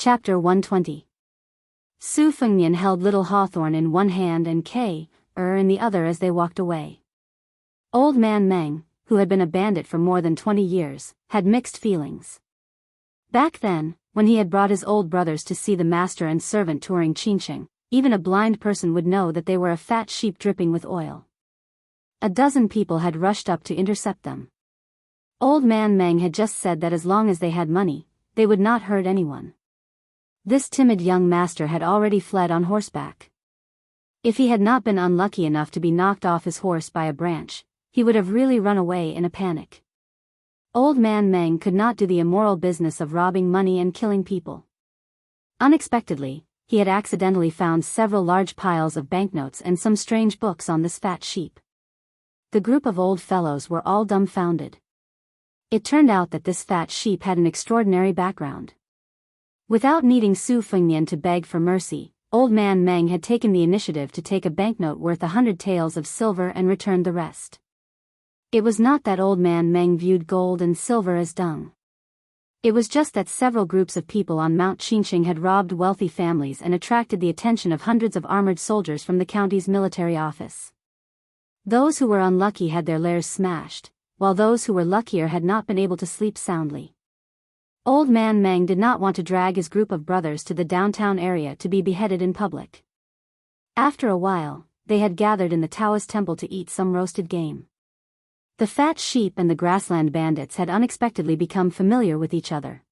Chapter 120. Su Fengnian held little Hawthorne in one hand and in the other as they walked away. Old Man Meng, who had been a bandit for more than 20 years, had mixed feelings. Back then, when he had brought his old brothers to see the master and servant touring Qinsheng, even a blind person would know that they were a fat sheep dripping with oil. A dozen people had rushed up to intercept them. Old Man Meng had just said that as long as they had money, they would not hurt anyone. This timid young master had already fled on horseback. If he had not been unlucky enough to be knocked off his horse by a branch, he would have really run away in a panic. Old Man Meng could not do the immoral business of robbing money and killing people. Unexpectedly, he had accidentally found several large piles of banknotes and some strange books on this fat sheep. The group of old fellows were all dumbfounded. It turned out that this fat sheep had an extraordinary background. Without needing Su Fengnian to beg for mercy, Old Man Meng had taken the initiative to take a banknote worth 100 taels of silver and returned the rest. It was not that Old Man Meng viewed gold and silver as dung. It was just that several groups of people on Mount Qinsheng had robbed wealthy families and attracted the attention of hundreds of armored soldiers from the county's military office. Those who were unlucky had their lairs smashed, while those who were luckier had not been able to sleep soundly. Old Man Meng did not want to drag his group of brothers to the downtown area to be beheaded in public. After a while, they had gathered in the Daoist temple to eat some roasted game. The fat sheep and the grassland bandits had unexpectedly become familiar with each other.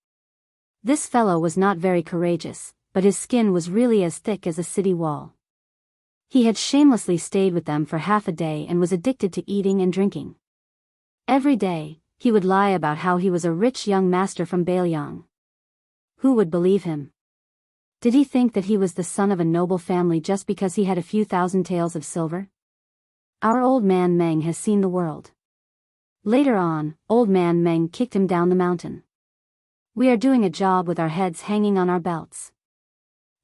This fellow was not very courageous, but his skin was really as thick as a city wall. He had shamelessly stayed with them for half a day and was addicted to eating and drinking. Every day, he would lie about how he was a rich young master from Bailiang. Who would believe him? Did he think that he was the son of a noble family just because he had a few thousand taels of silver? Our Old Man Meng has seen the world. Later on, Old Man Meng kicked him down the mountain. We are doing a job with our heads hanging on our belts.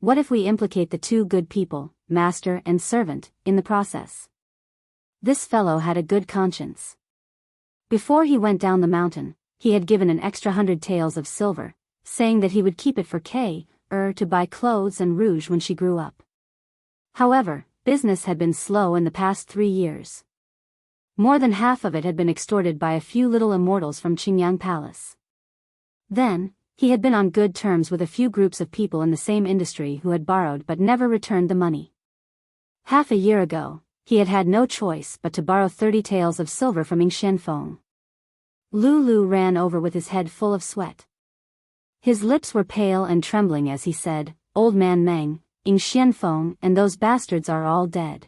What if we implicate the two good people, master and servant, in the process? This fellow had a good conscience. Before he went down the mountain, he had given an extra 100 taels of silver, saying that he would keep it for to buy clothes and rouge when she grew up. However, business had been slow in the past 3 years. More than half of it had been extorted by a few little immortals from Qingyang Palace. Then, he had been on good terms with a few groups of people in the same industry who had borrowed but never returned the money. Half a year ago, he had had no choice but to borrow 30 taels of silver from Ying Xianfeng. Lu ran over with his head full of sweat. His lips were pale and trembling as he said, "Old Man Meng, Ying Xianfeng and those bastards are all dead.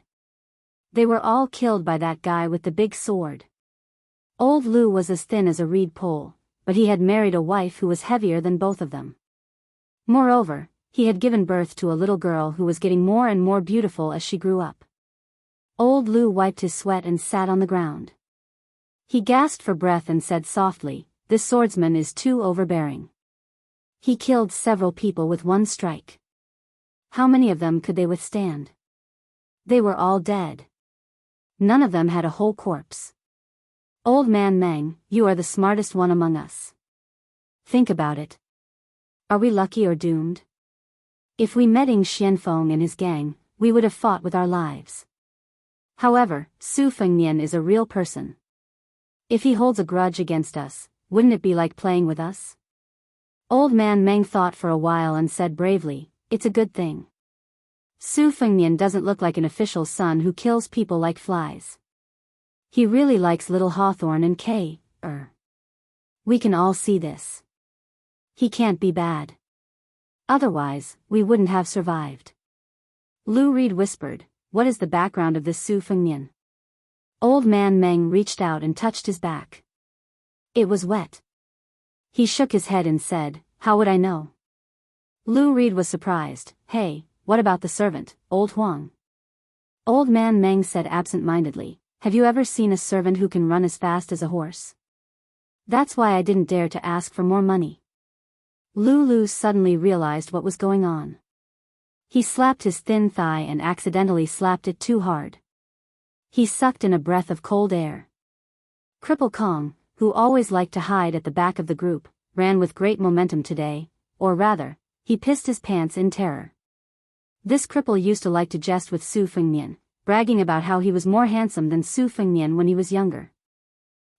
They were all killed by that guy with the big sword." Old Lu was as thin as a reed pole, but he had married a wife who was heavier than both of them. Moreover, he had given birth to a little girl who was getting more and more beautiful as she grew up. Old Lu wiped his sweat and sat on the ground. He gasped for breath and said softly, "This swordsman is too overbearing. He killed several people with one strike. How many of them could they withstand? They were all dead. None of them had a whole corpse. Old Man Meng, you are the smartest one among us. Think about it. Are we lucky or doomed? If we met Ying Xianfeng and his gang, we would have fought with our lives. However, Su Fengnian is a real person. If he holds a grudge against us, wouldn't it be like playing with us?" Old Man Meng thought for a while and said bravely, "It's a good thing. Su Fengnian doesn't look like an official's son who kills people like flies. He really likes little Hawthorne and We can all see this. He can't be bad. Otherwise, we wouldn't have survived." Lu Reed whispered, "What is the background of this Su Fengnian?" Old Man Meng reached out and touched his back. It was wet. He shook his head and said, "How would I know?" Lu Reed was surprised. "Hey, what about the servant, Old Huang?" Old Man Meng said absent-mindedly, "Have you ever seen a servant who can run as fast as a horse? That's why I didn't dare to ask for more money." Lu suddenly realized what was going on. He slapped his thin thigh and accidentally slapped it too hard. He sucked in a breath of cold air. Cripple Kong, who always liked to hide at the back of the group, ran with great momentum today, or rather, he pissed his pants in terror. This cripple used to like to jest with Su Fengnian, bragging about how he was more handsome than Su Fengnian when he was younger.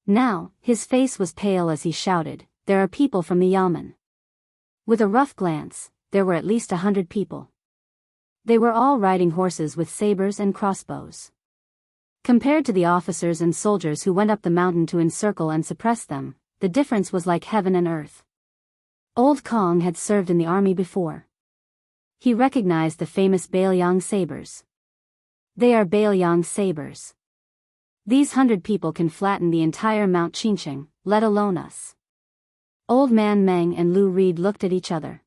Now, his face was pale as he shouted, "There are people from the Yamen." With a rough glance, there were at least 100 people. They were all riding horses with sabers and crossbows. Compared to the officers and soldiers who went up the mountain to encircle and suppress them, the difference was like heaven and earth. Old Kong had served in the army before. He recognized the famous Bailiang sabers. They are Bailiang sabers. These 100 people can flatten the entire Mount Qingcheng, let alone us. Old Man Meng and Lu Reed looked at each other.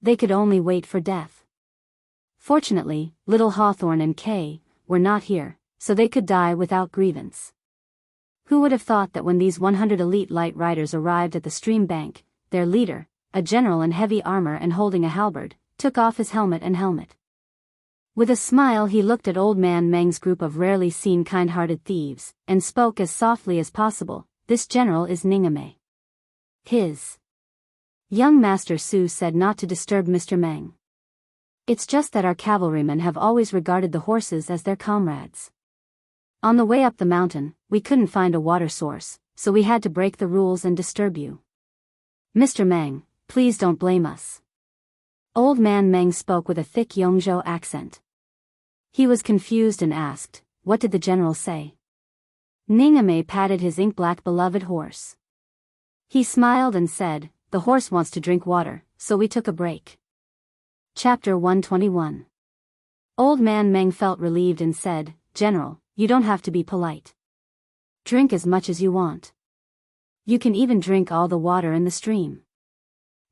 They could only wait for death. Fortunately, Little Hawthorne and Kay were not here, so they could die without grievance. Who would have thought that when these 100 elite light riders arrived at the stream bank, their leader, a general in heavy armor and holding a halberd, took off his helmet and helmet. With a smile he looked at Old Man Meng's group of rarely seen kind-hearted thieves, and spoke as softly as possible, "This general is Ningame. His young master Su said not to disturb Mr. Meng. It's just that our cavalrymen have always regarded the horses as their comrades. On the way up the mountain, we couldn't find a water source, so we had to break the rules and disturb you. Mr. Meng, please don't blame us." Old Man Meng spoke with a thick Yongzhou accent. He was confused and asked, "What did the general say?" Ningame patted his ink-black beloved horse. He smiled and said, "The horse wants to drink water, so we took a break." Chapter 121. Old Man Meng felt relieved and said, "General, you don't have to be polite. Drink as much as you want. You can even drink all the water in the stream."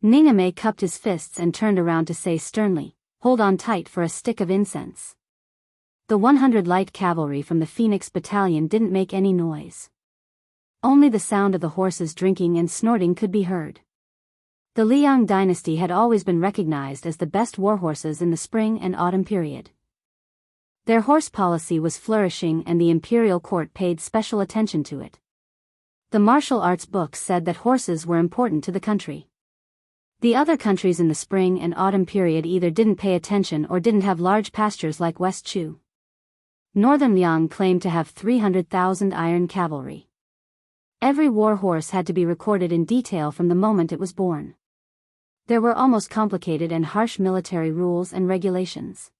Ningame cupped his fists and turned around to say sternly, "Hold on tight for a stick of incense." The 100 light cavalry from the Phoenix Battalion didn't make any noise. Only the sound of the horses drinking and snorting could be heard. The Liang dynasty had always been recognized as the best warhorses in the spring and autumn period. Their horse policy was flourishing and the imperial court paid special attention to it. The martial arts books said that horses were important to the country. The other countries in the spring and autumn period either didn't pay attention or didn't have large pastures like West Chu. Northern Liang claimed to have 300,000 iron cavalry. Every war horse had to be recorded in detail from the moment it was born. There were almost complicated and harsh military rules and regulations.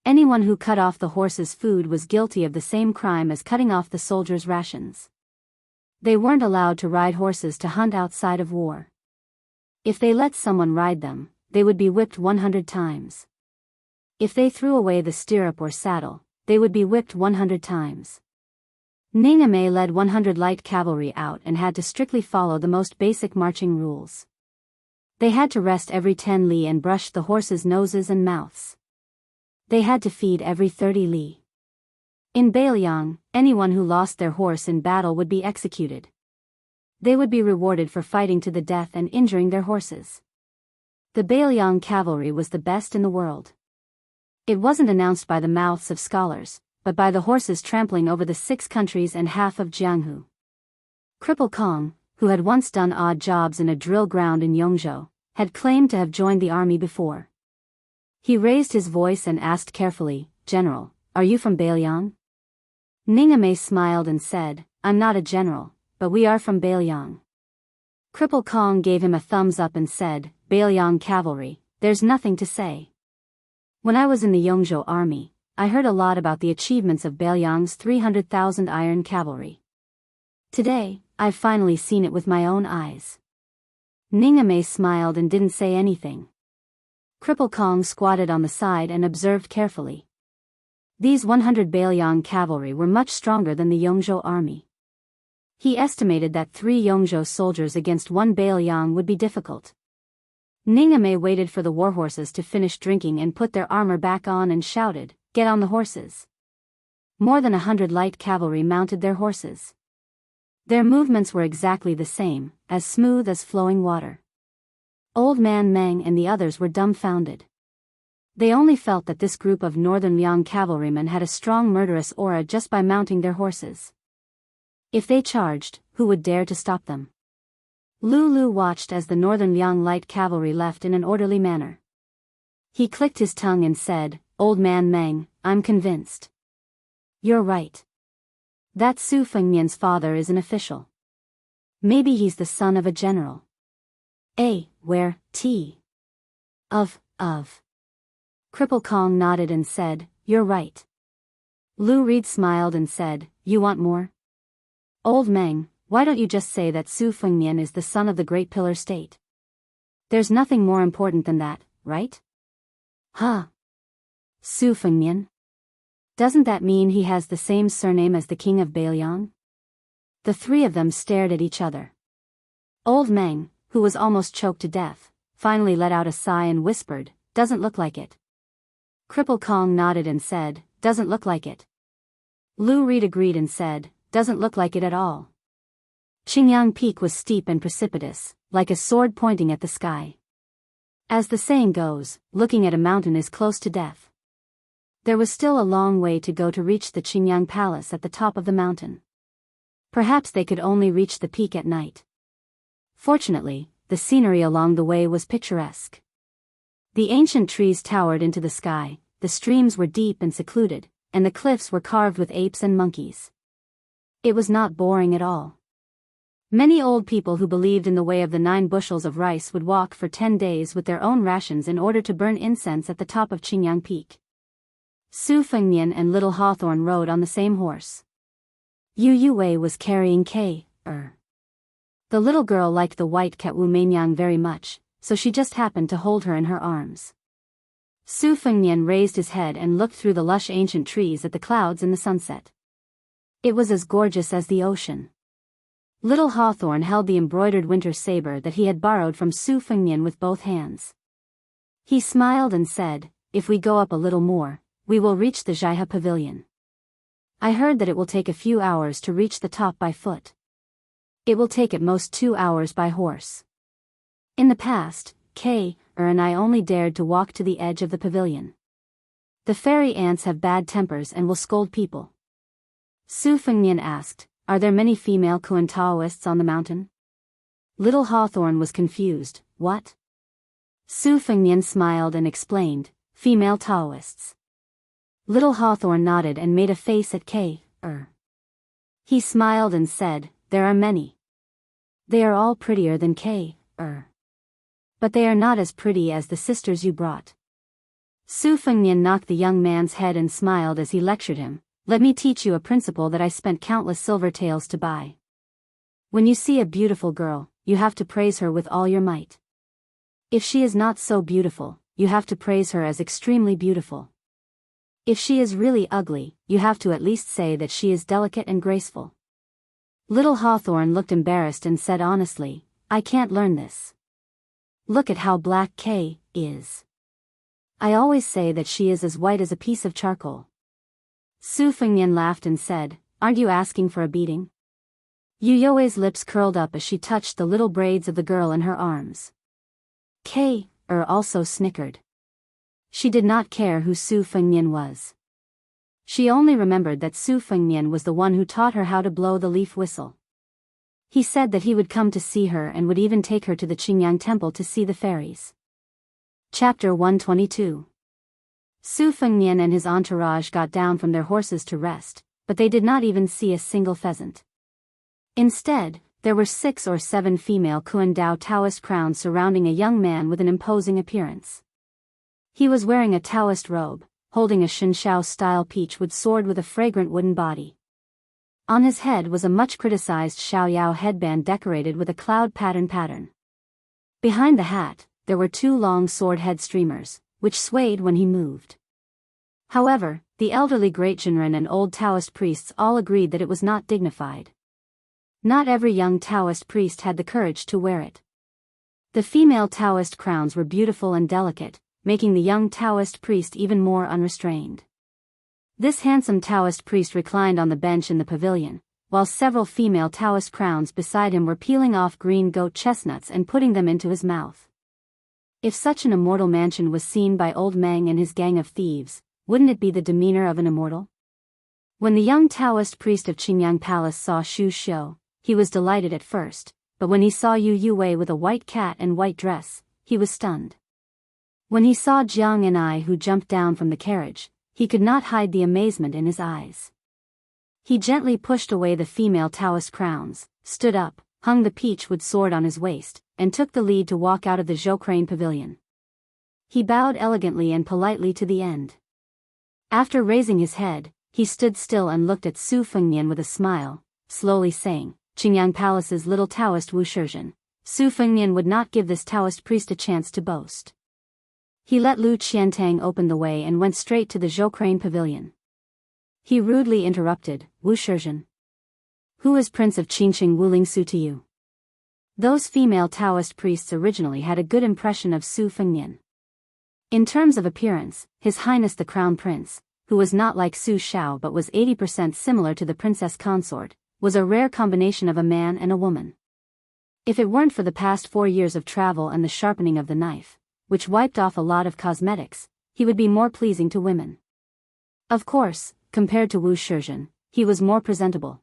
Anyone who cut off the horse's food was guilty of the same crime as cutting off the soldiers' rations. They weren't allowed to ride horses to hunt outside of war. If they let someone ride them, they would be whipped 100 times. If they threw away the stirrup or saddle, they would be whipped 100 times. Ningame led 100 light cavalry out and had to strictly follow the most basic marching rules. They had to rest every 10 li and brush the horses' noses and mouths. They had to feed every 30 li. In Bailiang, anyone who lost their horse in battle would be executed. They would be rewarded for fighting to the death and injuring their horses. The Bailiang cavalry was the best in the world. It wasn't announced by the mouths of scholars, but by the horses trampling over the 6 countries and half of Jianghu. Cripple Kong, who had once done odd jobs in a drill ground in Yongzhou, had claimed to have joined the army before. He raised his voice and asked carefully, "General, are you from Bailiang?" Ningame smiled and said, "I'm not a general, but we are from Bailiang." Cripple Kong gave him a thumbs up and said, "Bailiang cavalry, there's nothing to say. When I was in the Yongzhou army, I heard a lot about the achievements of Bailiang's 300,000 iron cavalry. Today, I've finally seen it with my own eyes." Ningame smiled and didn't say anything. Cripple Kong squatted on the side and observed carefully. These 100 Bailiang cavalry were much stronger than the Yongzhou army. He estimated that 3 Yongzhou soldiers against 1 Bailiang would be difficult. Ningame waited for the warhorses to finish drinking and put their armor back on and shouted, "Get on the horses." More than 100 light cavalry mounted their horses. Their movements were exactly the same, as smooth as flowing water. Old Man Meng and the others were dumbfounded. They only felt that this group of Northern Liang cavalrymen had a strong murderous aura just by mounting their horses. If they charged, who would dare to stop them? Lulu watched as the Northern Liang Light Cavalry left in an orderly manner. He clicked his tongue and said, "Old man Meng, I'm convinced. You're right. That Su Fengmian's father is an official. Maybe he's the son of a general. Where, T. Of. Cripple Kong nodded and said, "You're right." Lu Reed smiled and said, "You want more? Old Meng, why don't you just say that Su Fengmian is the son of the Great Pillar State? There's nothing more important than that, right?" "Huh? Su Fengmian? Doesn't that mean he has the same surname as the king of Bailiang?" The three of them stared at each other. Old Meng, who was almost choked to death, finally let out a sigh and whispered, "Doesn't look like it." Cripple Kong nodded and said, "Doesn't look like it." Lu Reed agreed and said, "Doesn't look like it at all." Qingyang Peak was steep and precipitous, like a sword pointing at the sky. As the saying goes, looking at a mountain is close to death. There was still a long way to go to reach the Qingyang Palace at the top of the mountain. Perhaps they could only reach the peak at night. Fortunately, the scenery along the way was picturesque. The ancient trees towered into the sky, the streams were deep and secluded, and the cliffs were carved with apes and monkeys. It was not boring at all. Many old people who believed in the way of the 9 bushels of rice would walk for 10 days with their own rations in order to burn incense at the top of Qingyang Peak. Su Fengmian and Little Hawthorn rode on the same horse. Yu Yue was carrying K.er. The little girl liked the white cat Wu Meinyang very much, so she just happened to hold her in her arms. Su Fengmian raised his head and looked through the lush ancient trees at the clouds in the sunset. It was as gorgeous as the ocean. Little Hawthorn held the embroidered winter saber that he had borrowed from Su Fengmian with both hands. He smiled and said, "If we go up a little more, we will reach the Jiahe Pavilion. I heard that it will take a few hours to reach the top by foot. It will take at most 2 hours by horse. In the past, K.er and I only dared to walk to the edge of the pavilion. The fairy ants have bad tempers and will scold people." Su Fengmian asked, "Are there many female Kuan Taoists on the mountain?" Little Hawthorn was confused, "What?" Su Fengmian smiled and explained, "Female Taoists." Little Hawthorn nodded and made a face at K.er. He smiled and said, "There are many. They are all prettier than K.er. But they are not as pretty as the sisters you brought." Su Fengmian knocked the young man's head and smiled as he lectured him, "Let me teach you a principle that I spent countless silver taels to buy. When you see a beautiful girl, you have to praise her with all your might. If she is not so beautiful, you have to praise her as extremely beautiful. If she is really ugly, you have to at least say that she is delicate and graceful." Little Hawthorn looked embarrassed and said honestly, "I can't learn this. Look at how black K is. I always say that she is as white as a piece of charcoal." Su Fengmian laughed and said, "Aren't you asking for a beating?" Yu Yue's lips curled up as she touched the little braids of the girl in her arms. K.er also snickered. She did not care who Su Fengmian was. She only remembered that Su Fengmian was the one who taught her how to blow the leaf whistle. He said that he would come to see her and would even take her to the Qingyang Temple to see the fairies. Chapter 122. Su Fengmian and his entourage got down from their horses to rest, but they did not even see a single pheasant. Instead, there were 6 or 7 female Kuan Dao Taoist crowns surrounding a young man with an imposing appearance. He was wearing a Taoist robe, holding a Shenshao-style peachwood sword with a fragrant wooden body. On his head was a much-criticized Xiaoyao headband decorated with a cloud pattern. Behind the hat, there were 2 long sword head streamers, which swayed when he moved. However, the elderly Great Jinren and old Taoist priests all agreed that it was not dignified. Not every young Taoist priest had the courage to wear it. The female Taoist crowns were beautiful and delicate, making the young Taoist priest even more unrestrained. This handsome Taoist priest reclined on the bench in the pavilion, while several female Taoist crowns beside him were peeling off green goat chestnuts and putting them into his mouth. If such an immortal mansion was seen by old Meng and his gang of thieves, wouldn't it be the demeanor of an immortal? When the young Taoist priest of Qingyang Palace saw Shu Shou, he was delighted at first, but when he saw Yu Wei with a white cat and white dress, he was stunned. When he saw Jiang and I who jumped down from the carriage, he could not hide the amazement in his eyes. He gently pushed away the female Taoist crowns, stood up, hung the peachwood sword on his waist, and took the lead to walk out of the Zhokrain pavilion. He bowed elegantly and politely to the end. After raising his head, he stood still and looked at Su Fengnian with a smile, slowly saying, "Qingyang Palace's little Taoist Wuxia. Su Fengnian would not give this Taoist priest a chance to boast." He let Lu Qiantang open the way and went straight to the Zhokrain pavilion. He rudely interrupted, "Wuxia. Who is Prince of Qingqing Wulingsu to you?" Those female Taoist priests originally had a good impression of Su Fengnian. In terms of appearance, His Highness the Crown Prince, who was not like Su Xiao but was 80% similar to the princess consort, was a rare combination of a man and a woman. If it weren't for the past 4 years of travel and the sharpening of the knife, which wiped off a lot of cosmetics, he would be more pleasing to women. Of course, compared to Wuxia, he was more presentable.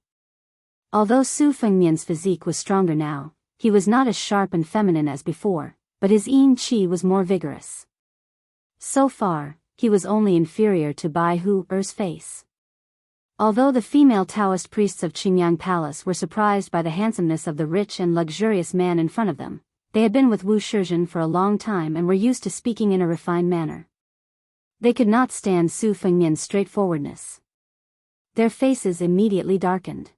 Although Su Fengnian's physique was stronger now, he was not as sharp and feminine as before, but his yin qi was more vigorous. So far, he was only inferior to Bai Hu-er's face. Although the female Taoist priests of Qingyang Palace were surprised by the handsomeness of the rich and luxurious man in front of them, they had been with Wuxia for a long time and were used to speaking in a refined manner. They could not stand Su Fengnian's straightforwardness. Their faces immediately darkened.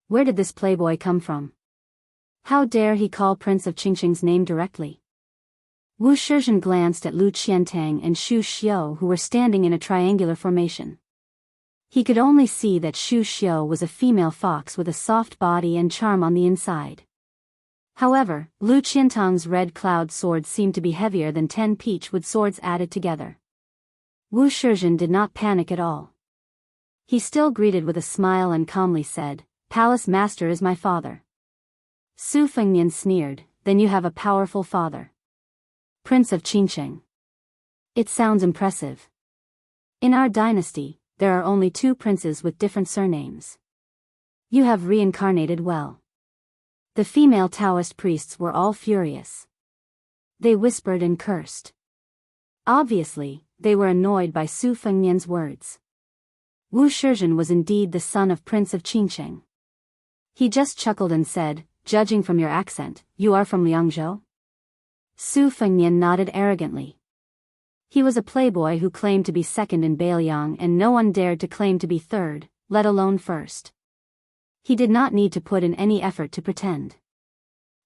Where did this playboy come from? How dare he call Prince of Qingqing's name directly? Wuxia glanced at Lu Qiantang and Xu Xiu who were standing in a triangular formation. He could only see that Xu Xiu was a female fox with a soft body and charm on the inside. However, Lu Qiantang's red cloud sword seemed to be heavier than 10 peachwood swords added together. Wuxia did not panic at all. He still greeted with a smile and calmly said, "Palace master is my father." Su Fengnian sneered, "Then you have a powerful father. Prince of Qingqing. It sounds impressive. In our dynasty, there are only 2 princes with different surnames. You have reincarnated well." The female Taoist priests were all furious. They whispered and cursed. Obviously, they were annoyed by Su Fengnian's words. Wuxia was indeed the son of Prince of Qingqing. He just chuckled and said, "Judging from your accent, you are from Liangzhou?" Su Fengnian nodded arrogantly. He was a playboy who claimed to be second in Beiliang and no one dared to claim to be third, let alone first. He did not need to put in any effort to pretend.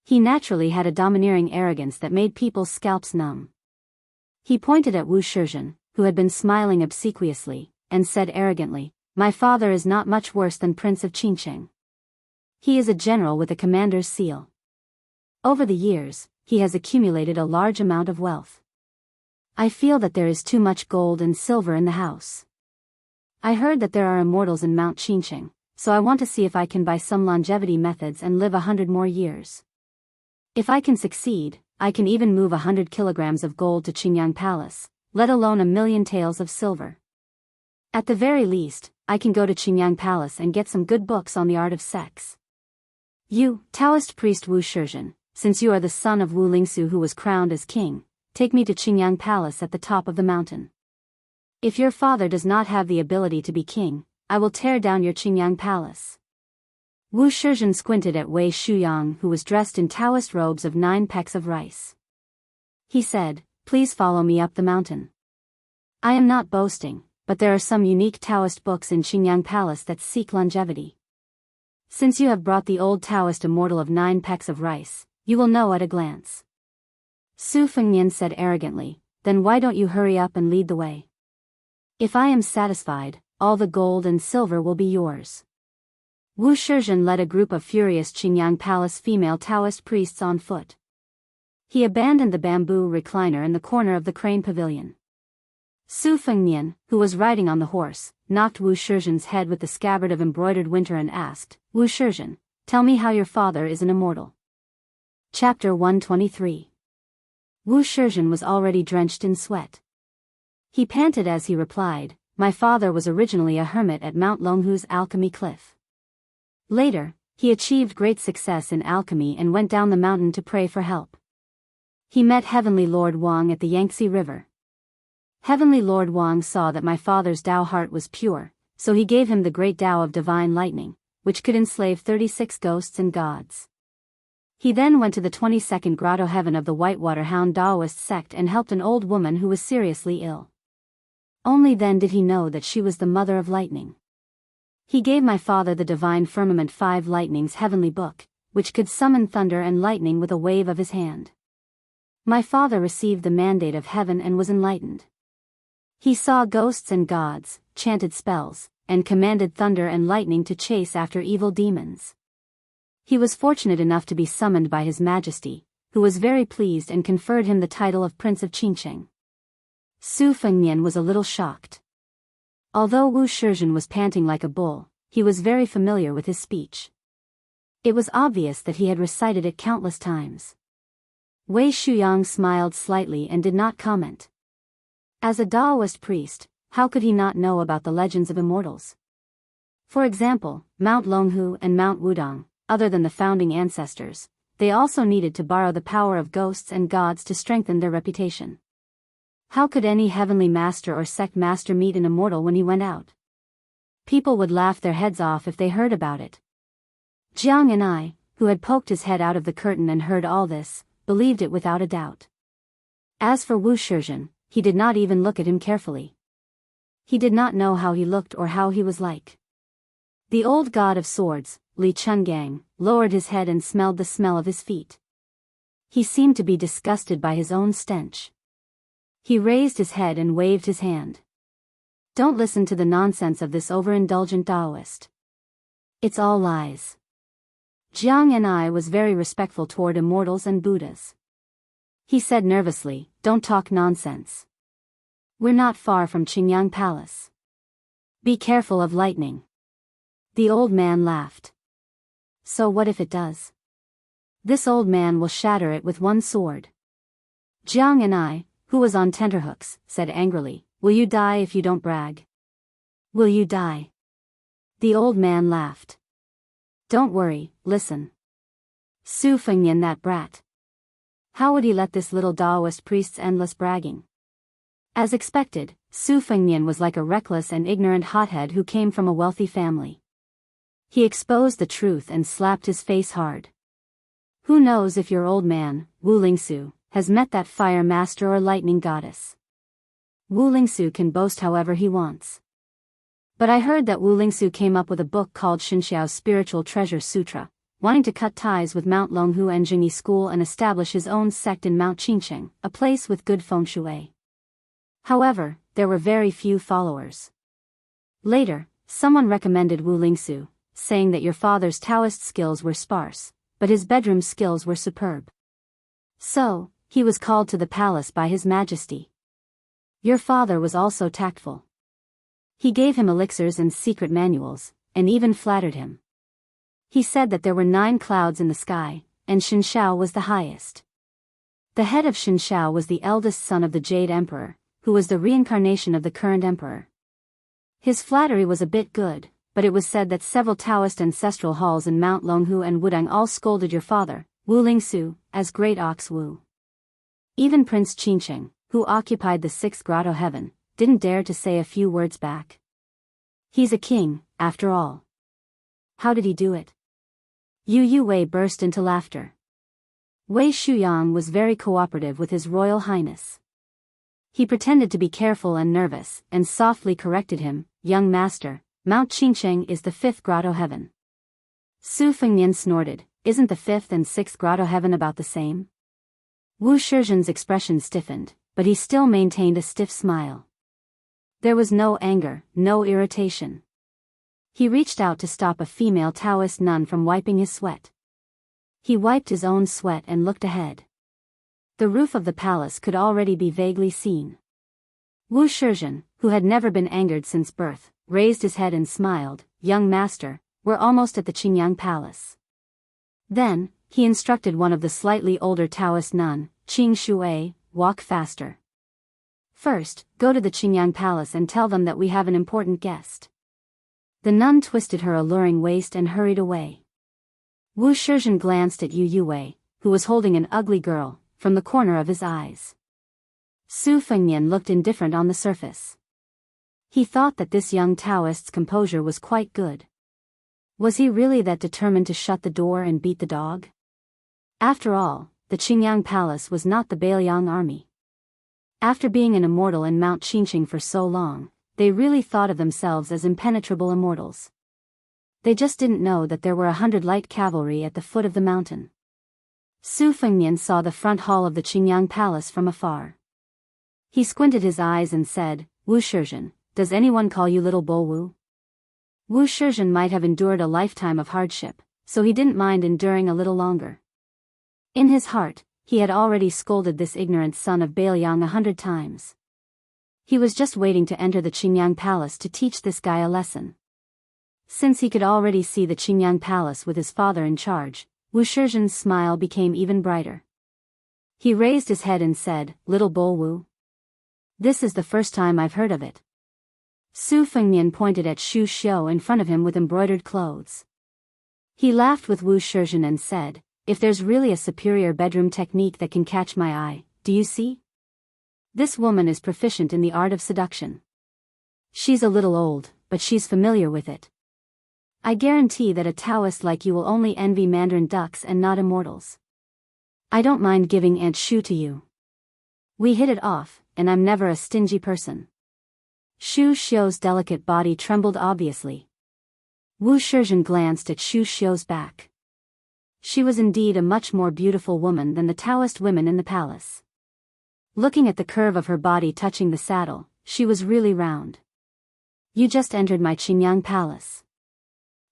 He naturally had a domineering arrogance that made people's scalps numb. He pointed at Wuxia, who had been smiling obsequiously, and said arrogantly, "My father is not much worse than Prince of Qingqing. He is a general with a commander's seal. Over the years, he has accumulated a large amount of wealth. I feel that there is too much gold and silver in the house. I heard that there are immortals in Mount Qingqing, so I want to see if I can buy some longevity methods and live 100 more years. If I can succeed, I can even move 100 kilograms of gold to Qingyang Palace, let alone 1,000,000 taels of silver. At the very least, I can go to Qingyang Palace and get some good books on the art of sex. You, Taoist priest Wuxia, since you are the son of Wu Lingsu who was crowned as king, take me to Qingyang Palace at the top of the mountain. If your father does not have the ability to be king, I will tear down your Qingyang Palace." Wuxia squinted at Wei Shuyang who was dressed in Taoist robes of 9 pecks of rice. He said, "Please follow me up the mountain. I am not boasting, but there are some unique Taoist books in Qingyang Palace that seek longevity. Since you have brought the old Taoist immortal of 9 pecks of rice, you will know at a glance." Su Fengnian said arrogantly, "Then why don't you hurry up and lead the way? If I am satisfied, all the gold and silver will be yours." Wuxia led a group of furious Qingyang Palace female Taoist priests on foot. He abandoned the bamboo recliner in the corner of the crane pavilion. Su Fengnian, who was riding on the horse, knocked Wuxia's head with the scabbard of embroidered winter and asked, "Wuxia, tell me how your father is an immortal." Chapter 123. Wuxia was already drenched in sweat. He panted as he replied, "My father was originally a hermit at Mount Longhu's alchemy cliff. Later, He achieved great success in alchemy and went down the mountain to pray for help. He met Heavenly Lord Wang at the Yangtze River. Heavenly Lord Wang saw that my father's Tao heart was pure, so he gave him the great Tao of divine lightning, which could enslave 36 ghosts and gods. He then went to the 22nd grotto heaven of the Whitewater Hound Daoist sect and helped an old woman who was seriously ill. Only then did he know that she was the mother of lightning. He gave my father the divine firmament 5 lightnings heavenly book, which could summon thunder and lightning with a wave of his hand. My father received the mandate of heaven and was enlightened. He saw ghosts and gods, chanted spells, and commanded thunder and lightning to chase after evil demons. He was fortunate enough to be summoned by His Majesty, who was very pleased and conferred him the title of Prince of Qingcheng. Su Fengnian was a little shocked. Although Wu Shizhen was panting like a bull, he was very familiar with his speech. It was obvious that he had recited it countless times. Wei Shuyang smiled slightly and did not comment. As a Daoist priest, how could he not know about the legends of immortals? For example, Mount Longhu and Mount Wudang, other than the founding ancestors, they also needed to borrow the power of ghosts and gods to strengthen their reputation. How could any heavenly master or sect master meet an immortal when he went out? People would laugh their heads off if they heard about it. Jiang and I, who had poked his head out of the curtain and heard all this, believed it without a doubt. As for Wu Shizhen, he did not even look at him carefully. He did not know how he looked or how he was like. The old god of swords, Li Chungang, lowered his head and smelled the smell of his feet. He seemed to be disgusted by his own stench. He raised his head and waved his hand. Don't listen to the nonsense of this overindulgent Daoist. It's all lies. Jiang and I was very respectful toward immortals and Buddhas. He said nervously, don't talk nonsense. We're not far from Qingyang Palace. Be careful of lightning. The old man laughed. So what if it does? This old man will shatter it with one sword. Jiang and I, who was on tenterhooks, said angrily, will you die if you don't brag? Will you die? The old man laughed. Don't worry, listen. Su Fengnian, that brat. How would he let this little Daoist priest's endless bragging? As expected, Su Fengnian was like a reckless and ignorant hothead who came from a wealthy family. He exposed the truth and slapped his face hard. Who knows if your old man, Wu Lingsu, has met that fire master or lightning goddess? Wu Lingsu can boast however he wants. But I heard that Wu Lingsu came up with a book called Xinxiao's Spiritual Treasure Sutra, wanting to cut ties with Mount Longhu and Jingyi School and establish his own sect in Mount Qingcheng, a place with good feng shui. However, there were very few followers. Later, someone recommended Wu Lingsu, saying that your father's Taoist skills were sparse, but his bedroom skills were superb. So, he was called to the palace by His Majesty. Your father was also tactful. He gave him elixirs and secret manuals, and even flattered him. He said that there were 9 clouds in the sky, and Xianxiao was the highest. The head of Xianxiao was the eldest son of the Jade Emperor, who was the reincarnation of the current emperor. His flattery was a bit good, but it was said that several Taoist ancestral halls in Mount Longhu and Wudang all scolded your father, Wu Lingsu, as Great Ox Wu. Even Prince Qingcheng, who occupied the 6th grotto heaven, didn't dare to say a few words back. He's a king, after all. How did he do it? Yu Wei burst into laughter. Wei Shuyang was very cooperative with His Royal Highness. He pretended to be careful and nervous, and softly corrected him, young master, Mount Qingcheng is the 5th grotto heaven. Su Fengnian snorted, isn't the 5th and 6th grotto heaven about the same? Wu Shizhen's expression stiffened, but he still maintained a stiff smile. There was no anger, no irritation. He reached out to stop a female Taoist nun from wiping his sweat. He wiped his own sweat and looked ahead. The roof of the palace could already be vaguely seen. Wu Shizhen, who had never been angered since birth, raised his head and smiled, young master, we're almost at the Qingyang Palace. Then, he instructed one of the slightly older Taoist nun, Qing Shui, walk faster. First, go to the Qingyang Palace and tell them that we have an important guest. The nun twisted her alluring waist and hurried away. Wu Shizhen glanced at Yu Yue, who was holding an ugly girl, from the corner of his eyes. Su Fengnian looked indifferent on the surface. He thought that this young Taoist's composure was quite good. Was he really that determined to shut the door and beat the dog? After all, the Qingyang Palace was not the Beiliang army. After being an immortal in Mount Qinqing for so long, they really thought of themselves as impenetrable immortals. They just didn't know that there were 100 light cavalry at the foot of the mountain. Su Fengnian saw the front hall of the Qingyang Palace from afar. He squinted his eyes and said, "Wu Shizhen, does anyone call you Little Bull Wu?" Wu Shizhen might have endured a lifetime of hardship, so he didn't mind enduring a little longer. In his heart, he had already scolded this ignorant son of Beiliang 100 times. He was just waiting to enter the Qingyang Palace to teach this guy a lesson. Since he could already see the Qingyang Palace with his father in charge, Wu Shizhen's smile became even brighter. He raised his head and said, "Little Bull Wu? This is the first time I've heard of it." Su Fengnian pointed at Shu Xiu in front of him with embroidered clothes. He laughed with Wu Shizhen and said, "If there's really a superior bedroom technique that can catch my eye, do you see? This woman is proficient in the art of seduction. She's a little old, but she's familiar with it. I guarantee that a Taoist like you will only envy mandarin ducks and not immortals. I don't mind giving Aunt Shu to you. We hit it off, and I'm never a stingy person." Shu Xiu's delicate body trembled obviously. Wu Shizhen glanced at Shu Xiu's back. She was indeed a much more beautiful woman than the Taoist women in the palace. Looking at the curve of her body touching the saddle, she was really round. "You just entered my Qingyang Palace.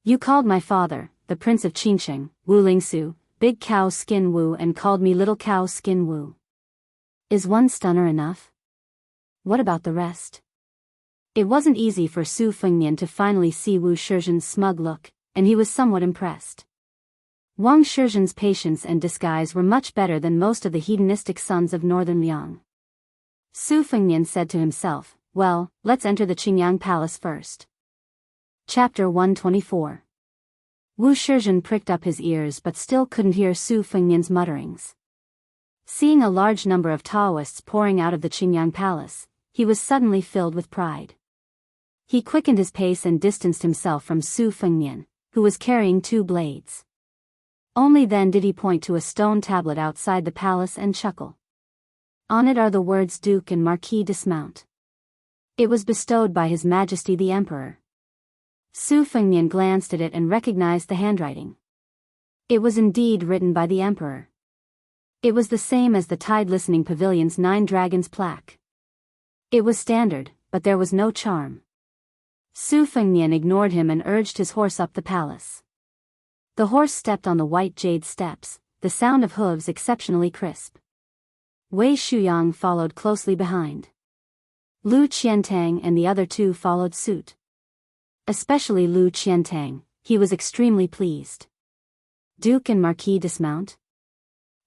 You called my father, the Prince of Qinqing, Wu Lingsu, Big Cow Skin Wu, and called me Little Cow Skin Wu. Is one stunner enough? What about the rest?" It wasn't easy for Su Fengnian to finally see Wu Shizhen's smug look, and he was somewhat impressed. Wang Shizhen's patience and disguise were much better than most of the hedonistic sons of northern Liang. Su Fengnian said to himself, "Well, let's enter the Qingyang Palace first." Chapter 124. Wu Shizhen pricked up his ears but still couldn't hear Su Fengnian's mutterings. Seeing a large number of Taoists pouring out of the Qingyang Palace, he was suddenly filled with pride. He quickened his pace and distanced himself from Su Fengnian, who was carrying 2 blades. Only then did he point to a stone tablet outside the palace and chuckle. On it are the words "Duke and Marquis dismount." It was bestowed by His Majesty the Emperor. Su Fengnian glanced at it and recognized the handwriting. It was indeed written by the Emperor. It was the same as the Tide Listening Pavilion's 9 dragons plaque. It was standard, but there was no charm. Su Fengnian ignored him and urged his horse up the palace. The horse stepped on the white jade steps, the sound of hooves exceptionally crisp. Wei Shuyang followed closely behind. Lu Qiantang and the other 2 followed suit. Especially Lu Qiantang, he was extremely pleased. "Duke and Marquis dismount?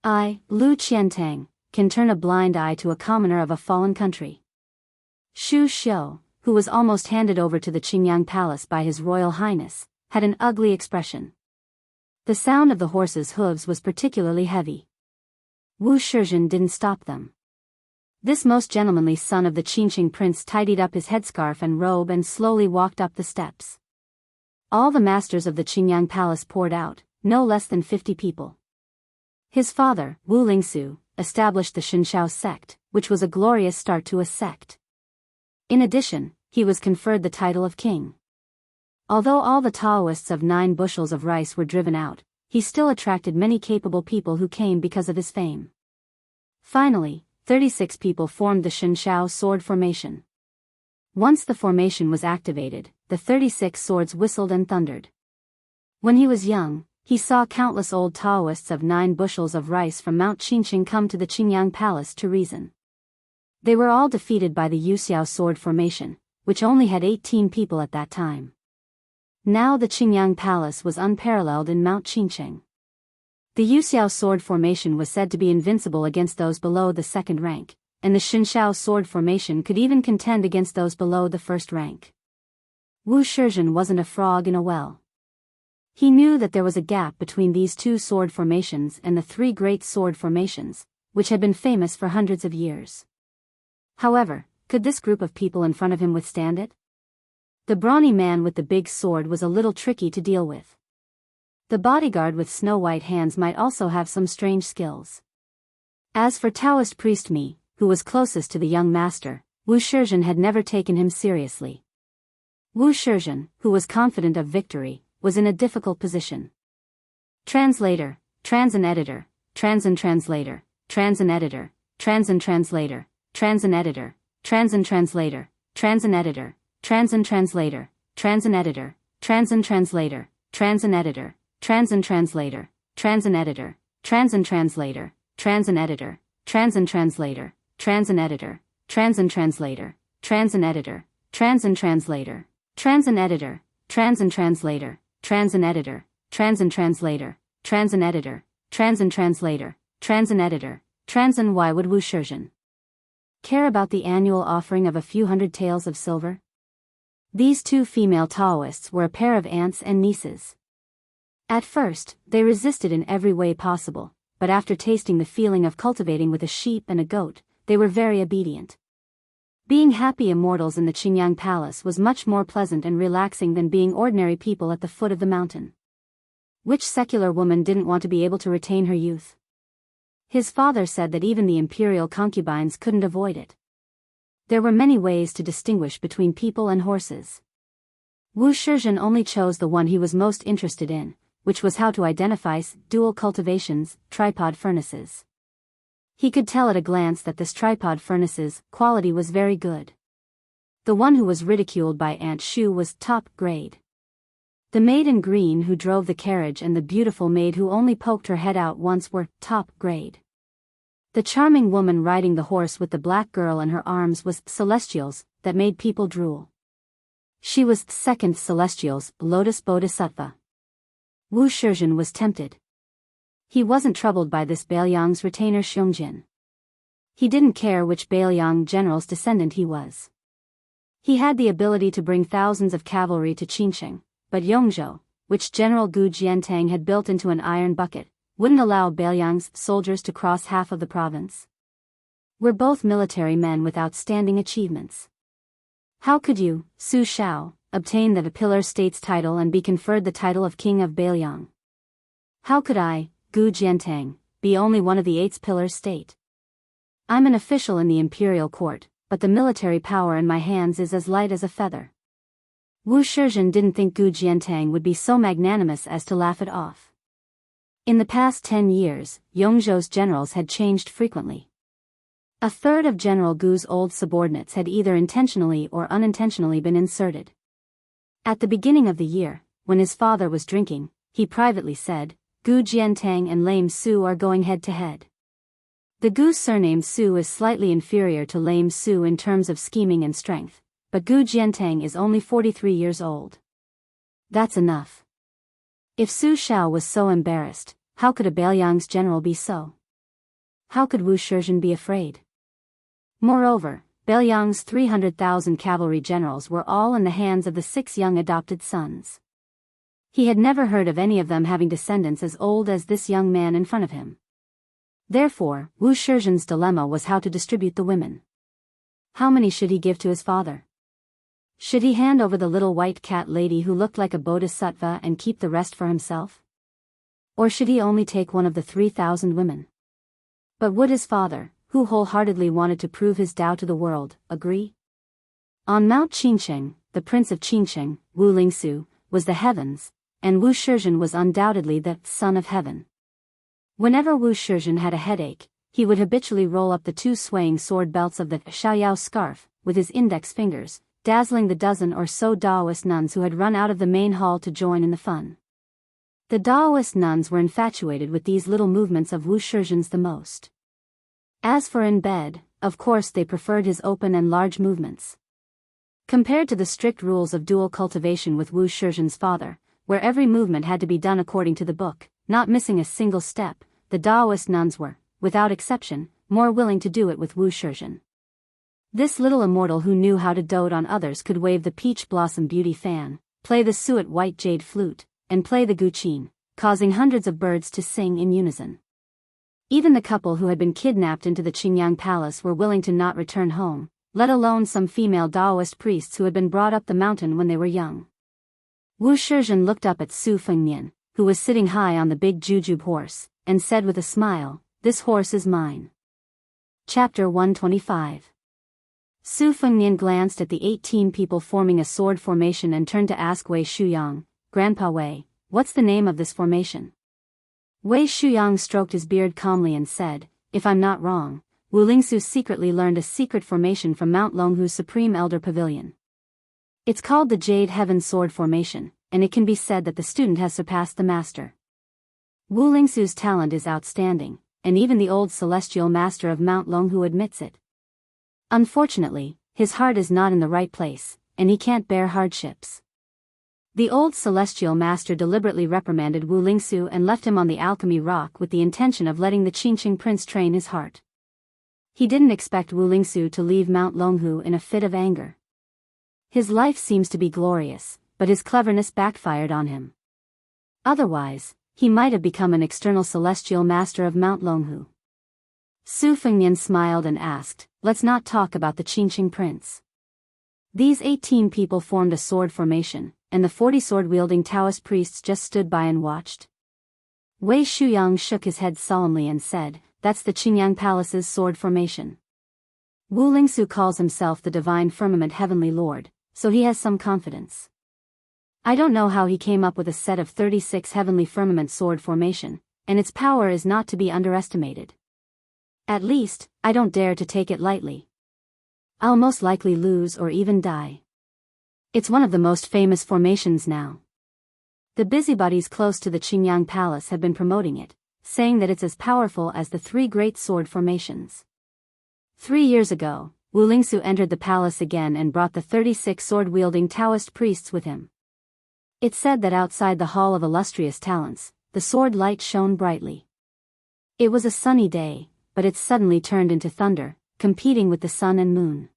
I, Lu Qiantang, can turn a blind eye to a commoner of a fallen country." Shu Xiu, who was almost handed over to the Qingyang Palace by His Royal Highness, had an ugly expression. The sound of the horses' hooves was particularly heavy. Wu Shizhen didn't stop them. This most gentlemanly son of the Qinqing prince tidied up his headscarf and robe and slowly walked up the steps. All the masters of the Qingyang Palace poured out, no less than 50 people. His father, Wu Lingsu, established the Shenshao sect, which was a glorious start to a sect. In addition, he was conferred the title of king. Although all the Taoists of 9 bushels of rice were driven out, he still attracted many capable people who came because of his fame. Finally, 36 people formed the Shenshao sword formation. Once the formation was activated, the 36 swords whistled and thundered. When he was young, he saw countless old Taoists of 9 bushels of rice from Mount Qinqing come to the Qingyang Palace to reason. They were all defeated by the Yuxiao sword formation, which only had 18 people at that time. Now the Qingyang Palace was unparalleled in Mount Qinqing. The Yuxiao sword formation was said to be invincible against those below the 2nd rank, and the Shenshao sword formation could even contend against those below the 1st rank. Wu Shizhen wasn't a frog in a well. He knew that there was a gap between these two sword formations and the three great sword formations, which had been famous for hundreds of years. However, could this group of people in front of him withstand it? The brawny man with the big sword was a little tricky to deal with. The bodyguard with snow-white hands might also have some strange skills. As for Taoist priest Mi, who was closest to the young master, Wu Shizhen had never taken him seriously. Wu Shizhen, who was confident of victory, was in a difficult position. Translator, Transin editor, Transin translator, Transin editor, Transin translator, Transin editor, Transin translator, Transin editor, Transin translator, Transin editor, Transin translator, Transin editor, Transin translator, Transin editor, Transin translator, Transin editor, Transin translator, Transin editor, Transin translator, Transin editor, Transin translator, Transin editor, Transin translator, Transin editor, Transin translator, Transin editor, Transin translator, Transin editor, Transin. Why would Wu Shizhen care about the annual offering of a few hundred taels of silver? These two female Taoists were a pair of aunts and nieces. At first, they resisted in every way possible, but after tasting the feeling of cultivating with a sheep and a goat, they were very obedient. Being happy immortals in the Qingyang Palace was much more pleasant and relaxing than being ordinary people at the foot of the mountain. Which secular woman didn't want to be able to retain her youth? His father said that even the imperial concubines couldn't avoid it. There were many ways to distinguish between people and horses. Wu Shizhen only chose the one he was most interested in, which was how to identify dual cultivations, tripod furnaces. He could tell at a glance that this tripod furnace's quality was very good. The one who was ridiculed by Aunt Shu was top grade. The maid in green who drove the carriage and the beautiful maid who only poked her head out once were top grade. The charming woman riding the horse with the black girl in her arms was celestials that made people drool. She was second celestials, Lotus Bodhisattva. Wu Shizhen was tempted. He wasn't troubled by this Bailiang's retainer Xiongjin. He didn't care which Bailiang general's descendant he was. He had the ability to bring thousands of cavalry to Qinsheng, but Yongzhou, which General Gu Jiantang had built into an iron bucket, wouldn't allow Bailiang's soldiers to cross half of the province. We're both military men with outstanding achievements. How could you, Su Shao, obtain the Pillar State's title and be conferred the title of King of Bailiang? How could I, Gu Jiantang, be only one of the 8 Pillars State? I'm an official in the imperial court, but the military power in my hands is as light as a feather. Wu Shizhen didn't think Gu Jiantang would be so magnanimous as to laugh it off. In the past 10 years, Yongzhou's generals had changed frequently. A third of General Gu's old subordinates had either intentionally or unintentionally been inserted. At the beginning of the year, when his father was drinking, he privately said, Gu Jiantang and Lame Su are going head to head. The Gu surname Su is slightly inferior to Lame Su in terms of scheming and strength, but Gu Jiantang is only 43 years old. That's enough. If Su Shao was so embarrassed, how could a Bailiang's general be so? How could Wu Shizhen be afraid? Moreover, Bailiang's 300,000 cavalry generals were all in the hands of the 6 young adopted sons. He had never heard of any of them having descendants as old as this young man in front of him. Therefore, Wu Shizhen's dilemma was how to distribute the women. How many should he give to his father? Should he hand over the little white cat lady who looked like a bodhisattva and keep the rest for himself? Or should he only take one of the 3,000 women? But would his father, who wholeheartedly wanted to prove his Tao to the world, agree? On Mount Qinsheng, the prince of Qinsheng, Wu Lingsu, was the heavens, and Wu Shizhen was undoubtedly the son of heaven. Whenever Wu Shizhen had a headache, he would habitually roll up the 2 swaying sword belts of the Xiaoyao scarf with his index fingers, dazzling the dozen or so Daoist nuns who had run out of the main hall to join in the fun. The Daoist nuns were infatuated with these little movements of Wu Shizhen's the most. As for in bed, of course they preferred his open and large movements. Compared to the strict rules of dual cultivation with Wu Shizhen's father, where every movement had to be done according to the book, not missing a single step, the Daoist nuns were, without exception, more willing to do it with Wu Shizhen. This little immortal who knew how to dote on others could wave the peach blossom beauty fan, play the suet white jade flute, and play the guqin, causing hundreds of birds to sing in unison. Even the couple who had been kidnapped into the Qingyang palace were willing to not return home, let alone some female Daoist priests who had been brought up the mountain when they were young. Wu Shizhen looked up at Su Fengnian, who was sitting high on the big jujube horse, and said with a smile, "This horse is mine." Chapter 125. Su Fengnian glanced at the 18 people forming a sword formation and turned to ask Wei Shuyang, "Grandpa Wei, what's the name of this formation?" Wei Shuyang stroked his beard calmly and said, "If I'm not wrong, Wu Lingsu secretly learned a secret formation from Mount Longhu's Supreme Elder Pavilion. It's called the Jade Heaven Sword Formation, and it can be said that the student has surpassed the master. Wu Lingsu's talent is outstanding, and even the old celestial master of Mount Longhu admits it. Unfortunately, his heart is not in the right place, and he can't bear hardships." The old celestial master deliberately reprimanded Wu Lingsu and left him on the alchemy rock with the intention of letting the Qingqing prince train his heart. He didn't expect Wu Lingsu to leave Mount Longhu in a fit of anger. His life seems to be glorious, but his cleverness backfired on him. Otherwise, he might have become an external celestial master of Mount Longhu. Su Fengnian smiled and asked, "Let's not talk about the Qingqing prince." These 18 people formed a sword formation, and the 40 sword-wielding Taoist priests just stood by and watched. Wei Shuyang shook his head solemnly and said, "That's the Qingyang Palace's sword formation. Wu Lingsu calls himself the Divine Firmament Heavenly Lord, so he has some confidence. I don't know how he came up with a set of 36 Heavenly Firmament sword formation, and its power is not to be underestimated. At least, I don't dare to take it lightly. I'll most likely lose or even die. It's one of the most famous formations now. The busybodies close to the Qingyang Palace have been promoting it, saying that it's as powerful as the 3 great sword formations. 3 years ago, Wu Lingsu entered the palace again and brought the 36 sword-wielding Taoist priests with him. It's said that outside the Hall of Illustrious Talents, the sword light shone brightly. It was a sunny day, but it suddenly turned into thunder, competing with the sun and moon.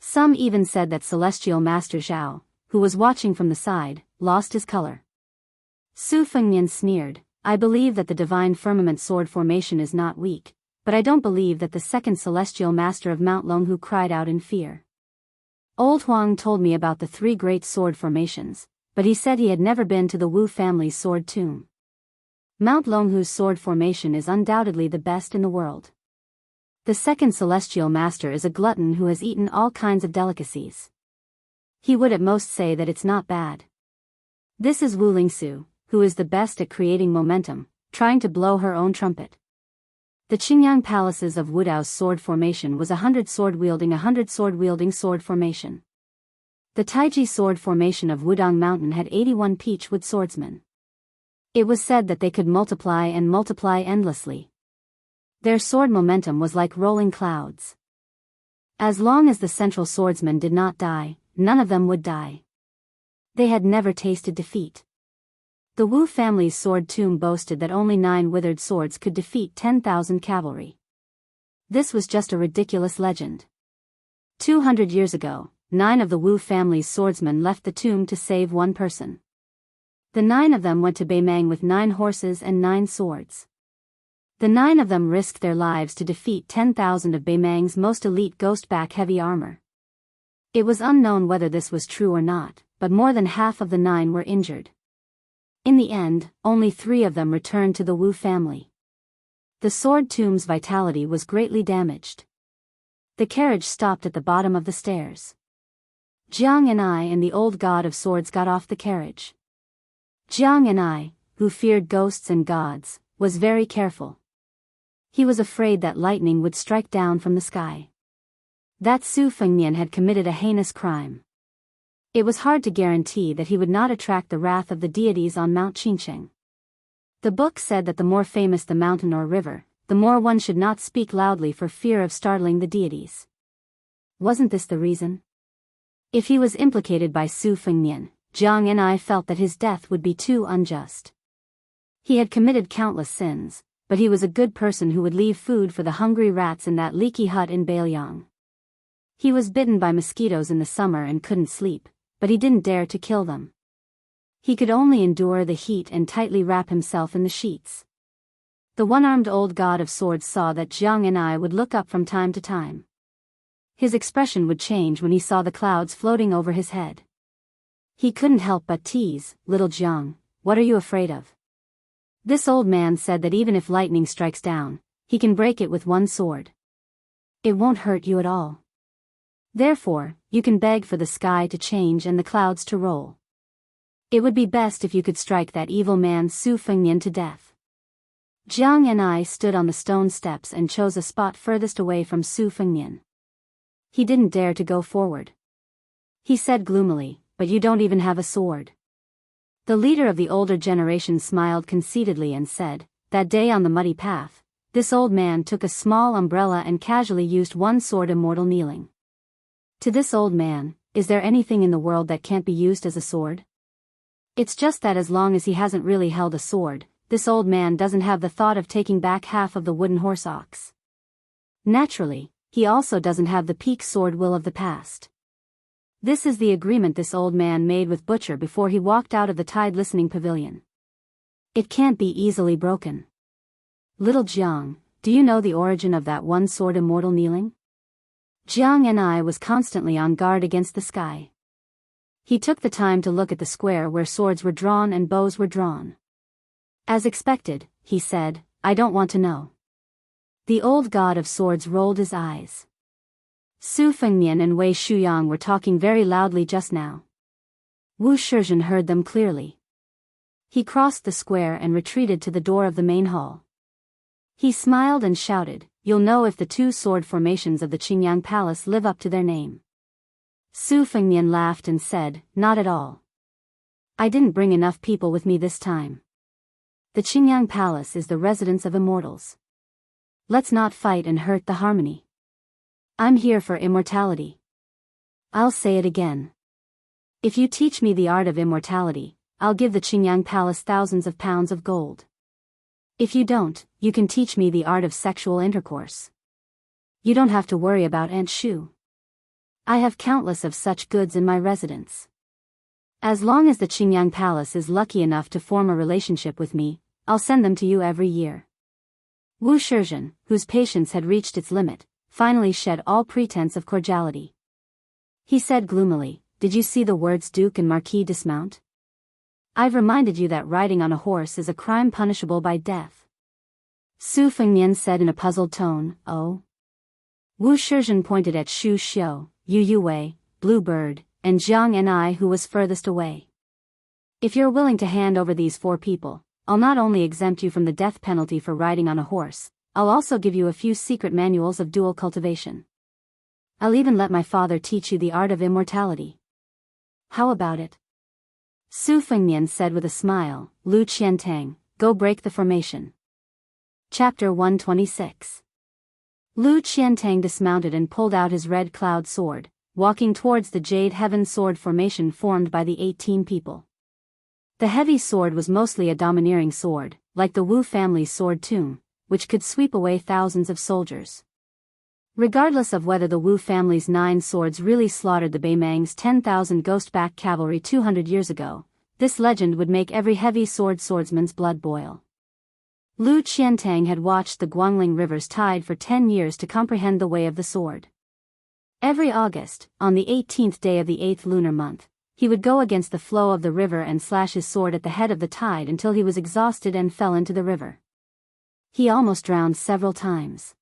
Some even said that Celestial Master Zhao, who was watching from the side, lost his color. Su Fengnian sneered, "I believe that the Divine Firmament sword formation is not weak, but I don't believe that the second Celestial Master of Mount Longhu cried out in fear. Old Huang told me about the 3 great sword formations, but he said he had never been to the Wu family's sword tomb. Mount Longhu's sword formation is undoubtedly the best in the world. The second Celestial Master is a glutton who has eaten all kinds of delicacies. He would at most say that it's not bad. This is Wu Lingsu, who is the best at creating momentum, trying to blow her own trumpet. The Qingyang palaces of Wudao's sword formation was 100 sword-wielding sword formation. The Taiji sword formation of Wudang Mountain had 81 peachwood swordsmen. It was said that they could multiply and multiply endlessly. Their sword momentum was like rolling clouds. As long as the central swordsman did not die, none of them would die. They had never tasted defeat. The Wu family's sword tomb boasted that only 9 withered swords could defeat 10,000 cavalry. This was just a ridiculous legend. 200 years ago, 9 of the Wu family's swordsmen left the tomb to save 1 person. The 9 of them went to Beimang with 9 horses and 9 swords. The 9 of them risked their lives to defeat 10,000 of Beimang's most elite ghost-back heavy armor. It was unknown whether this was true or not, but more than half of the 9 were injured. In the end, only 3 of them returned to the Wu family. The sword tomb's vitality was greatly damaged. The carriage stopped at the bottom of the stairs. Jiang and the old god of swords got off the carriage. Jiang, who feared ghosts and gods, was very careful. He was afraid that lightning would strike down from the sky. That Su Fengnian had committed a heinous crime. It was hard to guarantee that he would not attract the wrath of the deities on Mount Qingqing. The book said that the more famous the mountain or river, the more one should not speak loudly for fear of startling the deities. Wasn't this the reason? If he was implicated by Su Fengnian, Jiang felt that his death would be too unjust. He had committed countless sins, but he was a good person who would leave food for the hungry rats in that leaky hut in Beiliang. He was bitten by mosquitoes in the summer and couldn't sleep, but he didn't dare to kill them. He could only endure the heat and tightly wrap himself in the sheets. The one-armed old god of swords saw that Jiang and I would look up from time to time. His expression would change when he saw the clouds floating over his head. He couldn't help but tease, "Little Jiang, what are you afraid of?" This old man said that even if lightning strikes down, he can break it with one sword. It won't hurt you at all. Therefore, you can beg for the sky to change and the clouds to roll. It would be best if you could strike that evil man Su Fengnian to death. Jiang and I stood on the stone steps and chose a spot furthest away from Su Fengnian. He didn't dare to go forward. He said gloomily, "But you don't even have a sword." The leader of the older generation smiled conceitedly and said, "That day on the muddy path, this old man took a small umbrella and casually used one sword, immortal kneeling." To this old man, is there anything in the world that can't be used as a sword? It's just that as long as he hasn't really held a sword, this old man doesn't have the thought of taking back half of the wooden horse ox. Naturally, he also doesn't have the peak sword will of the past. This is the agreement this old man made with Butcher before he walked out of the Tide Listening Pavilion. It can't be easily broken. Little Jiang, do you know the origin of that one sword, immortal kneeling? Jiang and I was constantly on guard against the sky. He took the time to look at the square where swords were drawn and bows were drawn. As expected, he said, "I don't want to know." The old god of swords rolled his eyes. Su Fengnian and Wei Shuyang were talking very loudly just now. Wu Shizhen heard them clearly. He crossed the square and retreated to the door of the main hall. He smiled and shouted, "You'll know if the two sword formations of the Qingyang Palace live up to their name." Su Fengnian laughed and said, "Not at all. I didn't bring enough people with me this time. The Qingyang Palace is the residence of immortals. Let's not fight and hurt the harmony. I'm here for immortality. I'll say it again. If you teach me the art of immortality, I'll give the Qingyang Palace thousands of pounds of gold. If you don't, you can teach me the art of sexual intercourse. You don't have to worry about Aunt Shu. I have countless of such goods in my residence. As long as the Qingyang Palace is lucky enough to form a relationship with me, I'll send them to you every year." Wu Shizhen, whose patience had reached its limit, finally shed all pretense of cordiality. He said gloomily, "Did you see the words Duke and Marquis dismount? I've reminded you that riding on a horse is a crime punishable by death." Su Fengnian said in a puzzled tone, "Oh?" Wu Shizhen pointed at Shu Xiu, Yu Yuwei, Blue Bird, and Jiang and I, who was furthest away. "If you're willing to hand over these 4 people, I'll not only exempt you from the death penalty for riding on a horse, I'll also give you a few secret manuals of dual cultivation. I'll even let my father teach you the art of immortality. How about it?" Su Fengnian said with a smile, "Lu Qiantang, go break the formation." Chapter 126. Lu Qiantang dismounted and pulled out his red cloud sword, walking towards the Jade Heaven sword formation formed by the 18 people. The heavy sword was mostly a domineering sword, like the Wu family's sword tomb, which could sweep away thousands of soldiers. Regardless of whether the Wu family's 9 swords really slaughtered the Beimang's 10,000 ghost-backed cavalry 200 years ago, this legend would make every heavy swordsman's blood boil. Lu Qiantang had watched the Guangling River's tide for 10 years to comprehend the way of the sword. Every August, on the 18th day of the 8th lunar month, he would go against the flow of the river and slash his sword at the head of the tide until he was exhausted and fell into the river. He almost drowned several times.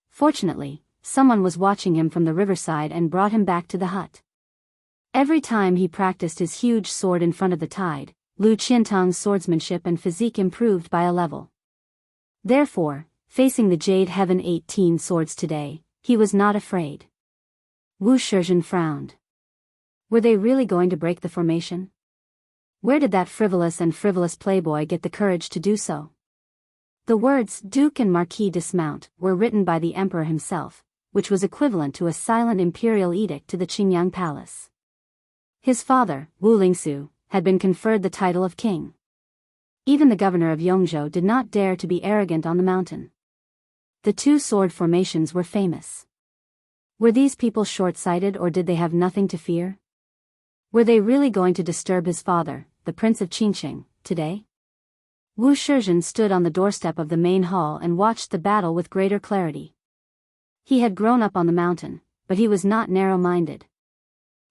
Fortunately, someone was watching him from the riverside and brought him back to the hut. Every time he practiced his huge sword in front of the tide, Lu Qiantang's swordsmanship and physique improved by a level. Therefore, facing the Jade Heaven 18 swords today, he was not afraid. Wu Shizhen frowned. Were they really going to break the formation? Where did that frivolous playboy get the courage to do so? The words Duke and Marquis dismount were written by the emperor himself, which was equivalent to a silent imperial edict to the Qingyang Palace. His father, Wu Lingsu, had been conferred the title of king. Even the governor of Yongzhou did not dare to be arrogant on the mountain. The 2 sword formations were famous. Were these people short-sighted, or did they have nothing to fear? Were they really going to disturb his father, the the Prince of Qingqing, today? Wu Shizhen stood on the doorstep of the main hall and watched the battle with greater clarity. He had grown up on the mountain, but he was not narrow-minded.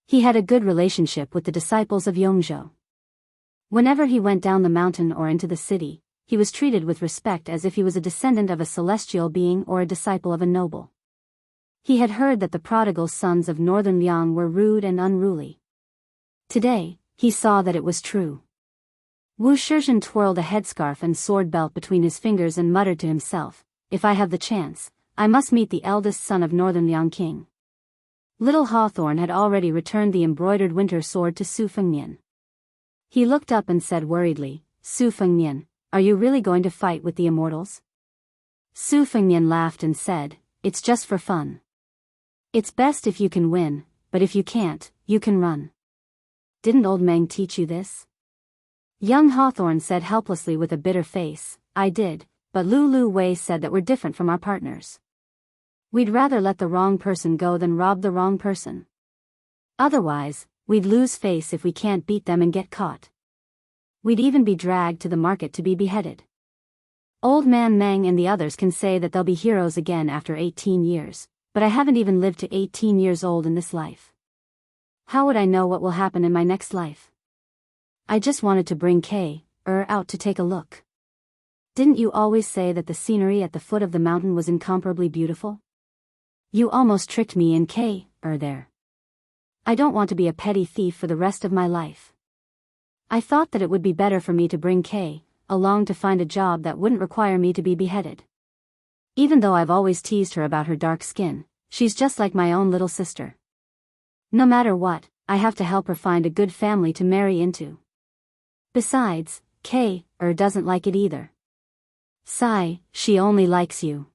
He had a good relationship with the disciples of Yongzhou. Whenever he went down the mountain or into the city, he was treated with respect as if he was a descendant of a celestial being or a disciple of a noble. He had heard that the prodigal sons of northern Liang were rude and unruly. Today, he saw that it was true. Wu Shizhen twirled a headscarf and sword belt between his fingers and muttered to himself, "If I have the chance, I must meet the eldest son of northern Liang King." Little Hawthorne had already returned the embroidered winter sword to Su Fengnian. He looked up and said worriedly, "Su Fengnian, are you really going to fight with the immortals?" Su Fengnian laughed and said, "It's just for fun. It's best if you can win, but if you can't, you can run. Didn't old Meng teach you this?" Young Hawthorne said helplessly with a bitter face, "I did, but Lu Wei said that we're different from our partners. We'd rather let the wrong person go than rob the wrong person. Otherwise, we'd lose face if we can't beat them and get caught. We'd even be dragged to the market to be beheaded. Old Man Meng and the others can say that they'll be heroes again after 18 years, but I haven't even lived to 18 years old in this life. How would I know what will happen in my next life? I just wanted to bring out to take a look. Didn't you always say that the scenery at the foot of the mountain was incomparably beautiful? You almost tricked me in there. I don't want to be a petty thief for the rest of my life. I thought that it would be better for me to bring along to find a job that wouldn't require me to be beheaded. Even though I've always teased her about her dark skin, she's just like my own little sister. No matter what, I have to help her find a good family to marry into. Besides, doesn't like it either. Sigh, she only likes you.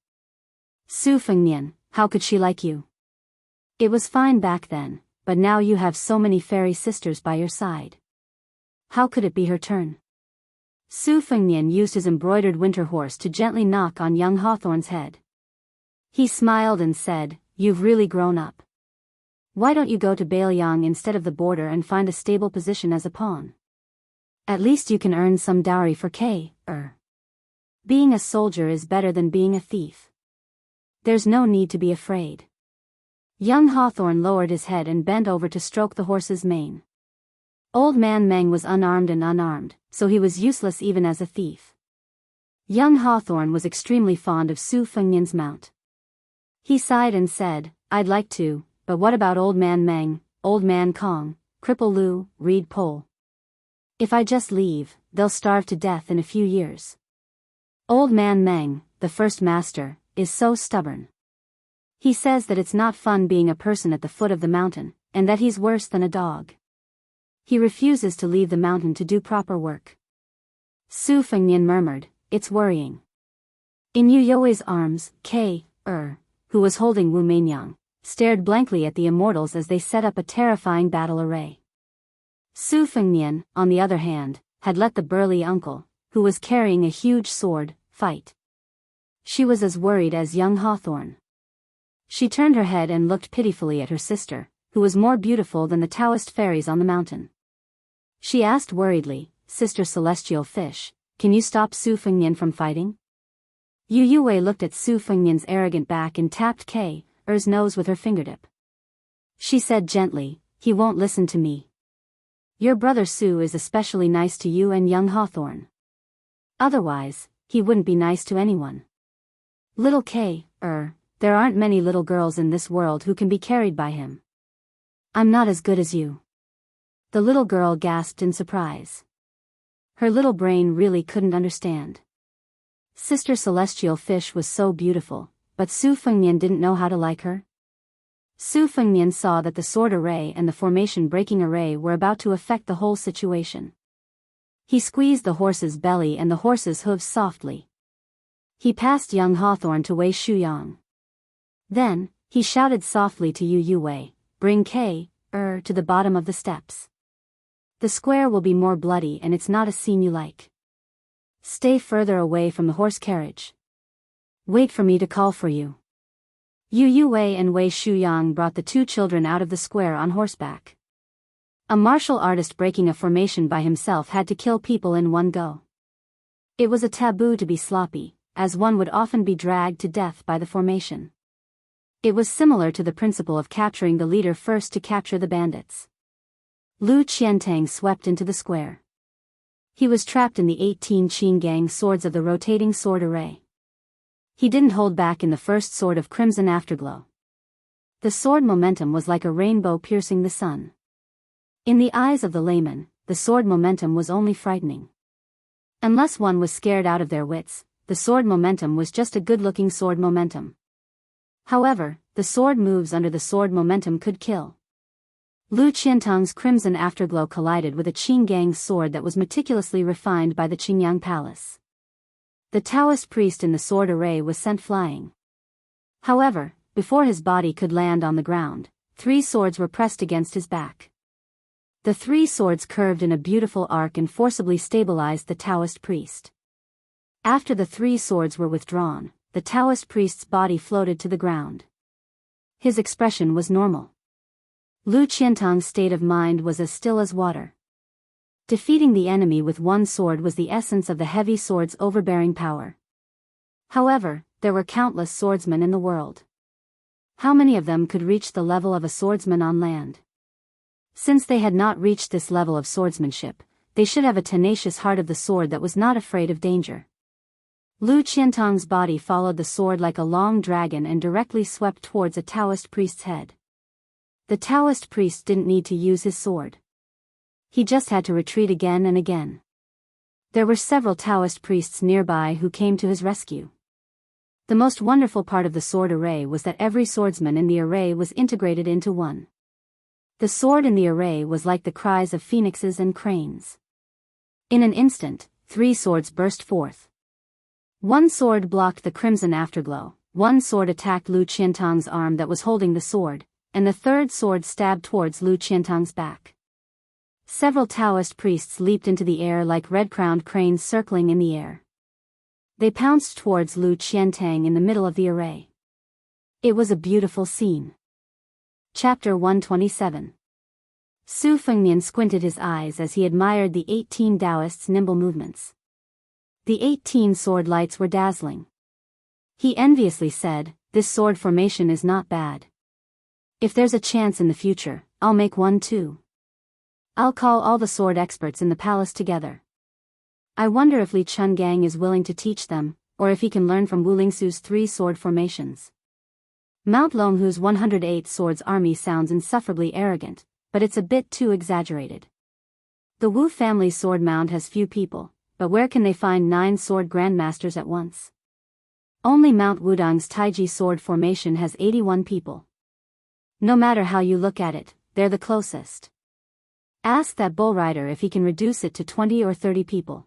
Su Fengnian, how could she like you? It was fine back then, but now you have so many fairy sisters by your side. How could it be her turn?" Su Fengnian used his embroidered winter horse to gently knock on young Hawthorne's head. He smiled and said, "You've really grown up. Why don't you go to Bailiang instead of the border and find a stable position as a pawn? At least you can earn some dowry for Being a soldier is better than being a thief. There's no need to be afraid." Young Hawthorne lowered his head and bent over to stroke the horse's mane. Old Man Meng was unarmed, so he was useless even as a thief. Young Hawthorne was extremely fond of Su Fengnian's mount. He sighed and said, "I'd like to, but what about Old Man Meng, Old Man Kong, Cripple Lu, Reed Pole? If I just leave, they'll starve to death in a few years. Old Man Meng, the first master, is so stubborn. He says that it's not fun being a person at the foot of the mountain, and that he's worse than a dog. He refuses to leave the mountain to do proper work." Su Fengnian murmured, "It's worrying." In Yu You's arms, who was holding Wu Meinyang, stared blankly at the immortals as they set up a terrifying battle array. Su Fengnian, on the other hand, had let the burly uncle, who was carrying a huge sword, fight. She was as worried as young Hawthorne. She turned her head and looked pitifully at her sister, who was more beautiful than the Daoist fairies on the mountain. She asked worriedly, "Sister Celestial Fish, can you stop Su Fengnian from fighting?" Yu Yue looked at Su Fengnian's arrogant back and tapped K's nose with her fingertip. She said gently, "He won't listen to me. Your brother Su is especially nice to you and young Hawthorne. Otherwise, he wouldn't be nice to anyone. Little there aren't many little girls in this world who can be carried by him. I'm not as good as you." The little girl gasped in surprise. Her little brain really couldn't understand. Sister Celestial Fish was so beautiful, but Su Fengnian didn't know how to like her. Su Fengnian saw that the sword array and the formation breaking array were about to affect the whole situation. He squeezed the horse's belly and the horse's hooves softly. He passed young Hawthorne to Wei Shuyang. Then, he shouted softly to Yu Yue, "Bring to the bottom of the steps. The square will be more bloody and it's not a scene you like. Stay further away from the horse carriage. Wait for me to call for you." Yu Yue and Wei Shuyang brought the two children out of the square on horseback. A martial artist breaking a formation by himself had to kill people in one go. It was a taboo to be sloppy, as one would often be dragged to death by the formation. It was similar to the principle of capturing the leader first to capture the bandits. Lu Qiantang swept into the square. He was trapped in the 18 Qinggang swords of the rotating sword array. He didn't hold back in the first sword of crimson afterglow. The sword momentum was like a rainbow piercing the sun. In the eyes of the layman, the sword momentum was only frightening. Unless one was scared out of their wits, the sword momentum was just a good-looking sword momentum. However, the sword moves under the sword momentum could kill. Lu Qiantang's crimson afterglow collided with a Qinggang sword that was meticulously refined by the Qingyang Palace. The Taoist priest in the sword array was sent flying. However, before his body could land on the ground, 3 swords were pressed against his back. The 3 swords curved in a beautiful arc and forcibly stabilized the Taoist priest. After the 3 swords were withdrawn, the Taoist priest's body floated to the ground. His expression was normal. Lu Qiantang's state of mind was as still as water. Defeating the enemy with one sword was the essence of the heavy sword's overbearing power. However, there were countless swordsmen in the world. How many of them could reach the level of a swordsman on land? Since they had not reached this level of swordsmanship, they should have a tenacious heart of the sword that was not afraid of danger. Lu Qiantang's body followed the sword like a long dragon and directly swept towards a Taoist priest's head. The Taoist priest didn't need to use his sword. He just had to retreat again and again. There were several Taoist priests nearby who came to his rescue. The most wonderful part of the sword array was that every swordsman in the array was integrated into one. The sword in the array was like the cries of phoenixes and cranes. In an instant, 3 swords burst forth. One sword blocked the crimson afterglow, one sword attacked Lu Qiantang's arm that was holding the sword, and the third sword stabbed towards Lu Qiantang's back. Several Taoist priests leaped into the air like red-crowned cranes circling in the air. They pounced towards Lu Qiantang in the middle of the array. It was a beautiful scene. Chapter 127. Su Fengnian squinted his eyes as he admired the 18 Daoists' nimble movements. The 18 sword lights were dazzling. He enviously said, "This sword formation is not bad. If there's a chance in the future, I'll make one too. I'll call all the sword experts in the palace together. I wonder if Li Chungang is willing to teach them, or if he can learn from Wu Lingsu's 3 sword formations." Mount Longhu's 108 swords army sounds insufferably arrogant, but it's a bit too exaggerated. The Wu family's sword mound has few people, but where can they find 9 sword grandmasters at once? Only Mount Wudong's Taiji sword formation has 81 people. No matter how you look at it, they're the closest. Ask that bull rider if he can reduce it to 20 or 30 people.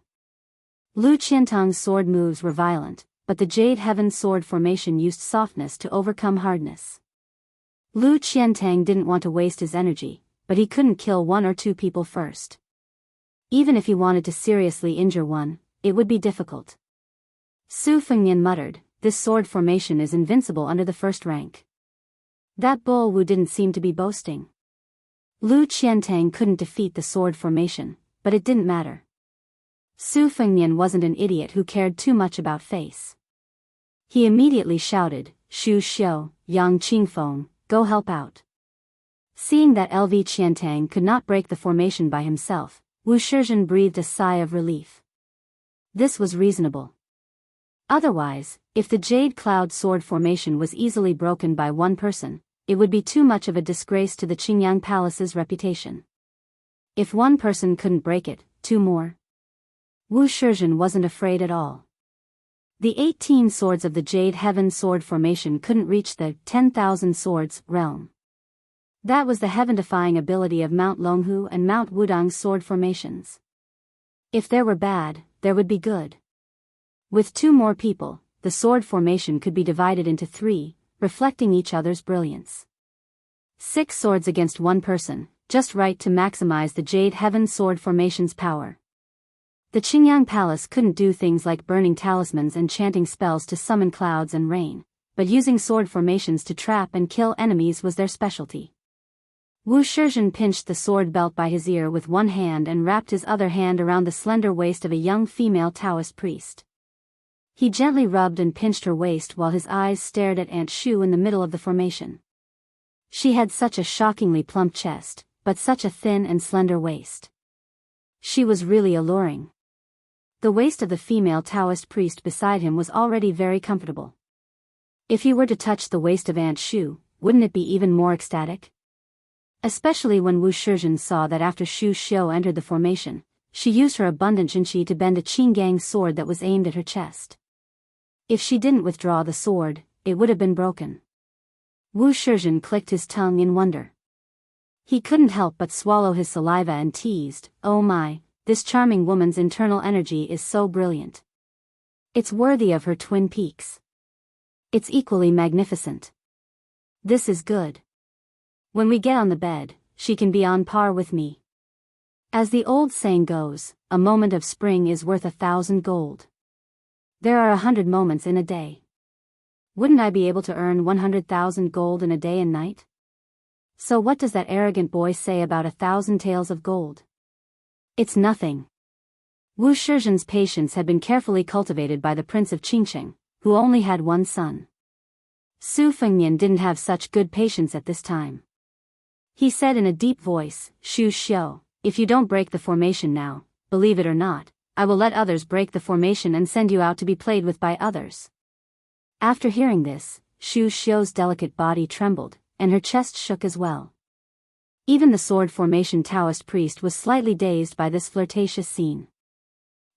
Lu Qiantang's sword moves were violent, but the Jade Heaven sword formation used softness to overcome hardness. Lu Qiantang didn't want to waste his energy, but he couldn't kill 1 or 2 people first. Even if he wanted to seriously injure one, it would be difficult. Su Fengnian muttered, "This sword formation is invincible under the first rank." That bull Wu didn't seem to be boasting. Lu Qiantang couldn't defeat the sword formation, but it didn't matter. Su Fengnian wasn't an idiot who cared too much about face. He immediately shouted, "Shu Xiu, Yang Qingfeng, go help out." Seeing that LV Qiantang could not break the formation by himself, Wu Shizhen breathed a sigh of relief. This was reasonable. Otherwise, if the Jade Cloud sword formation was easily broken by one person, it would be too much of a disgrace to the Qingyang Palace's reputation. If one person couldn't break it, 2 more. Wu Shizhen wasn't afraid at all. The 18 swords of the Jade Heaven sword formation couldn't reach the 10,000 swords realm. That was the heaven-defying ability of Mount Longhu and Mount Wudong's sword formations. If there were bad, there would be good. With 2 more people, the sword formation could be divided into 3, reflecting each other's brilliance. 6 swords against 1 person, just right to maximize the Jade Heaven sword formation's power. The Qingyang Palace couldn't do things like burning talismans and chanting spells to summon clouds and rain, but using sword formations to trap and kill enemies was their specialty. Wu Shirzhen pinched the sword belt by his ear with one hand and wrapped his other hand around the slender waist of a young female Taoist priest. He gently rubbed and pinched her waist while his eyes stared at Aunt Shu in the middle of the formation. She had such a shockingly plump chest, but such a thin and slender waist. She was really alluring. The waist of the female Taoist priest beside him was already very comfortable. If he were to touch the waist of Aunt Shu, wouldn't it be even more ecstatic? Especially when Wu Shirzhen saw that after Shu Xiu entered the formation, she used her abundant Jinqi to bend a Qinggang sword that was aimed at her chest. If she didn't withdraw the sword, it would have been broken. Wu Shirzhen clicked his tongue in wonder. He couldn't help but swallow his saliva and teased, "Oh my, this charming woman's internal energy is so brilliant. It's worthy of her twin peaks. It's equally magnificent. This is good. When we get on the bed, she can be on par with me." As the old saying goes, a moment of spring is worth 1,000 gold. There are 100 moments in a day. Wouldn't I be able to earn 100,000 gold in a day and night? So what does that arrogant boy say about 1,000 taels of gold? It's nothing. Wu Shirzhen's patience had been carefully cultivated by the Prince of Qingsheng, who only had one son. Su Fengnian didn't have such good patience at this time. He said in a deep voice, "Shu Xiu, if you don't break the formation now, believe it or not, I will let others break the formation and send you out to be played with by others." After hearing this, Shu Xiu's delicate body trembled, and her chest shook as well. Even the sword formation Taoist priest was slightly dazed by this flirtatious scene.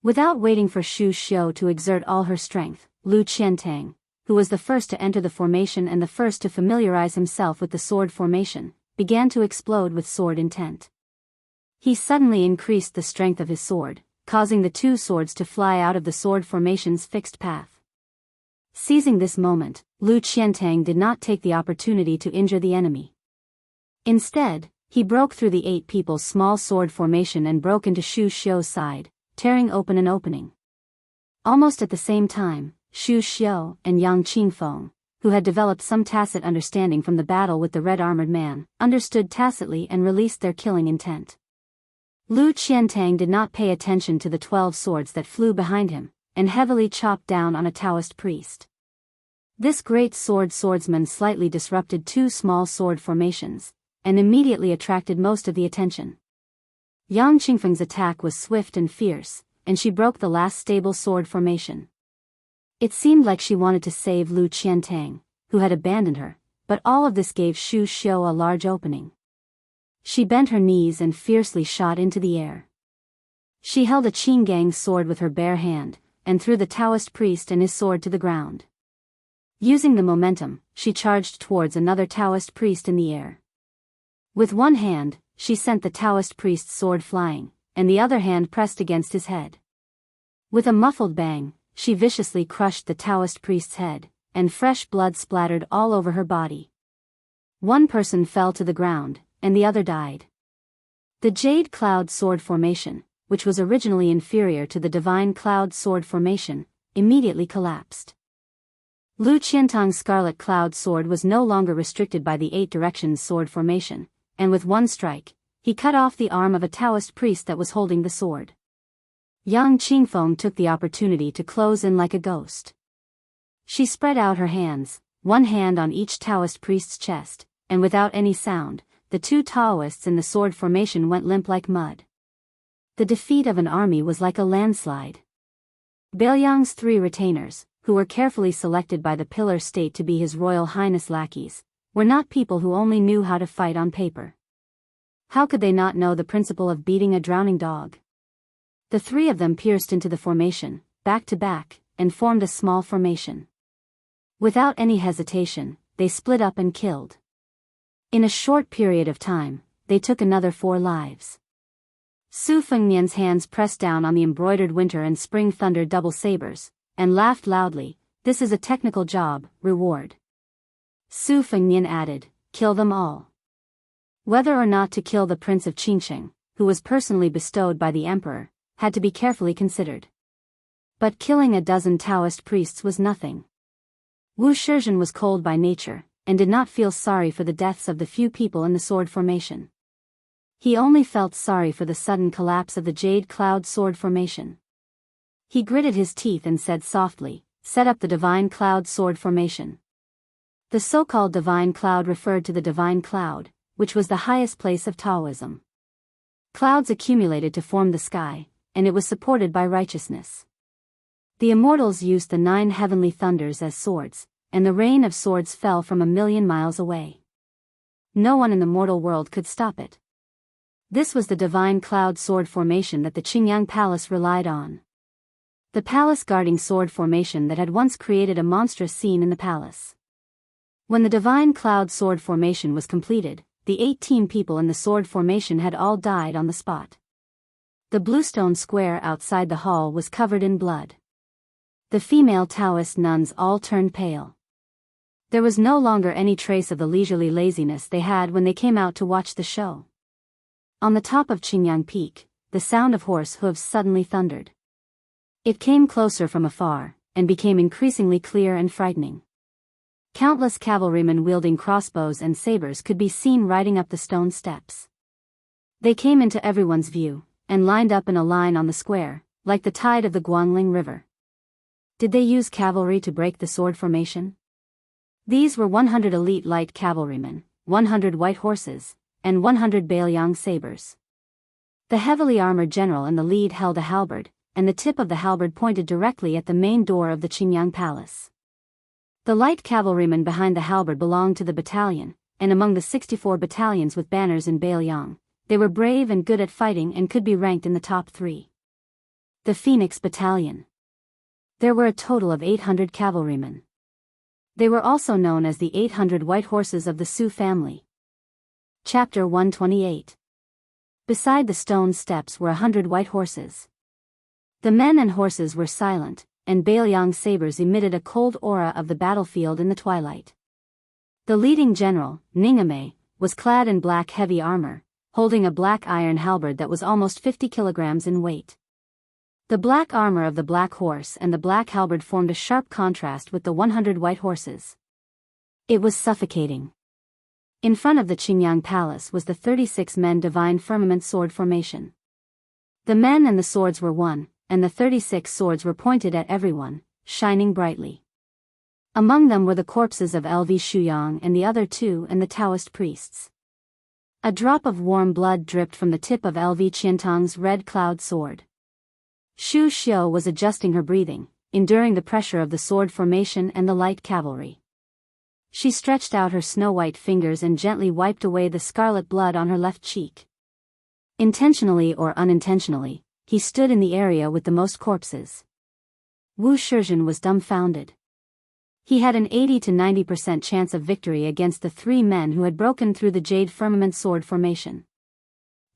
Without waiting for Shu Xiu to exert all her strength, Lu Qiantang, who was the first to enter the formation and the first to familiarize himself with the sword formation, began to explode with sword intent. He suddenly increased the strength of his sword, causing the two swords to fly out of the sword formation's fixed path. Seizing this moment, Lu Qiantang did not take the opportunity to injure the enemy. Instead, he broke through the 8 people's small sword formation and broke into Shu Xiu's side, tearing open an opening. Almost at the same time, Shu Xiu and Yang Qingfeng, who had developed some tacit understanding from the battle with the red-armored man, understood tacitly and released their killing intent. Lu Qiantang did not pay attention to the 12 swords that flew behind him, and heavily chopped down on a Taoist priest. This great swordsman slightly disrupted 2 small sword formations, and immediately attracted most of the attention. Yang Qingfeng's attack was swift and fierce, and she broke the last stable sword formation. It seemed like she wanted to save Lu Qiantang, who had abandoned her, but all of this gave Shu Xiu a large opening. She bent her knees and fiercely shot into the air. She held a Qinggang sword with her bare hand, and threw the Taoist priest and his sword to the ground. Using the momentum, she charged towards another Taoist priest in the air. With one hand, she sent the Taoist priest's sword flying, and the other hand pressed against his head. With a muffled bang, she viciously crushed the Taoist priest's head, and fresh blood splattered all over her body. One person fell to the ground, and the other died. The Jade Cloud Sword Formation, which was originally inferior to the Divine Cloud Sword Formation, immediately collapsed. Lu Qiantang's Scarlet Cloud Sword was no longer restricted by the 8 Directions Sword Formation, and with one strike, he cut off the arm of a Taoist priest that was holding the sword. Yang Qingfeng took the opportunity to close in like a ghost. She spread out her hands, one hand on each Taoist priest's chest, and without any sound, the 2 Taoists in the sword formation went limp like mud. The defeat of an army was like a landslide. Bailiang's 3 retainers, who were carefully selected by the Pillar State to be His Royal Highness lackeys, were not people who only knew how to fight on paper. How could they not know the principle of beating a drowning dog? The 3 of them pierced into the formation, back to back, and formed a small formation. Without any hesitation, they split up and killed. In a short period of time, they took another 4 lives. Su Fengnian's hands pressed down on the embroidered winter and spring thunder double sabers, and laughed loudly. "This is a technical job, reward." Su Fengnian added, "Kill them all." Whether or not to kill the Prince of Qingsheng, who was personally bestowed by the Emperor, had to be carefully considered. But killing a dozen Taoist priests was nothing. Wu Shirzhen was cold by nature, and did not feel sorry for the deaths of the few people in the sword formation. He only felt sorry for the sudden collapse of the Jade Cloud sword formation. He gritted his teeth and said softly, "Set up the Divine Cloud sword formation." The so-called Divine Cloud referred to the Divine Cloud, which was the highest place of Taoism. Clouds accumulated to form the sky, and it was supported by righteousness. The immortals used the 9 heavenly thunders as swords, and the rain of swords fell from 1,000,000 miles away. No one in the mortal world could stop it. This was the Divine Cloud sword formation that the Qingyang Palace relied on. The palace guarding sword formation that had once created a monstrous scene in the palace. When the Divine Cloud sword formation was completed, the 18 people in the sword formation had all died on the spot. The bluestone square outside the hall was covered in blood. The female Taoist nuns all turned pale. There was no longer any trace of the leisurely laziness they had when they came out to watch the show. On the top of Qingyang Peak, the sound of horse hooves suddenly thundered. It came closer from afar, and became increasingly clear and frightening. Countless cavalrymen wielding crossbows and sabers could be seen riding up the stone steps. They came into everyone's view, and lined up in a line on the square, like the tide of the Guangling River. Did they use cavalry to break the sword formation? These were 100 elite light cavalrymen, 100 white horses, and 100 Baoyang sabers. The heavily armored general in the lead held a halberd, and the tip of the halberd pointed directly at the main door of the Qingyang Palace. The light cavalrymen behind the halberd belonged to the battalion, and among the 64 battalions with banners in Baoyang, they were brave and good at fighting and could be ranked in the top 3. The Phoenix Battalion. There were a total of 800 cavalrymen. They were also known as the 800 White Horses of the Su family. Chapter 128. Beside the stone steps were 100 white horses. The men and horses were silent, and Baoyang sabers emitted a cold aura of the battlefield in the twilight. The leading general, Ningame, was clad in black heavy armor, holding a black iron halberd that was almost 50 kilograms in weight. The black armor of the black horse and the black halberd formed a sharp contrast with the 100 white horses. It was suffocating. In front of the Qingyang Palace was the 36-men Divine Firmament sword formation. The men and the swords were one, and the 36 swords were pointed at everyone, shining brightly. Among them were the corpses of LV Shuyang and the other 2 and the Taoist priests. A drop of warm blood dripped from the tip of LV Qiantang's red cloud sword. Xu Xiu was adjusting her breathing, enduring the pressure of the sword formation and the light cavalry. She stretched out her snow-white fingers and gently wiped away the scarlet blood on her left cheek. Intentionally or unintentionally, he stood in the area with the most corpses. Wu Shizhen was dumbfounded. He had an 80 to 90% chance of victory against the 3 men who had broken through the Jade Firmament sword formation.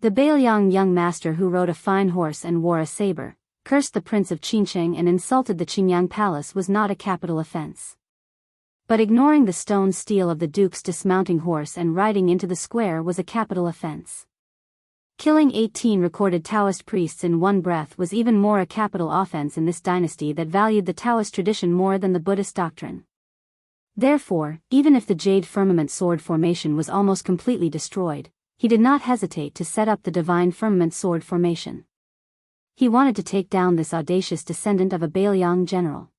The Baoyang young master who rode a fine horse and wore a saber, cursed the Prince of Qincheng and insulted the Qingyang Palace was not a capital offense. But ignoring the stone steel of the Duke's dismounting horse and riding into the square was a capital offense. Killing 18 recorded Taoist priests in one breath was even more a capital offense in this dynasty that valued the Taoist tradition more than the Buddhist doctrine. Therefore, even if the Jade Firmament sword formation was almost completely destroyed, he did not hesitate to set up the Divine Firmament sword formation. He wanted to take down this audacious descendant of a Baoyang general.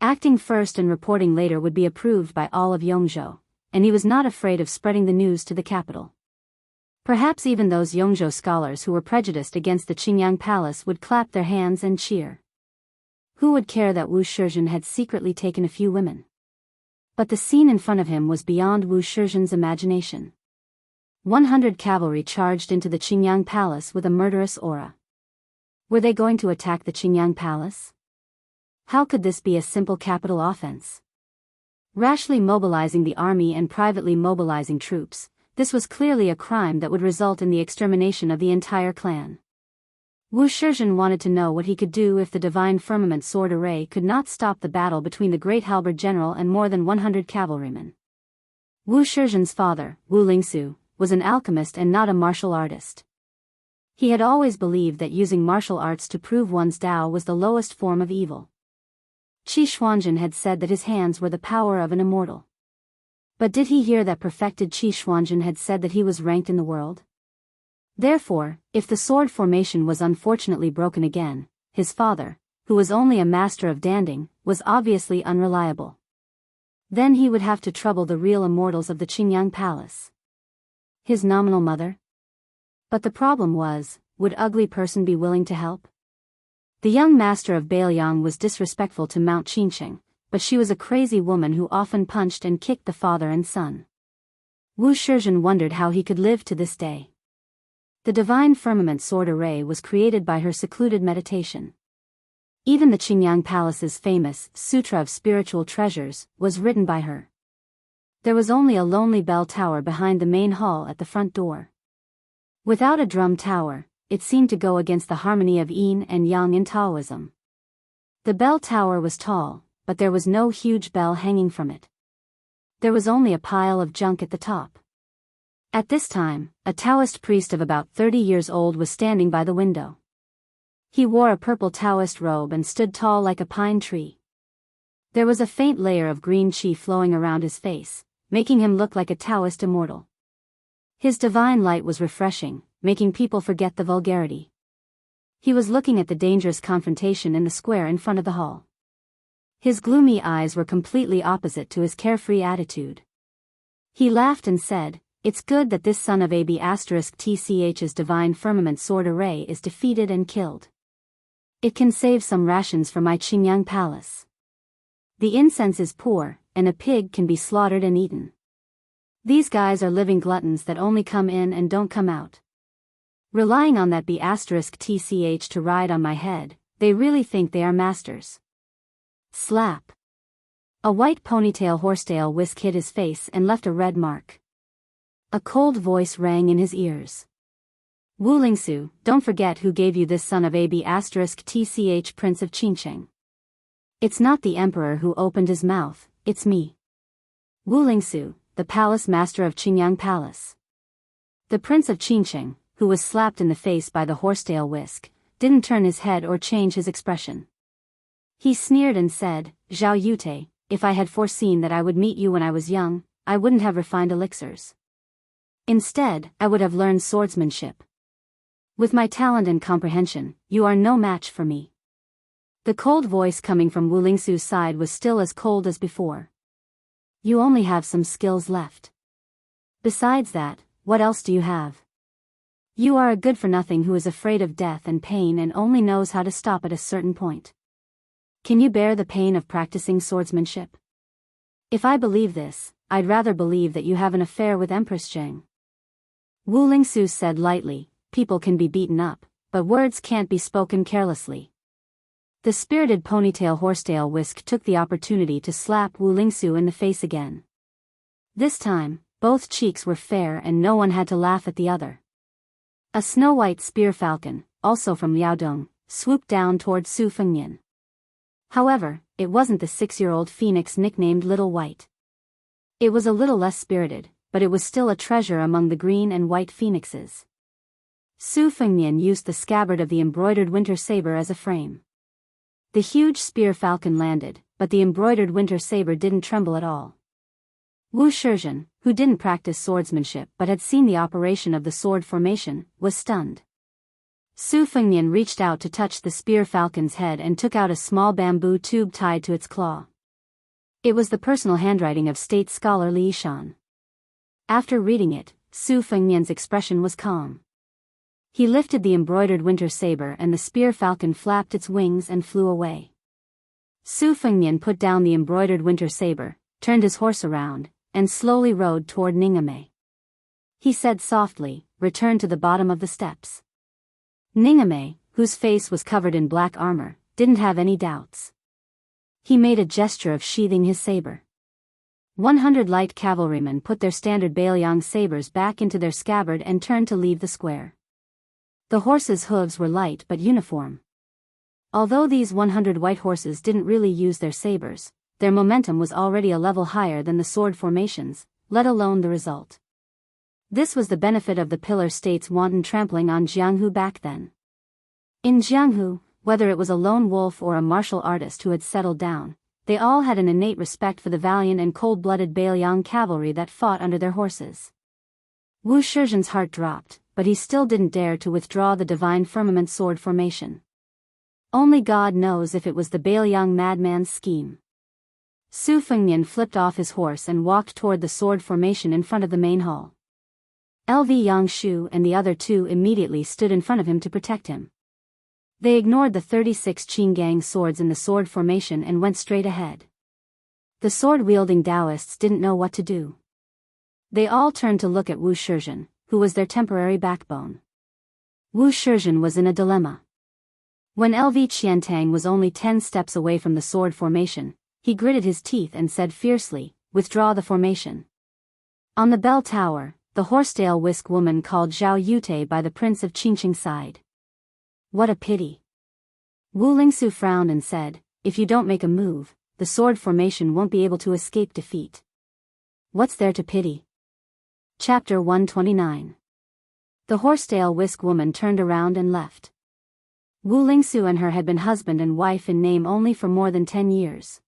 Acting first and reporting later would be approved by all of Yongzhou, and he was not afraid of spreading the news to the capital. Perhaps even those Yongzhou scholars who were prejudiced against the Qingyang Palace would clap their hands and cheer. Who would care that Wu Shizhen had secretly taken a few women? But the scene in front of him was beyond Wu Shizhen's imagination. 100 cavalry charged into the Qingyang Palace with a murderous aura. Were they going to attack the Qingyang Palace? How could this be a simple capital offense? Rashly mobilizing the army and privately mobilizing troops, this was clearly a crime that would result in the extermination of the entire clan. Wu Shizhen wanted to know what he could do if the Divine Firmament sword array could not stop the battle between the great halberd general and more than 100 cavalrymen. Wu Shizhen's father, Wu Lingsu, was an alchemist and not a martial artist. He had always believed that using martial arts to prove one's Tao was the lowest form of evil. Qi Xuanzhen had said that his hands were the power of an immortal. But did he hear that perfected Qi Xuanzhen had said that he was ranked in the world? Therefore, if the sword formation was unfortunately broken again, his father, who was only a master of danding, was obviously unreliable. Then he would have to trouble the real immortals of the Qingyang Palace. His nominal mother? But the problem was, would ugly person be willing to help? The young master of Bailiang was disrespectful to Mount Qinsheng, but she was a crazy woman who often punched and kicked the father and son. Wu Shizhen wondered how he could live to this day. The divine firmament sword array was created by her secluded meditation. Even the Qingyang Palace's famous Sutra of Spiritual Treasures was written by her. There was only a lonely bell tower behind the main hall at the front door. Without a drum tower, it seemed to go against the harmony of yin and yang in Taoism. The bell tower was tall, but there was no huge bell hanging from it. There was only a pile of junk at the top. At this time, a Taoist priest of about 30 years old was standing by the window. He wore a purple Taoist robe and stood tall like a pine tree. There was a faint layer of green qi flowing around his face, making him look like a Taoist immortal. His divine light was refreshing, making people forget the vulgarity. He was looking at the dangerous confrontation in the square in front of the hall. His gloomy eyes were completely opposite to his carefree attitude. He laughed and said, "It's good that this son of AB*TCH's divine firmament sword array is defeated and killed. It can save some rations for my Qingyang palace. The incense is poor, and a pig can be slaughtered and eaten. These guys are living gluttons that only come in and don't come out. Relying on that B*TCH to ride on my head, they really think they are masters." Slap. A white ponytail horsetail whisk hit his face and left a red mark. A cold voice rang in his ears. "Wu Lingsu, don't forget who gave you this son of AB*TCH Prince of Qinsheng. It's not the emperor who opened his mouth, it's me. Wu Lingsu, the palace master of Qingyang Palace." The Prince of Qinsheng, who was slapped in the face by the horsetail whisk, didn't turn his head or change his expression. He sneered and said, "Zhao Yute, if I had foreseen that I would meet you when I was young, I wouldn't have refined elixirs. Instead, I would have learned swordsmanship. With my talent and comprehension, you are no match for me." The cold voice coming from Wu Lingsu's side was still as cold as before. "You only have some skills left. Besides that, what else do you have? You are a good-for-nothing who is afraid of death and pain and only knows how to stop at a certain point. Can you bear the pain of practicing swordsmanship? If I believe this, I'd rather believe that you have an affair with Empress Zheng." Wu Lingsu said lightly, "People can be beaten up, but words can't be spoken carelessly." The spirited ponytail horsetail whisk took the opportunity to slap Wu Lingsu in the face again. This time, both cheeks were fair and no one had to laugh at the other. A snow-white spear falcon, also from Liaodong, swooped down toward Su Fengnian. However, it wasn't the 6-year-old phoenix nicknamed Little White. It was a little less spirited, but it was still a treasure among the green and white phoenixes. Su Fengnian used the scabbard of the embroidered winter saber as a frame. The huge spear falcon landed, but the embroidered winter saber didn't tremble at all. Wu Shizhen, who didn't practice swordsmanship but had seen the operation of the sword formation, was stunned. Su Fengnian reached out to touch the spear falcon's head and took out a small bamboo tube tied to its claw. It was the personal handwriting of state scholar Li Yishan. After reading it, Su Fengnian's expression was calm. He lifted the embroidered winter saber and the spear falcon flapped its wings and flew away. Su Fengnian put down the embroidered winter saber, turned his horse around, and slowly rode toward Ningame. He said softly, "Return to the bottom of the steps." Ningame, whose face was covered in black armor, didn't have any doubts. He made a gesture of sheathing his saber. 100 light cavalrymen put their standard Bailiang sabers back into their scabbard and turned to leave the square. The horses' hooves were light but uniform. Although these 100 white horses didn't really use their sabers, their momentum was already a level higher than the sword formations, let alone the result. This was the benefit of the Pillar State's wanton trampling on Jianghu back then. In Jianghu, whether it was a lone wolf or a martial artist who had settled down, they all had an innate respect for the valiant and cold-blooded Bailiang cavalry that fought under their horses. Wu Shirzhen's heart dropped, but he still didn't dare to withdraw the divine firmament sword formation. Only God knows if it was the Bailiang madman's scheme. Su Fengnian flipped off his horse and walked toward the sword formation in front of the main hall. LV Yangshu and the other two immediately stood in front of him to protect him. They ignored the 36 Qinggang swords in the sword formation and went straight ahead. The sword-wielding Daoists didn't know what to do. They all turned to look at Wu Shirzhen, who was their temporary backbone. Wu Shirzhen was in a dilemma. When LV Qiantang was only 10 steps away from the sword formation, he gritted his teeth and said fiercely, "Withdraw the formation." On the bell tower, the horsetail whisk woman called Zhao Yute by the Prince of Qingqing side. What a pity. Wu Lingsu frowned and said, "If you don't make a move, the sword formation won't be able to escape defeat." What's there to pity? Chapter 129. The horsetail whisk woman turned around and left. Wu Lingsu and her had been husband and wife in name only for more than 10 years.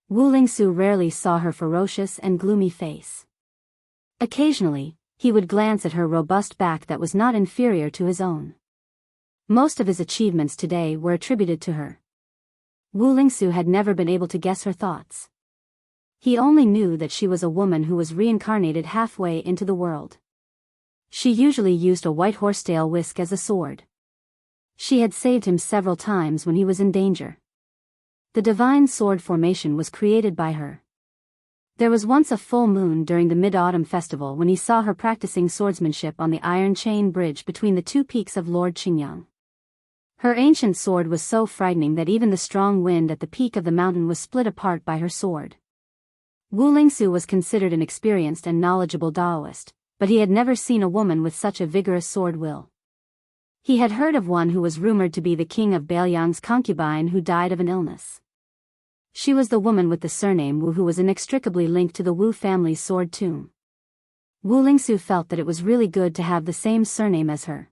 Wu Lingsu rarely saw her ferocious and gloomy face. Occasionally, he would glance at her robust back that was not inferior to his own. Most of his achievements today were attributed to her. Wu Lingsu had never been able to guess her thoughts. He only knew that she was a woman who was reincarnated halfway into the world. She usually used a white horsetail whisk as a sword. She had saved him several times when he was in danger. The divine sword formation was created by her. There was once a full moon during the Mid-Autumn Festival when he saw her practicing swordsmanship on the iron chain bridge between the two peaks of Lord Qingyang. Her ancient sword was so frightening that even the strong wind at the peak of the mountain was split apart by her sword. Wu Lingsu was considered an experienced and knowledgeable Daoist, but he had never seen a woman with such a vigorous sword will. He had heard of one who was rumored to be the king of Bailiang's concubine who died of an illness. She was the woman with the surname Wu who was inextricably linked to the Wu family's sword tomb. Wu Lingsu felt that it was really good to have the same surname as her.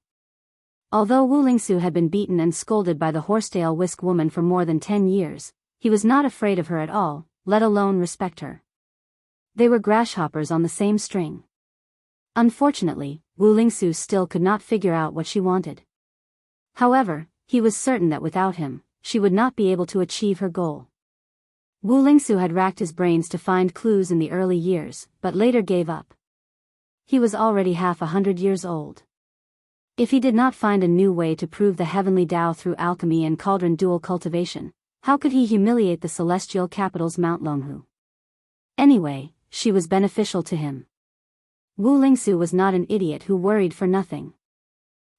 Although Wu Lingsu had been beaten and scolded by the horsetail whisk woman for more than 10 years, he was not afraid of her at all, let alone respect her. They were grasshoppers on the same string. Unfortunately, Wu Lingsu still could not figure out what she wanted. However, he was certain that without him, she would not be able to achieve her goal. Wu Lingsu had racked his brains to find clues in the early years, but later gave up. He was already half 100 years old. If he did not find a new way to prove the heavenly Tao through alchemy and cauldron dual cultivation, how could he humiliate the celestial capital's Mount Longhu? Anyway, she was beneficial to him. Wu Lingsu was not an idiot who worried for nothing.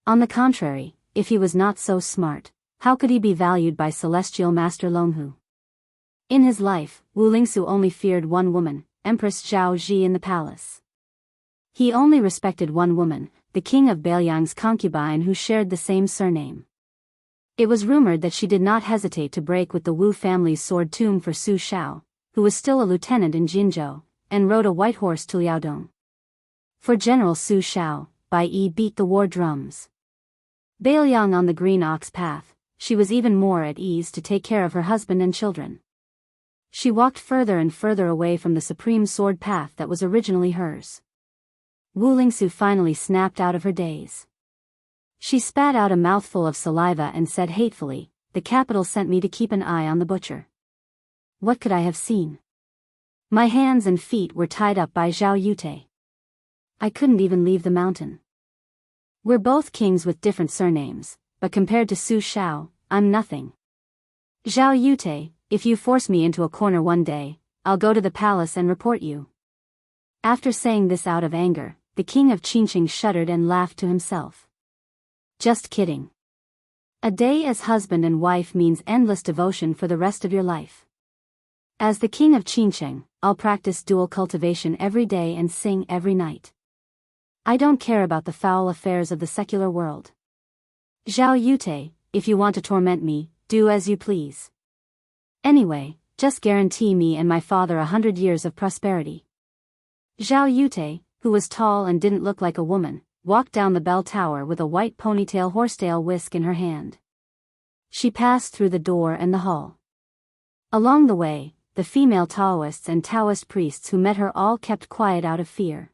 On the contrary, if he was not so smart, how could he be valued by celestial master Longhu? In his life, Wu Lingsu only feared one woman, Empress Zhao Ji in the palace. He only respected one woman, the king of Bailiang's concubine who shared the same surname. It was rumored that she did not hesitate to break with the Wu family's sword tomb for Su Shao, who was still a lieutenant in Jinzhou, and rode a white horse to Liaodong. For General Su Shao, Bai Yi beat the war drums. Bailiang on the green ox path, she was even more at ease to take care of her husband and children. She walked further and further away from the supreme sword path that was originally hers. Wu Lingsu finally snapped out of her daze. She spat out a mouthful of saliva and said hatefully, "The capital sent me to keep an eye on the butcher. What could I have seen? My hands and feet were tied up by Zhao Yute. I couldn't even leave the mountain. We're both kings with different surnames, but compared to Su Shao, I'm nothing. Zhao Yute, if you force me into a corner one day, I'll go to the palace and report you." After saying this out of anger, the king of Qingqing shuddered and laughed to himself. Just kidding. A day as husband and wife means endless devotion for the rest of your life. As the king of Qingqing, I'll practice dual cultivation every day and sing every night. I don't care about the foul affairs of the secular world. Zhao Yute, if you want to torment me, do as you please. Anyway, just guarantee me and my father 100 years of prosperity. Zhao Yute, who was tall and didn't look like a woman, walked down the bell tower with a white ponytail horsetail whisk in her hand. She passed through the door and the hall. Along the way, the female Taoists and Taoist priests who met her all kept quiet out of fear.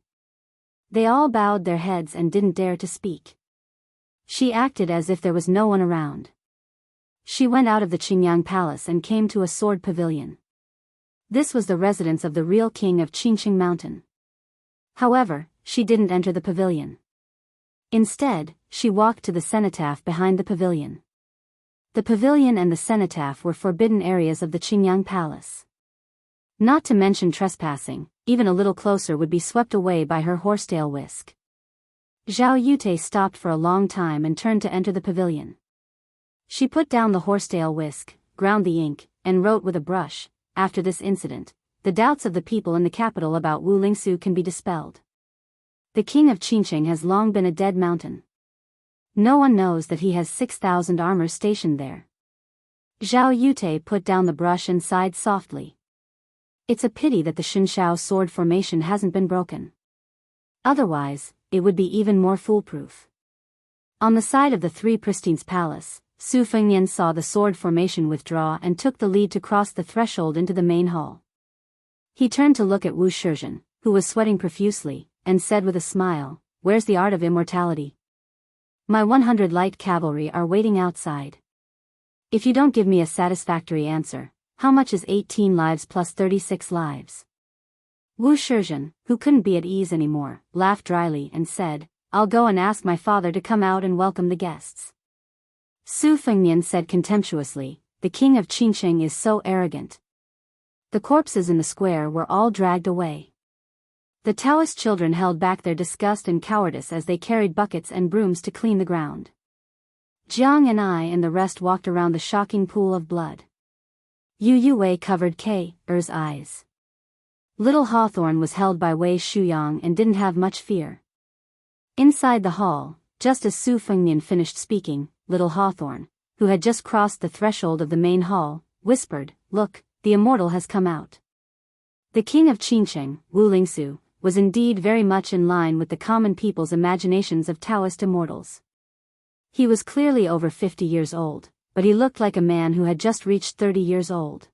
They all bowed their heads and didn't dare to speak. She acted as if there was no one around. She went out of the Qingyang Palace and came to a sword pavilion. This was the residence of the real king of Qinqing Mountain. However, she didn't enter the pavilion. Instead, she walked to the cenotaph behind the pavilion. The pavilion and the cenotaph were forbidden areas of the Qingyang Palace. Not to mention trespassing, even a little closer would be swept away by her horsetail whisk. Zhao Yute stopped for a long time and turned to enter the pavilion. She put down the horsetail whisk, ground the ink, and wrote with a brush. After this incident, the doubts of the people in the capital about Wu Lingsu can be dispelled. The king of Qinqing has long been a dead mountain. No one knows that he has 6,000 armors stationed there. Zhao Yute put down the brush and sighed softly. It's a pity that the Xinshao sword formation hasn't been broken. Otherwise, it would be even more foolproof. On the side of the Three Pristines Palace, Su Fengnian saw the sword formation withdraw and took the lead to cross the threshold into the main hall. He turned to look at Wu Shizhen, who was sweating profusely, and said with a smile, "Where's the art of immortality? My 100 light cavalry are waiting outside. If you don't give me a satisfactory answer, how much is 18 lives plus 36 lives?" Wu Shizhen, who couldn't be at ease anymore, laughed dryly and said, "I'll go and ask my father to come out and welcome the guests." Su Fengnian said contemptuously, "The king of Qinqing is so arrogant." The corpses in the square were all dragged away. The Taoist children held back their disgust and cowardice as they carried buckets and brooms to clean the ground. Jiang and I and the rest walked around the shocking pool of blood. Yu Yue covered K.'s eyes. Little Hawthorne was held by Wei Shuyang and didn't have much fear. Inside the hall, just as Su Fengnian finished speaking, Little Hawthorne, who had just crossed the threshold of the main hall, whispered, "Look, the immortal has come out." The king of Qinqing, Wu Lingsu, was indeed very much in line with the common people's imaginations of Taoist immortals. He was clearly over 50 years old, but he looked like a man who had just reached 30 years old.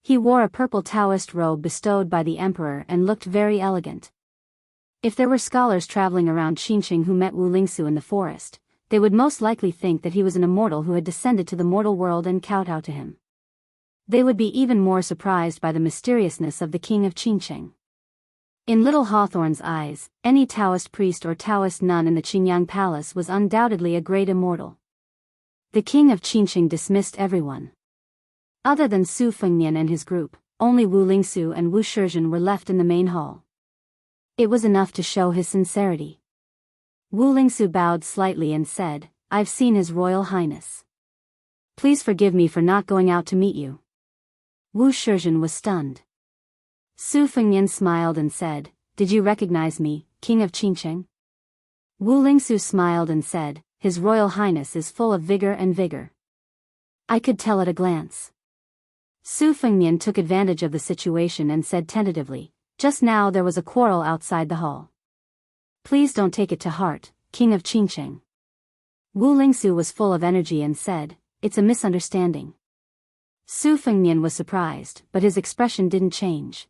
He wore a purple Taoist robe bestowed by the emperor and looked very elegant. If there were scholars traveling around Qinqing who met Wu Lingsu in the forest, they would most likely think that he was an immortal who had descended to the mortal world and kowtowed to him. They would be even more surprised by the mysteriousness of the king of Qinqing. In Little Hawthorne's eyes, any Taoist priest or Taoist nun in the Qingyang Palace was undoubtedly a great immortal. The king of Qinqing dismissed everyone. Other than Su Fengnian and his group, only Wu Lingsu and Wu Shizhen were left in the main hall. It was enough to show his sincerity. Wu Lingsu bowed slightly and said, "I've seen His Royal Highness. Please forgive me for not going out to meet you." Wu Shizhen was stunned. Su Fengnian smiled and said, "Did you recognize me, king of Qinqing?" Wu Lingsu smiled and said, "His Royal Highness is full of vigor and vigor. I could tell at a glance." Su Fengnian took advantage of the situation and said tentatively, "Just now there was a quarrel outside the hall. Please don't take it to heart, king of Qinqing." Wu Lingsu was full of energy and said, "It's a misunderstanding." Su Fengnian was surprised, but his expression didn't change.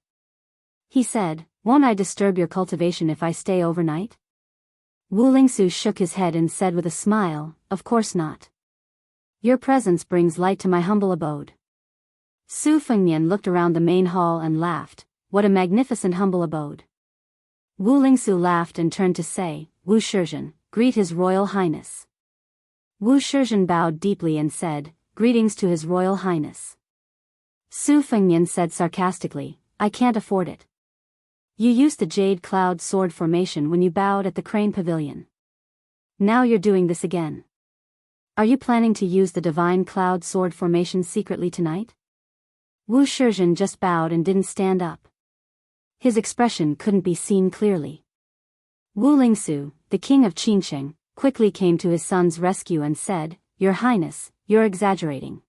He said, "Won't I disturb your cultivation if I stay overnight?" Wu Lingsu shook his head and said with a smile, "Of course not. Your presence brings light to my humble abode." Su Fengnian looked around the main hall and laughed, "What a magnificent humble abode." Wu Lingsu laughed and turned to say, "Wu Shizhen, greet His Royal Highness." Wu Shizhen bowed deeply and said, "Greetings to His Royal Highness." Su Fengnian said sarcastically, "I can't afford it. You used the Jade Cloud sword formation when you bowed at the Crane Pavilion. Now you're doing this again. Are you planning to use the Divine Cloud sword formation secretly tonight?" Wu Shizhen just bowed and didn't stand up. His expression couldn't be seen clearly. Wu Lingsu, the king of Qinqing, quickly came to his son's rescue and said, "Your Highness, you're exaggerating.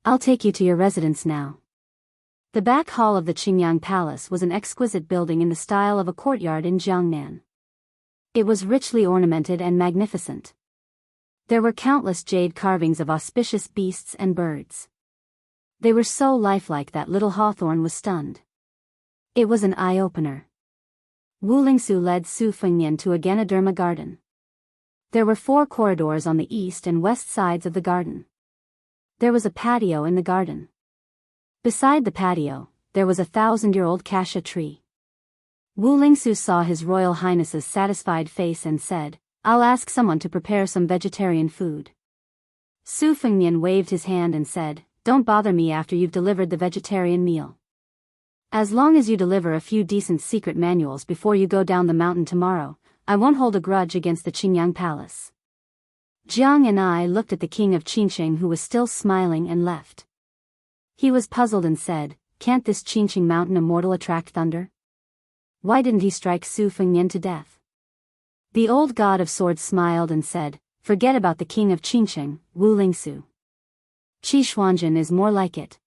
I'll take you to your residence now." The back hall of the Qingyang Palace was an exquisite building in the style of a courtyard in Jiangnan. It was richly ornamented and magnificent. There were countless jade carvings of auspicious beasts and birds. They were so lifelike that little Hawthorne was stunned. It was an eye-opener. Wu Lingsu led Su Fengnian to a Ganoderma garden. There were 4 corridors on the east and west sides of the garden. There was a patio in the garden. Beside the patio, there was a 1,000-year-old cassia tree. Wu Lingsu saw His Royal Highness's satisfied face and said, "I'll ask someone to prepare some vegetarian food." Su Fengnian waved his hand and said, "Don't bother me after you've delivered the vegetarian meal. As long as you deliver a few decent secret manuals before you go down the mountain tomorrow, I won't hold a grudge against the Qingyang Palace." Jiang and I looked at the king of Qinsheng, who was still smiling, and left. He was puzzled and said, "Can't this Qinsheng mountain immortal attract thunder? Why didn't he strike Su Fengnian to death?" The old god of swords smiled and said, "Forget about the king of Qinsheng, Wu Lingsu. Qi Xuanzhen is more like it.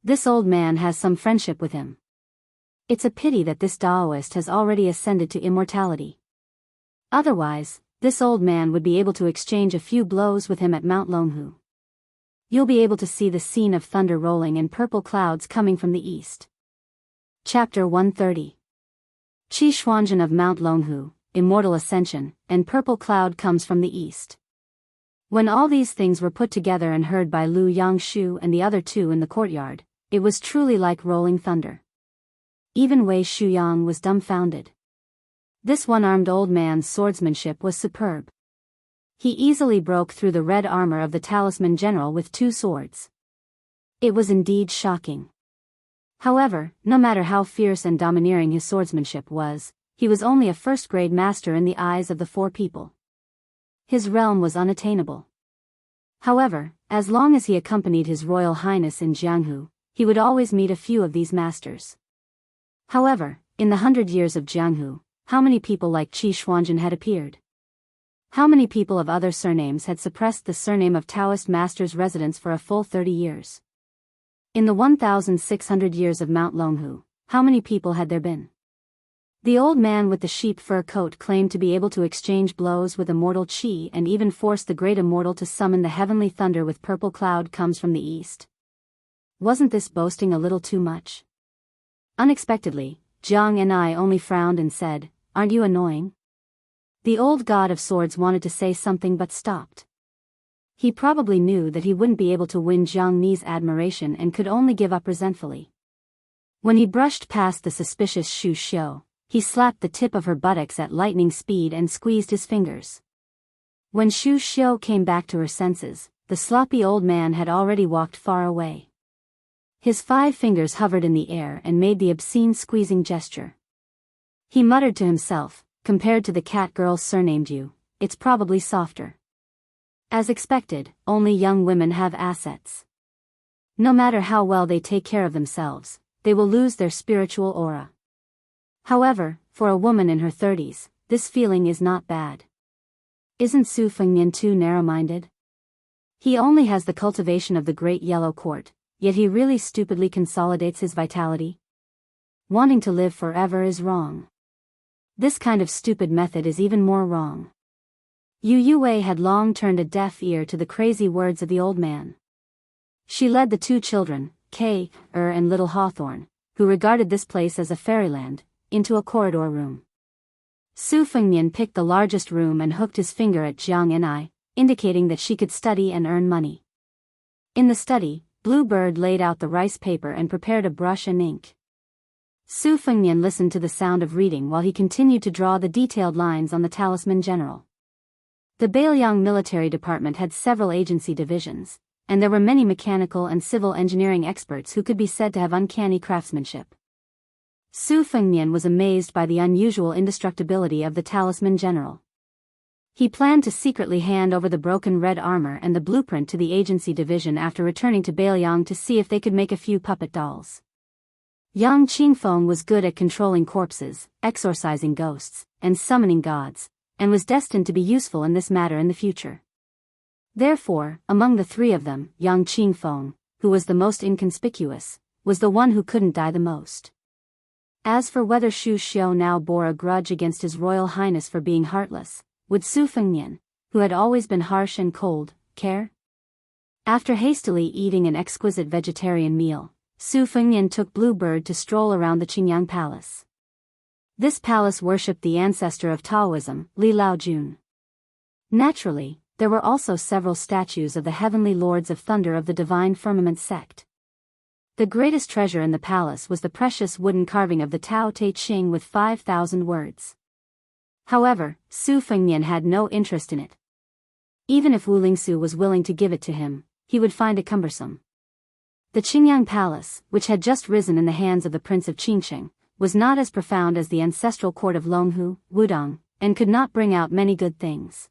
This old man has some friendship with him. It's a pity that this Daoist has already ascended to immortality. Otherwise, this old man would be able to exchange a few blows with him at Mount Longhu. You'll be able to see the scene of thunder rolling and purple clouds coming from the east." Chapter 130. Qi Xuanzhen of Mount Longhu, immortal ascension, and purple cloud comes from the east. When all these things were put together and heard by Lu Yangshu and the other 2 in the courtyard, it was truly like rolling thunder. Even Wei Shuyang was dumbfounded. This one-armed old man's swordsmanship was superb. He easily broke through the red armor of the talisman general with 2 swords. It was indeed shocking. However, no matter how fierce and domineering his swordsmanship was, he was only a first-grade master in the eyes of the 4 people. His realm was unattainable. However, as long as he accompanied His Royal Highness in Jianghu, he would always meet a few of these masters. However, in the 100 years of Jianghu, how many people like Qi Xuanzhen had appeared? How many people of other surnames had suppressed the surname of Taoist master's residence for a full 30 years? In the 1,600 years of Mount Longhu, how many people had there been? The old man with the sheep fur coat claimed to be able to exchange blows with immortal Qi and even force the great immortal to summon the heavenly thunder with purple cloud comes from the east. Wasn't this boasting a little too much? Unexpectedly, Jiang and I only frowned and said, "Aren't you annoying?" The old god of swords wanted to say something but stopped. He probably knew that he wouldn't be able to win Jiang Ni's admiration and could only give up resentfully. When he brushed past the suspicious Shu Xiu, he slapped the tip of her buttocks at lightning speed and squeezed his fingers. When Shu Xiu came back to her senses, the sloppy old man had already walked far away. His 5 fingers hovered in the air and made the obscene squeezing gesture. He muttered to himself, "Compared to the cat girl surnamed Yu, it's probably softer." As expected, only young women have assets. No matter how well they take care of themselves, they will lose their spiritual aura. However, for a woman in her 30s, this feeling is not bad. Isn't Su Fengnian too narrow-minded? He only has the cultivation of the Great Yellow Court, yet he really stupidly consolidates his vitality. Wanting to live forever is wrong. This kind of stupid method is even more wrong. Yu Yue had long turned a deaf ear to the crazy words of the old man. She led the 2 children, Kay, and little Hawthorne, who regarded this place as a fairyland, into a corridor room. Su Fengnian picked the largest room and hooked his finger at Jiang and I, indicating that she could study and earn money. In the study, Bluebird laid out the rice paper and prepared a brush and ink. Su Fengnian listened to the sound of reading while he continued to draw the detailed lines on the talisman general. The Bailiang military department had several agency divisions, and there were many mechanical and civil engineering experts who could be said to have uncanny craftsmanship. Su Fengnian was amazed by the unusual indestructibility of the talisman general. He planned to secretly hand over the broken red armor and the blueprint to the agency division after returning to Bailiang to see if they could make a few puppet dolls. Yang Qingfeng was good at controlling corpses, exorcising ghosts, and summoning gods, and was destined to be useful in this matter in the future. Therefore, among the 3 of them, Yang Qingfeng, who was the most inconspicuous, was the one who couldn't die the most. As for whether Shu Xiu now bore a grudge against His Royal Highness for being heartless, would Su Fengnian, who had always been harsh and cold, care? After hastily eating an exquisite vegetarian meal, Su Fengnian took Bluebird to stroll around the Qingyang Palace. This palace worshipped the ancestor of Taoism, Li Laojun. Naturally, there were also several statues of the heavenly lords of thunder of the divine firmament sect. The greatest treasure in the palace was the precious wooden carving of the Tao Te Ching with 5,000 words. However, Su Fengnian had no interest in it. Even if Wu Lingsu was willing to give it to him, he would find it cumbersome. The Qingyang Palace, which had just risen in the hands of the Prince of Qingqing, was not as profound as the ancestral court of Longhu, Wudong, and could not bring out many good things.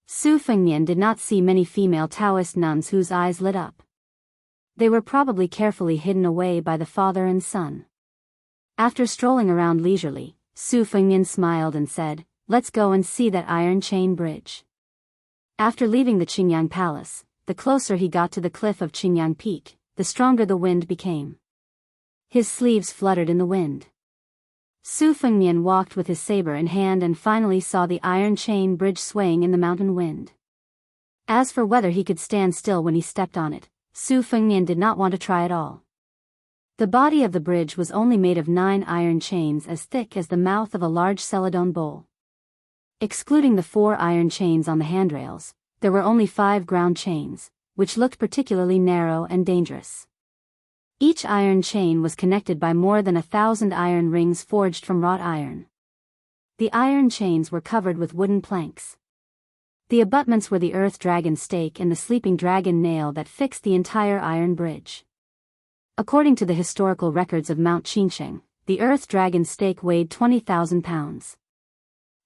Su Fengnian did not see many female Taoist nuns whose eyes lit up. They were probably carefully hidden away by the father and son. After strolling around leisurely, Su Fengnian smiled and said, "Let's go and see that iron chain bridge." After leaving the Qingyang Palace, the closer he got to the cliff of Qingyang Peak, the stronger the wind became. His sleeves fluttered in the wind. Su Fengnian walked with his saber in hand and finally saw the iron chain bridge swaying in the mountain wind. As for whether he could stand still when he stepped on it, Su Fengnian did not want to try at all. The body of the bridge was only made of 9 iron chains as thick as the mouth of a large celadon bowl. Excluding the 4 iron chains on the handrails, there were only 5 ground chains, which looked particularly narrow and dangerous. Each iron chain was connected by more than 1,000 iron rings forged from wrought iron. The iron chains were covered with wooden planks. The abutments were the earth dragon stake and the sleeping dragon nail that fixed the entire iron bridge. According to the historical records of Mount Qingqing, the earth dragon stake weighed 20,000 pounds.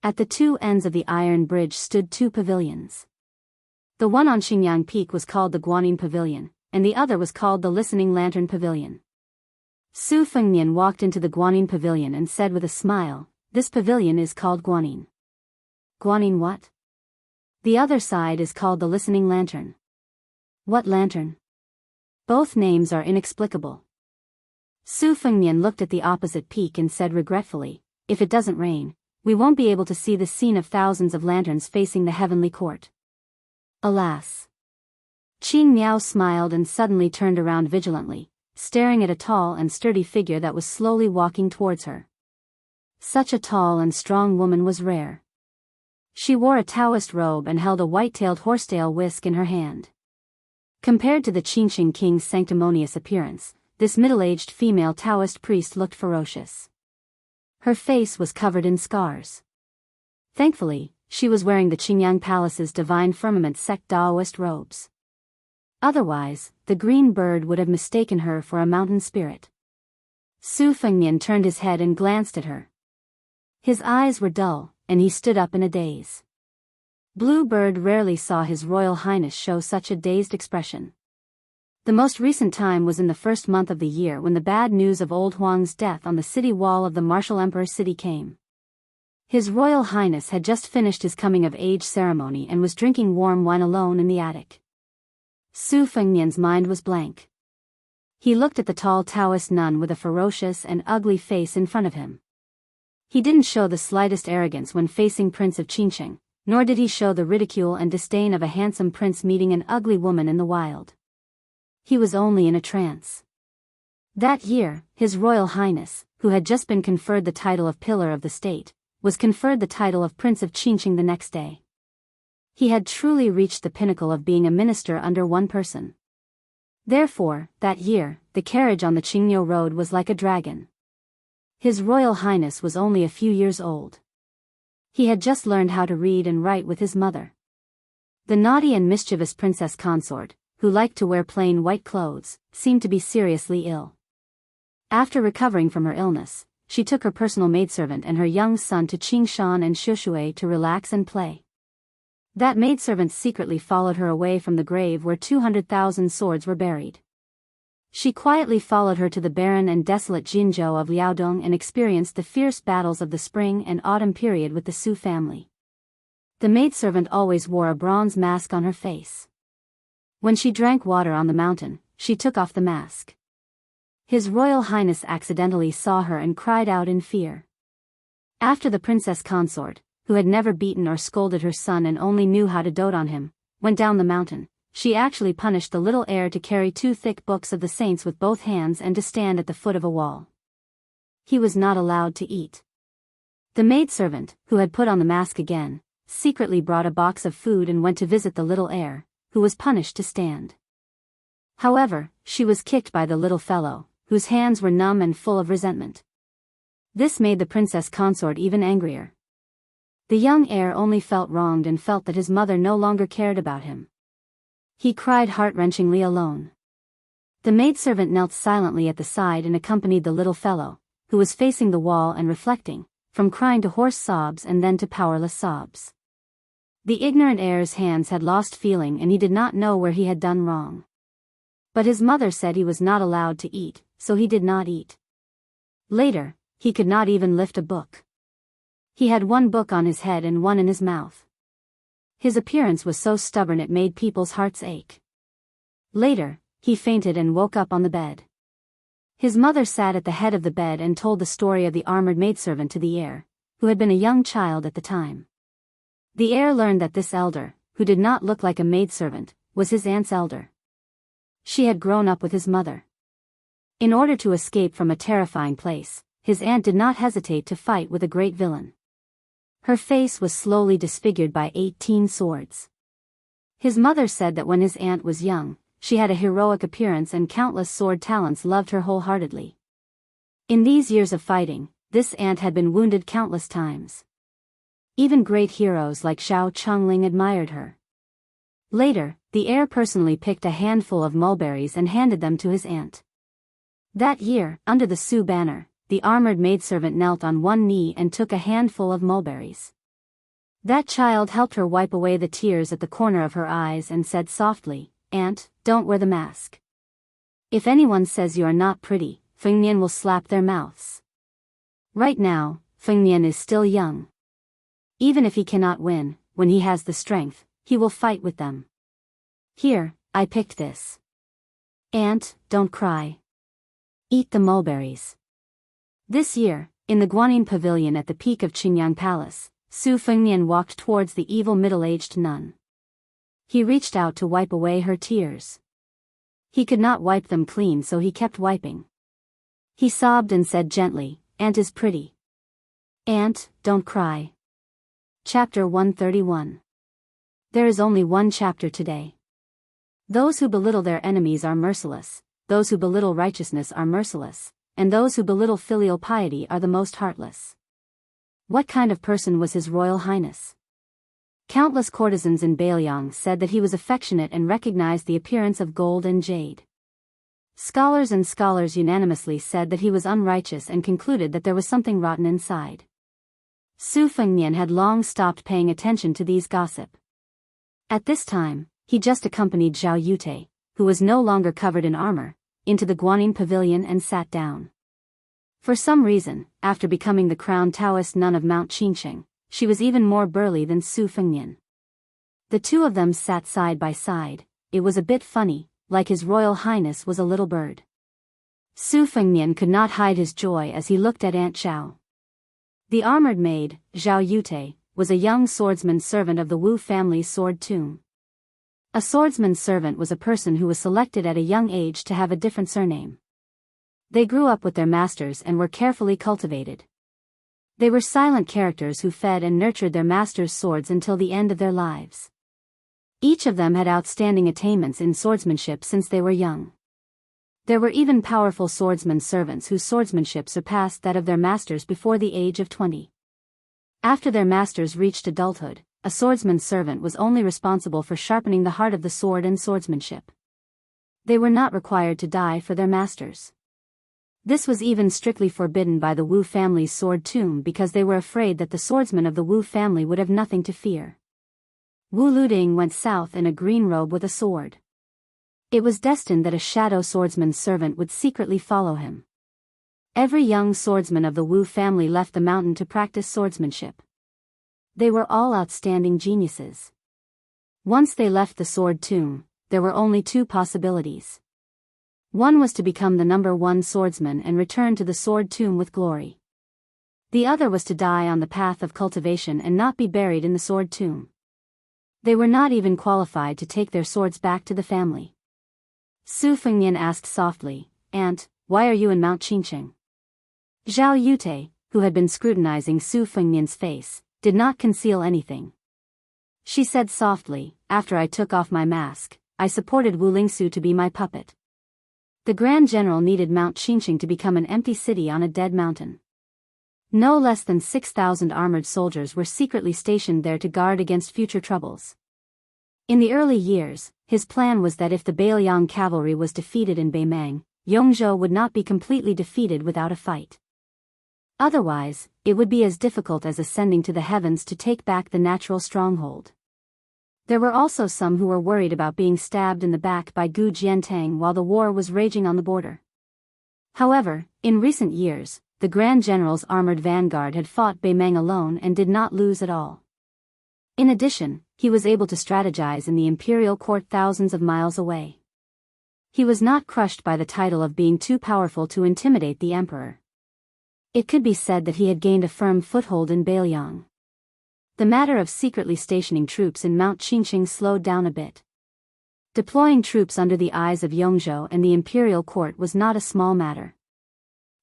At the 2 ends of the iron bridge stood 2 pavilions. The one on Qingyang Peak was called the Guanyin Pavilion, and the other was called the Listening Lantern Pavilion. Su Fengnian walked into the Guanyin Pavilion and said with a smile, "This pavilion is called Guanyin." "Guanyin what?" "The other side is called the Listening Lantern." "What lantern?" "Both names are inexplicable." Su Fengnian looked at the opposite peak and said regretfully, "If it doesn't rain, we won't be able to see the scene of thousands of lanterns facing the heavenly court." "Alas." Qing Miao smiled and suddenly turned around vigilantly, staring at a tall and sturdy figure that was slowly walking towards her. Such a tall and strong woman was rare. She wore a Taoist robe and held a white-tailed horsetail whisk in her hand. Compared to the Qingqing king's sanctimonious appearance, this middle-aged female Taoist priest looked ferocious. Her face was covered in scars. Thankfully, she was wearing the Qingyang Palace's divine firmament sect Daoist robes. Otherwise, the green bird would have mistaken her for a mountain spirit. Su Fengnian turned his head and glanced at her. His eyes were dull, and he stood up in a daze. Bluebird rarely saw His Royal Highness show such a dazed expression. The most recent time was in the first month of the year when the bad news of Old Huang's death on the city wall of the martial emperor city came. His Royal Highness had just finished his coming-of-age ceremony and was drinking warm wine alone in the attic. Su Fengnian's mind was blank. He looked at the tall Taoist nun with a ferocious and ugly face in front of him. He didn't show the slightest arrogance when facing Prince of Qingqing, nor did he show the ridicule and disdain of a handsome prince meeting an ugly woman in the wild. He was only in a trance. That year, His Royal Highness, who had just been conferred the title of Pillar of the State, was conferred the title of Prince of Qingqing the next day. He had truly reached the pinnacle of being a minister under one person. Therefore, that year, the carriage on the Qingniu road was like a dragon. His Royal Highness was only a few years old. He had just learned how to read and write with his mother. The naughty and mischievous princess consort, who liked to wear plain white clothes, seemed to be seriously ill. After recovering from her illness, she took her personal maidservant and her young son to Qingshan and Shushui to relax and play. That maidservant secretly followed her away from the grave where 200,000 swords were buried. She quietly followed her to the barren and desolate Jinzhou of Liaodong and experienced the fierce battles of the spring and autumn period with the Su family. The maidservant always wore a bronze mask on her face. When she drank water on the mountain, she took off the mask. His Royal Highness accidentally saw her and cried out in fear. After the princess consort, who had never beaten or scolded her son and only knew how to dote on him, went down the mountain, she actually punished the little heir to carry 2 thick books of the saints with both hands and to stand at the foot of a wall. He was not allowed to eat. The maidservant, who had put on the mask again, secretly brought a box of food and went to visit the little heir, who was punished to stand. However, she was kicked by the little fellow, whose hands were numb and full of resentment. This made the princess consort even angrier. The young heir only felt wronged and felt that his mother no longer cared about him. He cried heart-wrenchingly alone. The maidservant knelt silently at the side and accompanied the little fellow, who was facing the wall and reflecting, from crying to hoarse sobs and then to powerless sobs. The ignorant heir's hands had lost feeling and he did not know where he had done wrong. But his mother said he was not allowed to eat, so he did not eat. Later, he could not even lift a book. He had 1 book on his head and 1 in his mouth. His appearance was so stubborn it made people's hearts ache. Later, he fainted and woke up on the bed. His mother sat at the head of the bed and told the story of the armored maidservant to the heir, who had been a young child at the time. The heir learned that this elder, who did not look like a maidservant, was his aunt's elder. She had grown up with his mother. In order to escape from a terrifying place, his aunt did not hesitate to fight with a great villain. Her face was slowly disfigured by 18 swords. His mother said that when his aunt was young, she had a heroic appearance and countless sword talents loved her wholeheartedly. In these years of fighting, this aunt had been wounded countless times. Even great heroes like Xiao Chongling admired her. Later, the heir personally picked a handful of mulberries and handed them to his aunt. That year, under the Su banner, the armored maidservant knelt on 1 knee and took a handful of mulberries. That child helped her wipe away the tears at the corner of her eyes and said softly, "Aunt, don't wear the mask. If anyone says you are not pretty, Fengnian will slap their mouths." Right now, Fengnian is still young. Even if he cannot win, when he has the strength, he will fight with them. Here, I picked this. Aunt, don't cry. Eat the mulberries. This year, in the Guanyin Pavilion at the peak of Qingyang Palace, Su Fengnian walked towards the evil middle-aged nun. He reached out to wipe away her tears. He could not wipe them clean, so he kept wiping. He sobbed and said gently, "Aunt is pretty. Aunt, don't cry." Chapter 131. There is only 1 chapter today. Those who belittle their enemies are merciless, those who belittle righteousness are merciless, and those who belittle filial piety are the most heartless. What kind of person was His Royal Highness? Countless courtesans in Bailiang said that he was affectionate and recognized the appearance of gold and jade. Scholars unanimously said that he was unrighteous and concluded that there was something rotten inside. Su Fengnian had long stopped paying attention to these gossip. At this time, he just accompanied Zhao Yute, who was no longer covered in armor, into the Guanyin Pavilion and sat down. For some reason, after becoming the crowned Daoist nun of Mount Qinsheng, she was even more burly than Su Fengnian. The 2 of them sat side by side. It was a bit funny, like His Royal Highness was a little bird. Su Fengnian could not hide his joy as he looked at Aunt Zhao. The armored maid, Zhao Yute, was a young swordsman servant of the Wu family's sword tomb. A swordsman's servant was a person who was selected at a young age to have a different surname. They grew up with their masters and were carefully cultivated. They were silent characters who fed and nurtured their masters' swords until the end of their lives. Each of them had outstanding attainments in swordsmanship since they were young. There were even powerful swordsman servants whose swordsmanship surpassed that of their masters before the age of 20. After their masters reached adulthood, a swordsman servant was only responsible for sharpening the heart of the sword and swordsmanship. They were not required to die for their masters. This was even strictly forbidden by the Wu family's sword tomb because they were afraid that the swordsmen of the Wu family would have nothing to fear. Wu Luding went south in a green robe with a sword. It was destined that a shadow swordsman's servant would secretly follow him. Every young swordsman of the Wu family left the mountain to practice swordsmanship. They were all outstanding geniuses. Once they left the sword tomb, there were only 2 possibilities. One was to become the number 1 swordsman and return to the sword tomb with glory. The other was to die on the path of cultivation and not be buried in the sword tomb. They were not even qualified to take their swords back to the family. Su Fengnian asked softly, "Aunt, why are you in Mount Qingqing?" Zhao Yute, who had been scrutinizing Su Fengnian's face, did not conceal anything. She said softly, "After I took off my mask, I supported Wu Lingsu to be my puppet. The Grand General needed Mount Qingqing to become an empty city on a dead mountain. No less than 6,000 armored soldiers were secretly stationed there to guard against future troubles. In the early years, his plan was that if the Beiliang cavalry was defeated in Beimang, Yongzhou would not be completely defeated without a fight. Otherwise, it would be as difficult as ascending to the heavens to take back the natural stronghold. There were also some who were worried about being stabbed in the back by Gu Jiantang while the war was raging on the border. However, in recent years, the Grand General's armored vanguard had fought Beimang alone and did not lose at all. In addition, he was able to strategize in the imperial court thousands of miles away. He was not crushed by the title of being too powerful to intimidate the emperor. It could be said that he had gained a firm foothold in Beiliang. The matter of secretly stationing troops in Mount Qingqing slowed down a bit. Deploying troops under the eyes of Yongzhou and the imperial court was not a small matter.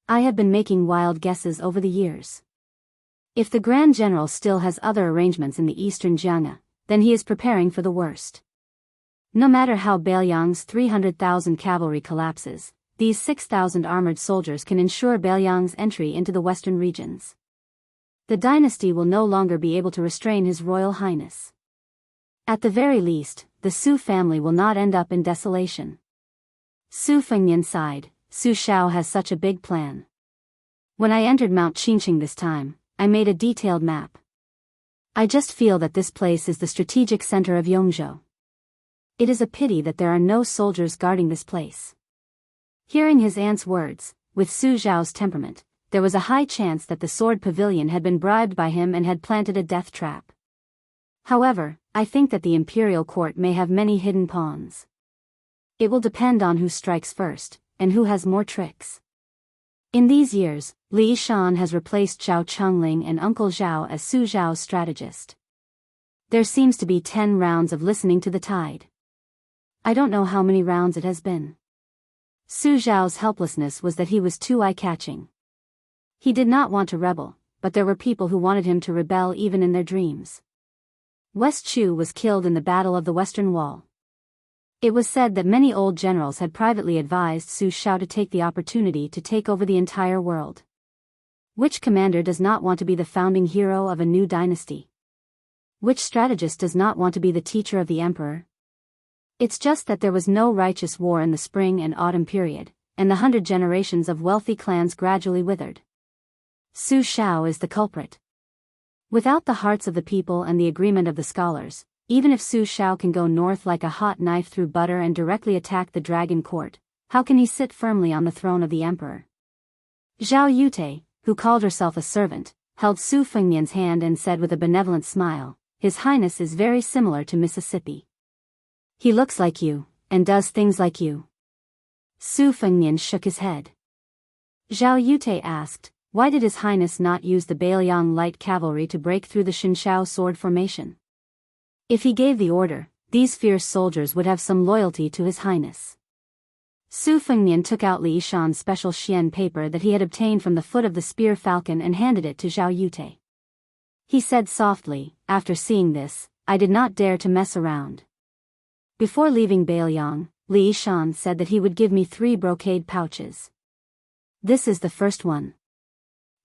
I have been making wild guesses over the years. If the Grand General still has other arrangements in the eastern Jianghu, then he is preparing for the worst. No matter how Beiliang's 300,000 cavalry collapses, these 6,000 armored soldiers can ensure Beiliang's entry into the western regions. The dynasty will no longer be able to restrain His Royal Highness. At the very least, the Su family will not end up in desolation. Su Fengnian sighed. Su Xiao has such a big plan. When I entered Mount Qingqing this time, I made a detailed map. I just feel that this place is the strategic center of Yongzhou. It is a pity that there are no soldiers guarding this place. Hearing his aunt's words, with Su Xiao's temperament, there was a high chance that the sword pavilion had been bribed by him and had planted a death trap. However, I think that the imperial court may have many hidden pawns. It will depend on who strikes first, and who has more tricks. In these years, Li Shan has replaced Zhao Chengling and Uncle Zhao as Su Zhao's strategist. There seems to be 10 rounds of listening to the tide. I don't know how many rounds it has been. Su Zhao's helplessness was that he was too eye-catching. He did not want to rebel, but there were people who wanted him to rebel even in their dreams. West Chu was killed in the Battle of the Western Wall. It was said that many old generals had privately advised Su Xiao to take the opportunity to take over the entire world. Which commander does not want to be the founding hero of a new dynasty? Which strategist does not want to be the teacher of the emperor? It's just that there was no righteous war in the spring and autumn period, and the 100 generations of wealthy clans gradually withered. Su Xiao is the culprit. Without the hearts of the people and the agreement of the scholars, even if Su Xiao can go north like a hot knife through butter and directly attack the dragon court, how can he sit firmly on the throne of the emperor? Zhao Yute, who called herself a servant, held Su Fengnian's hand and said with a benevolent smile, "His Highness is very similar to Mississippi. He looks like you, and does things like you." Su Fengnian shook his head. Zhao Yute asked, "Why did His Highness not use the Beiliang light cavalry to break through the Xinshao sword formation? If he gave the order, these fierce soldiers would have some loyalty to His Highness." Su Fengnian took out Li Shan's special xian paper that he had obtained from the foot of the spear falcon and handed it to Zhao Yute. He said softly, "After seeing this, I did not dare to mess around." Before leaving Beiliang, Li Shan said that he would give me 3 brocade pouches. This is the first one.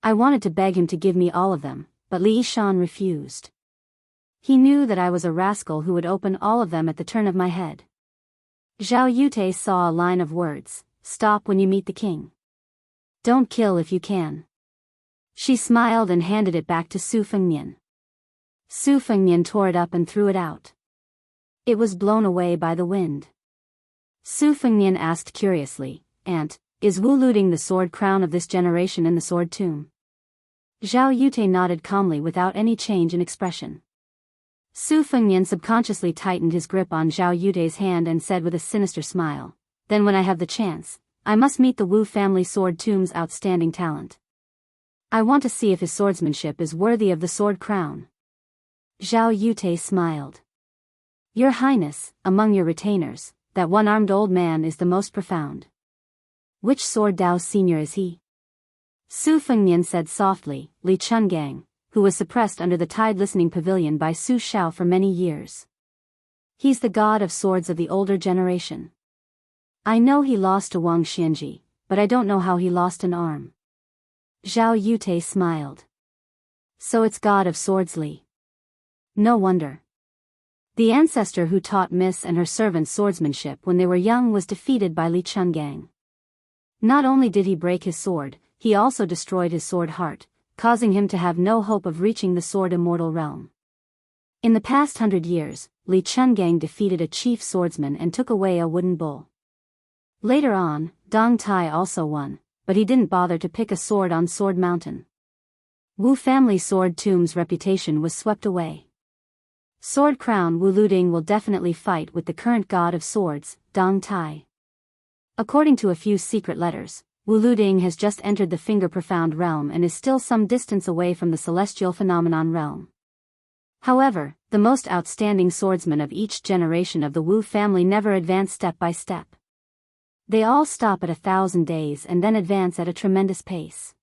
I wanted to beg him to give me all of them, but Li Shan refused. He knew that I was a rascal who would open all of them at the turn of my head. Zhao Yute saw a line of words, "Stop when you meet the king. Don't kill if you can." She smiled and handed it back to Su Fengnian. Su Fengnian tore it up and threw it out. It was blown away by the wind. Su Fengnian asked curiously, "Aunt, is Wu looting the sword crown of this generation in the sword tomb?" Zhao Yute nodded calmly without any change in expression. Su Fengnian subconsciously tightened his grip on Zhao Yute's hand and said with a sinister smile, "Then when I have the chance, I must meet the Wu family sword tomb's outstanding talent. I want to see if his swordsmanship is worthy of the sword crown." Zhao Yute smiled. Your Highness, among your retainers, that one-armed old man is the most profound. Which sword Daoist senior is he? Su Fengnian said softly. Li Chungang, who was suppressed under the tide-listening pavilion by Su Xiao for many years. He's the god of swords of the older generation. I know he lost to Wang Xianji, but I don't know how he lost an arm. Zhao Yute smiled. So it's god of swords Li. No wonder. The ancestor who taught Miss and her servants swordsmanship when they were young was defeated by Li Chungang. Not only did he break his sword, he also destroyed his sword heart, causing him to have no hope of reaching the sword immortal realm. In the past 100 years, Li Chungang defeated a chief swordsman and took away a wooden bull. Later on, Dong Tai also won, but he didn't bother to pick a sword on Sword Mountain. Wu family sword tomb's reputation was swept away. Sword Crown Wu Luding will definitely fight with the current god of swords, Dong Tai. According to a few secret letters, Wu Luding has just entered the Finger Profound realm and is still some distance away from the celestial phenomenon realm. However, the most outstanding swordsmen of each generation of the Wu family never advance step by step. They all stop at 1,000 days and then advance at a tremendous pace.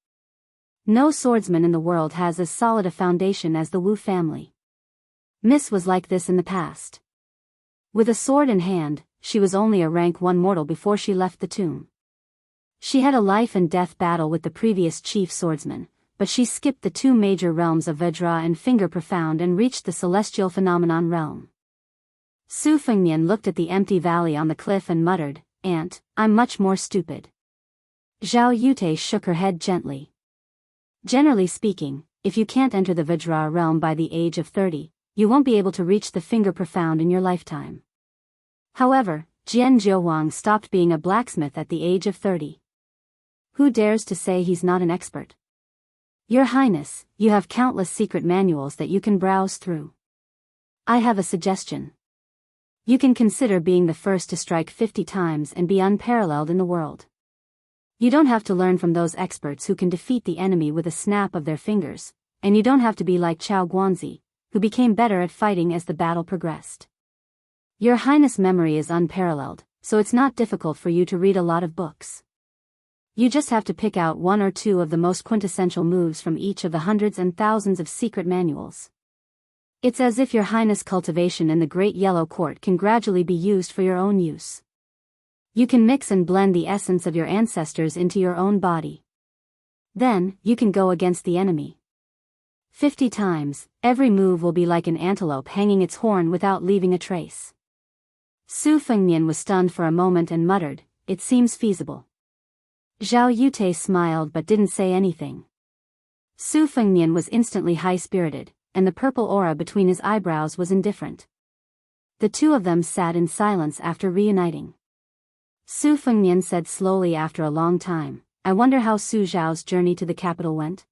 No swordsman in the world has as solid a foundation as the Wu family. Miss was like this in the past. With a sword in hand, she was only a rank 1 mortal before she left the tomb. She had a life and death battle with the previous chief swordsman, but she skipped the 2 major realms of Vedra and Finger Profound and reached the celestial phenomenon realm. Su Fengnian looked at the empty valley on the cliff and muttered, "Aunt, I'm much more stupid." Zhao Yute shook her head gently. Generally speaking, if you can't enter the Vedra realm by the age of 30, you won't be able to reach the Finger Profound in your lifetime. However, Jian Jiuwang stopped being a blacksmith at the age of 30. Who dares to say he's not an expert? Your Highness, you have countless secret manuals that you can browse through. I have a suggestion. You can consider being the first to strike 50 times and be unparalleled in the world. You don't have to learn from those experts who can defeat the enemy with a snap of their fingers, and you don't have to be like Chao Guanzi, who became better at fighting as the battle progressed. Your Highness' memory is unparalleled, so it's not difficult for you to read a lot of books. You just have to pick out 1 or 2 of the most quintessential moves from each of the hundreds and thousands of secret manuals. It's as if Your Highness' cultivation in the Great Yellow Court can gradually be used for your own use. You can mix and blend the essence of your ancestors into your own body. Then, you can go against the enemy. 50 times, every move will be like an antelope hanging its horn without leaving a trace. Su Fengnian was stunned for a moment and muttered, "It seems feasible." Zhao Yute smiled but didn't say anything. Su Fengnian was instantly high-spirited, and the purple aura between his eyebrows was indifferent. The 2 of them sat in silence after reuniting. Su Fengnian said slowly after a long time, "I wonder how Su Zhao's journey to the capital went?"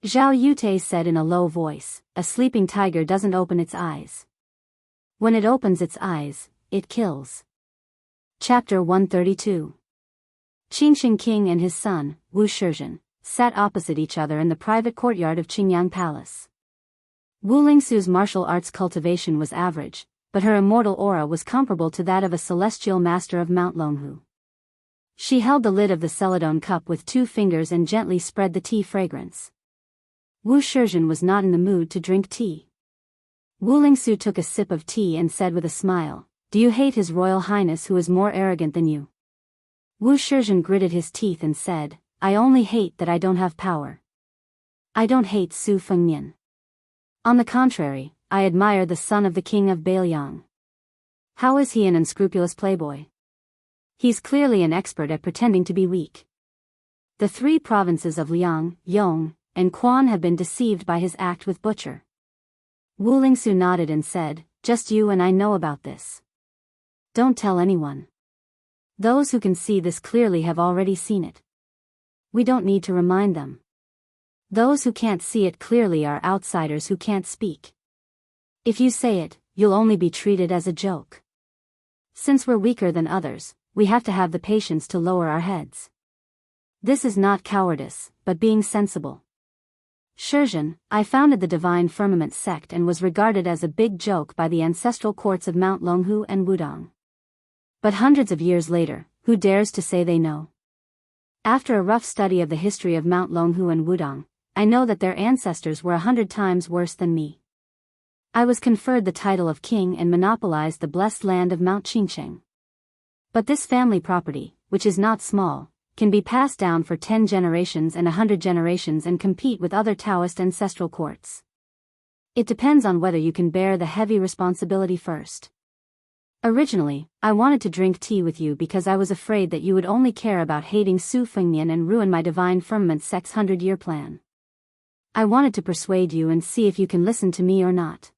Zhao Yute said in a low voice, "A sleeping tiger doesn't open its eyes. When it opens its eyes, it kills." Chapter 132. Qingxing King and his son, Wu Shizhen, sat opposite each other in the private courtyard of Qingyang Palace. Wu Lingsu's martial arts cultivation was average, but her immortal aura was comparable to that of a celestial master of Mount Longhu. She held the lid of the celadone cup with 2 fingers and gently spread the tea fragrance. Wu Shizhen was not in the mood to drink tea. Wu Lingsu took a sip of tea and said with a smile, "Do you hate His Royal Highness who is more arrogant than you?" Wu Shizhen gritted his teeth and said, "I only hate that I don't have power. I don't hate Su Fengnian. On the contrary, I admire the son of the king of Bailiang. How is he an unscrupulous playboy? He's clearly an expert at pretending to be weak. The 3 provinces of Liang, Yong, and Quan have been deceived by his act with Butcher." Wu Lingsu nodded and said, "Just you and I know about this. Don't tell anyone. Those who can see this clearly have already seen it. We don't need to remind them. Those who can't see it clearly are outsiders who can't speak. If you say it, you'll only be treated as a joke. Since we're weaker than others, we have to have the patience to lower our heads. This is not cowardice, but being sensible. Shizhen, I founded the Divine Firmament sect and was regarded as a big joke by the ancestral courts of Mount Longhu and Wudong. But hundreds of years later, who dares to say they know? After a rough study of the history of Mount Longhu and Wudong, I know that their ancestors were 100 times worse than me. I was conferred the title of king and monopolized the blessed land of Mount Qingcheng. But this family property, which is not small, can be passed down for 10 generations and 100 generations and compete with other Taoist ancestral courts. It depends on whether you can bear the heavy responsibility first. Originally, I wanted to drink tea with you because I was afraid that you would only care about hating Su Fengnian and ruin my Divine Firmament sect's 100-year plan. I wanted to persuade you and see if you can listen to me or not.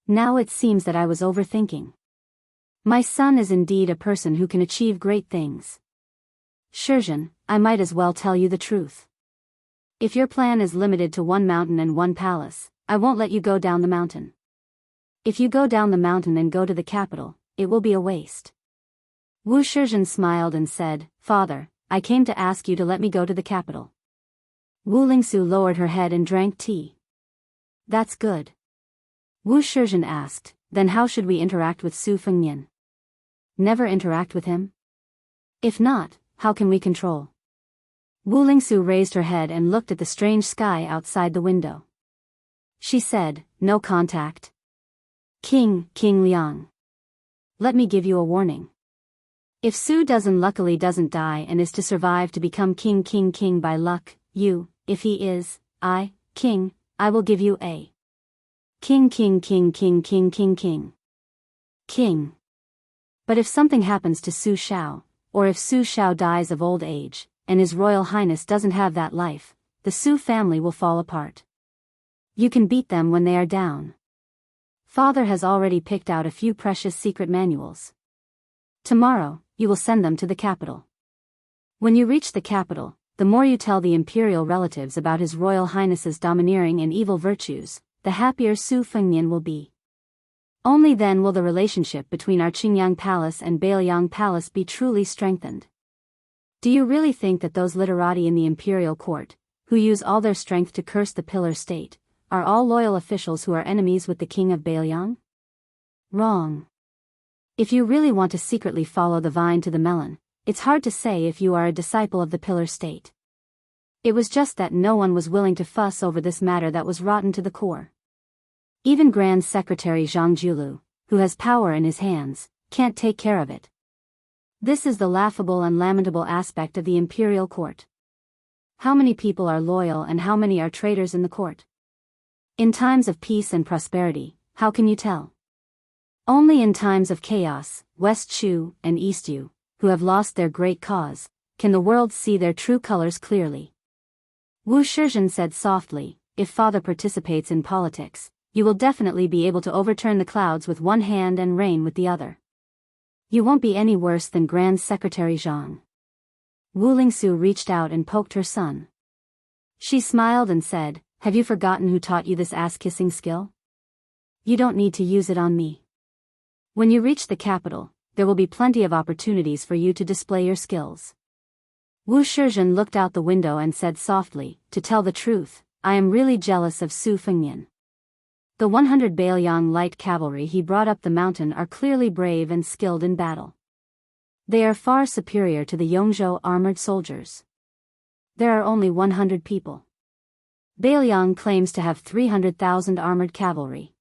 Now it seems that I was overthinking. My son is indeed a person who can achieve great things. Shizhen, I might as well tell you the truth. If your plan is limited to one mountain and one palace, I won't let you go down the mountain. If you go down the mountain and go to the capital, it will be a waste. Wu Shizhen smiled and said, Father, I came to ask you to let me go to the capital. Wu Lingsu lowered her head and drank tea. That's good. Wu Shizhen asked, then how should we interact with Su Fengnian? Never interact with him? If not, how can we control? Wu Lingsu raised her head and looked at the strange sky outside the window. She said, no contact. King Liang. Let me give you a warning. If Su luckily doesn't die and is to survive to become king by luck, if he is, king, I will give you a king. But if something happens to Su Shao, or if Su Shao dies of old age, and His Royal Highness doesn't have that life, the Su family will fall apart. You can beat them when they are down. Father has already picked out a few precious secret manuals. Tomorrow, you will send them to the capital. When you reach the capital, the more you tell the imperial relatives about His Royal Highness's domineering and evil virtues, the happier Su Fengnian will be. Only then will the relationship between our Qingyang Palace and Beiliang Palace be truly strengthened. Do you really think that those literati in the imperial court, who use all their strength to curse the pillar state, are all loyal officials who are enemies with the king of Beiliang? Wrong. If you really want to secretly follow the vine to the melon, it's hard to say if you are a disciple of the pillar state. It was just that no one was willing to fuss over this matter that was rotten to the core. Even Grand Secretary Zhang Julu, who has power in his hands, can't take care of it. This is the laughable and lamentable aspect of the imperial court. How many people are loyal and how many are traitors in the court? In times of peace and prosperity, how can you tell? Only in times of chaos, West Shu and East Yu, who have lost their great cause, can the world see their true colors clearly. Wu Shizhen said softly, if father participates in politics, you will definitely be able to overturn the clouds with one hand and rain with the other. You won't be any worse than Grand Secretary Zhang. Wu Lingsu reached out and poked her son. She smiled and said, have you forgotten who taught you this ass-kissing skill? You don't need to use it on me. When you reach the capital, there will be plenty of opportunities for you to display your skills. Wu Shizhen looked out the window and said softly, to tell the truth, I am really jealous of Su Fengnian. The 100 Beiliang light cavalry he brought up the mountain are clearly brave and skilled in battle. They are far superior to the Yongzhou armored soldiers. There are only 100 people. Beiliang claims to have 300,000 armored cavalry.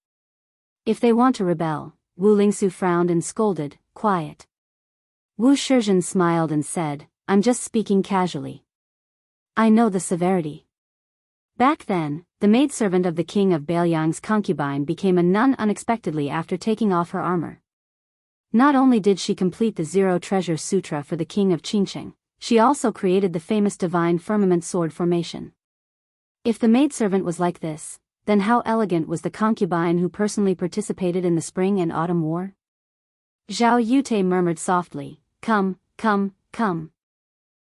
If they want to rebel, Wu Lingsu frowned and scolded, quiet. Wu Shizhen smiled and said, I'm just speaking casually. I know the severity. Back then, the maidservant of the king of Beiliang's concubine became a nun unexpectedly after taking off her armor. Not only did she complete the Zero Treasure Sutra for the king of Qingcheng, she also created the famous Divine Firmament sword formation. If the maidservant was like this, then how elegant was the concubine who personally participated in the spring and autumn war? Zhao Yute murmured softly, come.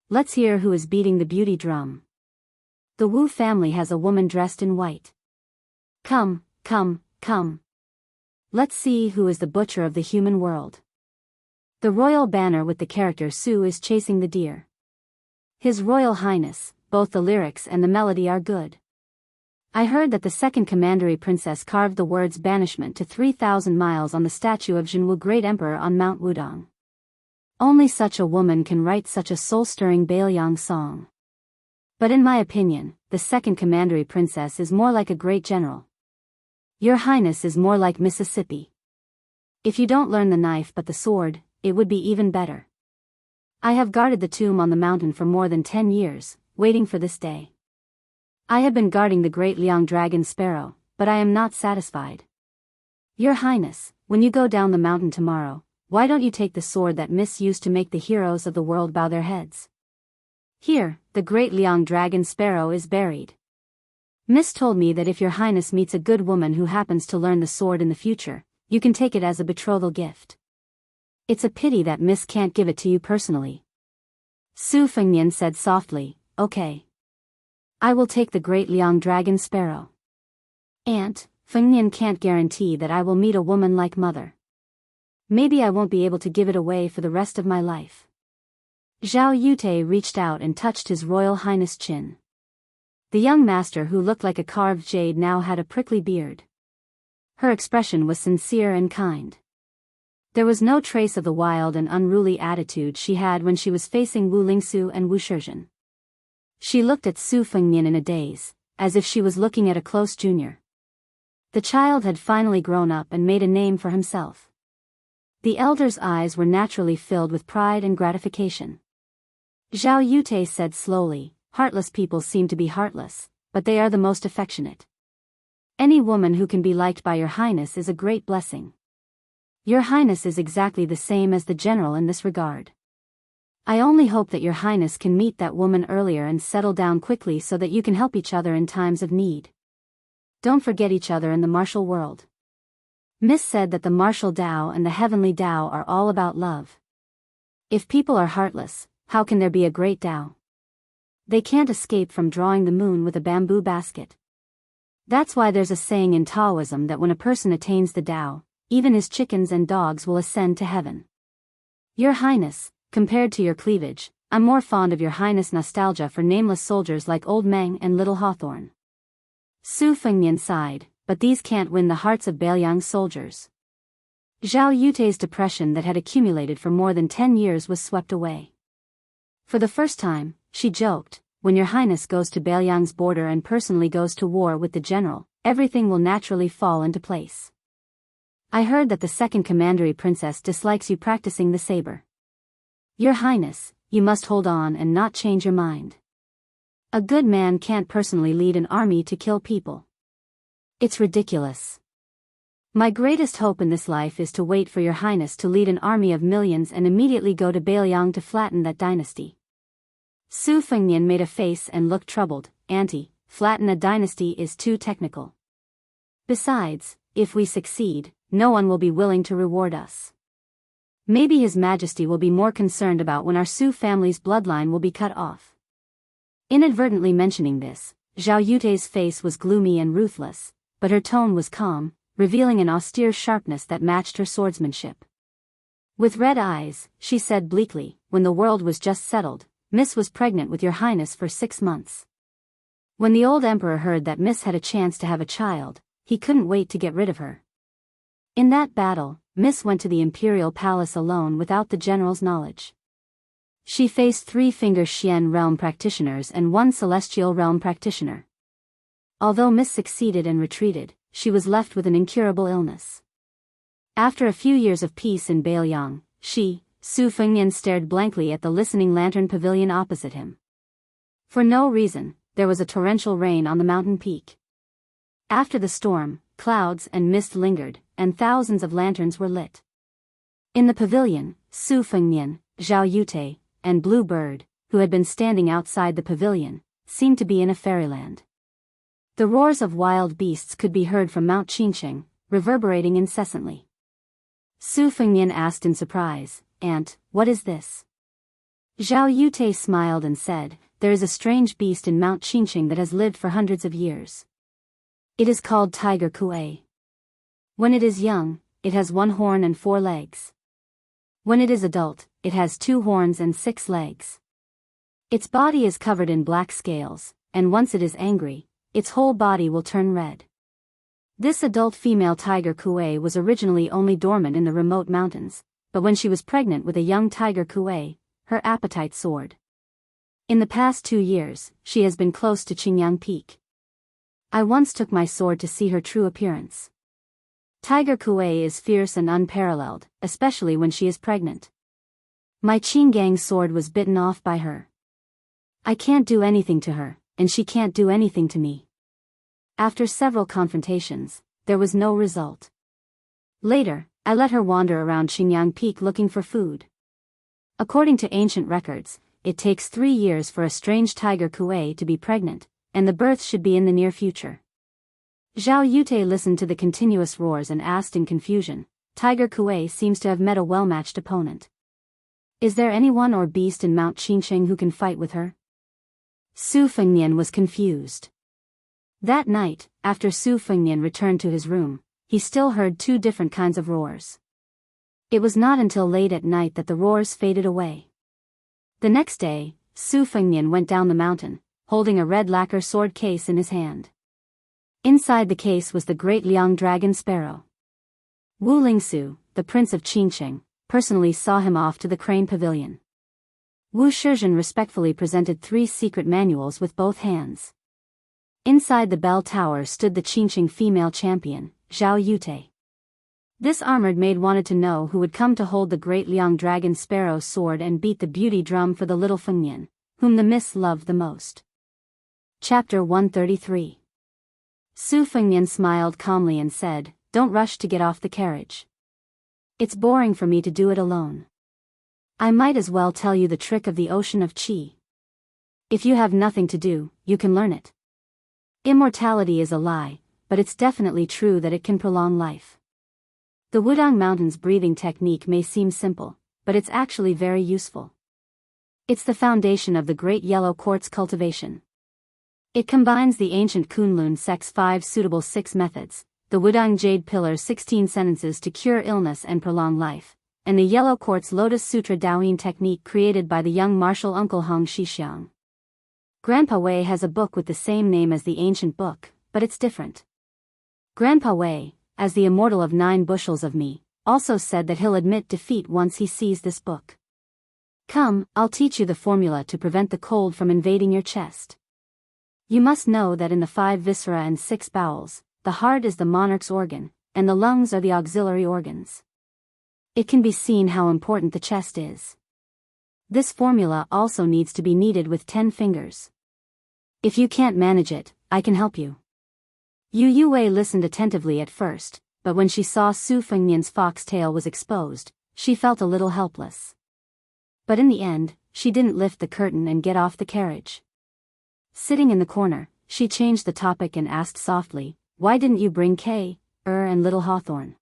Let's hear who is beating the beauty drum. The Wu family has a woman dressed in white. Come. Let's see who is the butcher of the human world. The royal banner with the character Su is chasing the deer. His Royal Highness, both the lyrics and the melody are good. I heard that the second commandery princess carved the words banishment to 3,000 miles on the statue of Jianghu Great Emperor on Mount Wudong. Only such a woman can write such a soul-stirring Baoyang song. But in my opinion, the second commandery princess is more like a great general. Your Highness is more like Mississippi. If you don't learn the knife but the sword, it would be even better. I have guarded the tomb on the mountain for more than 10 years, waiting for this day. I have been guarding the great Liang dragon sparrow, but I am not satisfied. Your Highness, when you go down the mountain tomorrow, why don't you take the sword that Miss used to make the heroes of the world bow their heads? Here, the great Liang dragon sparrow is buried. Miss told me that if your Highness meets a good woman who happens to learn the sword in the future, you can take it as a betrothal gift. It's a pity that Miss can't give it to you personally. Su Fengnian said softly, okay. I will take the great Liang dragon sparrow. Aunt, Fengnian can't guarantee that I will meet a woman like mother. Maybe I won't be able to give it away for the rest of my life. Zhao Yute reached out and touched His Royal Highness' chin. The young master who looked like a carved jade now had a prickly beard. Her expression was sincere and kind. There was no trace of the wild and unruly attitude she had when she was facing Wu Lingsu and Wu Shizhen. She looked at Su Fengnian in a daze, as if she was looking at a close junior. The child had finally grown up and made a name for himself. The elder's eyes were naturally filled with pride and gratification. Zhao Yute said slowly, heartless people seem to be heartless, but they are the most affectionate. Any woman who can be liked by your Highness is a great blessing. Your Highness is exactly the same as the general in this regard. I only hope that your Highness can meet that woman earlier and settle down quickly so that you can help each other in times of need. Don't forget each other in the martial world. Miss said that the martial Tao and the heavenly Tao are all about love. If people are heartless, how can there be a great Tao? They can't escape from drawing the moon with a bamboo basket. That's why there's a saying in Taoism that when a person attains the Tao, even his chickens and dogs will ascend to heaven. Your Highness, compared to your cleavage, I'm more fond of your Highness' nostalgia for nameless soldiers like Old Meng and Little Hawthorne. Su Fengnian sighed, but these can't win the hearts of Baoyang's soldiers. Zhao Yute's depression that had accumulated for more than 10 years was swept away. For the first time, she joked, when your Highness goes to Baoyang's border and personally goes to war with the general, everything will naturally fall into place. I heard that the second commandery princess dislikes you practicing the saber. Your Highness, you must hold on and not change your mind. A good man can't personally lead an army to kill people. It's ridiculous. My greatest hope in this life is to wait for your Highness to lead an army of millions and immediately go to Baoyang to flatten that dynasty. Su Fengnian made a face and looked troubled. Auntie, flatten a dynasty is too technical. Besides, if we succeed, no one will be willing to reward us. Maybe His Majesty will be more concerned about when our Su family's bloodline will be cut off. Inadvertently mentioning this, Zhao Yute's face was gloomy and ruthless, but her tone was calm, revealing an austere sharpness that matched her swordsmanship. With red eyes, she said bleakly, when the world was just settled, Miss was pregnant with your Highness for 6 months. When the old emperor heard that Miss had a chance to have a child, he couldn't wait to get rid of her. In that battle, Miss went to the imperial palace alone without the general's knowledge. She faced 3 Finger Xian realm practitioners and 1 celestial realm practitioner. Although Miss succeeded and retreated, she was left with an incurable illness. After a few years of peace in Baoyang, Su Fengnian stared blankly at the listening lantern pavilion opposite him. For no reason, there was a torrential rain on the mountain peak. After the storm, clouds and mist lingered, and thousands of lanterns were lit. In the pavilion, Su Fengnian, Zhao Yute, and Blue Bird, who had been standing outside the pavilion, seemed to be in a fairyland. The roars of wild beasts could be heard from Mount Qingcheng, reverberating incessantly. Su Fengnian asked in surprise, Aunt, what is this? Zhao Yute smiled and said, there is a strange beast in Mount Qingcheng that has lived for hundreds of years. It is called Tiger Kuei. When it is young, it has 1 horn and 4 legs. When it is adult, it has 2 horns and 6 legs. Its body is covered in black scales, and once it is angry, its whole body will turn red. This adult female tiger Kuei was originally only dormant in the remote mountains, but when she was pregnant with a young tiger Kuei, her appetite soared. In the past 2 years, she has been close to Qingyang Peak. I once took my sword to see her true appearance. Tiger Kuei is fierce and unparalleled, especially when she is pregnant. My Qingyang sword was bitten off by her. I can't do anything to her, and she can't do anything to me. After several confrontations, there was no result. Later, I let her wander around Qingyang Peak looking for food. According to ancient records, it takes 3 years for a strange tiger Kuei to be pregnant, and the birth should be in the near future. Zhao Yute listened to the continuous roars and asked in confusion, Tiger Kuei seems to have met a well-matched opponent. Is there anyone or beast in Mount Qingsheng who can fight with her? Su Fengnian was confused. That night, after Su Fengnian returned to his room, he still heard 2 different kinds of roars. It was not until late at night that the roars faded away. The next day, Su Fengnian went down the mountain, holding a red lacquer sword case in his hand. Inside the case was the great Liang dragon sparrow. Wu Lingsu, the prince of Qingsheng, personally saw him off to the crane pavilion. Wu Shizhen respectfully presented 3 secret manuals with both hands. Inside the bell tower stood the Qingsheng female champion, Zhao Yute. This armored maid wanted to know who would come to hold the great Liang dragon sparrow sword and beat the beauty drum for the little Fengnian, whom the miss loved the most. Chapter 133. Su Fengnian smiled calmly and said, Don't rush to get off the carriage. It's boring for me to do it alone. I might as well tell you the trick of the ocean of qi. If you have nothing to do, you can learn it. Immortality is a lie, but it's definitely true that it can prolong life. The Wudang Mountains breathing technique may seem simple, but it's actually very useful. It's the foundation of the Great Yellow Quartz cultivation. It combines the ancient Kunlun Sect's 5 suitable 6 methods, the Wudang Jade Pillar's 16 sentences to cure illness and prolong life, and the Yellow Quartz Lotus Sutra Daoyin technique created by the young martial uncle Hong Shixiang. Grandpa Wei has a book with the same name as the ancient book, but it's different. Grandpa Wei, as the immortal of 9 bushels of me, also said that he'll admit defeat once he sees this book. Come, I'll teach you the formula to prevent the cold from invading your chest. You must know that in the 5 viscera and 6 bowels, the heart is the monarch's organ, and the lungs are the auxiliary organs. It can be seen how important the chest is. This formula also needs to be kneaded with 10 fingers. If you can't manage it, I can help you. Yu Yue listened attentively at first, but when she saw Su Fengnian's foxtail was exposed, she felt a little helpless. But in the end, she didn't lift the curtain and get off the carriage. Sitting in the corner, she changed the topic and asked softly, Why didn't you bring Kay, and little Hawthorne?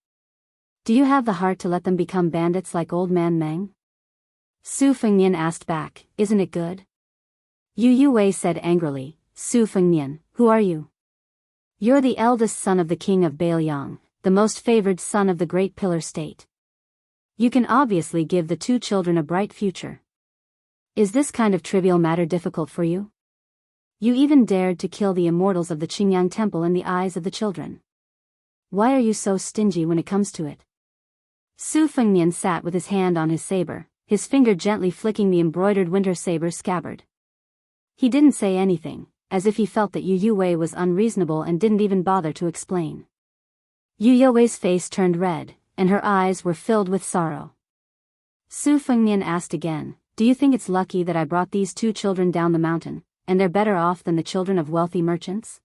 Do you have the heart to let them become bandits like old man Meng? Su Fengnian asked back, Isn't it good? Yu Yue said angrily, Su Fengnian, who are you? You're the eldest son of the king of Bailiang, the most favored son of the great pillar state. You can obviously give the 2 children a bright future. Is this kind of trivial matter difficult for you? You even dared to kill the immortals of the Qingyang temple in the eyes of the children. Why are you so stingy when it comes to it? Su Fengnian sat with his hand on his saber, his finger gently flicking the embroidered winter saber scabbard. He didn't say anything, as if he felt that Yu Yue was unreasonable and didn't even bother to explain. Yu Yue's face turned red, and her eyes were filled with sorrow. Su Fengnian asked again, Do you think it's lucky that I brought these 2 children down the mountain, and they're better off than the children of wealthy merchants?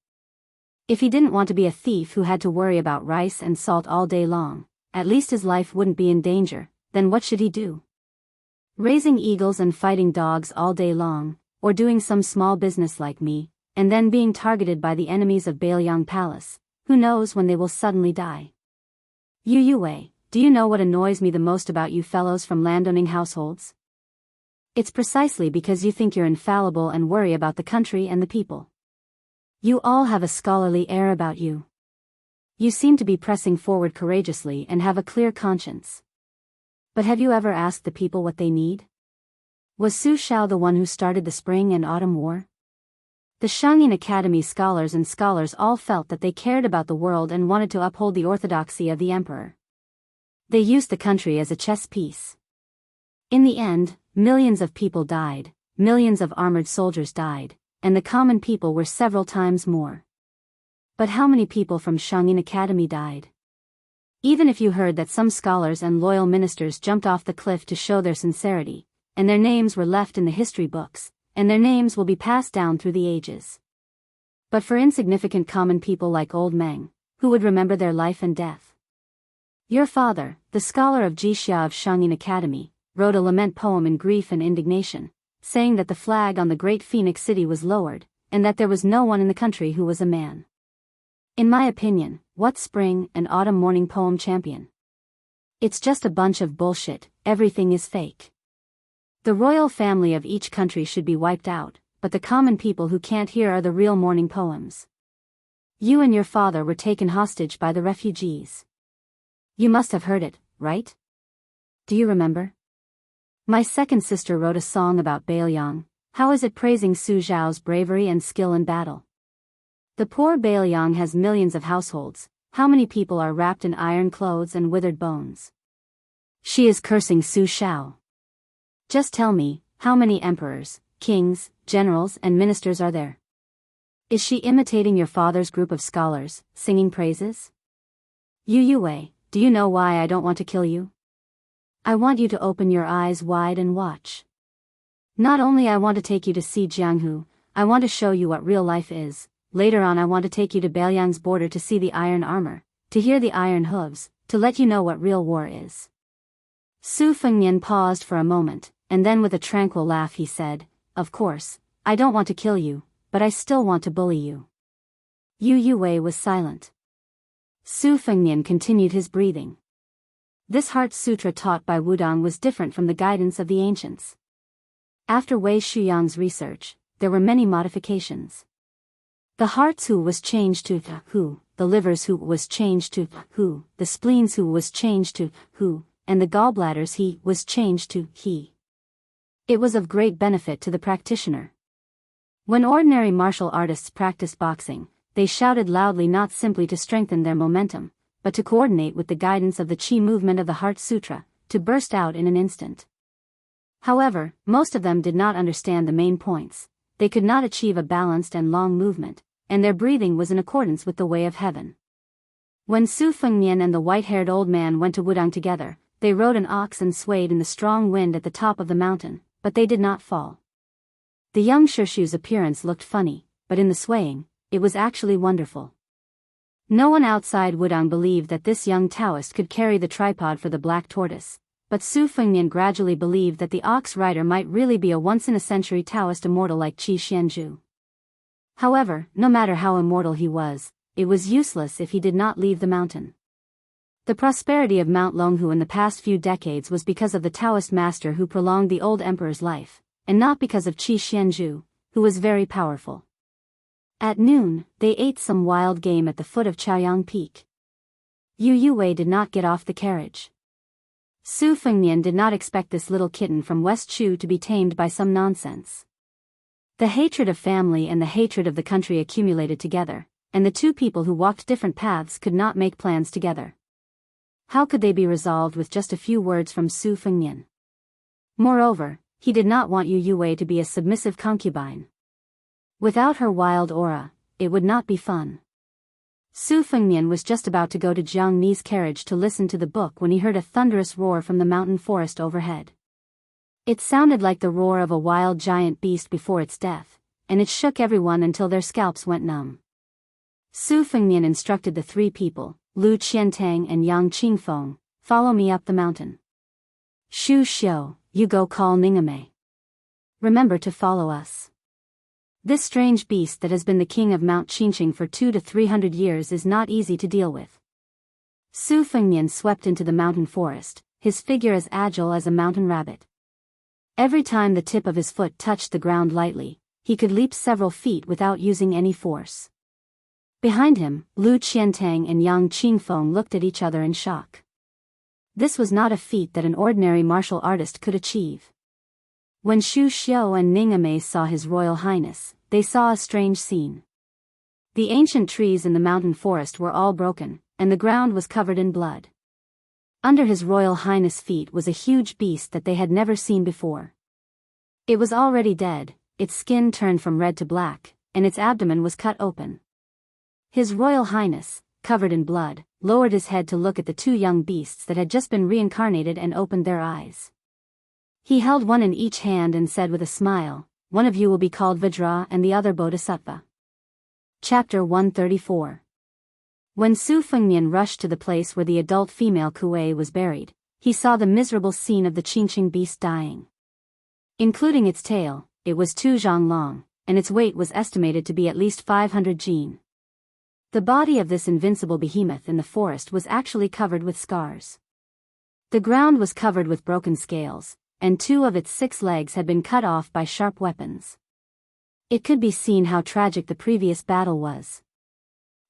If he didn't want to be a thief who had to worry about rice and salt all day long, at least his life wouldn't be in danger, then what should he do? Raising eagles and fighting dogs all day long, or doing some small business like me, and then being targeted by the enemies of Bailiang Palace, who knows when they will suddenly die? Yu Yue, do you know what annoys me the most about you fellows from landowning households? It's precisely because you think you're infallible and worry about the country and the people. You all have a scholarly air about you. You seem to be pressing forward courageously and have a clear conscience. But have you ever asked the people what they need? Was Su Shao the one who started the spring and autumn war? The Xianxia Academy scholars all felt that they cared about the world and wanted to uphold the orthodoxy of the emperor. They used the country as a chess piece. In the end, millions of people died, millions of armored soldiers died, and the common people were several times more. But how many people from Xianxia Academy died? Even if you heard that some scholars and loyal ministers jumped off the cliff to show their sincerity, and their names were left in the history books, and their names will be passed down through the ages. But for insignificant common people like old Meng, who would remember their life and death? Your father, the scholar of Jixia of Xianxia Academy, wrote a lament poem in grief and indignation, saying that the flag on the great Phoenix City was lowered, and that there was no one in the country who was a man. In my opinion, what spring and autumn morning poem champion? It's just a bunch of bullshit, everything is fake. The royal family of each country should be wiped out, but the common people who can't hear are the real morning poems. You and your father were taken hostage by the refugees. You must have heard it, right? Do you remember? My second sister wrote a song about Bailiang. How is it praising Su Zhao's bravery and skill in battle? The poor Bailiang has millions of households. How many people are wrapped in iron clothes and withered bones? She is cursing Su Zhao. Just tell me, how many emperors, kings, generals and ministers are there? Is she imitating your father's group of scholars, singing praises? Yu Yue, do you know why I don't want to kill you? I want you to open your eyes wide and watch. Not only I want to take you to see Jianghu, I want to show you what real life is. Later on I want to take you to Bailiang's border to see the iron armor, to hear the iron hooves, to let you know what real war is. Su Fengnian paused for a moment, and then with a tranquil laugh he said, of course, I don't want to kill you, but I still want to bully you. Yu Yue was silent. Su Fengnian continued his breathing. This heart sutra taught by Wudang was different from the guidance of the ancients. After Wei Shuyang's research, there were many modifications. The heart's hu was changed to hu, the liver's hu was changed to hu, the spleen's hu was changed to hu, and the gallbladder's he was changed to he. It was of great benefit to the practitioner. When ordinary martial artists practiced boxing, they shouted loudly not simply to strengthen their momentum, but to coordinate with the guidance of the chi movement of the Heart Sutra, to burst out in an instant. However, most of them did not understand the main points. They could not achieve a balanced and long movement, and their breathing was in accordance with the way of heaven. When Su Fengnian and the white-haired old man went to Wudang together, they rode an ox and swayed in the strong wind at the top of the mountain, but they did not fall. The young Shishu's appearance looked funny, but in the swaying, it was actually wonderful. No one outside Wudang believed that this young Taoist could carry the tripod for the black tortoise, but Su Fengnian gradually believed that the ox rider might really be a once-in-a-century Taoist immortal like Qi Xianzhu. However, no matter how immortal he was, it was useless if he did not leave the mountain. The prosperity of Mount Longhu in the past few decades was because of the Taoist master who prolonged the old emperor's life, and not because of Qi Xianzhu, who was very powerful. At noon, they ate some wild game at the foot of Chaoyang Peak. Yu Yue did not get off the carriage. Su Fengnian did not expect this little kitten from West Chu to be tamed by some nonsense. The hatred of family and the hatred of the country accumulated together, and the two people who walked different paths could not make plans together. How could they be resolved with just a few words from Su Fengnian? Moreover, he did not want Yu Yue to be a submissive concubine. Without her wild aura, it would not be fun. Su Fengnian was just about to go to Jiang Ni's carriage to listen to the book when he heard a thunderous roar from the mountain forest overhead. It sounded like the roar of a wild giant beast before its death, and it shook everyone until their scalps went numb. Su Fengnian instructed the three people, Lu Qiantang and Yang Qingfeng, follow me up the mountain. Shu Xiu, you go call Ningame. Remember to follow us. This strange beast that has been the king of Mount Qingqing for 200 to 300 years is not easy to deal with. Su Fengnian swept into the mountain forest, his figure as agile as a mountain rabbit. Every time the tip of his foot touched the ground lightly, he could leap several feet without using any force. Behind him, Lu Qiantang and Yang Qingfeng looked at each other in shock. This was not a feat that an ordinary martial artist could achieve. When Shu Xiu and Ningame saw His Royal Highness, they saw a strange scene. The ancient trees in the mountain forest were all broken, and the ground was covered in blood. Under His Royal Highness' feet was a huge beast that they had never seen before. It was already dead, its skin turned from red to black, and its abdomen was cut open. His Royal Highness, covered in blood, lowered his head to look at the two young beasts that had just been reincarnated and opened their eyes. He held one in each hand and said with a smile, "One of you will be called Vajra and the other Bodhisattva." Chapter 134. When Su Fengnian rushed to the place where the adult female Kuei was buried, he saw the miserable scene of the Qingqing beast dying. Including its tail, it was 2 zhang long, and its weight was estimated to be at least 500 jin. The body of this invincible behemoth in the forest was actually covered with scars. The ground was covered with broken scales, and 2 of its 6 legs had been cut off by sharp weapons. It could be seen how tragic the previous battle was.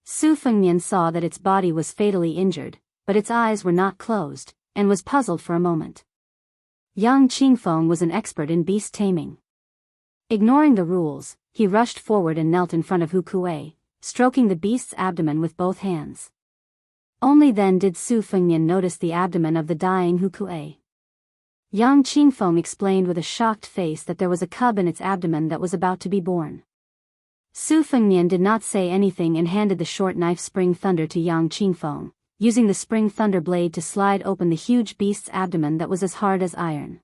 Su Fengnian saw that its body was fatally injured, but its eyes were not closed, and was puzzled for a moment. Yang Qingfeng was an expert in beast taming. Ignoring the rules, he rushed forward and knelt in front of Hu Kuei, stroking the beast's abdomen with both hands. Only then did Su Fengnian notice the abdomen of the dying Hu Kuei. Yang Qingfeng explained with a shocked face that there was a cub in its abdomen that was about to be born. Su Fengnian did not say anything and handed the short knife Spring Thunder to Yang Qingfeng, using the Spring Thunder blade to slide open the huge beast's abdomen that was as hard as iron.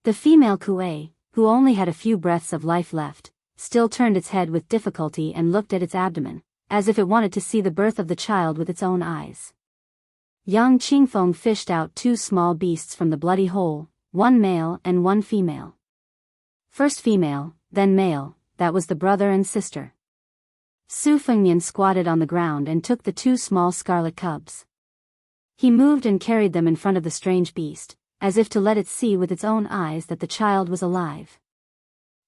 The female Kuei, who only had a few breaths of life left, still turned its head with difficulty and looked at its abdomen, as if it wanted to see the birth of the child with its own eyes. Yang Qingfeng fished out 2 small beasts from the bloody hole, 1 male and 1 female. First female, then male, that was the brother and sister. Su Fengnian squatted on the ground and took the 2 small scarlet cubs. He moved and carried them in front of the strange beast, as if to let it see with its own eyes that the child was alive.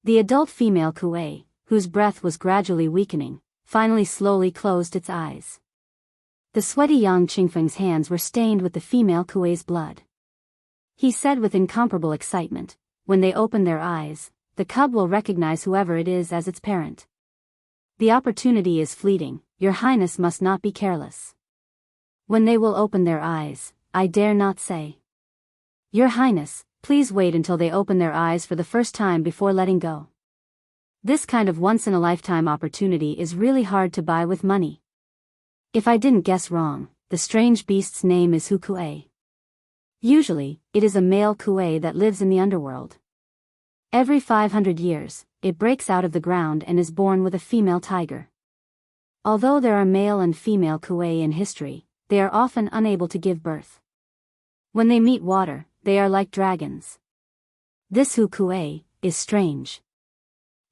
The adult female Kuei, whose breath was gradually weakening, finally slowly closed its eyes. The sweaty Yang Qingfeng's hands were stained with the female Kuei's blood. He said with incomparable excitement, "When they open their eyes, the cub will recognize whoever it is as its parent. The opportunity is fleeting, Your Highness must not be careless. When they will open their eyes, I dare not say. Your Highness, please wait until they open their eyes for the first time before letting go. This kind of once-in-a-lifetime opportunity is really hard to buy with money. If I didn't guess wrong, the strange beast's name is Hu Kuei. Usually, it is a male Kuei that lives in the underworld. Every 500 years, it breaks out of the ground and is born with a female tiger. Although there are male and female Kuei in history, they are often unable to give birth. When they meet water, they are like dragons. This Hu Kuei is strange.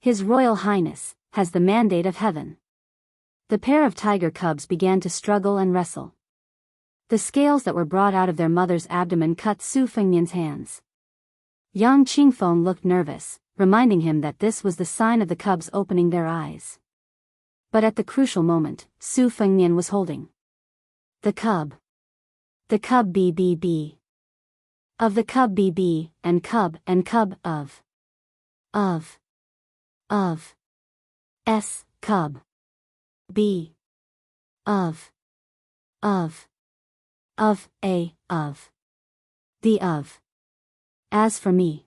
His Royal Highness has the mandate of heaven." The pair of tiger cubs began to struggle and wrestle. The scales that were brought out of their mother's abdomen cut Su Fengnian's hands. Yang Qingfeng looked nervous, reminding him that this was the sign of the cubs opening their eyes. But at the crucial moment, Su Fengnian was holding the cub. The cub BBB. Of the cub BB, and cub of S, cub. B. Of A, of. The of. As for me,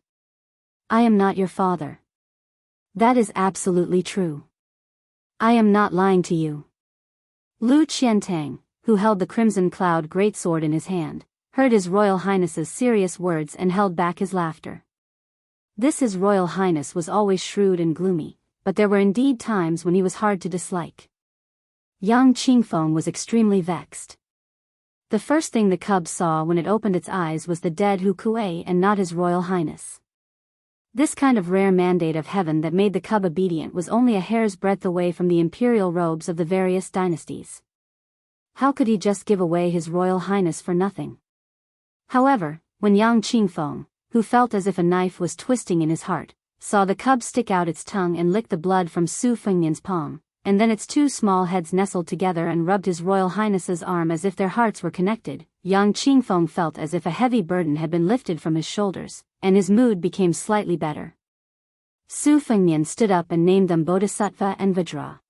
I am not your father. That is absolutely true. I am not lying to you. Lu Qiantang, who held the Crimson Cloud greatsword in his hand, heard His Royal Highness's serious words and held back his laughter. This His Royal Highness was always shrewd and gloomy, but there were indeed times when he was hard to dislike. Yang Qingfeng was extremely vexed. The first thing the cub saw when it opened its eyes was the dead Hu Kuei and not His Royal Highness. This kind of rare mandate of heaven that made the cub obedient was only a hair's breadth away from the imperial robes of the various dynasties. How could he just give away His Royal Highness for nothing? However, when Yang Qingfeng, who felt as if a knife was twisting in his heart, saw the cub stick out its tongue and lick the blood from Su Fengnian's palm, and then its 2 small heads nestled together and rubbed His Royal Highness's arm as if their hearts were connected, Yang Qingfeng felt as if a heavy burden had been lifted from his shoulders, and his mood became slightly better. Su Fengnian stood up and named them Bodhisattva and Vajra.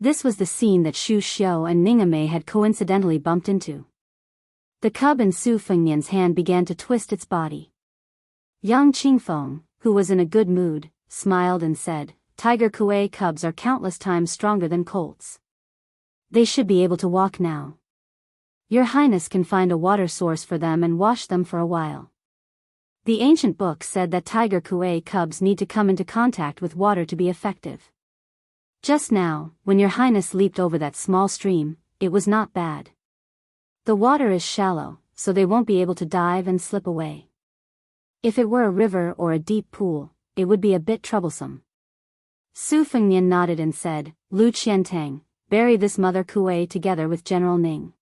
This was the scene that Xu Xiu and Ningame had coincidentally bumped into. The cub in Su Fengnian's hand began to twist its body. Yang Qingfeng, who was in a good mood, smiled and said, "Tiger Kuei cubs are countless times stronger than colts. They should be able to walk now. Your Highness can find a water source for them and wash them for a while." The ancient book said that Tiger Kuei cubs need to come into contact with water to be effective. Just now, when your Highness leaped over that small stream, it was not bad. The water is shallow, so they won't be able to dive and slip away. If it were a river or a deep pool, it would be a bit troublesome. Su Fengnian nodded and said, "Lu Qiantang, bury this Mother Kuei together with General Ning."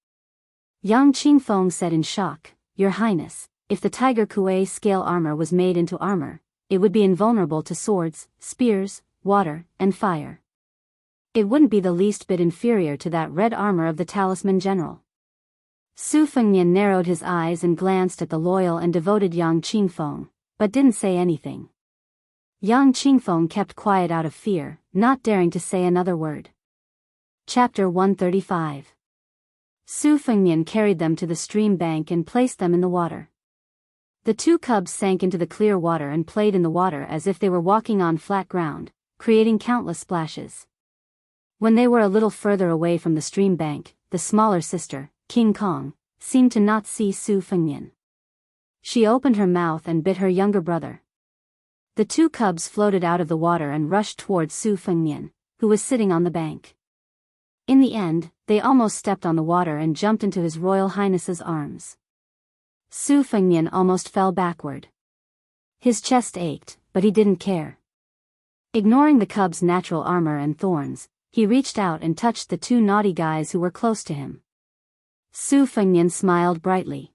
Yang Qingfeng said in shock, "Your Highness, if the Tiger Kuei scale armor was made into armor, it would be invulnerable to swords, spears, water, and fire. It wouldn't be the least bit inferior to that red armor of the Talisman General." Su Fengnian narrowed his eyes and glanced at the loyal and devoted Yang Qingfeng, but didn't say anything. Yang Qingfeng kept quiet out of fear, not daring to say another word. Chapter 135. Su Fengnian carried them to the stream bank and placed them in the water. The two cubs sank into the clear water and played in the water as if they were walking on flat ground, creating countless splashes. When they were a little further away from the stream bank, the smaller sister, King Kong, seemed to not see Su Fengnian. She opened her mouth and bit her younger brother. The two cubs floated out of the water and rushed towards Su Fengnian, who was sitting on the bank. In the end, they almost stepped on the water and jumped into His Royal Highness's arms. Su Fengnian almost fell backward. His chest ached, but he didn't care. Ignoring the cub's natural armor and thorns, he reached out and touched the two naughty guys who were close to him. Su Fengnian smiled brightly.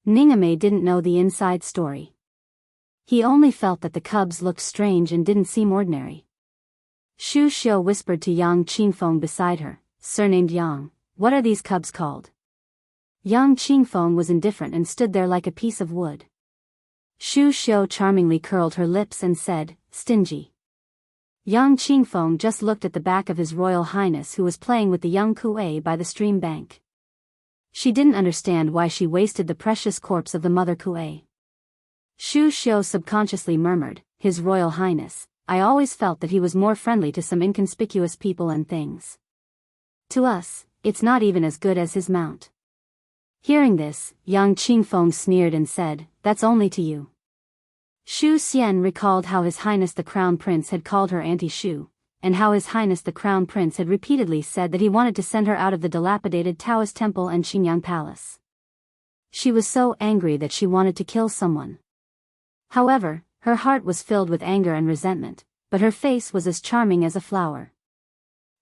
Ningame didn't know the inside story. He only felt that the cubs looked strange and didn't seem ordinary. Xu Xiu whispered to Yang Qingfeng beside her, surnamed Yang, "What are these cubs called?" Yang Qingfeng was indifferent and stood there like a piece of wood. Xu Xiu charmingly curled her lips and said, "Stingy." Yang Qingfeng just looked at the back of His Royal Highness who was playing with the young Kuei by the stream bank. She didn't understand why she wasted the precious corpse of the Mother Kuei. Xu Xiu subconsciously murmured, "His Royal Highness, I always felt that he was more friendly to some inconspicuous people and things. To us, it's not even as good as his mount." Hearing this, Yang Qingfeng sneered and said, "That's only to you." Xu Xian recalled how His Highness the Crown Prince had called her Auntie Xu, and how His Highness the Crown Prince had repeatedly said that he wanted to send her out of the dilapidated Taoist temple and Xingyang Palace. She was so angry that she wanted to kill someone. However, her heart was filled with anger and resentment, but her face was as charming as a flower.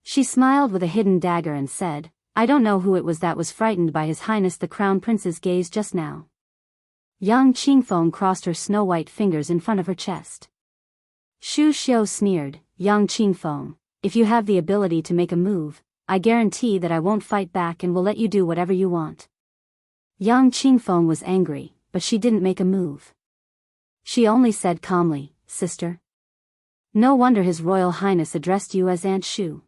She smiled with a hidden dagger and said, "I don't know who it was that was frightened by His Highness the Crown Prince's gaze just now." Yang Qingfeng crossed her snow-white fingers in front of her chest. Xu Xiu sneered, "Yang Qingfeng, if you have the ability to make a move, I guarantee that I won't fight back and will let you do whatever you want." Yang Qingfeng was angry, but she didn't make a move. She only said calmly, "Sister. No wonder His Royal Highness addressed you as Aunt Xu.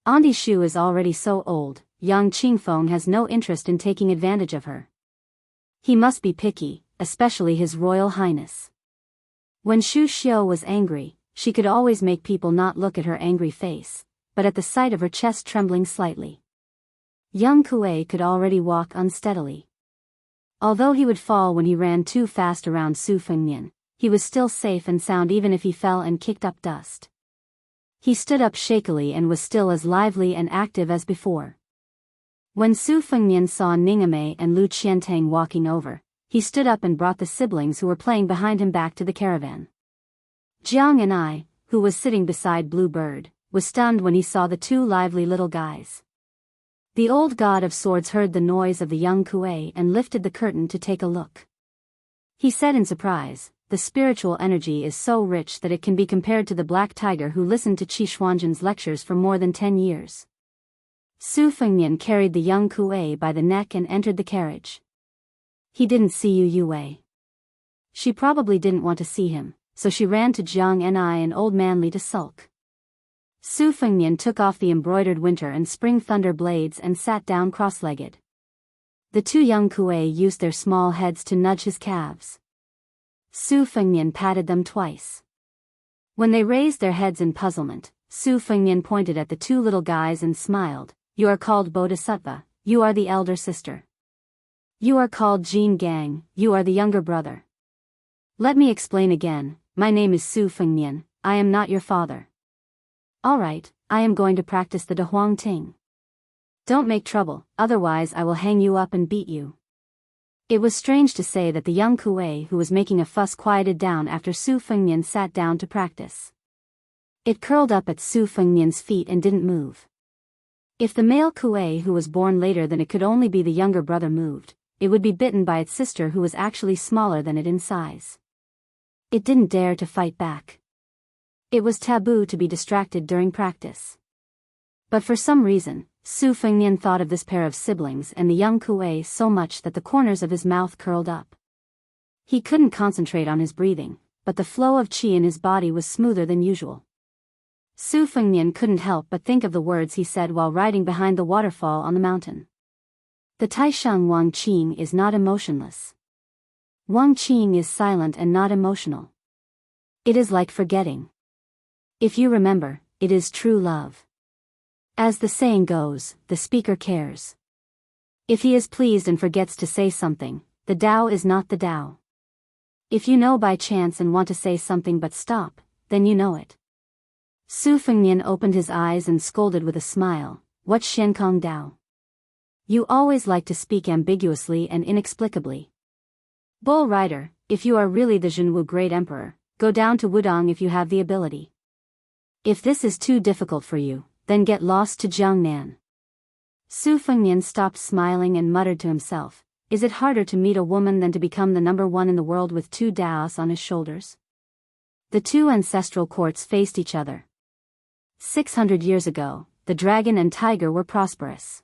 Auntie Xu is already so old, Yang Qingfeng has no interest in taking advantage of her. He must be picky, especially His Royal Highness." When Xu Xiu was angry, she could always make people not look at her angry face, but at the sight of her chest trembling slightly. Young Kuei could already walk unsteadily. Although he would fall when he ran too fast around Su Fengnian, he was still safe and sound even if he fell and kicked up dust. He stood up shakily and was still as lively and active as before. When Su Fengnian saw Ningame and Lu Qiantang walking over, he stood up and brought the siblings who were playing behind him back to the caravan. Jiang and I, who was sitting beside Blue Bird, was stunned when he saw the two lively little guys. The old god of swords heard the noise of the young Kuei and lifted the curtain to take a look. He said in surprise, "The spiritual energy is so rich that it can be compared to the black tiger who listened to Qi Xuanzhen's lectures for more than 10 years. Su Fengnian carried the young Kuei by the neck and entered the carriage. "He didn't see you, Yue." She probably didn't want to see him, so she ran to Jiang and Old Man Li to sulk. Su Fengnian took off the embroidered winter and spring thunder blades and sat down cross-legged. The two young Kuei used their small heads to nudge his calves. Su Fengnian patted them twice. When they raised their heads in puzzlement, Su Fengnian pointed at the two little guys and smiled. You are called Bodhisattva, you are the elder sister. You are called Jin Gang, you are the younger brother. Let me explain again, my name is Su Fengnian, I am not your father. Alright, I am going to practice the Dehuang Ting. Don't make trouble, otherwise I will hang you up and beat you. It was strange to say that the young Kuei who was making a fuss quieted down after Su Fengnian sat down to practice. It curled up at Su Fengnian's feet and didn't move. If the male Kuei who was born later than it could only be the younger brother moved, it would be bitten by its sister who was actually smaller than it in size. It didn't dare to fight back. It was taboo to be distracted during practice. But for some reason, Su Fengnian thought of this pair of siblings and the young Kuei so much that the corners of his mouth curled up. He couldn't concentrate on his breathing, but the flow of qi in his body was smoother than usual. Su Fengnian couldn't help but think of the words he said while riding behind the waterfall on the mountain. The Taisheng Wang Qing is not emotionless. Wang Qing is silent and not emotional. It is like forgetting. If you remember, it is true love. As the saying goes, the speaker cares. If he is pleased and forgets to say something, the Tao is not the Tao. If you know by chance and want to say something but stop, then you know it. Su Fengnian opened his eyes and scolded with a smile, "What Xiankong Dao? You always like to speak ambiguously and inexplicably. Bull Rider, if you are really the Jianghu Great Emperor, go down to Wudong if you have the ability. If this is too difficult for you, then get lost to Jiangnan." Su Fengnian stopped smiling and muttered to himself, "Is it harder to meet a woman than to become the number one in the world with two Daos on his shoulders?" The two ancestral courts faced each other. 600 years ago, the dragon and tiger were prosperous.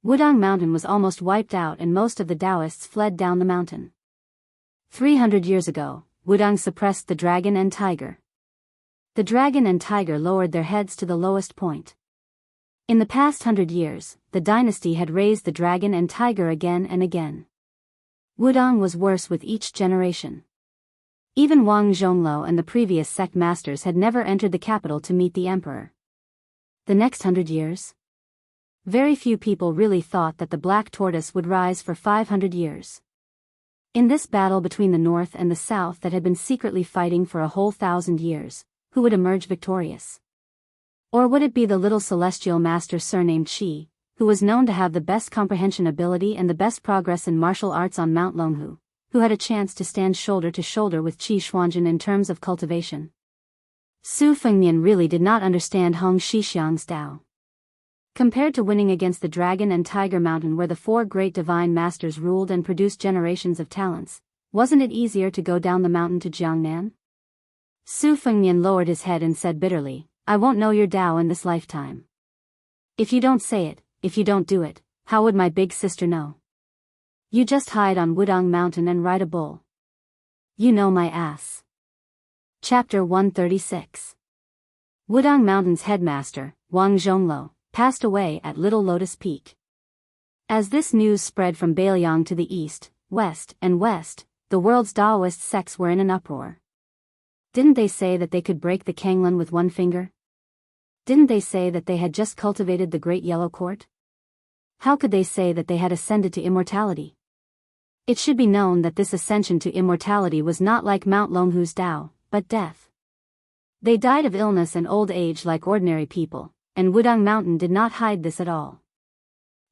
Wudong Mountain was almost wiped out and most of the Daoists fled down the mountain. 300 years ago, Wudong suppressed the dragon and tiger. The dragon and tiger lowered their heads to the lowest point. In the past 100 years, the dynasty had raised the dragon and tiger again and again. Wudong was worse with each generation. Even Wang Zhongluo and the previous sect masters had never entered the capital to meet the emperor. The next 100 years? Very few people really thought that the black tortoise would rise for 500 years. In this battle between the north and the south that had been secretly fighting for a whole 1,000 years, who would emerge victorious? Or would it be the little celestial master surnamed Qi, who was known to have the best comprehension ability and the best progress in martial arts on Mount Longhu, who had a chance to stand shoulder to shoulder with Qi Xuanjin in terms of cultivation? Su Fengnian really did not understand Hong Shixiang's Tao. Compared to winning against the Dragon and Tiger Mountain where the four great divine masters ruled and produced generations of talents, wasn't it easier to go down the mountain to Jiangnan? Su Fengnian lowered his head and said bitterly, "I won't know your Tao in this lifetime. If you don't say it, if you don't do it, how would my big sister know? You just hide on Wudong Mountain and ride a bull. You know my ass." Chapter 136. Wudong Mountain's headmaster, Wang Zhongluo, passed away at Little Lotus Peak. As this news spread from Beiliang to the east, west, and west, the world's Daoist sects were in an uproar. Didn't they say that they could break the Kanglan with one finger? Didn't they say that they had just cultivated the Great Yellow Court? How could they say that they had ascended to immortality? It should be known that this ascension to immortality was not like Mount Longhu's Tao, but death. They died of illness and old age like ordinary people, and Wudong Mountain did not hide this at all.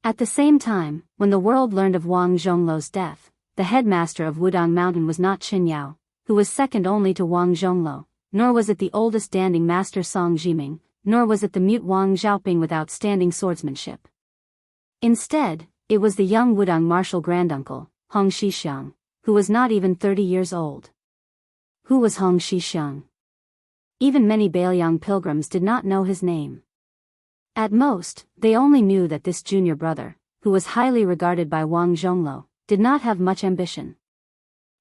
At the same time, when the world learned of Wang Zhongluo's death, the headmaster of Wudong Mountain was not Qin Yao, who was second only to Wang Zhongluo, nor was it the oldest standing master Song Jiming, nor was it the mute Wang Xiaoping with outstanding swordsmanship. Instead, it was the young Wudong martial granduncle, Hong Shixiang, who was not even 30 years old. Who was Hong Shixiang? Even many Beiliang pilgrims did not know his name. At most, they only knew that this junior brother, who was highly regarded by Wang Zhongluo, did not have much ambition.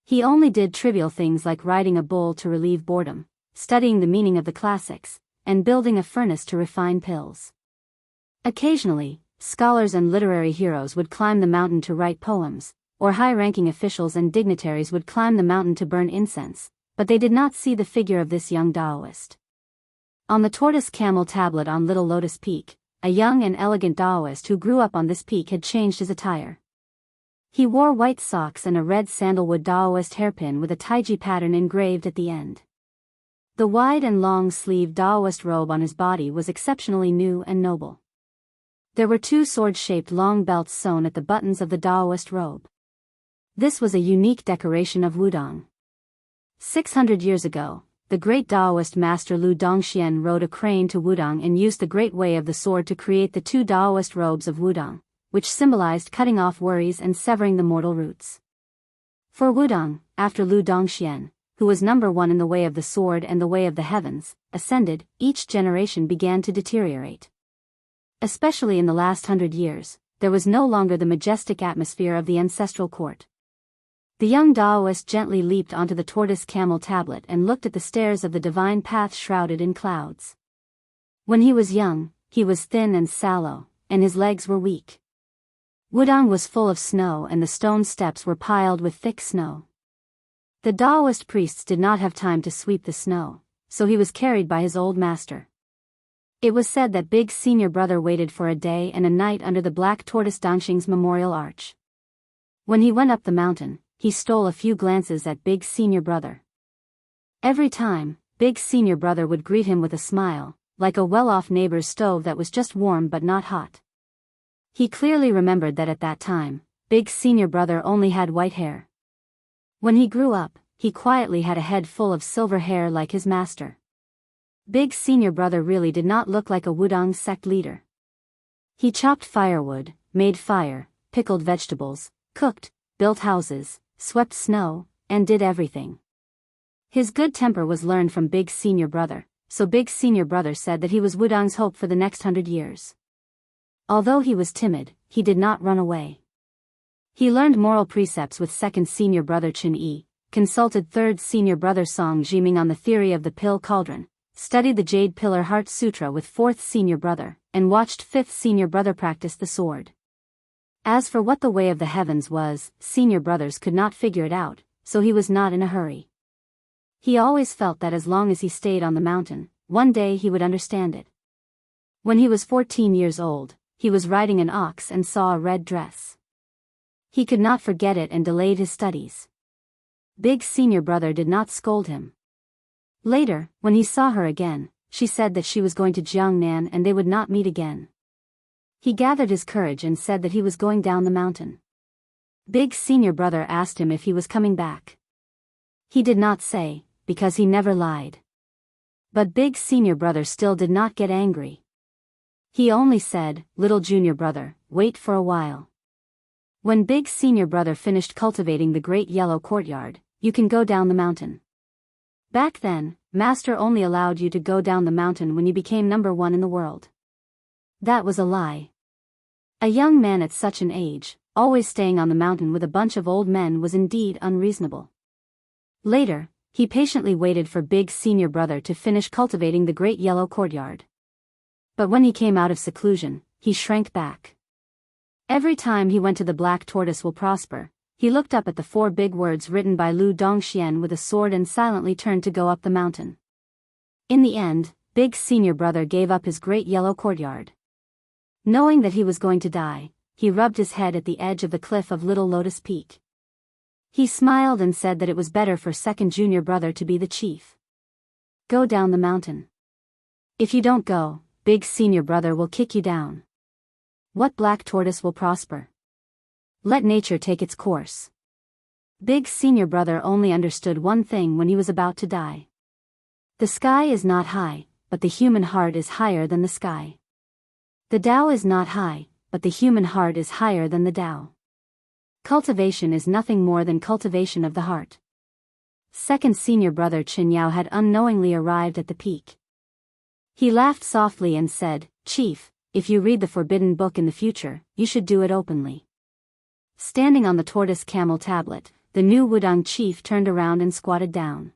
He only did trivial things like riding a bull to relieve boredom, studying the meaning of the classics, and building a furnace to refine pills. Occasionally, scholars and literary heroes would climb the mountain to write poems, or high-ranking officials and dignitaries would climb the mountain to burn incense, but they did not see the figure of this young Daoist. On the tortoise camel tablet on Little Lotus Peak, a young and elegant Daoist who grew up on this peak had changed his attire. He wore white socks and a red sandalwood Daoist hairpin with a taiji pattern engraved at the end. The wide and long-sleeved Daoist robe on his body was exceptionally new and noble. There were 2 sword-shaped long belts sewn at the buttons of the Daoist robe. This was a unique decoration of Wudang. 600 years ago, the great Daoist master Lu Dongxian rode a crane to Wudang and used the great way of the sword to create the 2 Daoist robes of Wudang, which symbolized cutting off worries and severing the mortal roots. For Wudang, after Lu Dongxian, who was number 1 in the way of the sword and the way of the heavens, ascended, each generation began to deteriorate. Especially in the last 100 years, there was no longer the majestic atmosphere of the ancestral court. The young Daoist gently leaped onto the tortoise camel tablet and looked at the stairs of the divine path shrouded in clouds. When he was young, he was thin and sallow, and his legs were weak. Wudang was full of snow and the stone steps were piled with thick snow. The Daoist priests did not have time to sweep the snow, so he was carried by his old master. It was said that Big Senior Brother waited for a day and a night under the black tortoise Dongxing's memorial arch. When he went up the mountain, he stole a few glances at Big Senior Brother. Every time, Big Senior Brother would greet him with a smile, like a well-off neighbor's stove that was just warm but not hot. He clearly remembered that at that time, Big Senior Brother only had white hair. When he grew up, he quietly had a head full of silver hair like his master. Big Senior Brother really did not look like a Wudang sect leader. He chopped firewood, made fire, pickled vegetables, cooked, built houses, swept snow, and did everything. His good temper was learned from Big Senior Brother, so Big Senior Brother said that he was Wudang's hope for the next 100 years. Although he was timid, he did not run away. He learned moral precepts with second senior brother Chen Yi, consulted third senior brother Song Jiming on the theory of the pill cauldron, studied the Jade Pillar Heart Sutra with fourth senior brother, and watched fifth senior brother practice the sword. As for what the way of the heavens was, senior brothers could not figure it out, so he was not in a hurry. He always felt that as long as he stayed on the mountain, one day he would understand it. When he was 14 years old, he was riding an ox and saw a red dress. He could not forget it and delayed his studies. Big senior brother did not scold him. Later, when he saw her again, she said that she was going to Jiangnan and they would not meet again. He gathered his courage and said that he was going down the mountain. Big senior brother asked him if he was coming back. He did not say, because he never lied. But big senior brother still did not get angry. He only said, "Little junior brother, wait for a while. When big senior brother finished cultivating the great yellow courtyard, you can go down the mountain." Back then, master only allowed you to go down the mountain when you became number 1 in the world. That was a lie. A young man at such an age, always staying on the mountain with a bunch of old men was indeed unreasonable. Later, he patiently waited for big senior brother to finish cultivating the great yellow courtyard. But when he came out of seclusion, he shrank back. Every time he went to the Black Tortoise Will Prosper, he looked up at the 4 big words written by Lu Dongxian with a sword and silently turned to go up the mountain. In the end, big senior brother gave up his great yellow courtyard. Knowing that he was going to die, he rubbed his head at the edge of the cliff of Little Lotus Peak. He smiled and said that it was better for second junior brother to be the chief. Go down the mountain. If you don't go, big senior brother will kick you down. What black tortoise will prosper? Let nature take its course. Big senior brother only understood one thing when he was about to die. The sky is not high, but the human heart is higher than the sky. The Tao is not high, but the human heart is higher than the Tao. Cultivation is nothing more than cultivation of the heart. Second senior brother Chen Yao had unknowingly arrived at the peak. He laughed softly and said, "Chief, if you read the forbidden book in the future, you should do it openly." Standing on the tortoise camel tablet, the new Wudang chief turned around and squatted down.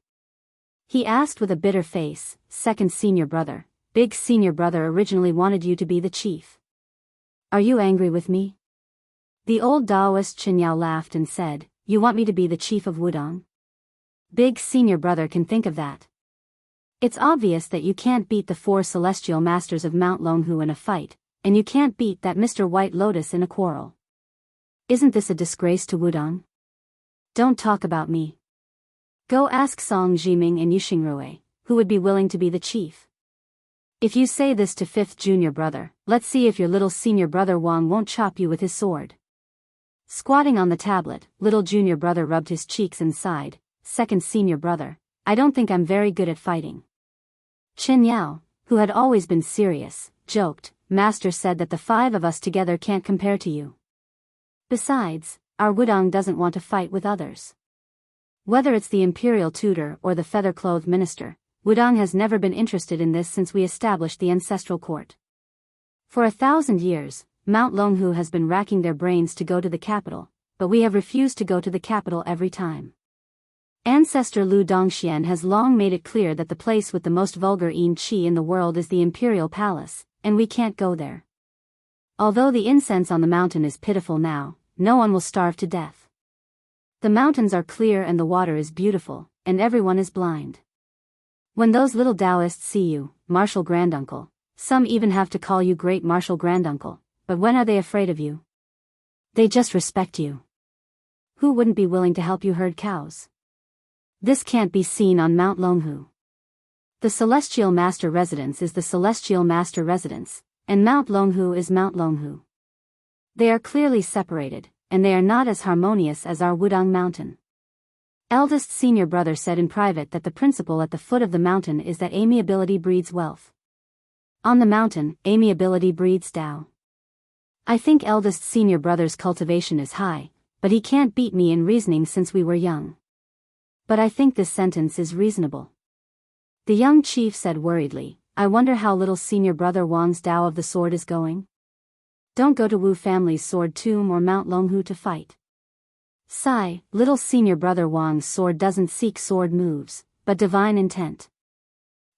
He asked with a bitter face, "Second senior brother, big senior brother originally wanted you to be the chief. Are you angry with me?" The old Daoist Qinyao laughed and said, "You want me to be the chief of Wudang? Big senior brother can think of that. It's obvious that you can't beat the 4 celestial masters of Mount Longhu in a fight, and you can't beat that Mr. White Lotus in a quarrel. Isn't this a disgrace to Wudang? Don't talk about me. Go ask Song Jiming and Yuxingrui, who would be willing to be the chief. If you say this to 5th junior brother, let's see if your little senior brother Wang won't chop you with his sword." Squatting on the tablet, little junior brother rubbed his cheeks and sighed, "Second senior brother, I don't think I'm very good at fighting." Chen Yao, who had always been serious, joked, "Master said that the 5 of us together can't compare to you. Besides, our Wudang doesn't want to fight with others. Whether it's the imperial tutor or the feather-clothed minister, Wudang has never been interested in this since we established the ancestral court. For 1,000 years, Mount Longhu has been racking their brains to go to the capital, but we have refused to go to the capital every time. Ancestor Lu Dongxian has long made it clear that the place with the most vulgar qi in the world is the imperial palace, and we can't go there. Although the incense on the mountain is pitiful now, no one will starve to death. The mountains are clear and the water is beautiful, and everyone is blind. When those little Daoists see you, Martial Granduncle, some even have to call you Great Martial Granduncle, but when are they afraid of you? They just respect you. Who wouldn't be willing to help you herd cows? This can't be seen on Mount Longhu. The Celestial Master Residence is the Celestial Master Residence, and Mount Longhu is Mount Longhu. They are clearly separated, and they are not as harmonious as our Wudang mountain." Eldest senior brother said in private that the principle at the foot of the mountain is that amiability breeds wealth. On the mountain, amiability breeds Tao. I think eldest senior brother's cultivation is high, but he can't beat me in reasoning since we were young. But I think this sentence is reasonable. The young chief said worriedly, "I wonder how little senior brother Wang's Tao of the sword is going? Don't go to Wu family's sword tomb or Mount Longhu to fight. Sigh, little senior brother Wang's sword doesn't seek sword moves, but divine intent."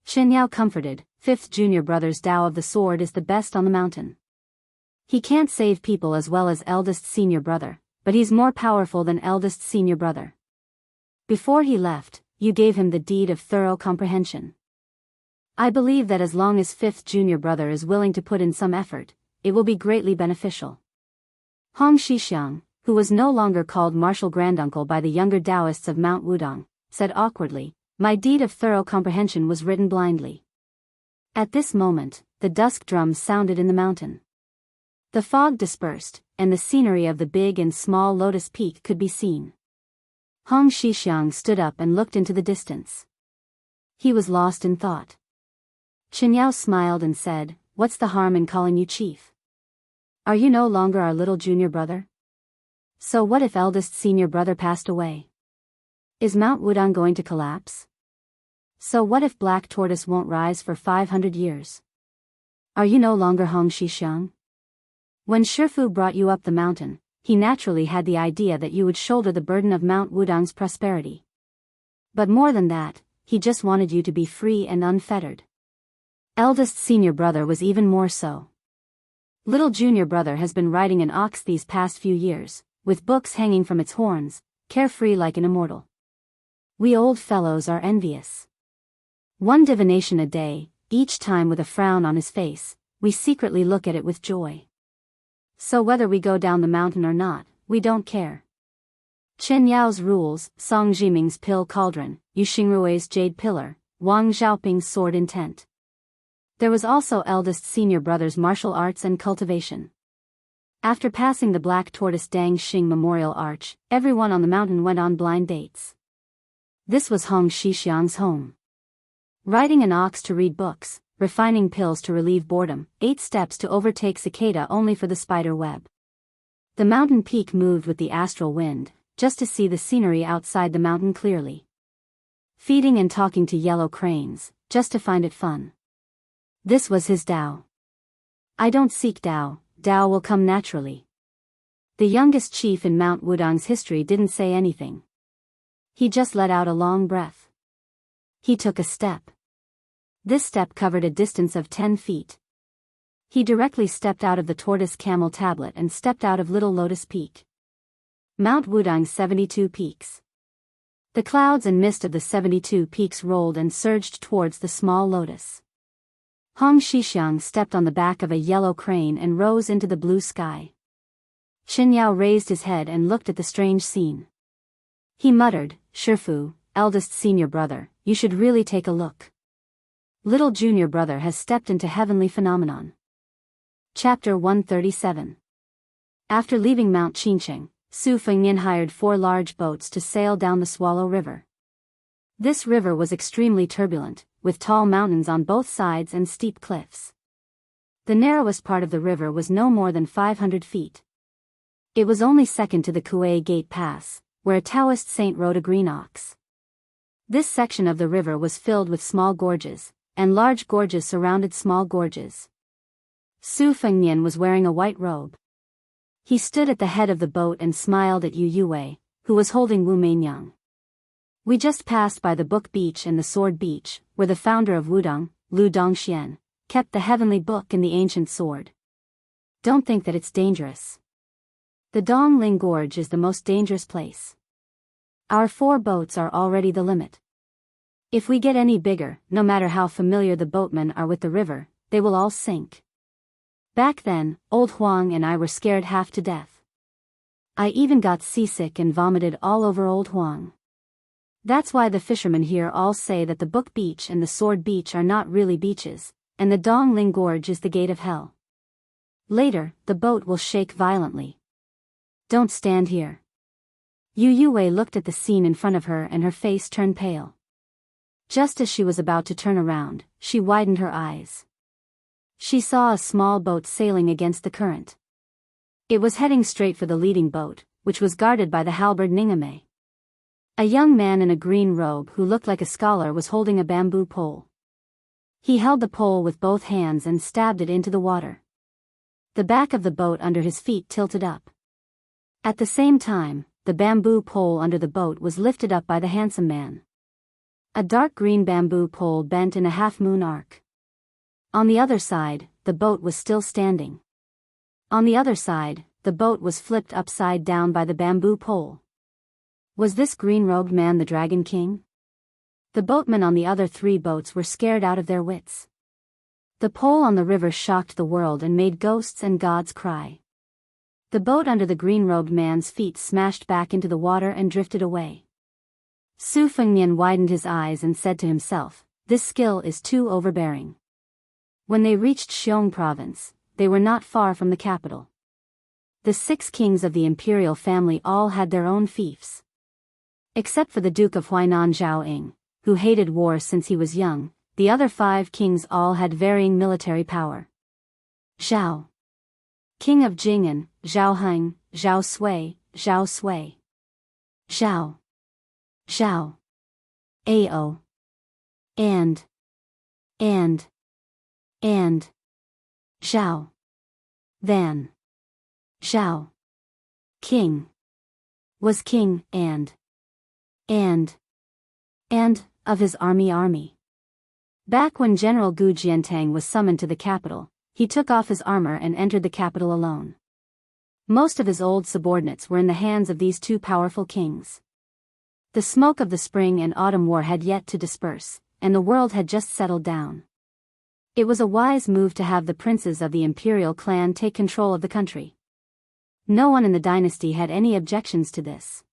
Chen Yao comforted, 5th junior brother's Tao of the sword is the best on the mountain. He can't save people as well as eldest senior brother, but he's more powerful than eldest senior brother. Before he left, you gave him the deed of thorough comprehension. I believe that as long as 5th junior brother is willing to put in some effort, it will be greatly beneficial. Hong Xixiang, who was no longer called Martial Granduncle by the younger Daoists of Mount Wudang, said awkwardly, "My deed of thorough comprehension was written blindly." At this moment, the dusk drums sounded in the mountain. The fog dispersed, and the scenery of the big and small Lotus Peak could be seen. Hong Xixiang stood up and looked into the distance. He was lost in thought. Chen Yao smiled and said, "What's the harm in calling you chief? Are you no longer our little junior brother? So what if eldest senior brother passed away? Is Mount Wudang going to collapse? So what if Black Tortoise won't rise for 500 years? Are you no longer Hong Xixiang? When Shifu brought you up the mountain, he naturally had the idea that you would shoulder the burden of Mount Wudang's prosperity. But more than that, he just wanted you to be free and unfettered. Eldest senior brother was even more so. Little junior brother has been riding an ox these past few years, with books hanging from its horns, carefree like an immortal. We old fellows are envious. One divination a day, each time with a frown on his face, we secretly look at it with joy. So whether we go down the mountain or not, we don't care. Chen Yao's rules, Song Jiming's pill cauldron, Yu Xingrui's jade pillar, Wang Xiaoping's sword intent. There was also eldest senior brother's martial arts and cultivation. After passing the Black Tortoise Dang Xing Memorial Arch, everyone on the mountain went on blind dates. This was Hong Xixiang's home. Riding an ox to read books, refining pills to relieve boredom, 8 steps to overtake cicada only for the spider web. The mountain peak moved with the astral wind, just to see the scenery outside the mountain clearly. Feeding and talking to yellow cranes, just to find it fun. This was his Tao. I don't seek Tao, Tao will come naturally. The youngest chief in Mount Wudang's history didn't say anything. He just let out a long breath. He took a step. This step covered a distance of 10 feet. He directly stepped out of the tortoise camel tablet and stepped out of Little Lotus Peak. Mount Wudang's 72 peaks. The clouds and mist of the 72 peaks rolled and surged towards the small lotus. Hong Shixiang stepped on the back of a yellow crane and rose into the blue sky. Qinyao raised his head and looked at the strange scene. He muttered, "Shifu, eldest senior brother, you should really take a look. Little junior brother has stepped into heavenly phenomenon." Chapter 137. After leaving Mount Qincheng, Su Fengnian hired 4 large boats to sail down the Swallow River. This river was extremely turbulent, with tall mountains on both sides and steep cliffs. The narrowest part of the river was no more than 500 feet. It was only second to the Kuei Gate Pass, where a Taoist saint rode a green ox. This section of the river was filled with small gorges, and large gorges surrounded small gorges. Su Fengnian was wearing a white robe. He stood at the head of the boat and smiled at Yu Yue, who was holding Wu Meinyang. "We just passed by the Book Beach and the Sword Beach, where the founder of Wudang, Lu Dongxian, kept the heavenly book and the ancient sword. Don't think that it's dangerous. The Dongling Gorge is the most dangerous place. Our 4 boats are already the limit. If we get any bigger, no matter how familiar the boatmen are with the river, they will all sink. Back then, old Huang and I were scared half to death. I even got seasick and vomited all over old Huang. That's why the fishermen here all say that the Book Beach and the Sword Beach are not really beaches, and the Dongling Gorge is the gate of hell. Later, the boat will shake violently. Don't stand here." Yu Yue looked at the scene in front of her and her face turned pale. Just as she was about to turn around, she widened her eyes. She saw a small boat sailing against the current. It was heading straight for the leading boat, which was guarded by the halberd Ningame. A young man in a green robe who looked like a scholar was holding a bamboo pole. He held the pole with both hands and stabbed it into the water. The back of the boat under his feet tilted up. At the same time, the bamboo pole under the boat was lifted up by the handsome man. A dark green bamboo pole bent in a half-moon arc. On the other side, the boat was still standing. On the other side, the boat was flipped upside down by the bamboo pole. Was this green-robed man the Dragon King? The boatmen on the other 3 boats were scared out of their wits. The pole on the river shocked the world and made ghosts and gods cry. The boat under the green-robed man's feet smashed back into the water and drifted away. Su Fengnian widened his eyes and said to himself, "This skill is too overbearing." When they reached Xiong province, they were not far from the capital. The 6 kings of the imperial family all had their own fiefs. Except for the Duke of Huainan Zhao Ying, who hated war since he was young, the other 5 kings all had varying military power. Zhao, King of Jing'an, Zhao Heng, Zhao Sui, Zhao Sui. Zhao, Zhao, Ao, and Zhao, then, Zhao, king, was king and of his army. Back when General Gu Jiantang was summoned to the capital, he took off his armor and entered the capital alone. Most of his old subordinates were in the hands of these 2 powerful kings. The smoke of the spring and autumn war had yet to disperse, and the world had just settled down. It was a wise move to have the princes of the imperial clan take control of the country. No one in the dynasty had any objections to this.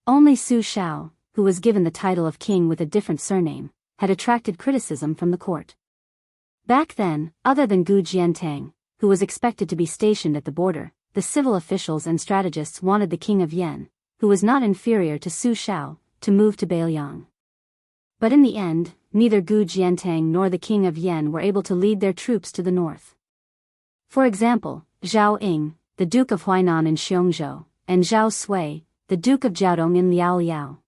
Only Su Shao, who was given the title of king with a different surname, had attracted criticism from the court. Back then, other than Gu Jiantang, who was expected to be stationed at the border, the civil officials and strategists wanted the king of Yan, who was not inferior to Su Shao, to move to Beiliang. But in the end, neither Gu Jiantang nor the king of Yan were able to lead their troops to the north. For example, Zhao Ying, the Duke of Huainan in Xiongzhou, and Zhao Sui, the Duke of Jiaodong in Liaoliao.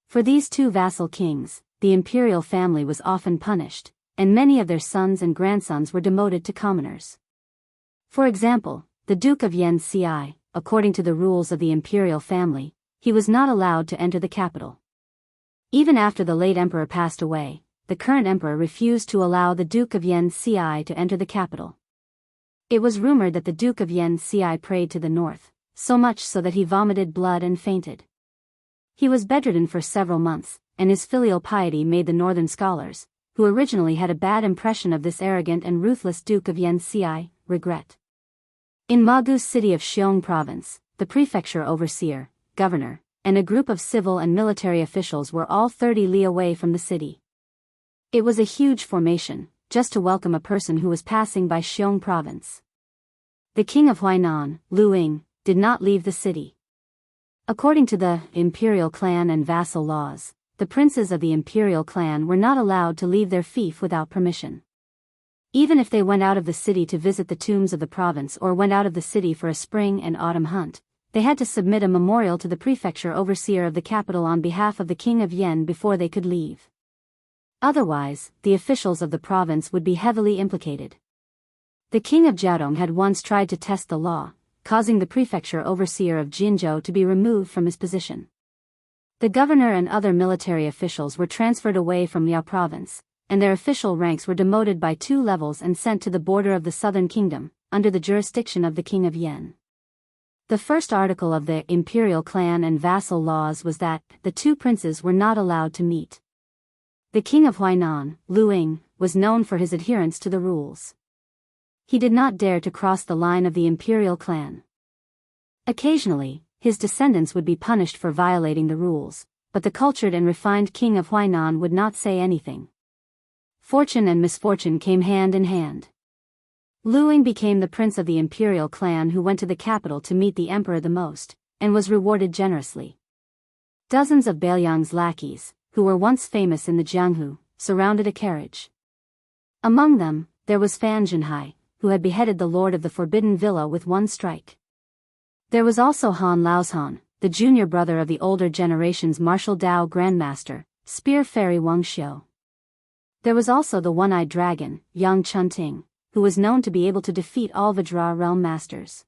For these 2 vassal kings, the imperial family was often punished, and many of their sons and grandsons were demoted to commoners. For example, the Duke of Yan Ci, according to the rules of the imperial family, he was not allowed to enter the capital. Even after the late emperor passed away, the current emperor refused to allow the Duke of Xianxia to enter the capital. It was rumored that the Duke of Xianxia prayed to the north, so much so that he vomited blood and fainted. He was bedridden for several months, and his filial piety made the northern scholars, who originally had a bad impression of this arrogant and ruthless Duke of Xianxia, regret. In Magu's city of Xiong province, the prefecture overseer, governor, and a group of civil and military officials were all 30 li away from the city. It was a huge formation, just to welcome a person who was passing by Xiong province. The king of Huainan, Lu Ying, did not leave the city. According to the imperial clan and vassal laws, the princes of the imperial clan were not allowed to leave their fief without permission. Even if they went out of the city to visit the tombs of the province or went out of the city for a spring and autumn hunt, they had to submit a memorial to the prefecture overseer of the capital on behalf of the king of Yen before they could leave. Otherwise, the officials of the province would be heavily implicated. The king of Jianghu had once tried to test the law, causing the prefecture overseer of Jianghu to be removed from his position. The governor and other military officials were transferred away from Liao province, and their official ranks were demoted by 2 levels and sent to the border of the southern kingdom, under the jurisdiction of the king of Yen. The first article of the imperial clan and vassal laws was that the 2 princes were not allowed to meet. The king of Huainan, Lu Ying, was known for his adherence to the rules. He did not dare to cross the line of the imperial clan. Occasionally, his descendants would be punished for violating the rules, but the cultured and refined king of Huainan would not say anything. Fortune and misfortune came hand in hand. Lu Ying became the prince of the imperial clan who went to the capital to meet the emperor the most, and was rewarded generously. Dozens of Bailiang's lackeys, who were once famous in the Jianghu, surrounded a carriage. Among them, there was Fan Zhenhai, who had beheaded the lord of the Forbidden Villa with 1 strike. There was also Han Laozhan, the junior brother of the older generation's martial Dao grandmaster, spear fairy Wang Xiu. There was also the one-eyed dragon, Yang Chunting, who was known to be able to defeat all Vajra realm masters.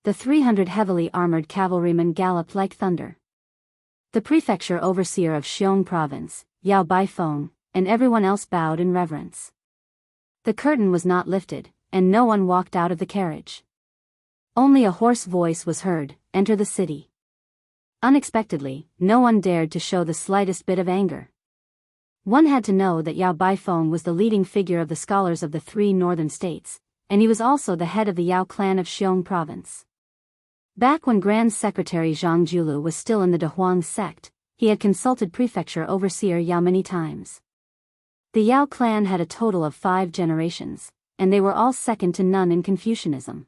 The 300 heavily armored cavalrymen galloped like thunder. The prefecture overseer of Xiong province, Yao Baifeng, and everyone else bowed in reverence. The curtain was not lifted, and no one walked out of the carriage. Only a hoarse voice was heard, "Enter the city." Unexpectedly, no one dared to show the slightest bit of anger. One had to know that Yao Baifeng was the leading figure of the scholars of the 3 northern states, and he was also the head of the Yao clan of Xiong province. Back when Grand Secretary Zhang Julu was still in the Dahuang sect, he had consulted prefecture overseer Yao many times. The Yao clan had a total of 5 generations, and they were all second to none in Confucianism.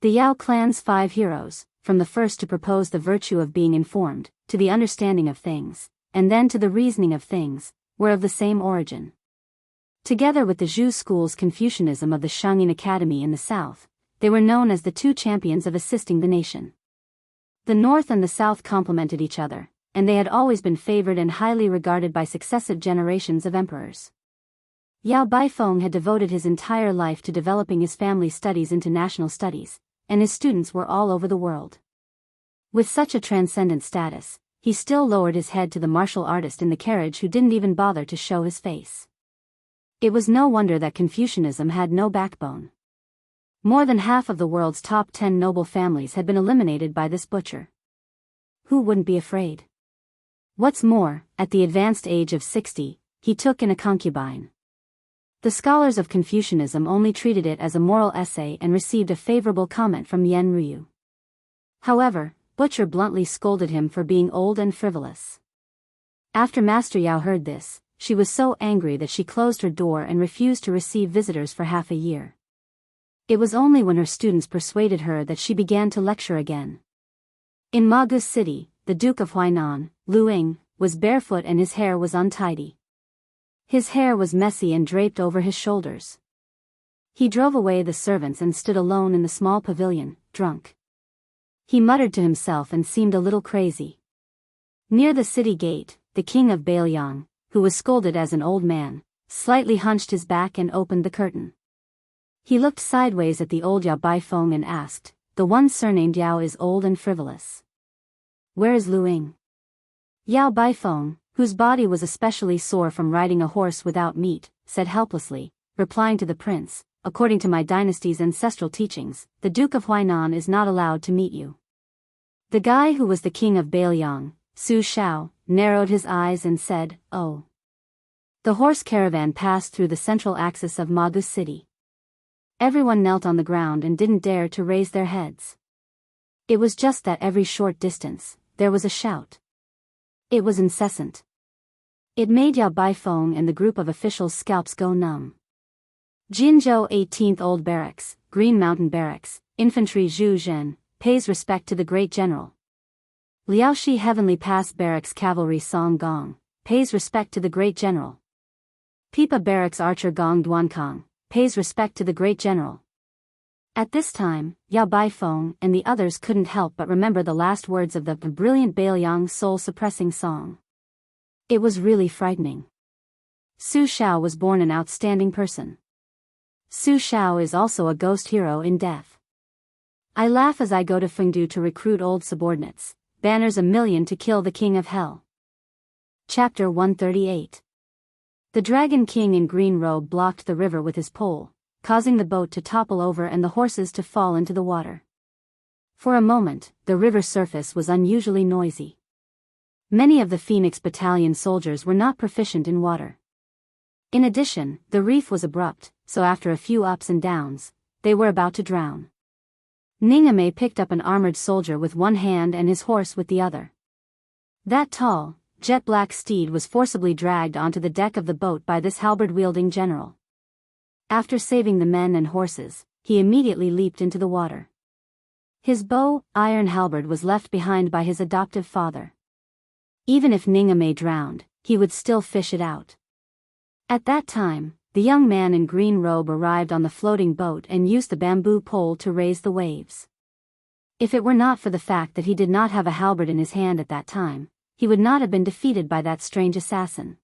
The Yao clan's 5 heroes, from the first to propose the virtue of being informed, to the understanding of things, and then to the reasoning of things, were of the same origin. Together with the Zhu school's Confucianism of the Shangyin Academy in the south, they were known as the 2 champions of assisting the nation. The north and the south complemented each other, and they had always been favored and highly regarded by successive generations of emperors. Yao Baifeng had devoted his entire life to developing his family studies into national studies, and his students were all over the world. With such a transcendent status, he still lowered his head to the martial artist in the carriage who didn't even bother to show his face. It was no wonder that Confucianism had no backbone. More than half of the world's top 10 noble families had been eliminated by this butcher. Who wouldn't be afraid? What's more, at the advanced age of 60, he took in a concubine. The scholars of Confucianism only treated it as a moral essay and received a favorable comment from Yen Ryu. However, Butcher bluntly scolded him for being old and frivolous. After Master Yao heard this, she was so angry that she closed her door and refused to receive visitors for half a year. It was only when her students persuaded her that she began to lecture again. In Magu's city, the Duke of Huainan, Lu Ying, was barefoot and his hair was untidy. His hair was messy and draped over his shoulders. He drove away the servants and stood alone in the small pavilion, drunk. He muttered to himself and seemed a little crazy. Near the city gate, the king of Bailiang, who was scolded as an old man, slightly hunched his back and opened the curtain. He looked sideways at the old Yao Baifeng and asked, "The one surnamed Yao is old and frivolous. Where is Lu Ying? Yao Baifeng, whose body was especially sore from riding a horse without meat, said helplessly, replying to the prince, according to my dynasty's ancestral teachings, the Duke of Huainan is not allowed to meet you. The guy who was the king of Bailiang, Su Shao, narrowed his eyes and said, oh. The horse caravan passed through the central axis of Magu City. Everyone knelt on the ground and didn't dare to raise their heads. It was just that every short distance, there was a shout. It was incessant. It made Yao Baifeng and the group of officials' scalps go numb. Jinzhou 18th Old Barracks, Green Mountain Barracks, Infantry Zhu Zhen, pays respect to the great general. Liaoshi Heavenly Pass Barracks Cavalry Song Gong, pays respect to the great general. Pipa Barracks Archer Gong Duankang, pays respect to the great general. At this time, Yao Baifeng and the others couldn't help but remember the last words of the brilliant Bailiang soul-suppressing song. It was really frightening. Su Shao was born an outstanding person. Su Shao is also a ghost hero in death. I laugh as I go to Fengdu to recruit old subordinates, banners 1,000,000 to kill the king of hell. Chapter 138. The Dragon King in green robe blocked the river with his pole, causing the boat to topple over and the horses to fall into the water. For a moment, the river surface was unusually noisy. Many of the Phoenix Battalion soldiers were not proficient in water. In addition, the reef was abrupt, so after a few ups and downs, they were about to drown. Ningame picked up an armored soldier with one hand and his horse with the other. That tall, jet-black steed was forcibly dragged onto the deck of the boat by this halberd-wielding general. After saving the men and horses, he immediately leaped into the water. His bow, iron halberd was left behind by his adoptive father. Even if Ningame drowned, he would still fish it out. At that time, the young man in green robe arrived on the floating boat and used the bamboo pole to raise the waves. If it were not for the fact that he did not have a halberd in his hand at that time, he would not have been defeated by that strange assassin.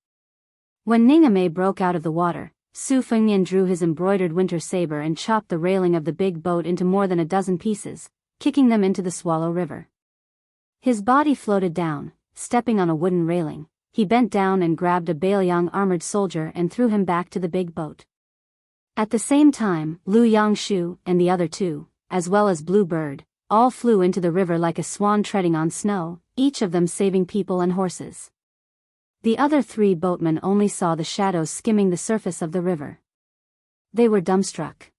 When Ningame broke out of the water, Su Fengnian drew his embroidered winter saber and chopped the railing of the big boat into more than a dozen pieces, kicking them into the Swallow River. His body floated down, stepping on a wooden railing. He bent down and grabbed a Bailiang armored soldier and threw him back to the big boat. At the same time, Lu Yangshu and the other two, as well as Blue Bird, all flew into the river like a swan treading on snow, each of them saving people and horses. The other 3 boatmen only saw the shadows skimming the surface of the river. They were dumbstruck.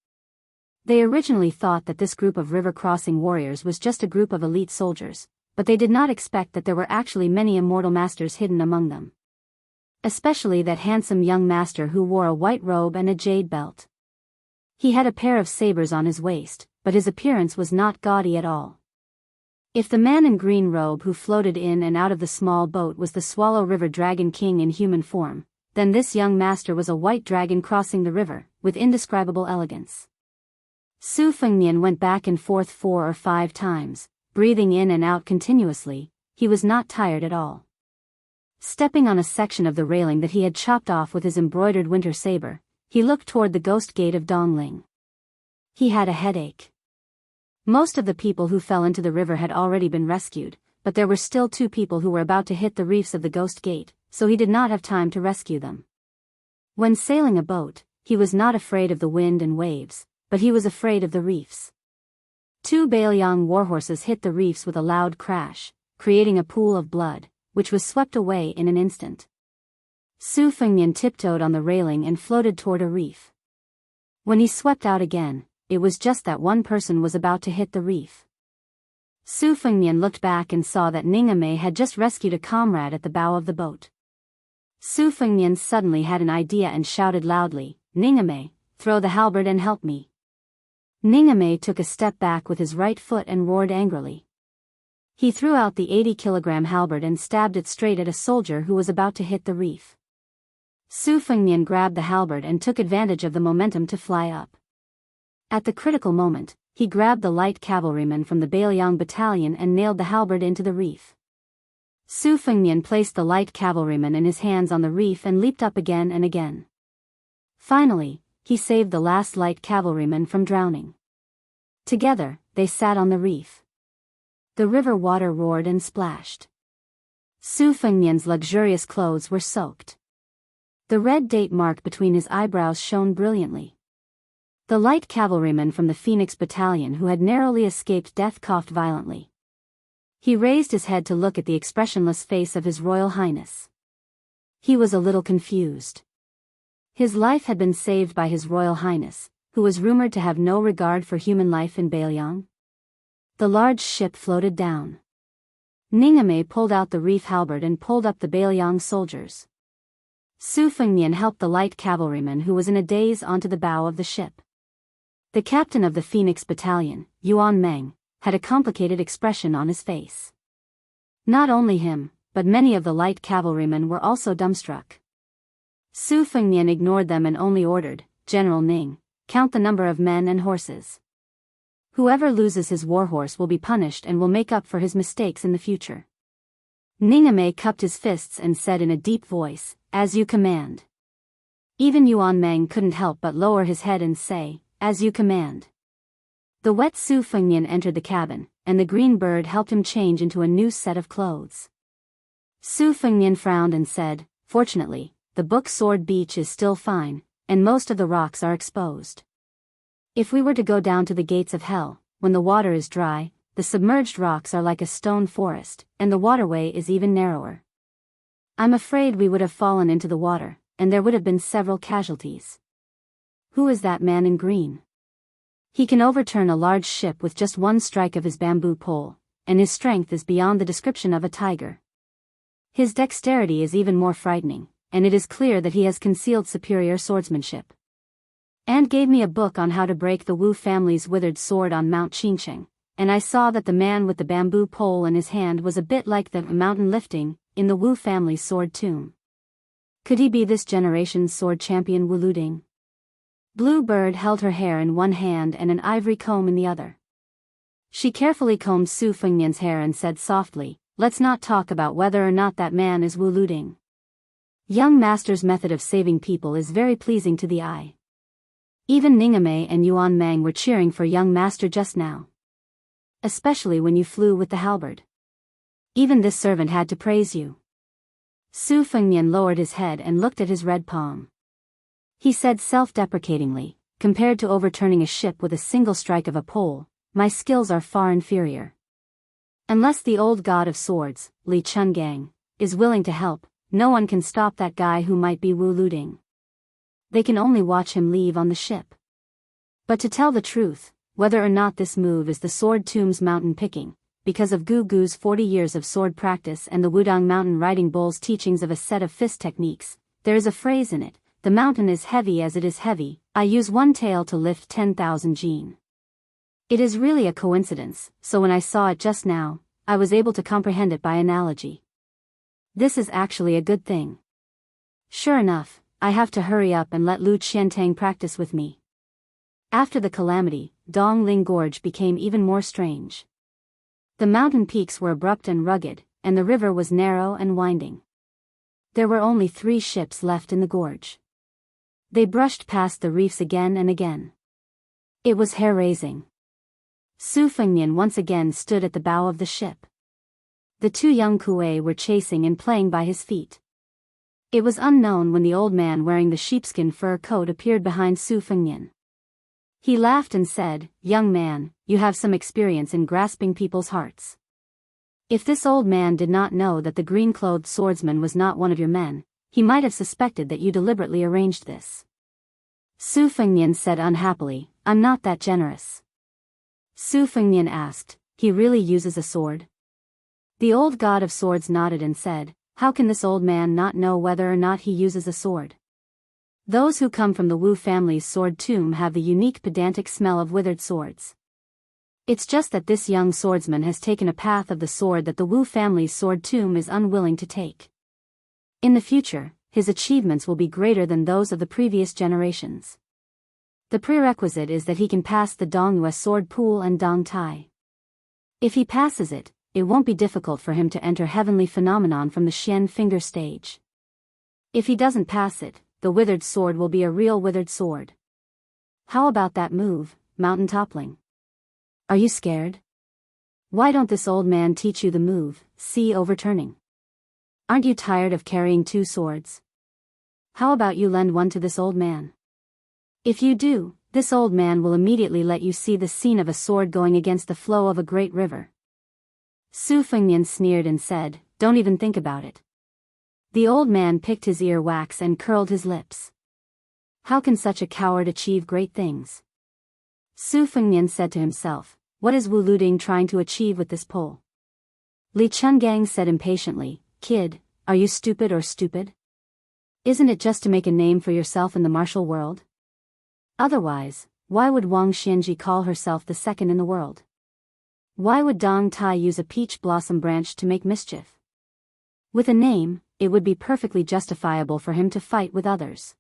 They originally thought that this group of river-crossing warriors was just a group of elite soldiers, but they did not expect that there were actually many immortal masters hidden among them. Especially that handsome young master who wore a white robe and a jade belt. He had a pair of sabers on his waist, but his appearance was not gaudy at all. If the man in green robe who floated in and out of the small boat was the Swallow River Dragon King in human form, then this young master was a white dragon crossing the river, with indescribable elegance. Su Fengnian went back and forth 4 or 5 times, breathing in and out continuously. He was not tired at all. Stepping on a section of the railing that he had chopped off with his embroidered winter saber, he looked toward the ghost gate of Dongling. He had a headache. Most of the people who fell into the river had already been rescued, but there were still 2 people who were about to hit the reefs of the ghost gate, so he did not have time to rescue them. When sailing a boat, he was not afraid of the wind and waves, but he was afraid of the reefs. 2 Bailiang warhorses hit the reefs with a loud crash, creating a pool of blood, which was swept away in an instant. Su Fengnian tiptoed on the railing and floated toward a reef. When he swept out again, it was just that one person was about to hit the reef. Su Fengnian looked back and saw that Ningame had just rescued a comrade at the bow of the boat. Su Fengnian suddenly had an idea and shouted loudly, "Ningame, throw the halberd and help me." Ningame took a step back with his right foot and roared angrily. He threw out the 80-kilogram halberd and stabbed it straight at a soldier who was about to hit the reef. Su Fengnian grabbed the halberd and took advantage of the momentum to fly up. At the critical moment, he grabbed the light cavalryman from the Bailiang battalion and nailed the halberd into the reef. Su Fengnian placed the light cavalryman in his hands on the reef and leaped up again and again. Finally, he saved the last light cavalryman from drowning. Together, they sat on the reef. The river water roared and splashed. Su Fengnian's luxurious clothes were soaked. The red date mark between his eyebrows shone brilliantly. The light cavalryman from the Phoenix Battalion who had narrowly escaped death coughed violently. He raised his head to look at the expressionless face of His Royal Highness. He was a little confused. His life had been saved by His Royal Highness, who was rumored to have no regard for human life in Beiliang. The large ship floated down. Ningame pulled out the reef halberd and pulled up the Beiliang soldiers. Su Fengnian helped the light cavalryman who was in a daze onto the bow of the ship. The captain of the Phoenix Battalion, Yuan Meng, had a complicated expression on his face. Not only him, but many of the light cavalrymen were also dumbstruck. Su Fengnian ignored them and only ordered, "General Ning, count the number of men and horses. Whoever loses his warhorse will be punished and will make up for his mistakes in the future." Ningame cupped his fists and said in a deep voice, "As you command." Even Yuan Meng couldn't help but lower his head and say, "As you command." The wet Su Fengnian entered the cabin, and the green bird helped him change into a new set of clothes. Su Fengnian frowned and said, "Fortunately, the Book Sword Beach is still fine, and most of the rocks are exposed. If we were to go down to the gates of hell, when the water is dry, the submerged rocks are like a stone forest, and the waterway is even narrower. I'm afraid we would have fallen into the water, and there would have been several casualties." "Who is that man in green?" "He can overturn a large ship with just one strike of his bamboo pole, and his strength is beyond the description of a tiger. His dexterity is even more frightening, and it is clear that he has concealed superior swordsmanship. And gave me a book on how to break the Wu family's withered sword on Mount Qingcheng, and I saw that the man with the bamboo pole in his hand was a bit like the mountain lifting in the Wu family's sword tomb. Could he be this generation's sword champion Wu Luding?" Blue Bird held her hair in one hand and an ivory comb in the other. She carefully combed Su Fengnian's hair and said softly, "Let's not talk about whether or not that man is Wu Luding. Young Master's method of saving people is very pleasing to the eye. Even Ningame and Yuan Meng were cheering for young Master just now. Especially when you flew with the halberd. Even this servant had to praise you." Su Fengnian lowered his head and looked at his red palm. He said self-deprecatingly, "Compared to overturning a ship with a single strike of a pole, my skills are far inferior. Unless the old god of swords, Li Chungang, is willing to help, no one can stop that guy who might be Wu Luding. They can only watch him leave on the ship. But to tell the truth, whether or not this move is the sword tomb's mountain picking, because of Gu Gu's 40 years of sword practice and the Wudang mountain riding bull's teachings of a set of fist techniques, there is a phrase in it, 'The mountain is heavy as it is heavy, I use one tail to lift 10,000 jin.' It is really a coincidence, so when I saw it just now, I was able to comprehend it by analogy. This is actually a good thing. Sure enough, I have to hurry up and let Lu Qiantang practice with me." After the calamity, Dongling Gorge became even more strange. The mountain peaks were abrupt and rugged, and the river was narrow and winding. There were only 3 ships left in the gorge. They brushed past the reefs again and again. It was hair-raising. Su Fengnian once again stood at the bow of the ship. The 2 young Kuei were chasing and playing by his feet. It was unknown when the old man wearing the sheepskin fur coat appeared behind Su Fengnian. He laughed and said, "Young man, you have some experience in grasping people's hearts. If this old man did not know that the green-clothed swordsman was not one of your men, he might have suspected that you deliberately arranged this." Su Fengnian said unhappily, "I'm not that generous." Su Fengnian asked, "He really uses a sword?" The old god of swords nodded and said, "How can this old man not know whether or not he uses a sword? Those who come from the Wu family's sword tomb have the unique pedantic smell of withered swords. It's just that this young swordsman has taken a path of the sword that the Wu family's sword tomb is unwilling to take. In the future, his achievements will be greater than those of the previous generations. The prerequisite is that he can pass the Dongyue sword pool and Dong Tai. If he passes it, it won't be difficult for him to enter Heavenly Phenomenon from the Xian finger stage. If he doesn't pass it, the withered sword will be a real withered sword. How about that move, mountain toppling? Are you scared?" Why don't this old man teach you the move, see overturning? Aren't you tired of carrying 2 swords? How about you lend one to this old man? If you do, this old man will immediately let you see the scene of a sword going against the flow of a great river. Su Fengnian sneered and said, don't even think about it. The old man picked his ear wax and curled his lips. How can such a coward achieve great things? Su Fengnian said to himself, what is Wu Luding trying to achieve with this pole? Li Chungang said impatiently, kid, are you stupid or stupid? Isn't it just to make a name for yourself in the martial world? Otherwise, why would Wang Xianji call herself the second in the world? Why would Dong Tai use a peach blossom branch to make mischief? With a name, it would be perfectly justifiable for him to fight with others.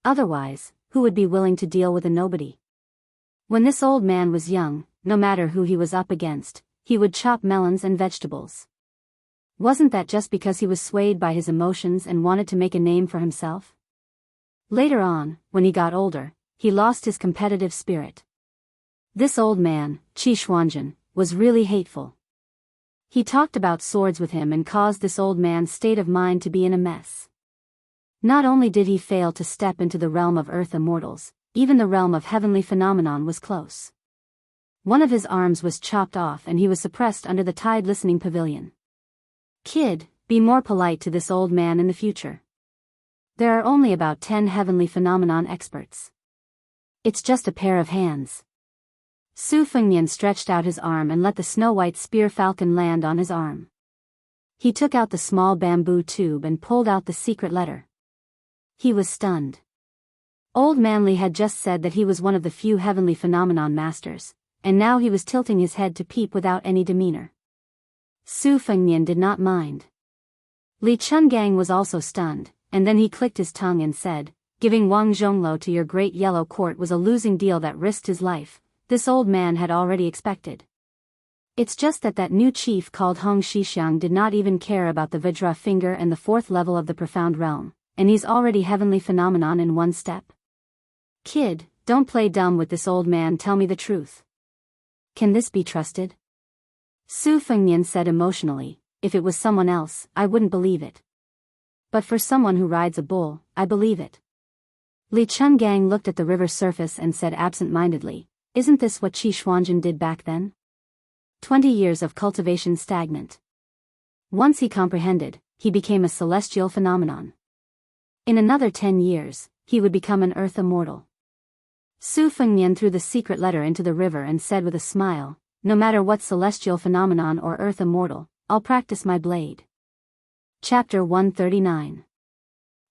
Otherwise, who would be willing to deal with a nobody? When this old man was young, no matter who he was up against, he would chop melons and vegetables. Wasn't that just because he was swayed by his emotions and wanted to make a name for himself? Later on, when he got older, he lost his competitive spirit. This old man, Qi Xuanzhen, was really hateful. He talked about swords with him and caused this old man's state of mind to be in a mess. Not only did he fail to step into the realm of earth immortals, even the realm of heavenly phenomenon was close. One of his arms was chopped off and he was suppressed under the tide listening pavilion. Kid, be more polite to this old man in the future. There are only about 10 heavenly phenomenon experts. It's just a pair of hands. Su Fengnian stretched out his arm and let the snow-white spear falcon land on his arm. He took out the small bamboo tube and pulled out the secret letter. He was stunned. Old Manly had just said that he was one of the few heavenly phenomenon masters, and now he was tilting his head to peep without any demeanor. Su Fengnian did not mind. Li Chungang was also stunned, and then he clicked his tongue and said, giving Wang Zhonglo to your great yellow court was a losing deal that risked his life, this old man had already expected. It's just that new chief called Hong Shixiang did not even care about the Vajra finger and the 4th level of the profound realm, and he's already heavenly phenomenon in 1 step. Kid, don't play dumb with this old man, tell me the truth. Can this be trusted? Su Fengnian said emotionally, if it was someone else, I wouldn't believe it. But for someone who rides a bull, I believe it. Li Chungang looked at the river surface and said absent-mindedly, isn't this what Qi Xuanzhen did back then? 20 years of cultivation stagnant. Once he comprehended, he became a celestial phenomenon. In another 10 years, he would become an earth immortal. Su Fengnian threw the secret letter into the river and said with a smile, no matter what celestial phenomenon or earth immortal, I'll practice my blade. Chapter 139.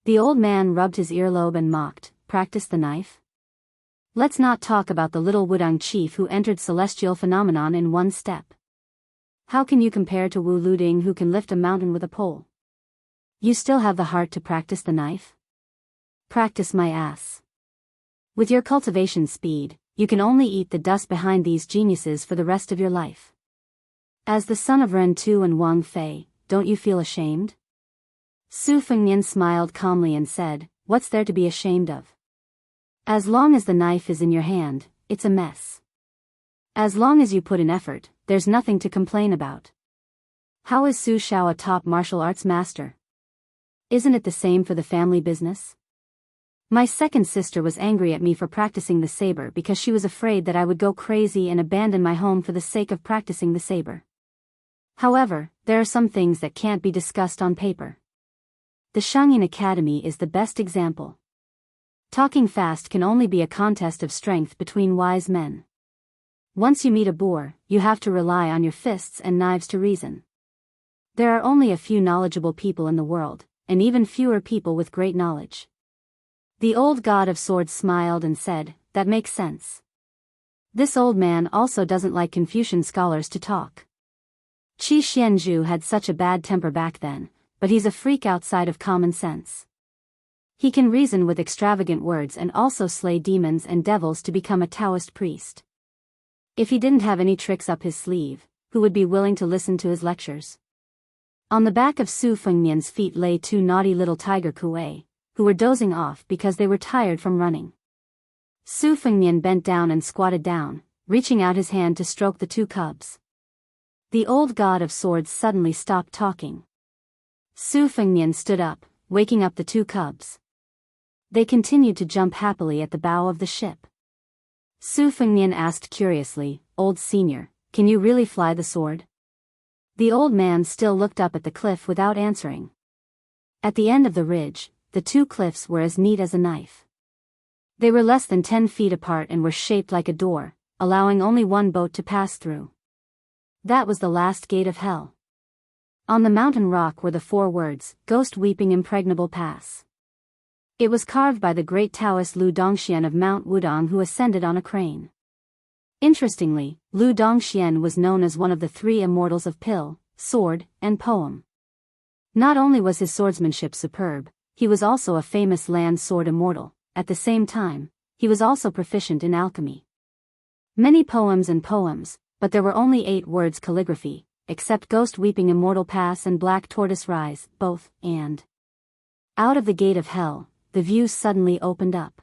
The old man rubbed his earlobe and mocked, practice the knife? Let's not talk about the little Wudang chief who entered celestial phenomenon in 1 step. How can you compare to Wu Luding who can lift a mountain with a pole? You still have the heart to practice the knife? Practice my ass. With your cultivation speed, you can only eat the dust behind these geniuses for the rest of your life. As the son of Ren Tu and Wang Fei, don't you feel ashamed? Su Fengnian smiled calmly and said, what's there to be ashamed of? As long as the knife is in your hand, it's a mess. As long as you put in effort, there's nothing to complain about. How is Su Shao a top martial arts master? Isn't it the same for the family business? My second sister was angry at me for practicing the saber because she was afraid that I would go crazy and abandon my home for the sake of practicing the saber. However, there are some things that can't be discussed on paper. The Shangyin Academy is the best example. Talking fast can only be a contest of strength between wise men. Once you meet a boor, you have to rely on your fists and knives to reason. There are only a few knowledgeable people in the world, and even fewer people with great knowledge. The old god of swords smiled and said, that makes sense. This old man also doesn't like Confucian scholars to talk. Qi Xianzhu had such a bad temper back then, but he's a freak outside of common sense. He can reason with extravagant words and also slay demons and devils to become a Taoist priest. If he didn't have any tricks up his sleeve, who would be willing to listen to his lectures? On the back of Su Fengnian's feet lay 2 naughty little tiger kuei, who were dozing off because they were tired from running. Su Fengnian bent down and squatted down, reaching out his hand to stroke the 2 cubs. The old god of swords suddenly stopped talking. Su Fengnian stood up, waking up the two cubs. They continued to jump happily at the bow of the ship. Su Fengnian asked curiously, "Old senior, can you really fly the sword?" The old man still looked up at the cliff without answering. At the end of the ridge, the two cliffs were as neat as a knife. They were less than 10 feet apart and were shaped like a door, allowing only one boat to pass through. That was the last gate of hell. On the mountain rock were the 4 words, "Ghost Weeping Impregnable Pass." It was carved by the great Taoist Lu Dongxian of Mount Wudong, who ascended on a crane. Interestingly, Lu Dongxian was known as one of the 3 immortals of pill, sword, and poem. Not only was his swordsmanship superb, he was also a famous land sword immortal. At the same time, he was also proficient in alchemy. Many poems, but there were only 8 words calligraphy, except Ghost Weeping Immortal Pass and Black Tortoise Rise, both, and. Out of the gate of hell, the view suddenly opened up.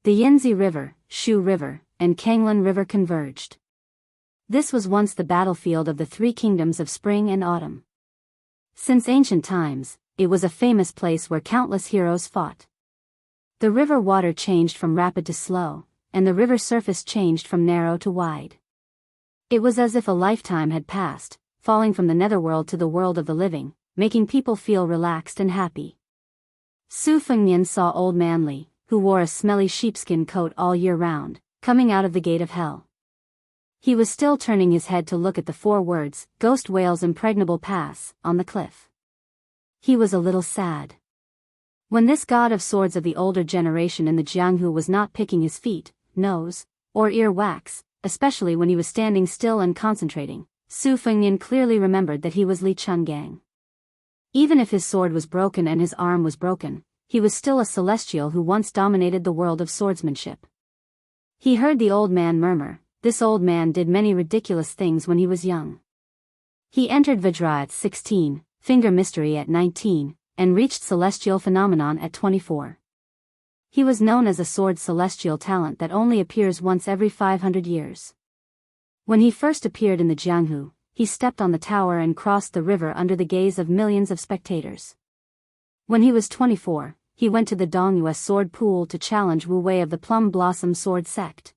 The Yinzi River, Shu River, and Kanglan River converged. This was once the battlefield of the 3 kingdoms of spring and autumn. Since ancient times, it was a famous place where countless heroes fought. The river water changed from rapid to slow, and the river surface changed from narrow to wide. It was as if a lifetime had passed, falling from the netherworld to the world of the living, making people feel relaxed and happy. Su Fengnian saw old man Li, who wore a smelly sheepskin coat all year round, coming out of the gate of hell. He was still turning his head to look at the 4 words, "Ghost Whale's Impregnable Pass," on the cliff. He was a little sad. When this god of swords of the older generation in the Jianghu was not picking his feet, nose, or ear wax, especially when he was standing still and concentrating, Su Fengnian clearly remembered that he was Li Chungang. Even if his sword was broken and his arm was broken, he was still a celestial who once dominated the world of swordsmanship. He heard the old man murmur, "This old man did many ridiculous things when he was young. He entered Vajra at 16, Finger Mystery at 19, and reached Celestial Phenomenon at 24. He was known as a sword celestial talent that only appears once every 500 years. When he first appeared in the Jianghu, he stepped on the tower and crossed the river under the gaze of millions of spectators. When he was 24, he went to the Dongyue sword pool to challenge Wu Wei of the Plum Blossom Sword Sect.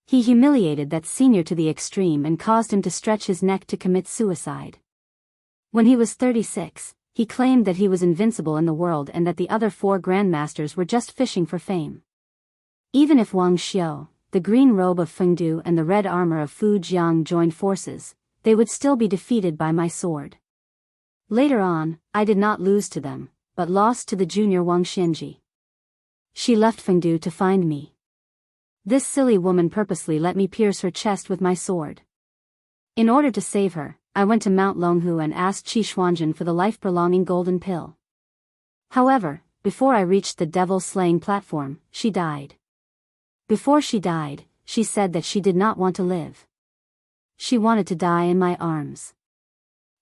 He humiliated that senior to the extreme and caused him to stretch his neck to commit suicide. When he was 36, he claimed that he was invincible in the world and that the other 4 grandmasters were just fishing for fame. Even if Wang Xiao, the green robe of Fengdu and the red armor of Fu Jiang joined forces, they would still be defeated by my sword. Later on, I did not lose to them, but lost to the junior Wang Xianji. She left Fengdu to find me. This silly woman purposely let me pierce her chest with my sword. In order to save her, I went to Mount Longhu and asked Qi Xuanjun for the life-prolonging golden pill. However, before I reached the devil-slaying platform, she died. Before she died, she said that she did not want to live. She wanted to die in my arms.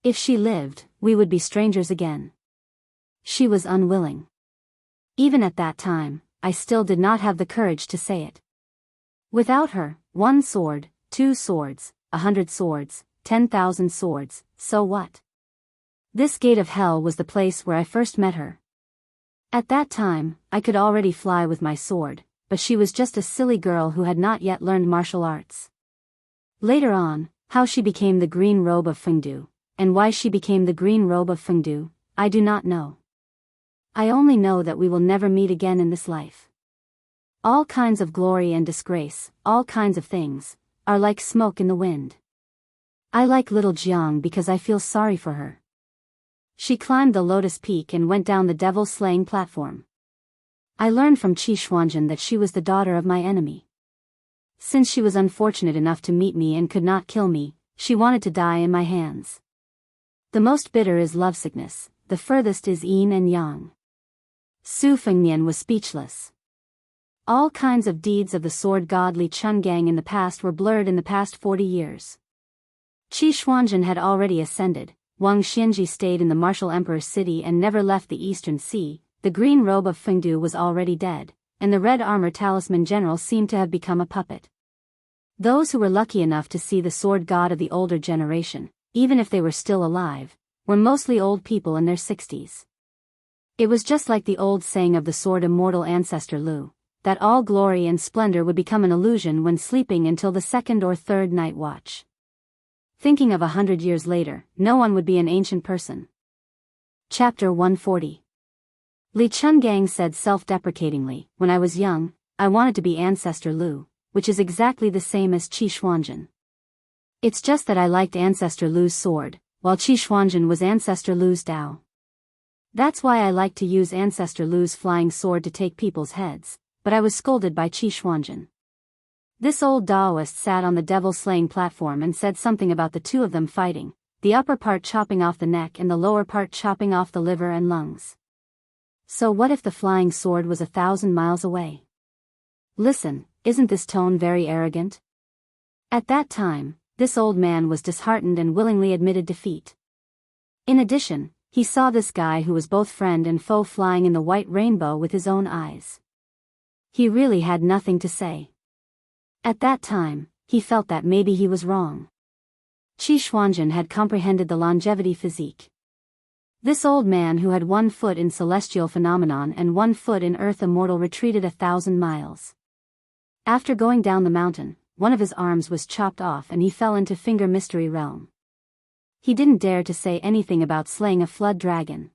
If she lived, we would be strangers again. She was unwilling. Even at that time, I still did not have the courage to say it. Without her, 1 sword, 2 swords, 100 swords, 10,000 swords, so what? This gate of hell was the place where I first met her. At that time, I could already fly with my sword, but she was just a silly girl who had not yet learned martial arts. Later on, how she became the green robe of Fengdu, and why she became the green robe of Fengdu, I do not know. I only know that we will never meet again in this life. All kinds of glory and disgrace, all kinds of things, are like smoke in the wind. I like little Jiang because I feel sorry for her. She climbed the Lotus Peak and went down the devil-slaying platform. I learned from Qi Xuanjun that she was the daughter of my enemy. Since she was unfortunate enough to meet me and could not kill me, she wanted to die in my hands. The most bitter is lovesickness, the furthest is yin and yang. Su Fengnian was speechless. All kinds of deeds of the sword god Li Chungang in the past were blurred in the past 40 years. Qi Xuanjun had already ascended, Wang Xianji stayed in the martial emperor's city and never left the eastern sea, the green robe of Fengdu was already dead, and the red armor talisman general seemed to have become a puppet. Those who were lucky enough to see the sword god of the older generation, even if they were still alive, were mostly old people in their 60s. It was just like the old saying of the sword immortal ancestor Lu, that all glory and splendor would become an illusion when sleeping until the second or third night watch. Thinking of 100 years later, no one would be an ancient person. Chapter 140. Li Chungang said self-deprecatingly, when I was young, I wanted to be Ancestor Lu, which is exactly the same as Qi Xuanzhen. It's just that I liked Ancestor Lu's sword, while Qi Xuanzhen was Ancestor Lu's Dao. That's why I liked to use Ancestor Lu's flying sword to take people's heads, but I was scolded by Qi Xuanzhen. This old Daoist sat on the devil-slaying platform and said something about the two of them fighting, the upper part chopping off the neck and the lower part chopping off the liver and lungs. So what if the flying sword was 1,000 miles away? Listen, isn't this tone very arrogant? At that time, this old man was disheartened and willingly admitted defeat. In addition, he saw this guy who was both friend and foe flying in the white rainbow with his own eyes. He really had nothing to say. At that time, he felt that maybe he was wrong. Qi Xuanzhen had comprehended the longevity physique. This old man who had 1 foot in celestial phenomenon and 1 foot in earth immortal retreated 1,000 miles. After going down the mountain, one of his arms was chopped off and he fell into finger mystery realm. He didn't dare to say anything about slaying a flood dragon.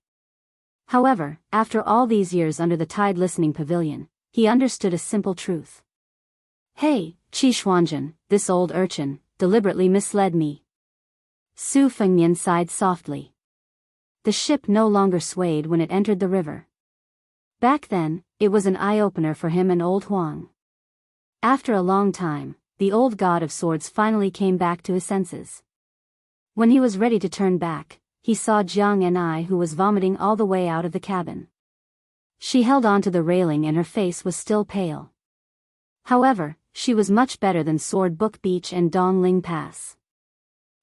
However, after all these years under the tide listening pavilion, he understood a simple truth. Hey, Qi Xuanzhen, this old urchin, deliberately misled me. Su Fengnian sighed softly. The ship no longer swayed when it entered the river. Back then, it was an eye-opener for him and old Huang. After a long time, the old god of swords finally came back to his senses. When he was ready to turn back, he saw Jianghu who was vomiting all the way out of the cabin. She held on to the railing and her face was still pale. However, she was much better than Sword Book Beach and Dongling Pass.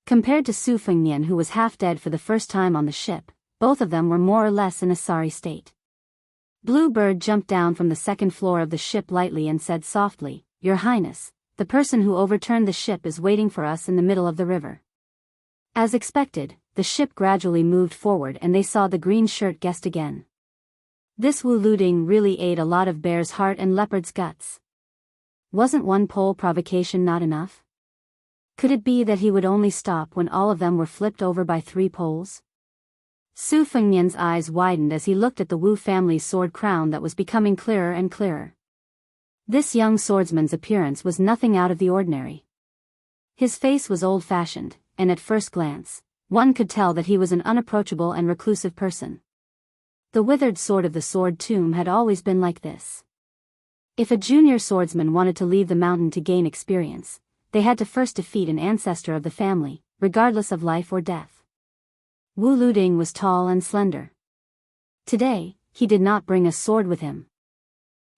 Compared to Su Fengnian who was half dead for the first time on the ship, both of them were more or less in a sorry state. Blue Bird jumped down from the second floor of the ship lightly and said softly, Your Highness, the person who overturned the ship is waiting for us in the middle of the river. As expected, the ship gradually moved forward and they saw the green shirt guest again. This Wu Luding really ate a lot of bear's heart and leopard's guts. Wasn't 1 pole provocation not enough? Could it be that he would only stop when all of them were flipped over by 3 poles? Su Fengnian's eyes widened as he looked at the Wu family's sword crown that was becoming clearer and clearer. This young swordsman's appearance was nothing out of the ordinary. His face was old-fashioned, and at first glance, one could tell that he was an unapproachable and reclusive person. The withered sword of the sword tomb had always been like this. If a junior swordsman wanted to leave the mountain to gain experience, they had to first defeat an ancestor of the family, regardless of life or death. Wu Luding was tall and slender. Today, he did not bring a sword with him.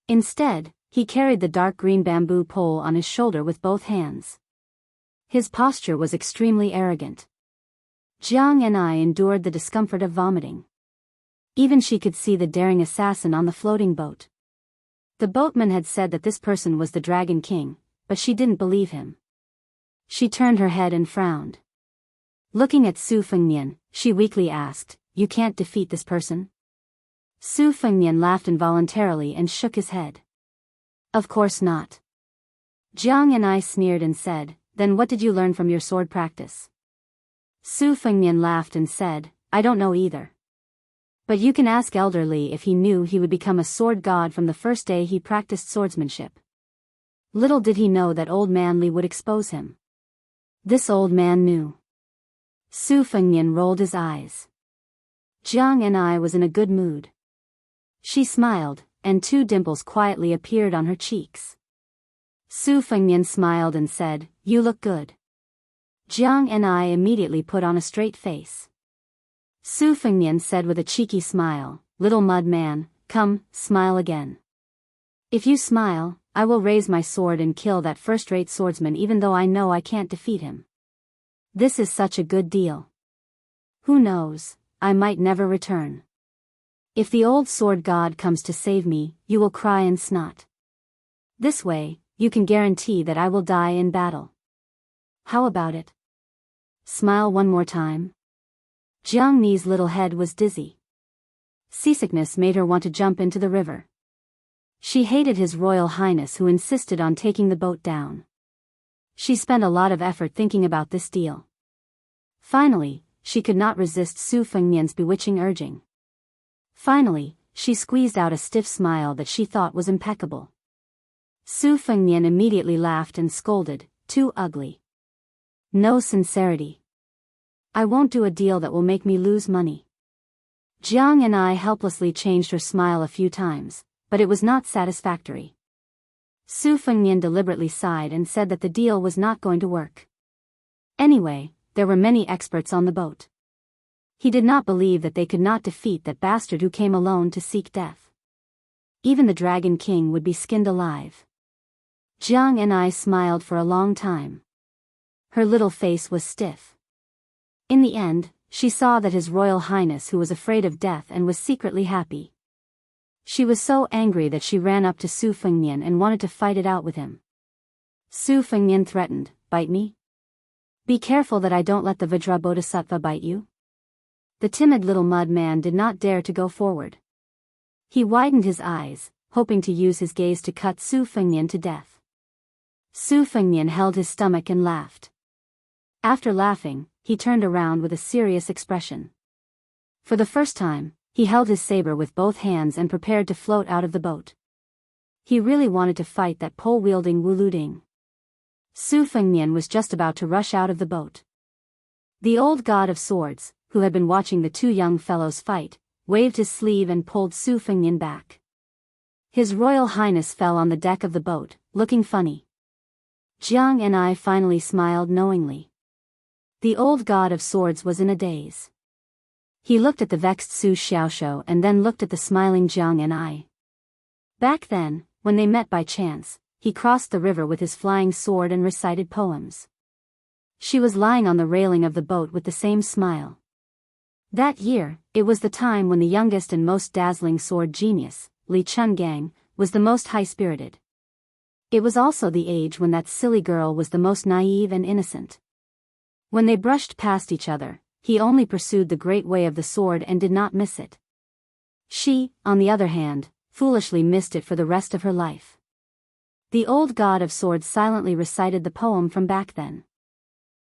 Instead, he carried the dark green bamboo pole on his shoulder with both hands. His posture was extremely arrogant. Jianghu endured the discomfort of vomiting. Even she could see the daring assassin on the floating boat. The boatman had said that this person was the Dragon King, but she didn't believe him. She turned her head and frowned. Looking at Su Fengnian, she weakly asked, You can't defeat this person? Su Fengnian laughed involuntarily and shook his head. Of course not. Jianghu sneered and said, Then what did you learn from your sword practice? Su Fengnian laughed and said, I don't know either. But you can ask Elder Li if he knew he would become a sword god from the first day he practiced swordsmanship. Little did he know that old man Li would expose him. This old man knew. Su Fengnian rolled his eyes. Jianghu was in a good mood. She smiled, and 2 dimples quietly appeared on her cheeks. Su Fengnian smiled and said, You look good. Jianghu immediately put on a straight face. Su Fengnian said with a cheeky smile, Little mud man, come, smile again. If you smile, I will raise my sword and kill that first-rate swordsman even though I know I can't defeat him. This is such a good deal. Who knows, I might never return. If the old sword god comes to save me, you will cry and snot. This way, you can guarantee that I will die in battle. How about it? Smile one more time. Jianghu's little head was dizzy. Seasickness made her want to jump into the river. She hated His Royal Highness who insisted on taking the boat down. She spent a lot of effort thinking about this deal. Finally, she could not resist Su Fengnian's bewitching urging. Finally, she squeezed out a stiff smile that she thought was impeccable. Su Fengnian immediately laughed and scolded, "Too ugly. No sincerity. I won't do a deal that will make me lose money." Jianghu helplessly changed her smile a few times, but it was not satisfactory. Su Fengnian deliberately sighed and said that the deal was not going to work. Anyway, there were many experts on the boat. He did not believe that they could not defeat that bastard who came alone to seek death. Even the Dragon King would be skinned alive. Jianghu smiled for a long time. Her little face was stiff. In the end, she saw that His Royal Highness who was afraid of death and was secretly happy. She was so angry that she ran up to Su Fengnian and wanted to fight it out with him. Su Fengnian threatened, "Bite me? Be careful that I don't let the Vajra Bodhisattva bite you." The timid little mud man did not dare to go forward. He widened his eyes, hoping to use his gaze to cut Su Fengnian to death. Su Fengnian held his stomach and laughed. After laughing, he turned around with a serious expression. For the first time, he held his saber with both hands and prepared to float out of the boat. He really wanted to fight that pole-wielding Wu Luding. Su Fengnian was just about to rush out of the boat. The old god of swords, who had been watching the two young fellows fight, waved his sleeve and pulled Su Fengnian back. His Royal Highness fell on the deck of the boat, looking funny. Jianghu finally smiled knowingly. The old god of swords was in a daze. He looked at the vexed Su Xiaoxiao and then looked at the smiling Jianghu. Back then, when they met by chance, he crossed the river with his flying sword and recited poems. She was lying on the railing of the boat with the same smile. That year, it was the time when the youngest and most dazzling sword genius, Li Chungang, was the most high-spirited. It was also the age when that silly girl was the most naive and innocent. When they brushed past each other, he only pursued the great way of the sword and did not miss it. She, on the other hand, foolishly missed it for the rest of her life. The old god of swords silently recited the poem from back then.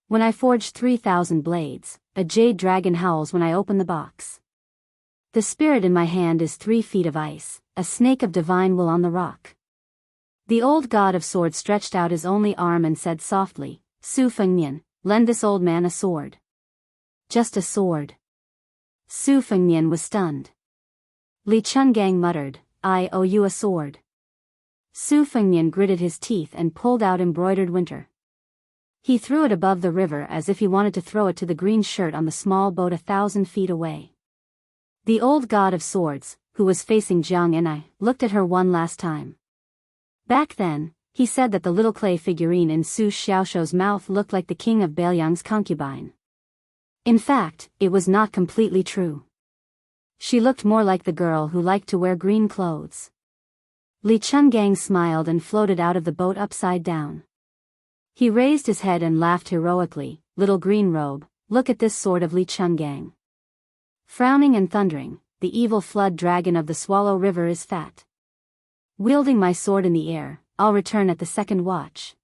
"When I forged 3,000 blades, a jade dragon howls when I open the box. The spirit in my hand is 3 feet of ice, a snake of divine will on the rock." The old god of swords stretched out his only arm and said softly, "Su Fengnian, lend this old man a sword." "Just a sword." Su Fengnian was stunned. Li Chungang muttered, "I owe you a sword." Su Fengnian gritted his teeth and pulled out embroidered winter. He threw it above the river as if he wanted to throw it to the green shirt on the small boat 1,000 feet away. The old god of swords, who was facing Jianghu, looked at her one last time. Back then, he said that the little clay figurine in Su Xiaoxiao's mouth looked like the king of Bailiang's concubine. In fact, it was not completely true. She looked more like the girl who liked to wear green clothes. Li Chungang smiled and floated out of the boat upside down. He raised his head and laughed heroically, "Little green robe, look at this sword of Li Chungang." Frowning and thundering, the evil flood dragon of the Swallow River is fat. Wielding my sword in the air, I'll return at the second watch.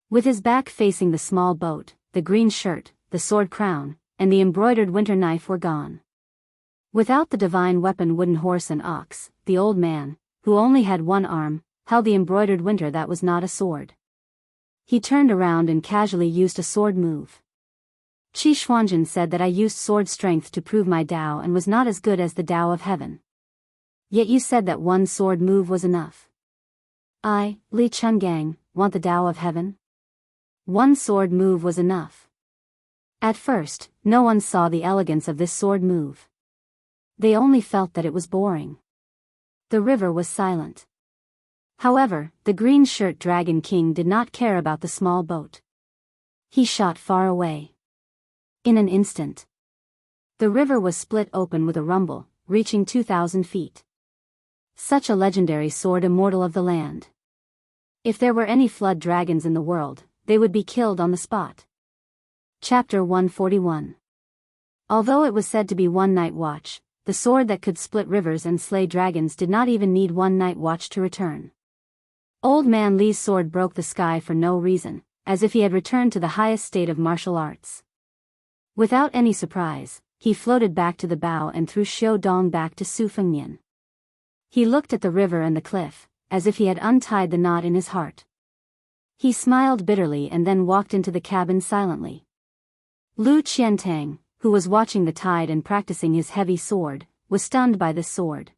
With his back facing the small boat, the green shirt, the sword crown, and the embroidered winter knife were gone. Without the divine weapon wooden horse and ox, the old man, who only had one arm, held the embroidered winter that was not a sword. He turned around and casually used a sword move. Qi Xuanjin said that I used sword strength to prove my Tao and was not as good as the Tao of heaven. Yet you said that one sword move was enough. I, Li Chungang, want the Tao of heaven? One sword move was enough. At first, no one saw the elegance of this sword move. They only felt that it was boring. The river was silent. However, the green shirt Dragon King did not care about the small boat. He shot far away. In an instant, the river was split open with a rumble, reaching 2,000 feet. Such a legendary sword immortal of the land. If there were any flood dragons in the world, they would be killed on the spot. Chapter 141. Although it was said to be one night watch, the sword that could split rivers and slay dragons did not even need one night watch to return. Old Man Li's sword broke the sky for no reason, as if he had returned to the highest state of martial arts. Without any surprise, he floated back to the bow and threw Xiao Dong back to Su Fengnian. He looked at the river and the cliff, as if he had untied the knot in his heart. He smiled bitterly and then walked into the cabin silently. Lu Qiantang, who was watching the tide and practicing his heavy sword, was stunned by this sword.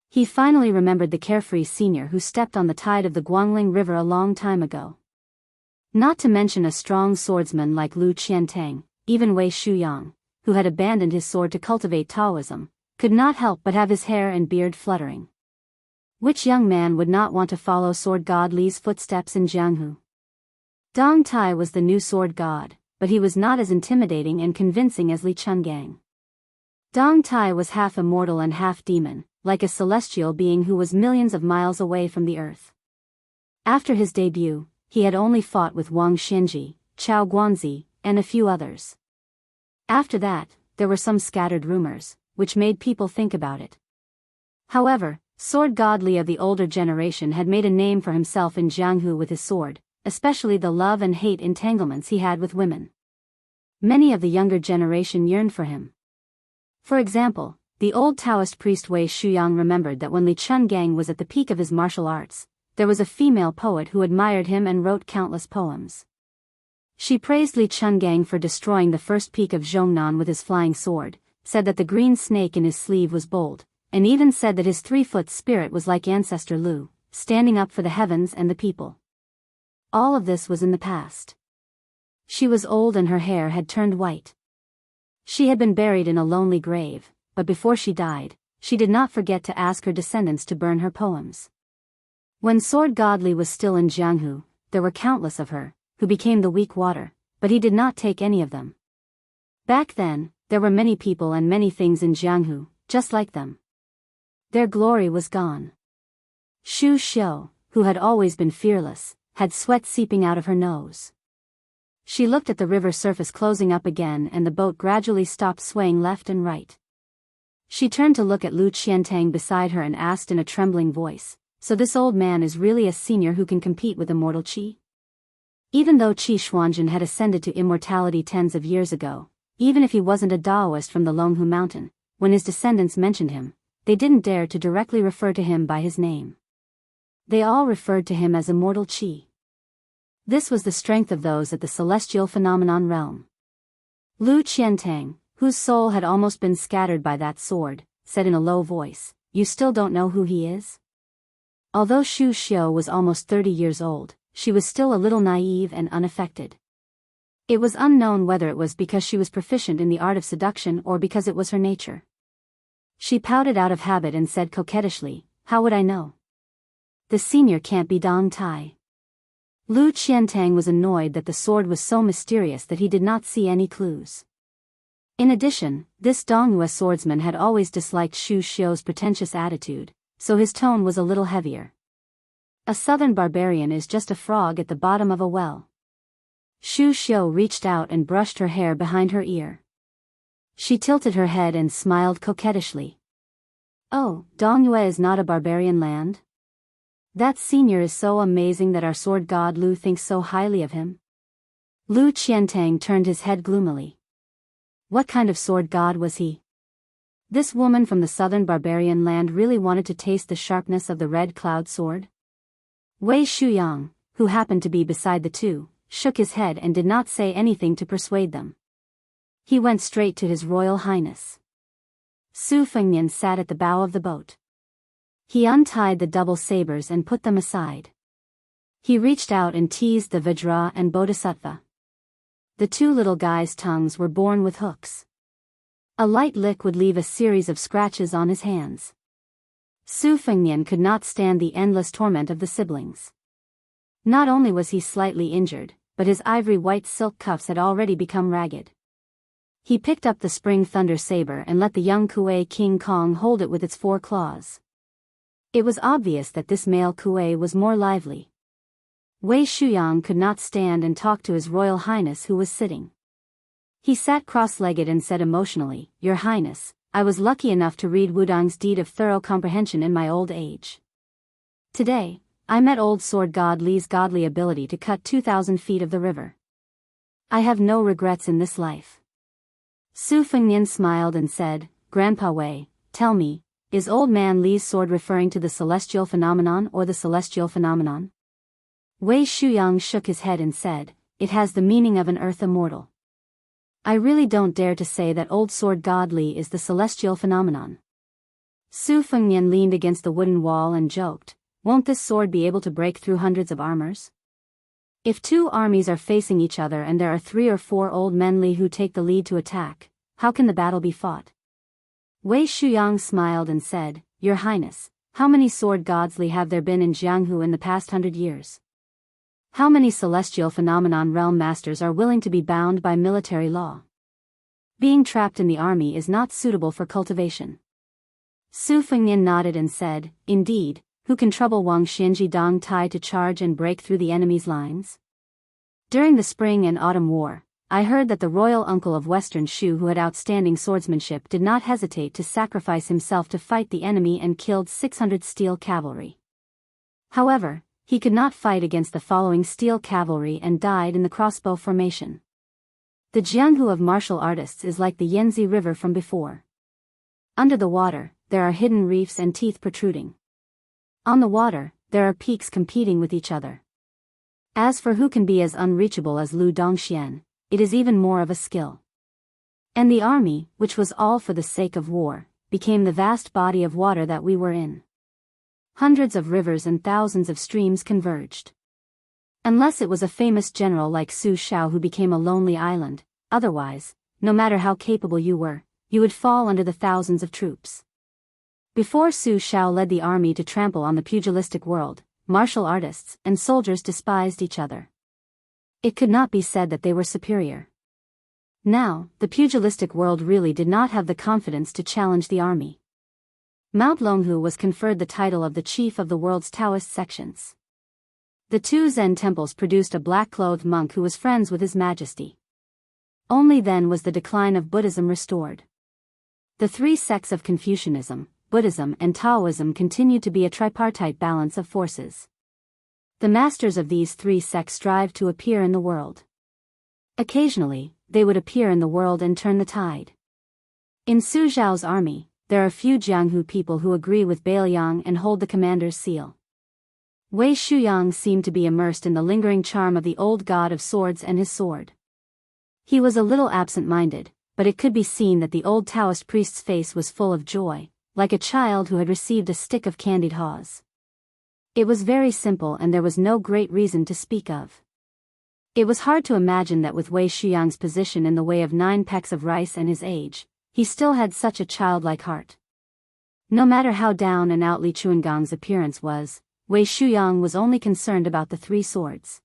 He finally remembered the Carefree senior who stepped on the tide of the Guangling River a long time ago. Not to mention a strong swordsman like Lu Qiantang, even Wei Shuyang, who had abandoned his sword to cultivate Taoism, could not help but have his hair and beard fluttering. Which young man would not want to follow sword god Li's footsteps in Jianghu? Dong Tai was the new sword god, but he was not as intimidating and convincing as Li Chungang. Dong Tai was half immortal and half demon, like a celestial being who was millions of miles away from the earth. After his debut, he had only fought with Wang Xinji, Chao Guanzi, and a few others. After that, there were some scattered rumors, which made people think about it. However, sword god Li of the older generation had made a name for himself in Jianghu with his sword, especially the love and hate entanglements he had with women. Many of the younger generation yearned for him. For example, the old Taoist priest Wei Shuyang remembered that when Li Chungang was at the peak of his martial arts, there was a female poet who admired him and wrote countless poems. She praised Li Chungang for destroying the first peak of Zhongnan with his flying sword, said that the green snake in his sleeve was bold, and even said that his 3-foot spirit was like ancestor Lu, standing up for the heavens and the people. All of this was in the past. She was old and her hair had turned white. She had been buried in a lonely grave, but before she died, she did not forget to ask her descendants to burn her poems. When sword god Li was still in Jianghu, there were countless of her, who became the weak water, but he did not take any of them. Back then, there were many people and many things in Jianghu, just like them. Their glory was gone. Xu Xiu, who had always been fearless, had sweat seeping out of her nose. She looked at the river surface closing up again and the boat gradually stopped swaying left and right. She turned to look at Lu Qiantang beside her and asked in a trembling voice, "So this old man is really a senior who can compete with immortal Qi?" Even though Qi Xuanjun had ascended to immortality tens of years ago, even if he wasn't a Daoist from the Longhu Mountain, when his descendants mentioned him, they didn't dare to directly refer to him by his name. They all referred to him as immortal Qi. This was the strength of those at the celestial phenomenon realm. Lu Qiantang, whose soul had almost been scattered by that sword, said in a low voice, "You still don't know who he is?" Although Xu Xiu was almost 30 years old, she was still a little naive and unaffected. It was unknown whether it was because she was proficient in the art of seduction or because it was her nature. She pouted out of habit and said coquettishly, "How would I know? The senior can't be Dong Tai." Lu Qiantang was annoyed that the sword was so mysterious that he did not see any clues. In addition, this Donghua swordsman had always disliked Xu Xiu's pretentious attitude, so his tone was a little heavier. A southern barbarian is just a frog at the bottom of a well. Xu Xiu reached out and brushed her hair behind her ear. She tilted her head and smiled coquettishly. "Oh, Donghua is not a barbarian land? That senior is so amazing that our sword god Lu thinks so highly of him." Lu Qiantang turned his head gloomily. What kind of sword god was he? This woman from the southern barbarian land really wanted to taste the sharpness of the red cloud sword? Wei Shuyang, who happened to be beside the two, shook his head and did not say anything to persuade them. He went straight to His Royal Highness. Su Fengnian sat at the bow of the boat. He untied the double sabers and put them aside. He reached out and teased the Vajra and Bodhisattva. The two little guys' tongues were born with hooks. A light lick would leave a series of scratches on his hands. Su Fengnian could not stand the endless torment of the siblings. Not only was he slightly injured, but his ivory white silk cuffs had already become ragged. He picked up the spring thunder saber and let the young Kuei King Kong hold it with its 4 claws. It was obvious that this male Kuei was more lively. Wei Shuyang could not stand and talk to His Royal Highness who was sitting. He sat cross-legged and said emotionally, "Your Highness, I was lucky enough to read Wudong's Deed of Thorough Comprehension in my old age. Today, I met old sword god Li's godly ability to cut 2,000 feet of the river. I have no regrets in this life." Su Fengnian smiled and said, "Grandpa Wei, tell me, is old man Li's sword referring to the celestial phenomenon or the celestial phenomenon?" Wei Shuyang shook his head and said, "It has the meaning of an earth immortal. I really don't dare to say that old sword god Li is the celestial phenomenon." Su Fengnian leaned against the wooden wall and joked, "Won't this sword be able to break through hundreds of armors? If two armies are facing each other and there are 3 or 4 old men Li who take the lead to attack, how can the battle be fought?" Wei Shuyang smiled and said, "Your Highness, how many sword gods Li have there been in Jianghu in the past 100 years? How many celestial phenomenon realm masters are willing to be bound by military law? Being trapped in the army is not suitable for cultivation." Su Fengnian nodded and said, "Indeed, who can trouble Wang Xianji Dong Tai to charge and break through the enemy's lines? During the Spring and Autumn War, I heard that the royal uncle of Western Shu who had outstanding swordsmanship did not hesitate to sacrifice himself to fight the enemy and killed 600 steel cavalry. However, he could not fight against the following steel cavalry and died in the crossbow formation. The Jianghu of martial artists is like the Yanzi River from before. Under the water, there are hidden reefs and teeth protruding. On the water, there are peaks competing with each other. As for who can be as unreachable as Lu Dongxian, it is even more of a skill. And the army, which was all for the sake of war, became the vast body of water that we were in. Hundreds of rivers and thousands of streams converged. Unless it was a famous general like Su Shao who became a lonely island, otherwise, no matter how capable you were, you would fall under the thousands of troops. Before Su Shao led the army to trample on the pugilistic world, martial artists and soldiers despised each other. It could not be said that they were superior. Now, the pugilistic world really did not have the confidence to challenge the army. Mount Longhu was conferred the title of the chief of the world's Taoist sections. The 2 Zen temples produced a black-clothed monk who was friends with His Majesty. Only then was the decline of Buddhism restored. The 3 sects of Confucianism, Buddhism and Taoism continued to be a tripartite balance of forces. The masters of these 3 sects strived to appear in the world. Occasionally, they would appear in the world and turn the tide. In Su Zhao's army, there are few Jianghu people who agree with Bailiang and hold the commander's seal. Wei Shuyang seemed to be immersed in the lingering charm of the old god of swords and his sword. He was a little absent-minded, but it could be seen that the old Taoist priest's face was full of joy, like a child who had received a stick of candied haws. It was very simple and there was no great reason to speak of. It was hard to imagine that with Wei Shuyang's position in the way of 9 pecks of rice and his age, he still had such a childlike heart. No matter how down and out Li Chuangong's appearance was, Wei Shuyang was only concerned about the 3 swords.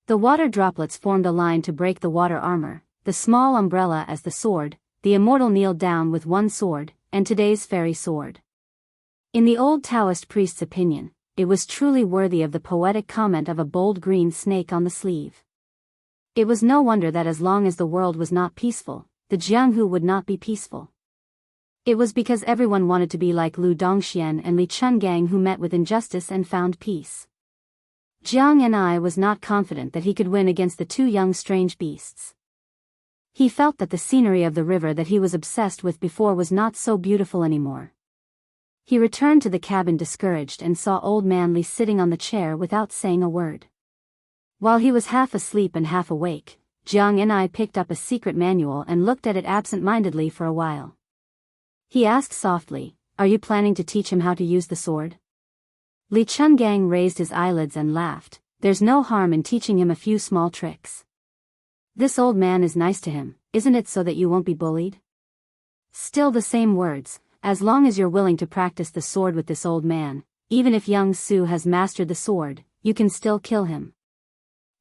The water droplets formed a line to break the water armor, the small umbrella as the sword, the immortal kneeled down with 1 sword, and today's fairy sword. In the old Taoist priest's opinion, it was truly worthy of the poetic comment of a bold green snake on the sleeve. It was no wonder that as long as the world was not peaceful, the Jianghu would not be peaceful. It was because everyone wanted to be like Lu Dongxian and Li Chungang who met with injustice and found peace. Jiang Ni was not confident that he could win against the 2 young strange beasts. He felt that the scenery of the river that he was obsessed with before was not so beautiful anymore. He returned to the cabin discouraged and saw old man Li sitting on the chair without saying a word. While he was half asleep and half awake, Jiang Ni picked up a secret manual and looked at it absent-mindedly for a while. He asked softly, "Are you planning to teach him how to use the sword?" Li Chungang raised his eyelids and laughed, "There's no harm in teaching him a few small tricks. This old man is nice to him, isn't it, so that you won't be bullied?" Still the same words, "As long as you're willing to practice the sword with this old man, even if young Su has mastered the sword, you can still kill him."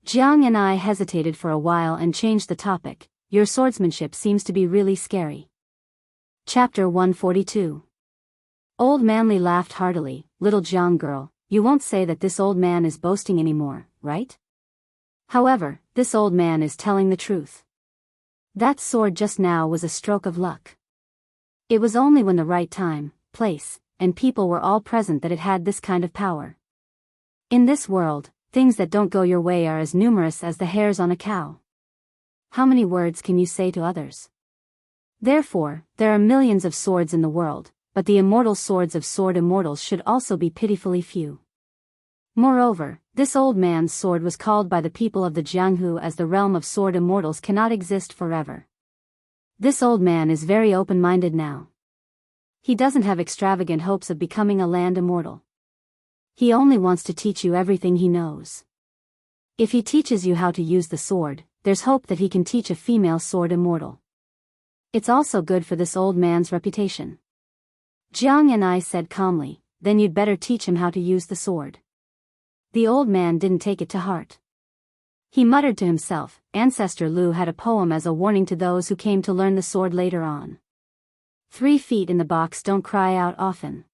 Jiang and I hesitated for a while and changed the topic, "Your swordsmanship seems to be really scary." Chapter 142. Old Manly laughed heartily, "Little Jiang girl, you won't say that this old man is boasting anymore, right? However, this old man is telling the truth. That sword just now was a stroke of luck. It was only when the right time, place, and people were all present that it had this kind of power. In this world, things that don't go your way are as numerous as the hairs on a cow. How many words can you say to others? Therefore, there are millions of swords in the world, but the immortal swords of sword immortals should also be pitifully few. Moreover, this old man's sword was called by the people of the Jianghu as the realm of sword immortals cannot exist forever. This old man is very open-minded now. He doesn't have extravagant hopes of becoming a land immortal. He only wants to teach you everything he knows. If he teaches you how to use the sword, there's hope that he can teach a female sword immortal. It's also good for this old man's reputation. Jiang and I said calmly, then you'd better teach him how to use the sword. The old man didn't take it to heart. He muttered to himself, Ancestor Lu had a poem as a warning to those who came to learn the sword later on. 3 feet in the box don't cry out often.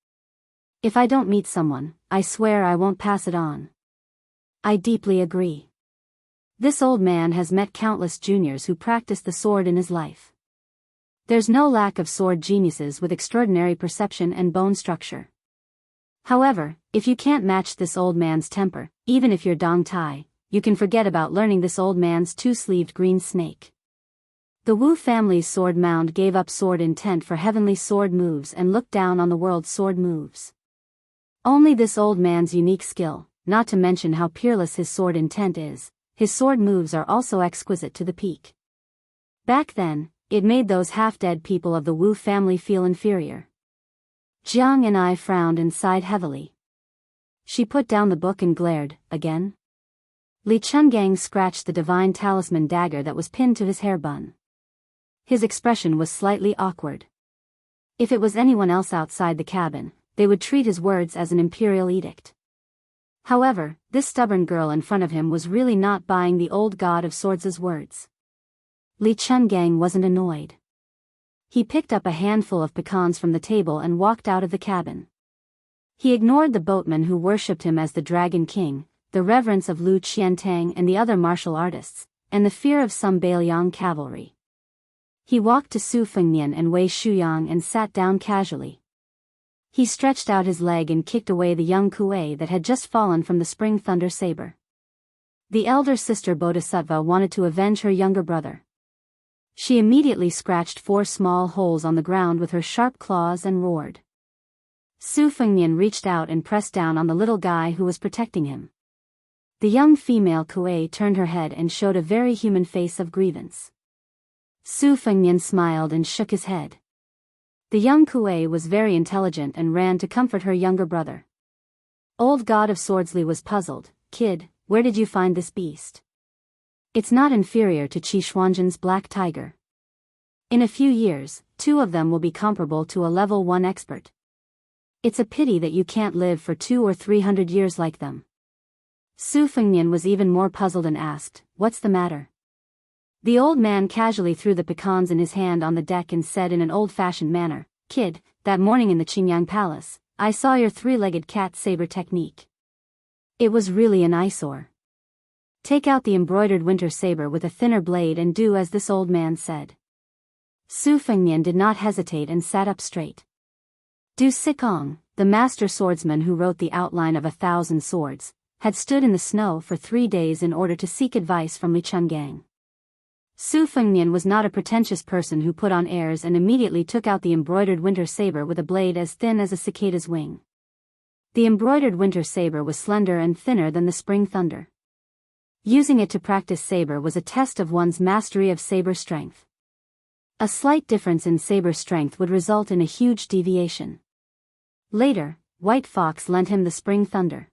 If I don't meet someone, I swear I won't pass it on. I deeply agree. This old man has met countless juniors who practiced the sword in his life. There's no lack of sword geniuses with extraordinary perception and bone structure. However, if you can't match this old man's temper, even if you're Dong Tai, you can forget about learning this old man's 2-sleeved green snake. The Wu family's sword mound gave up sword intent for heavenly sword moves and looked down on the world's sword moves. Only this old man's unique skill, not to mention how peerless his sword intent is, his sword moves are also exquisite to the peak. Back then, it made those half-dead people of the Wu family feel inferior. Jiang and I frowned and sighed heavily. She put down the book and glared, again. Li Chungang scratched the divine talisman dagger that was pinned to his hair bun. His expression was slightly awkward. If it was anyone else outside the cabin, they would treat his words as an imperial edict. However, this stubborn girl in front of him was really not buying the old god of swords' words. Li Chungang wasn't annoyed. He picked up a handful of pecans from the table and walked out of the cabin. He ignored the boatmen who worshipped him as the Dragon King, the reverence of Lu Qiantang and the other martial artists, and the fear of some Bailiang cavalry. He walked to Su Fengnian and Wei Shuyang and sat down casually. He stretched out his leg and kicked away the young kuei that had just fallen from the spring thunder saber. The elder sister Bodhisattva wanted to avenge her younger brother. She immediately scratched 4 small holes on the ground with her sharp claws and roared. Su Fengnian reached out and pressed down on the little guy who was protecting him. The young female kuei turned her head and showed a very human face of grievance. Su Fengnian smiled and shook his head. The young kuei was very intelligent and ran to comfort her younger brother. Old God of Swordsley was puzzled. Kid, where did you find this beast? It's not inferior to Qi Xuanzhen's black tiger. In a few years, 2 of them will be comparable to a level 1 expert. It's a pity that you can't live for 200 or 300 years like them. Su Fengnian was even more puzzled and asked, what's the matter? The old man casually threw the pecans in his hand on the deck and said in an old-fashioned manner, Kid, that morning in the Qingyang Palace, I saw your 3-legged cat saber technique. It was really an eyesore. Take out the embroidered winter saber with a thinner blade and do as this old man said. Su Fengnian did not hesitate and sat up straight. Du Sikong, the master swordsman who wrote the outline of 1,000 swords, had stood in the snow for 3 days in order to seek advice from Li Chungang. Su Fengnian was not a pretentious person who put on airs and immediately took out the embroidered winter saber with a blade as thin as a cicada's wing. The embroidered winter saber was slender and thinner than the spring thunder. Using it to practice saber was a test of one's mastery of saber strength. A slight difference in saber strength would result in a huge deviation. Later, White Fox lent him the spring thunder.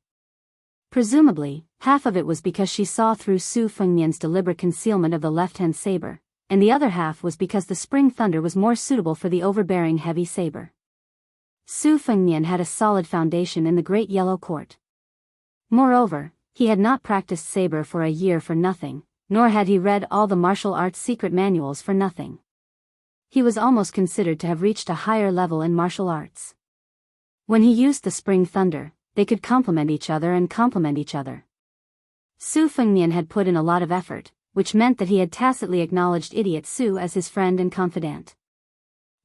Presumably, half of it was because she saw through Su Fengnian's deliberate concealment of the left-hand saber, and the other half was because the spring thunder was more suitable for the overbearing heavy saber. Su Fengnian had a solid foundation in the Great Yellow Court. Moreover, he had not practiced saber for a year for nothing, nor had he read all the martial arts secret manuals for nothing. He was almost considered to have reached a higher level in martial arts. When he used the spring thunder, they could complement each other and complement each other. Su Fengnian had put in a lot of effort, which meant that he had tacitly acknowledged Idiot Su as his friend and confidant.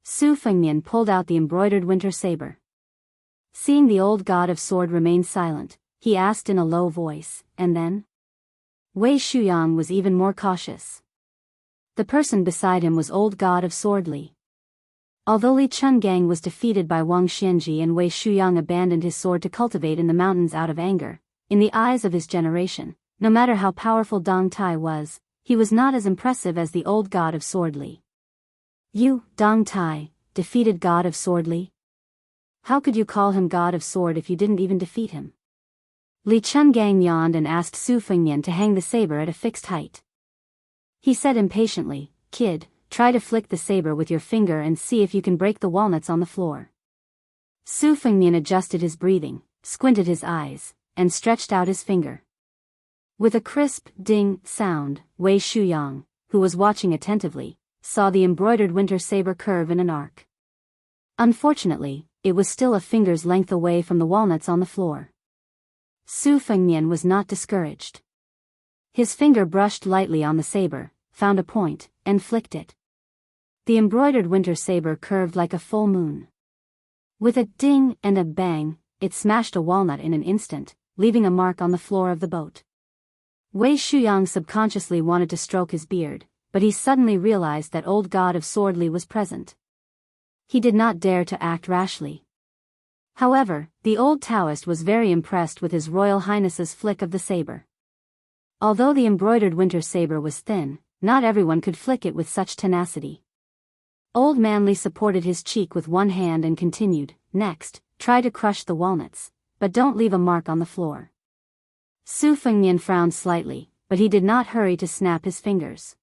Su Fengnian pulled out the embroidered winter saber. Seeing the old god of sword remain silent, he asked in a low voice, and then? Wei Shuyang was even more cautious. The person beside him was old god of sword Li. Although Li Chungang was defeated by Wang Xianji and Wei Shuyang abandoned his sword to cultivate in the mountains out of anger, in the eyes of his generation, no matter how powerful Dong Tai was, he was not as impressive as the old god of sword Li. You, Dong Tai, defeated god of sword Li? How could you call him god of sword if you didn't even defeat him? Li Chungang yawned and asked Su Fengnian to hang the saber at a fixed height. He said impatiently, Kid, try to flick the saber with your finger and see if you can break the walnuts on the floor. Su Fengnian adjusted his breathing, squinted his eyes, and stretched out his finger. With a crisp, ding, sound, Wei Shuyang, who was watching attentively, saw the embroidered winter saber curve in an arc. Unfortunately, it was still a finger's length away from the walnuts on the floor. Su Fengnian was not discouraged. His finger brushed lightly on the saber, found a point, and flicked it. The embroidered winter saber curved like a full moon. With a ding and a bang, it smashed a walnut in an instant, leaving a mark on the floor of the boat. Wei Shuyang subconsciously wanted to stroke his beard, but he suddenly realized that old god of sword Li was present. He did not dare to act rashly. However, the old Daoist was very impressed with His Royal Highness's flick of the saber. Although the embroidered winter saber was thin, not everyone could flick it with such tenacity. Old Man Li supported his cheek with one hand and continued, Next, try to crush the walnuts, but don't leave a mark on the floor. Su Fengnian frowned slightly, but he did not hurry to snap his fingers.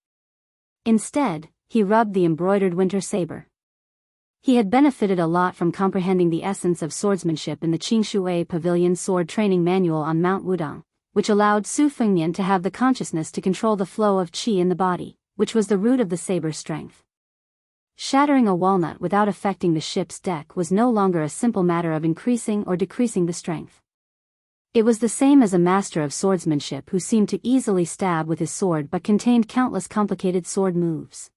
Instead, he rubbed the embroidered winter saber. He had benefited a lot from comprehending the essence of swordsmanship in the Qingshui Pavilion Sword Training Manual on Mount Wudang, which allowed Su Fengnian to have the consciousness to control the flow of qi in the body, which was the root of the saber's strength. Shattering a walnut without affecting the ship's deck was no longer a simple matter of increasing or decreasing the strength. It was the same as a master of swordsmanship who seemed to easily stab with his sword but contained countless complicated sword moves.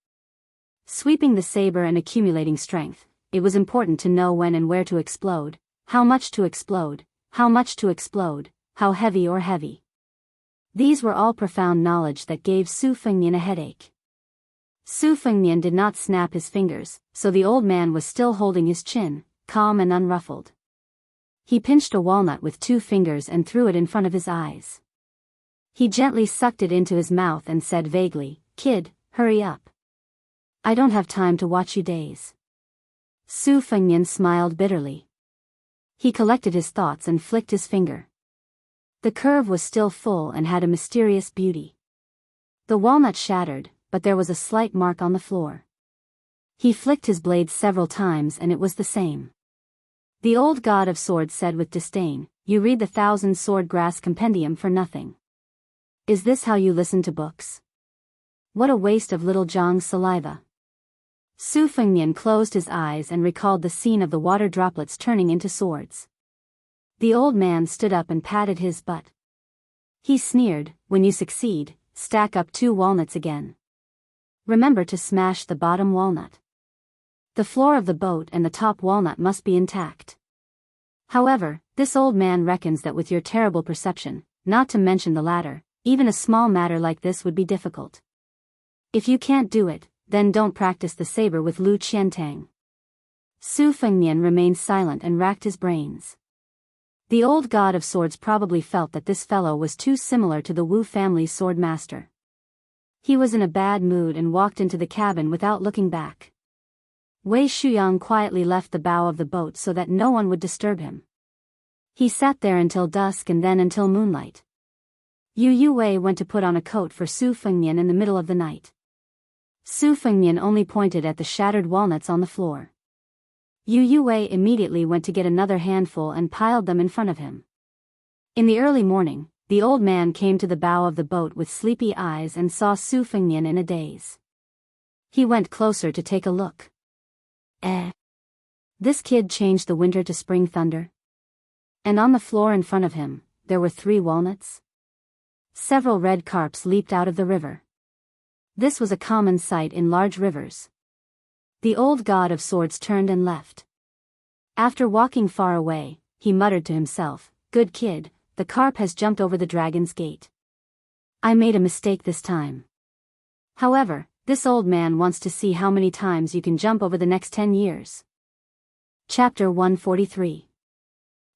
Sweeping the saber and accumulating strength, it was important to know when and where to explode, how much to explode, how much to explode, how heavy or heavy. These were all profound knowledge that gave Su Fengnian a headache. Su Fengnian did not snap his fingers, so the old man was still holding his chin, calm and unruffled. He pinched a walnut with 2 fingers and threw it in front of his eyes. He gently sucked it into his mouth and said vaguely, Kid, hurry up. I don't have time to watch you daze. Su Fengnian smiled bitterly. He collected his thoughts and flicked his finger. The curve was still full and had a mysterious beauty. The walnut shattered, but there was a slight mark on the floor. He flicked his blade several times and it was the same. The old god of swords said with disdain, You read the 1,000 sword grass compendium for nothing. Is this how you listen to books? What a waste of little Zhang's saliva. Su Fengnian closed his eyes and recalled the scene of the water droplets turning into swords. The old man stood up and patted his butt. He sneered, When you succeed, stack up 2 walnuts again. Remember to smash the bottom walnut. The floor of the boat and the top walnut must be intact. However, this old man reckons that with your terrible perception, not to mention the latter, even a small matter like this would be difficult. If you can't do it, then don't practice the saber with Lu Qiantang. Su Fengnian remained silent and racked his brains. The old god of swords probably felt that this fellow was too similar to the Wu family's sword master. He was in a bad mood and walked into the cabin without looking back. Wei Shuyang quietly left the bow of the boat so that no one would disturb him. He sat there until dusk and then until moonlight. Yu Wei went to put on a coat for Su Fengnian in the middle of the night. Su Fengnian only pointed at the shattered walnuts on the floor. Yu Wei immediately went to get another handful and piled them in front of him. In the early morning, the old man came to the bow of the boat with sleepy eyes and saw Su Fengnian in a daze. He went closer to take a look. This kid changed the winter to spring thunder? And on the floor in front of him, there were 3 walnuts? Several red carps leaped out of the river. This was a common sight in large rivers. The old god of swords turned and left. After walking far away, he muttered to himself, "Good kid, the carp has jumped over the dragon's gate. I made a mistake this time. However, this old man wants to see how many times you can jump over the next 10 years. Chapter 143.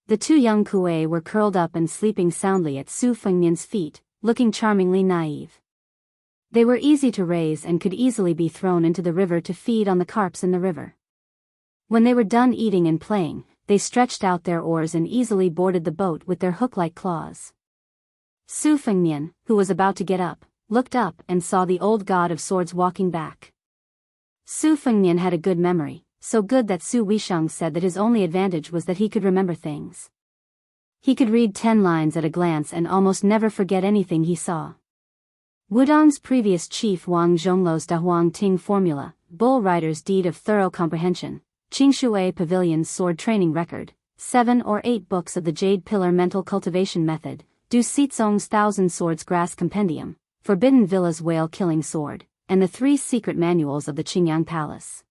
The two young Kuei were curled up and sleeping soundly at Su Fengnian's feet, looking charmingly naive. They were easy to raise and could easily be thrown into the river to feed on the carps in the river. When they were done eating and playing, they stretched out their oars and easily boarded the boat with their hook-like claws. Su Fengnian, who was about to get up, looked up and saw the old god of swords walking back. Su Fengnian had a good memory, so good that Su Weisheng said that his only advantage was that he could remember things. He could read 10 lines at a glance and almost never forget anything he saw. Wudong's previous chief Wang Zhongluo's Dahuang Ting formula, Bull Rider's deed of thorough comprehension, Qingshui Pavilion's sword training record, 7 or 8 books of the Jade Pillar mental cultivation method, Du Sizong's Thousand Swords Grass Compendium, Forbidden Villa's whale-killing sword, and the 3 secret manuals of the Qingyang Palace.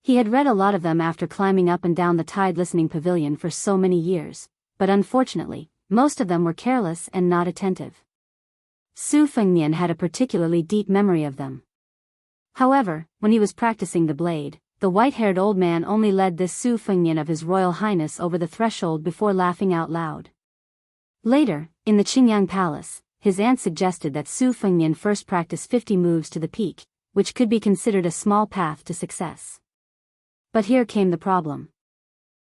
He had read a lot of them after climbing up and down the tide listening pavilion for so many years, but unfortunately, most of them were careless and not attentive. Su Fengnian had a particularly deep memory of them. However, when he was practicing the blade, the white-haired old man only led this Su Fengnian of His Royal Highness over the threshold before laughing out loud. Later, in the Qingyang Palace, his aunt suggested that Su Fengnian first practice 50 moves to the peak, which could be considered a small path to success. But here came the problem.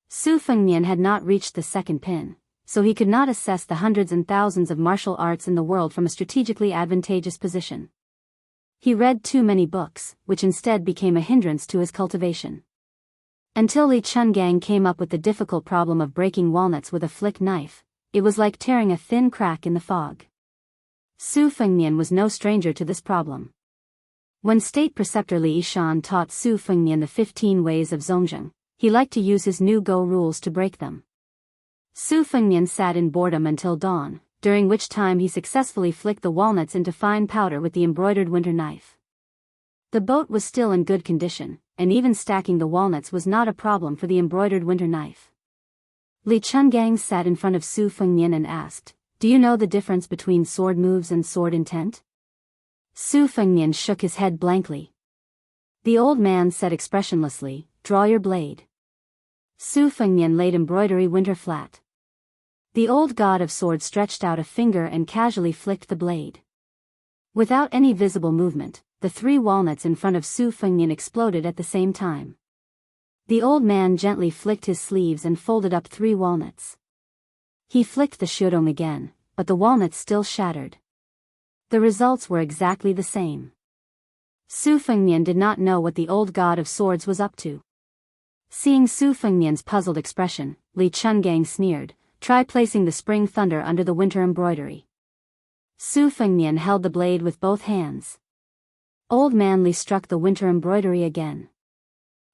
Su Fengnian had not reached the second pin, so he could not assess the hundreds and thousands of martial arts in the world from a strategically advantageous position. He read too many books, which instead became a hindrance to his cultivation. Until Li Chungang came up with the difficult problem of breaking walnuts with a flick knife, it was like tearing a thin crack in the fog. Su Fengnian was no stranger to this problem. When State Preceptor Li Yishan taught Su Fengnian the 15 ways of Zhongzheng, he liked to use his new Go rules to break them. Su Fengnian sat in boredom until dawn, during which time he successfully flicked the walnuts into fine powder with the embroidered winter knife. The boat was still in good condition, and even stacking the walnuts was not a problem for the embroidered winter knife. Li Chungang sat in front of Su Fengnian and asked, "Do you know the difference between sword moves and sword intent?" Su Fengnian shook his head blankly. The old man said expressionlessly, "Draw your blade." Su Fengnian laid embroidery winter flat. The old god of swords stretched out a finger and casually flicked the blade. Without any visible movement, the 3 walnuts in front of Su Fengnian exploded at the same time. The old man gently flicked his sleeves and folded up 3 walnuts. He flicked the shudong again, but the walnuts still shattered. The results were exactly the same. Su Fengnian did not know what the old god of swords was up to. Seeing Su Fengnian's puzzled expression, Li Chungang sneered, "Try placing the spring thunder under the winter embroidery." Su Fengnian held the blade with both hands. Old Man Li struck the winter embroidery again.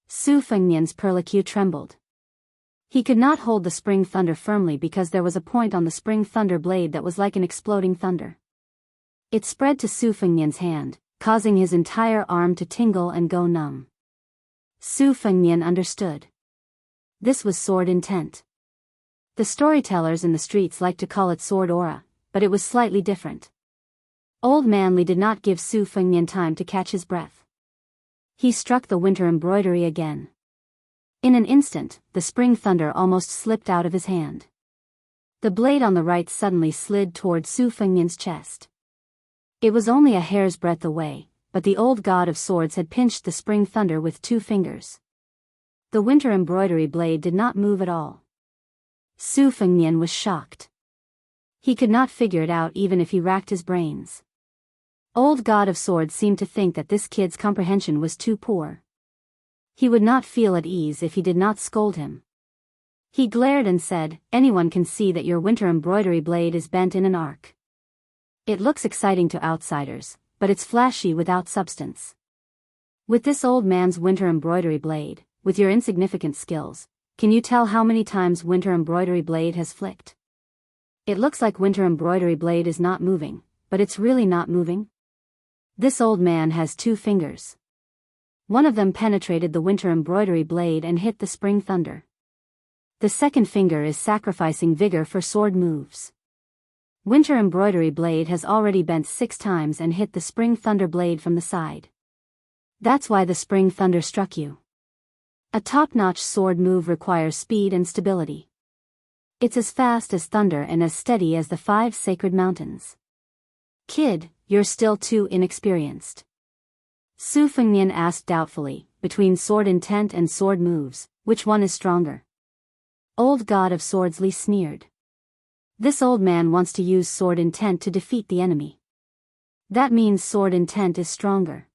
Su Fengnian's perlicue trembled. He could not hold the spring thunder firmly because there was a point on the spring thunder blade that was like an exploding thunder. It spread to Su Fengnian's hand, causing his entire arm to tingle and go numb. Su Fengnian understood. This was sword intent. The storytellers in the streets liked to call it sword aura, but it was slightly different. Old Man Li did not give Su Fengnian time to catch his breath. He struck the winter embroidery again. In an instant, the spring thunder almost slipped out of his hand. The blade on the right suddenly slid toward Su Fengnian's chest. It was only a hair's breadth away, but the old god of swords had pinched the spring thunder with 2 fingers. The winter embroidery blade did not move at all. Su Fengnian was shocked. He could not figure it out even if he racked his brains. Old god of swords seemed to think that this kid's comprehension was too poor. He would not feel at ease if he did not scold him. He glared and said, "Anyone can see that your winter embroidery blade is bent in an arc. It looks exciting to outsiders, but it's flashy without substance. With this old man's winter embroidery blade, with your insignificant skills, can you tell how many times winter embroidery blade has flicked?" It looks like winter embroidery blade is not moving, but it's really not moving. This old man has 2 fingers. One of them penetrated the winter embroidery blade and hit the spring thunder. The second finger is sacrificing vigor for sword moves. Winter embroidery blade has already bent 6 times and hit the spring thunder blade from the side. That's why the spring thunder struck you. A top-notch sword move requires speed and stability. It's as fast as thunder and as steady as the 5 sacred mountains. Kid, you're still too inexperienced. Su Fengnian asked doubtfully, between sword intent and sword moves, which one is stronger? Old God of Swords Li sneered. This old man wants to use sword intent to defeat the enemy. That means sword intent is stronger.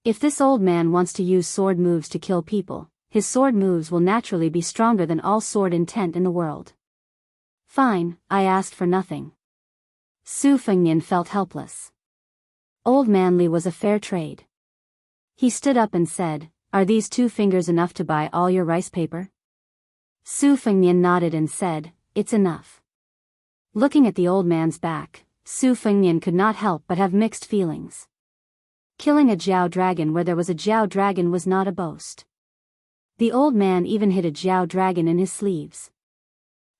If this old man wants to use sword moves to kill people, his sword moves will naturally be stronger than all sword intent in the world. Fine, I asked for nothing. Su Fengnian felt helpless. Old man Li was a fair trade. He stood up and said, "Are these 2 fingers enough to buy all your rice paper?" Su Fengnian nodded and said, "It's enough." Looking at the old man's back, Su Fengnian could not help but have mixed feelings. Killing a Jiao dragon where there was a Jiao dragon was not a boast. The old man even hid a Jiao dragon in his sleeves.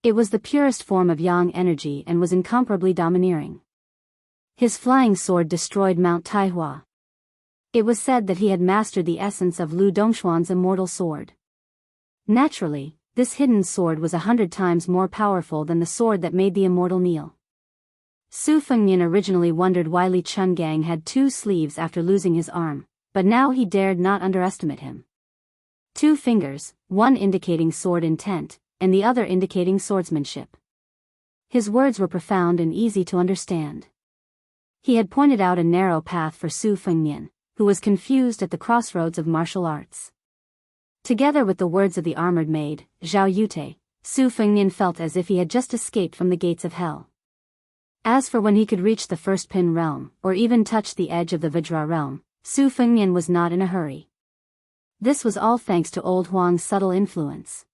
It was the purest form of yang energy and was incomparably domineering. His flying sword destroyed Mount Taihua. It was said that he had mastered the essence of Lu Dongxuan's immortal sword. Naturally, this hidden sword was 100 times more powerful than the sword that made the immortal kneel. Su Fengnian originally wondered why Li Chungang had 2 sleeves after losing his arm, but now he dared not underestimate him. 2 fingers, one indicating sword intent, and the other indicating swordsmanship. His words were profound and easy to understand. He had pointed out a narrow path for Su Fengnian, who was confused at the crossroads of martial arts. Together with the words of the armored maid, Zhao Yute, Su Fengnian felt as if he had just escaped from the gates of hell. As for when he could reach the first Pin realm, or even touch the edge of the Vajra realm, Su Fengnian was not in a hurry. This was all thanks to old Huang's subtle influence.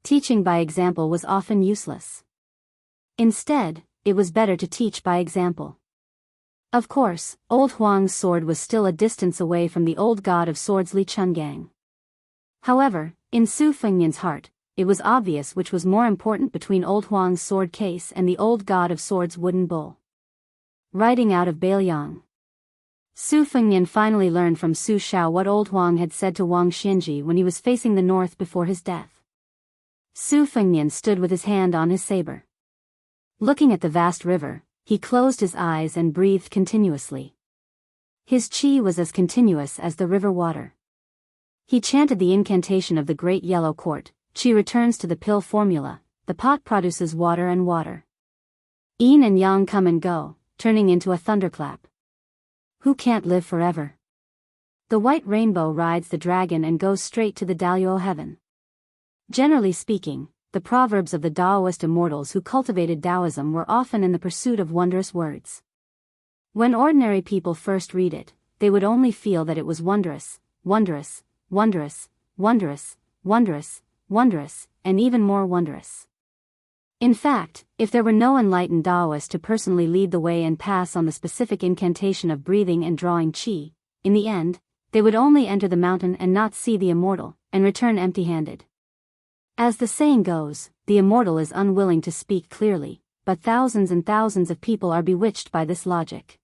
Teaching by example was often useless. Instead, it was better to teach by example. Of course, old Huang's sword was still a distance away from the old god of swords Li Chungang. However, in Su Fengnian's heart, it was obvious which was more important between old Huang's sword case and the old god of swords wooden bull. Riding out of Bailiang. Su Fengnian finally learned from Su Shao what old Huang had said to Wang Xianji when he was facing the north before his death. Su Fengnian stood with his hand on his saber. Looking at the vast river, he closed his eyes and breathed continuously. His qi was as continuous as the river water. He chanted the incantation of the Great Yellow Court. Qi returns to the pill formula, the pot produces water and water. Yin and yang come and go, turning into a thunderclap. Who can't live forever? The white rainbow rides the dragon and goes straight to the Daoist heaven. Generally speaking, the proverbs of the Daoist immortals who cultivated Taoism were often in the pursuit of wondrous words. When ordinary people first read it, they would only feel that it was wondrous, wondrous, wondrous, wondrous, wondrous, wondrous, and even more wondrous. In fact, if there were no enlightened Daoist to personally lead the way and pass on the specific incantation of breathing and drawing qi, in the end, they would only enter the mountain and not see the immortal, and return empty-handed. As the saying goes, the immortal is unwilling to speak clearly, but thousands and thousands of people are bewitched by this logic.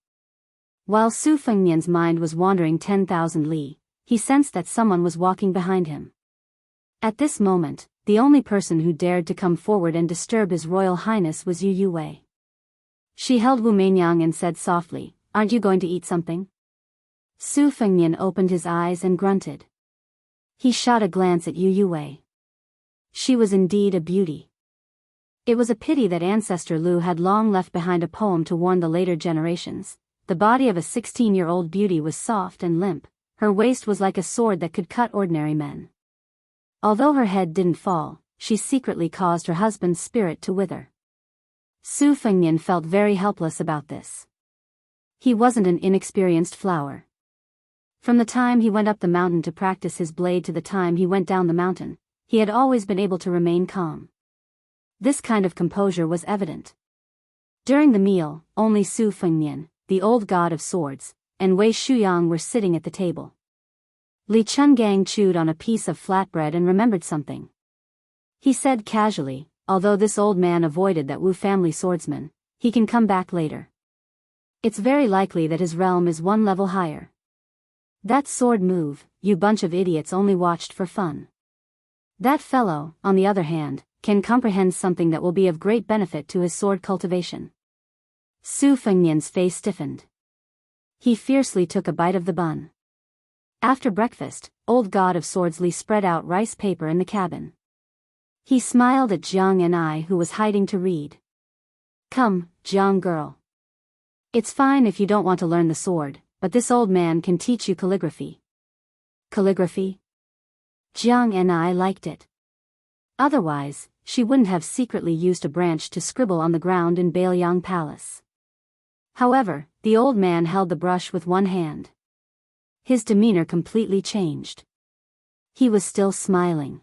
While Su Fengnian's mind was wandering 10,000 li, he sensed that someone was walking behind him. At this moment, the only person who dared to come forward and disturb His Royal Highness was Yu Yue. She held Wu Meinyang and said softly, "Aren't you going to eat something?" Su Fengnian opened his eyes and grunted. He shot a glance at Yu Yue. She was indeed a beauty. It was a pity that ancestor Lu had long left behind a poem to warn the later generations. The body of a 16-year-old beauty was soft and limp, her waist was like a sword that could cut ordinary men. Although her head didn't fall, she secretly caused her husband's spirit to wither. Su Fengnian felt very helpless about this. He wasn't an inexperienced flower. From the time he went up the mountain to practice his blade to the time he went down the mountain, he had always been able to remain calm. This kind of composure was evident. During the meal, only Su Fengnian, the old god of swords, and Wei Shuyang were sitting at the table. Li Chungang chewed on a piece of flatbread and remembered something. He said casually, although this old man avoided that Wu family swordsman, he can come back later. It's very likely that his realm is one level higher. That sword move, you bunch of idiots only watched for fun. That fellow, on the other hand, can comprehend something that will be of great benefit to his sword cultivation. Su Fengnian's face stiffened. He fiercely took a bite of the bun. After breakfast, old god of swords Li spread out rice paper in the cabin. He smiled at Jiang and I, who was hiding to read. Come, Jiang girl. It's fine if you don't want to learn the sword, but this old man can teach you calligraphy. Calligraphy? Jiang and I liked it. Otherwise, she wouldn't have secretly used a branch to scribble on the ground in Bailiang Palace. However, the old man held the brush with one hand. His demeanor completely changed. He was still smiling.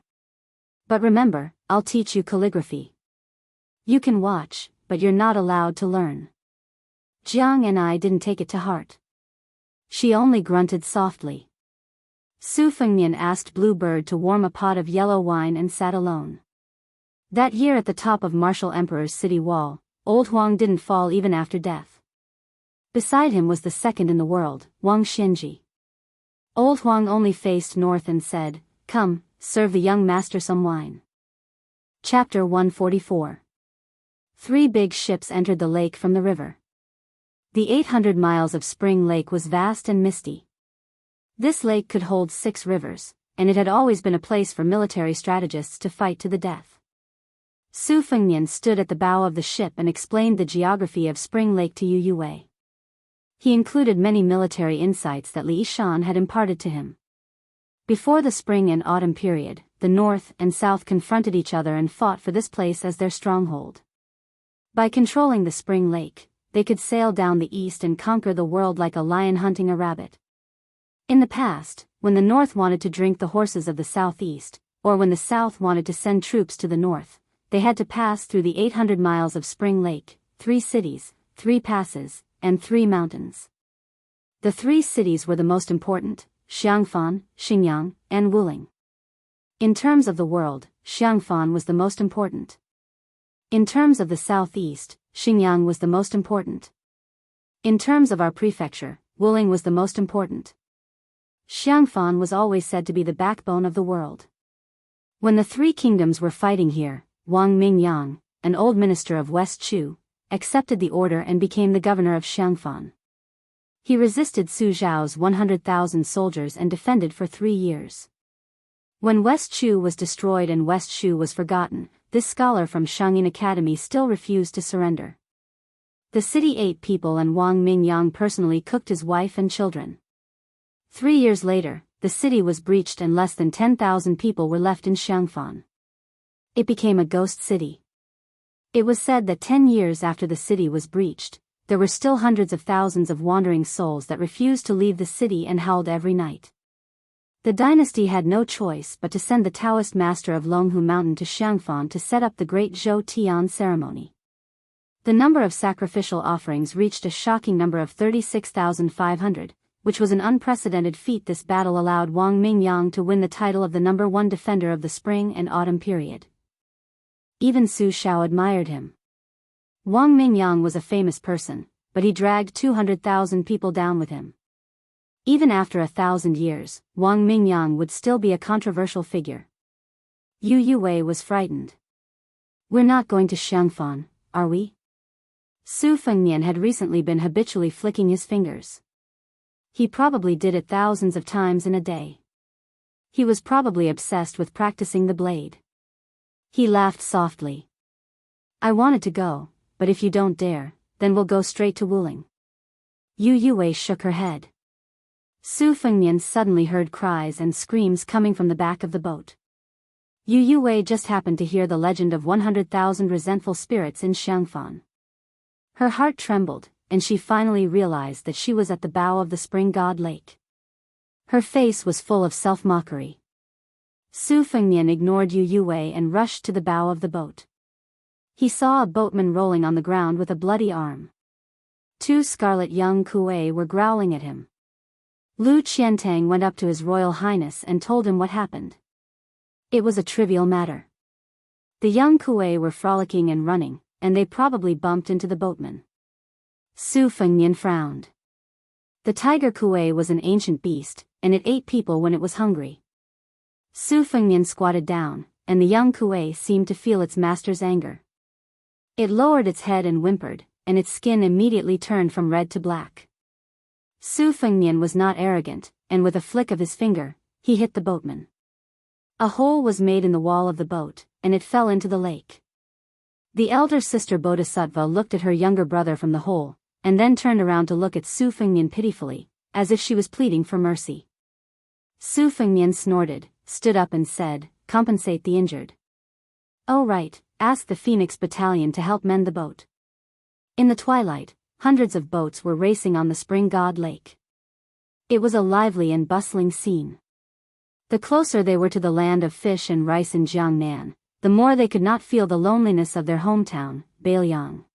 But remember, I'll teach you calligraphy. You can watch, but you're not allowed to learn. Jiang and I didn't take it to heart. She only grunted softly. Su Fengnian asked Bluebird to warm a pot of yellow wine and sat alone. That year at the top of Martial Emperor's city wall, old Huang didn't fall even after death. Beside him was the second in the world, Wang Xinji. Old Huang only faced north and said, "Come, serve the young master some wine." Chapter 144. 3 big ships entered the lake from the river. The 800 miles of Spring Lake was vast and misty. This lake could hold 6 rivers, and it had always been a place for military strategists to fight to the death. Su Fengnian stood at the bow of the ship and explained the geography of Spring Lake to Yu Wei. He included many military insights that Li Yishan had imparted to him. Before the spring and autumn period, the north and south confronted each other and fought for this place as their stronghold. By controlling the Spring Lake, they could sail down the east and conquer the world like a lion hunting a rabbit. In the past, when the north wanted to drink the horses of the southeast, or when the south wanted to send troops to the north, they had to pass through the 800 miles of Spring Lake, 3 cities, 3 passes, and 3 mountains. The 3 cities were the most important: Xiangfan, Xingyang, and Wuling. In terms of the world, Xiangfan was the most important. In terms of the southeast, Xingyang was the most important. In terms of our prefecture, Wuling was the most important. Xiangfan was always said to be the backbone of the world. When the 3 kingdoms were fighting here, Wang Mingyang, an old minister of West Chu, accepted the order and became the governor of Xiangfan. He resisted Su Zhao's 100,000 soldiers and defended for 3 years. When West Chu was destroyed and West Shu was forgotten, this scholar from Shangyin Academy still refused to surrender. The city ate people and Wang Mingyang personally cooked his wife and children. 3 years later, the city was breached and less than 10,000 people were left in Xiangfan. It became a ghost city. It was said that 10 years after the city was breached, there were still hundreds of thousands of wandering souls that refused to leave the city and howled every night. The dynasty had no choice but to send the Taoist master of Longhu Mountain to Xiangfan to set up the great Zhou Tian ceremony. The number of sacrificial offerings reached a shocking number of 36,500, which was an unprecedented feat. This battle allowed Wang Mingyang to win the title of the #1 defender of the spring and autumn period. Even Su Xiao admired him. Wang Mingyang was a famous person, but he dragged 200,000 people down with him. Even after 1,000 years, Wang Mingyang would still be a controversial figure. Yu Wei was frightened. "We're not going to Xiangfan, are we?" Su Fengnian had recently been habitually flicking his fingers. He probably did it thousands of times in a day. He was probably obsessed with practicing the blade. He laughed softly. "I wanted to go, but if you don't dare, then we'll go straight to Wuling." Yu Wei shook her head. Su Fengnian suddenly heard cries and screams coming from the back of the boat. Yu Wei just happened to hear the legend of 100,000 resentful spirits in Xiangfan. Her heart trembled, and she finally realized that she was at the bow of the Spring God Lake. Her face was full of self-mockery. Su Fengnian ignored Yu Wei and rushed to the bow of the boat. He saw a boatman rolling on the ground with a bloody arm. Two scarlet young kuei were growling at him. Lu Qiantang went up to His Royal Highness and told him what happened. It was a trivial matter. The young kuei were frolicking and running, and they probably bumped into the boatman. Su Fengnian frowned. The tiger kuei was an ancient beast, and it ate people when it was hungry. Su Fengnian squatted down, and the young kuei seemed to feel its master's anger. It lowered its head and whimpered, and its skin immediately turned from red to black. Su Fengnian was not arrogant, and with a flick of his finger, he hit the boatman. A hole was made in the wall of the boat, and it fell into the lake. The elder sister Bodhisattva looked at her younger brother from the hole, and then turned around to look at Su Fengnian pitifully, as if she was pleading for mercy. Su Fengnian snorted, stood up and said, "Compensate the injured." "Oh right, ask the Phoenix Battalion to help mend the boat." In the twilight, hundreds of boats were racing on the Spring God Lake. It was a lively and bustling scene. The closer they were to the land of fish and rice in Jiangnan, the more they could not feel the loneliness of their hometown, Beiliang.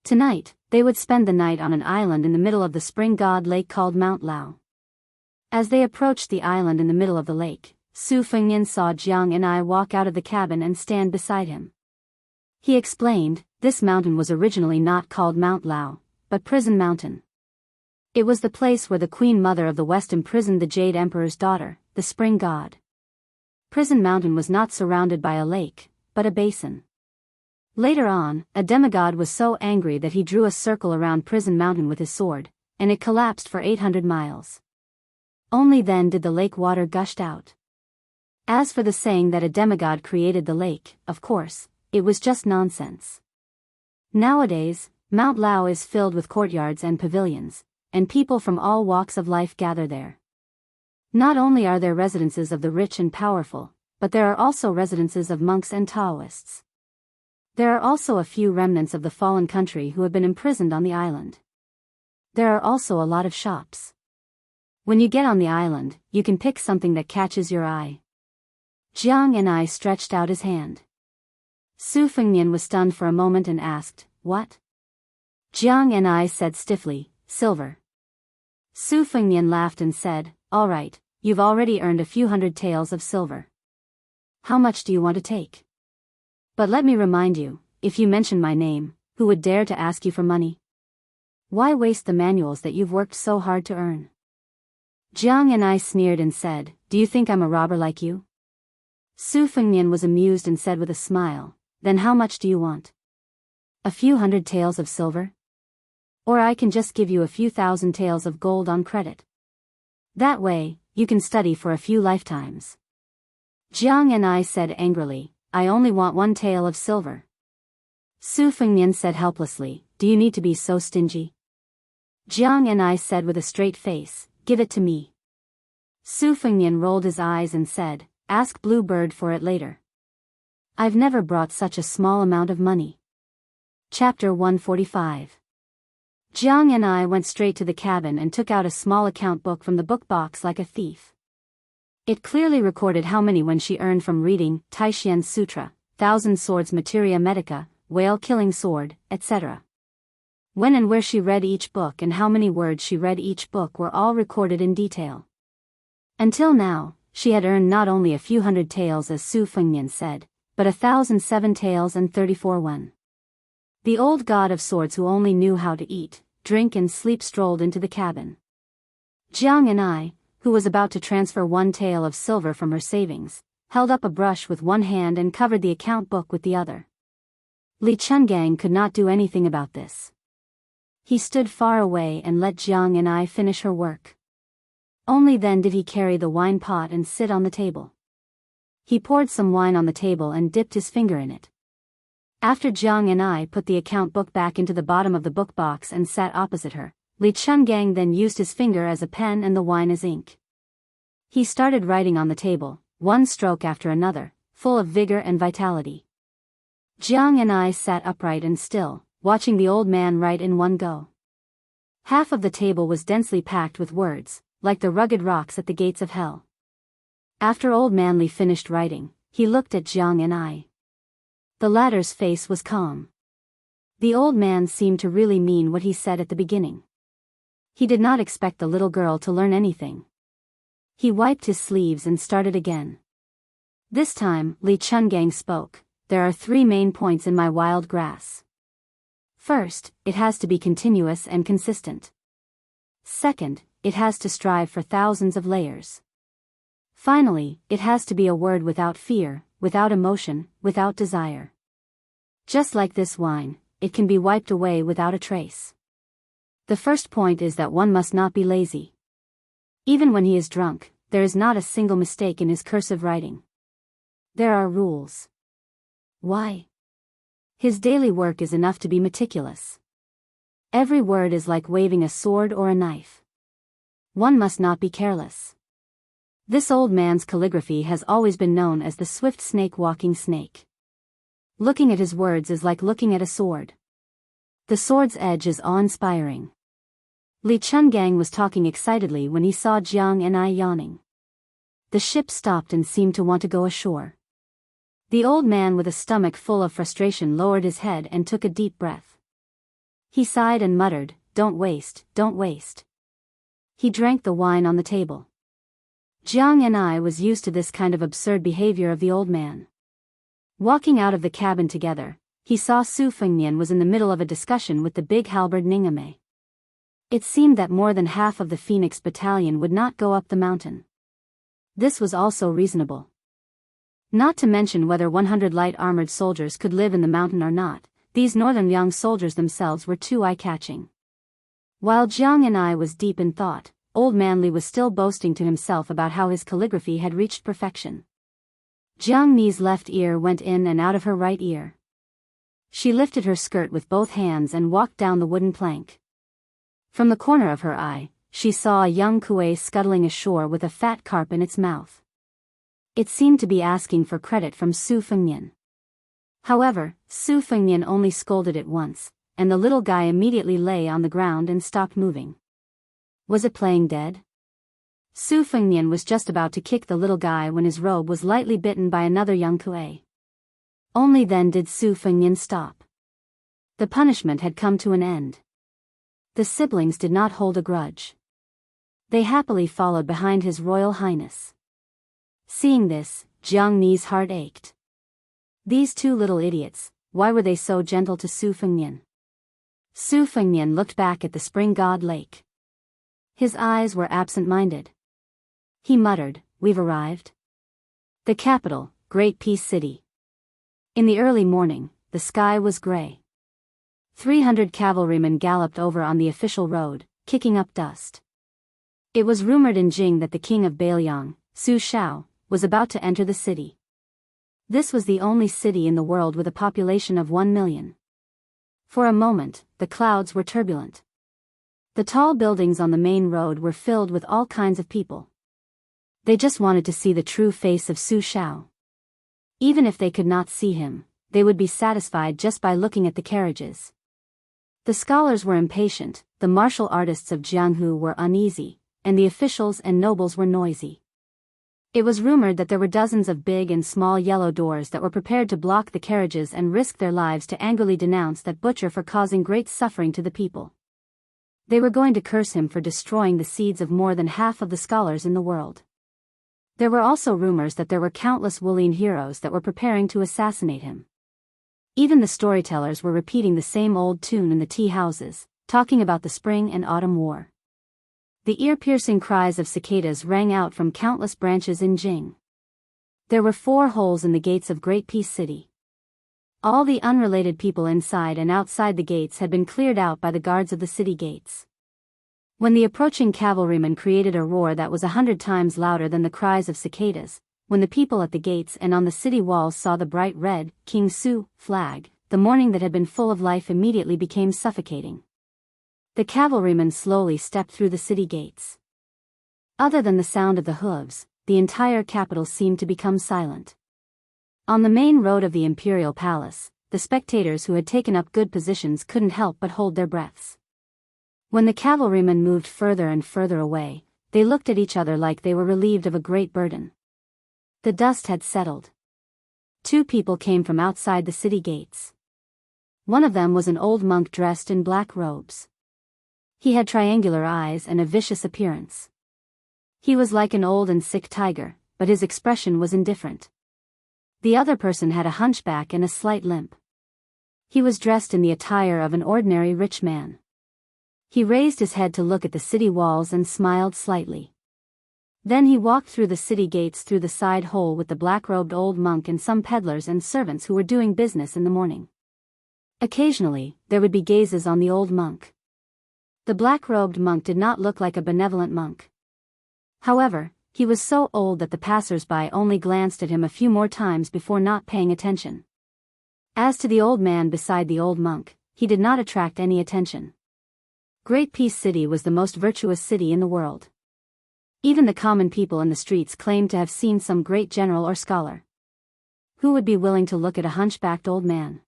Tonight, they would spend the night on an island in the middle of the Spring God Lake called Mount Lao. As they approached the island in the middle of the lake, Su Fengnian saw Jiang and I walk out of the cabin and stand beside him. He explained, this mountain was originally not called Mount Lao, but Prison Mountain. It was the place where the Queen Mother of the West imprisoned the Jade Emperor's daughter, the Spring God. Prison Mountain was not surrounded by a lake, but a basin. Later on, a demigod was so angry that he drew a circle around Prison Mountain with his sword, and it collapsed for 800 miles. Only then did the lake water gushed out. As for the saying that a demigod created the lake, of course, it was just nonsense. Nowadays, Mount Lao is filled with courtyards and pavilions, and people from all walks of life gather there. Not only are there residences of the rich and powerful, but there are also residences of monks and Taoists. There are also a few remnants of the fallen country who have been imprisoned on the island. There are also a lot of shops. When you get on the island, you can pick something that catches your eye. Jiang and I stretched out his hand. Su Fengnian was stunned for a moment and asked, "What?" Jiang and I said stiffly, "Silver." Su Fengnian laughed and said, "All right, you've already earned a few hundred taels of silver. How much do you want to take? But let me remind you, if you mention my name, who would dare to ask you for money? Why waste the manuals that you've worked so hard to earn?" Jiang and I sneered and said, "Do you think I'm a robber like you?" Su Fengnian was amused and said with a smile, "Then how much do you want? A few hundred taels of silver? Or I can just give you a few thousand taels of gold on credit. That way, you can study for a few lifetimes." Jiang and I said angrily, "I only want 1 tael of silver." Su Fengnian said helplessly, "Do you need to be so stingy?" Jiang and I said with a straight face, "Give it to me." Su Fengnian rolled his eyes and said, "Ask Blue Bird for it later. I've never brought such a small amount of money." Chapter 145. Jiang and I went straight to the cabin and took out a small account book from the book box like a thief. It clearly recorded how many when she earned from reading Taishian Sutra, Thousand Swords Materia Medica, Whale Killing Sword, etc. When and where she read each book and how many words she read each book were all recorded in detail. Until now, she had earned not only a few hundred taels as Su Fengnian said, but 1,007 taels and 34 won. The old god of swords who only knew how to eat, drink and sleep strolled into the cabin. Jiang and I, who was about to transfer 1 tael of silver from her savings, held up a brush with one hand and covered the account book with the other. Li Chungang could not do anything about this. He stood far away and let Jiang and I finish her work. Only then did he carry the wine pot and sit on the table. He poured some wine on the table and dipped his finger in it. After Jiang and I put the account book back into the bottom of the book box and sat opposite her, Li Chungang then used his finger as a pen and the wine as ink. He started writing on the table, one stroke after another, full of vigor and vitality. Jiang and I sat upright and still, watching the old man write in one go. Half of the table was densely packed with words, like the rugged rocks at the gates of hell. After Old Man Li finished writing, he looked at Jiang and I. The latter's face was calm. The old man seemed to really mean what he said at the beginning. He did not expect the little girl to learn anything. He wiped his sleeves and started again. This time, Li Chungang spoke. There are 3 main points in my wild grass. First, it has to be continuous and consistent. Second, it has to strive for thousands of layers. Finally, it has to be a word without fear, without emotion, without desire. Just like this wine, it can be wiped away without a trace. The first point is that one must not be lazy. Even when he is drunk, there is not a single mistake in his cursive writing. There are rules. Why? His daily work is enough to be meticulous. Every word is like waving a sword or a knife. One must not be careless. This old man's calligraphy has always been known as the swift snake walking snake. Looking at his words is like looking at a sword. The sword's edge is awe-inspiring. Li Chungang was talking excitedly when he saw Jiang and I yawning. The ship stopped and seemed to want to go ashore. The old man with a stomach full of frustration lowered his head and took a deep breath. He sighed and muttered, "Don't waste, don't waste." He drank the wine on the table. Jiang and I was used to this kind of absurd behavior of the old man. Walking out of the cabin together, he saw Su Fengnian was in the middle of a discussion with the big halberd Ningame. It seemed that more than half of the Phoenix battalion would not go up the mountain. This was also reasonable. Not to mention whether 100 light armored soldiers could live in the mountain or not, these northern young soldiers themselves were too eye-catching. While Jiang and I was deep in thought, old man Li was still boasting to himself about how his calligraphy had reached perfection. Jiang Ni's left ear went in and out of her right ear. She lifted her skirt with both hands and walked down the wooden plank. From the corner of her eye, she saw a young kuei scuttling ashore with a fat carp in its mouth. It seemed to be asking for credit from Su Fengnian. However, Su Fengnian only scolded it once, and the little guy immediately lay on the ground and stopped moving. Was it playing dead? Su Fengnian was just about to kick the little guy when his robe was lightly bitten by another young kuei. Only then did Su Fengnian stop. The punishment had come to an end. The siblings did not hold a grudge. They happily followed behind His Royal Highness. Seeing this, Jiang Ni's heart ached. These 2 little idiots, why were they so gentle to Su Fengnian? Su Fengnian looked back at the spring god lake. His eyes were absent-minded. He muttered, "We've arrived." The capital, Great Peace City. In the early morning, the sky was gray. 300 cavalrymen galloped over on the official road, kicking up dust. It was rumored in Jing that the king of Bailiang, Su Shao, was about to enter the city. This was the only city in the world with a population of 1 million. For a moment, the clouds were turbulent. The tall buildings on the main road were filled with all kinds of people. They just wanted to see the true face of Su Shao. Even if they could not see him, they would be satisfied just by looking at the carriages. The scholars were impatient, the martial artists of Jianghu were uneasy, and the officials and nobles were noisy. It was rumored that there were dozens of big and small yellow doors that were prepared to block the carriages and risk their lives to angrily denounce that butcher for causing great suffering to the people. They were going to curse him for destroying the seeds of more than half of the scholars in the world. There were also rumors that there were countless Wulian heroes that were preparing to assassinate him. Even the storytellers were repeating the same old tune in the tea houses, talking about the spring and autumn war. The ear-piercing cries of cicadas rang out from countless branches in Jing. There were 4 holes in the gates of Great Peace City. All the unrelated people inside and outside the gates had been cleared out by the guards of the city gates. When the approaching cavalrymen created a roar that was 100 times louder than the cries of cicadas, when the people at the gates and on the city walls saw the bright red King Su flag, the morning that had been full of life immediately became suffocating. The cavalrymen slowly stepped through the city gates. Other than the sound of the hooves, the entire capital seemed to become silent. On the main road of the imperial palace, the spectators who had taken up good positions couldn't help but hold their breaths. When the cavalrymen moved further and further away, they looked at each other like they were relieved of a great burden. The dust had settled. 2 people came from outside the city gates. One of them was an old monk dressed in black robes. He had triangular eyes and a vicious appearance. He was like an old and sick tiger, but his expression was indifferent. The other person had a hunchback and a slight limp. He was dressed in the attire of an ordinary rich man. He raised his head to look at the city walls and smiled slightly. Then he walked through the city gates through the side hole with the black-robed old monk and some peddlers and servants who were doing business in the morning. Occasionally, there would be gazes on the old monk. The black-robed monk did not look like a benevolent monk. However, he was so old that the passers-by only glanced at him a few more times before not paying attention. As to the old man beside the old monk, he did not attract any attention. Great Peace City was the most virtuous city in the world. Even the common people in the streets claimed to have seen some great general or scholar. Who would be willing to look at a hunchbacked old man?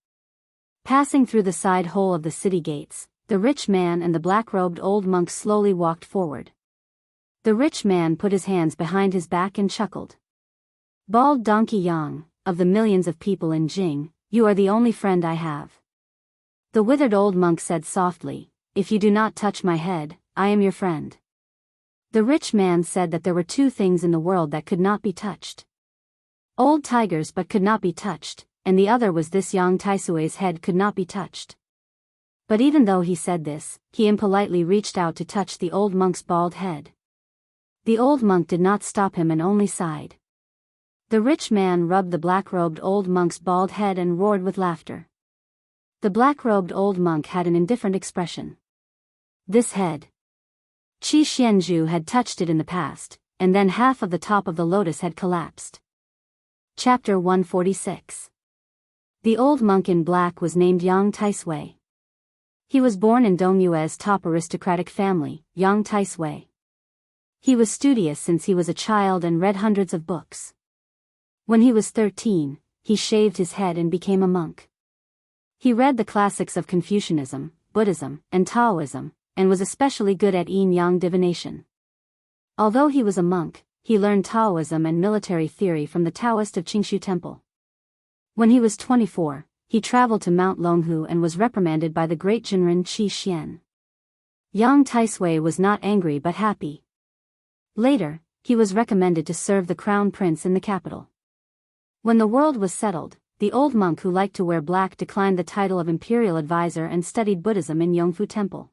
Passing through the side hole of the city gates, the rich man and the black-robed old monk slowly walked forward. The rich man put his hands behind his back and chuckled. "Bald Donkey Yang, of the millions of people in Jing, you are the only friend I have." The withered old monk said softly, "If you do not touch my head, I am your friend." The rich man said that there were 2 things in the world that could not be touched. Old tigers but could not be touched, and the other was this Yang Taisui's head could not be touched. But even though he said this, he impolitely reached out to touch the old monk's bald head. The old monk did not stop him and only sighed. The rich man rubbed the black-robed old monk's bald head and roared with laughter. The black-robed old monk had an indifferent expression. This head. Qi Xianxia had touched it in the past, and then half of the top of the lotus had collapsed. Chapter 146. The old monk in black was named Yang Taisui. He was born in Dongyue's top aristocratic family, Yang Taisui. He was studious since he was a child and read hundreds of books. When he was 13, he shaved his head and became a monk. He read the classics of Confucianism, Buddhism, and Taoism, and was especially good at yin-yang divination. Although he was a monk, he learned Taoism and military theory from the Daoist of Qingshu Temple. When he was 24, he traveled to Mount Longhu and was reprimanded by the great Jinren Qi Xian. Yang Taisui was not angry but happy. Later, he was recommended to serve the crown prince in the capital. When the world was settled, the old monk who liked to wear black declined the title of imperial advisor and studied Buddhism in Yongfu Temple.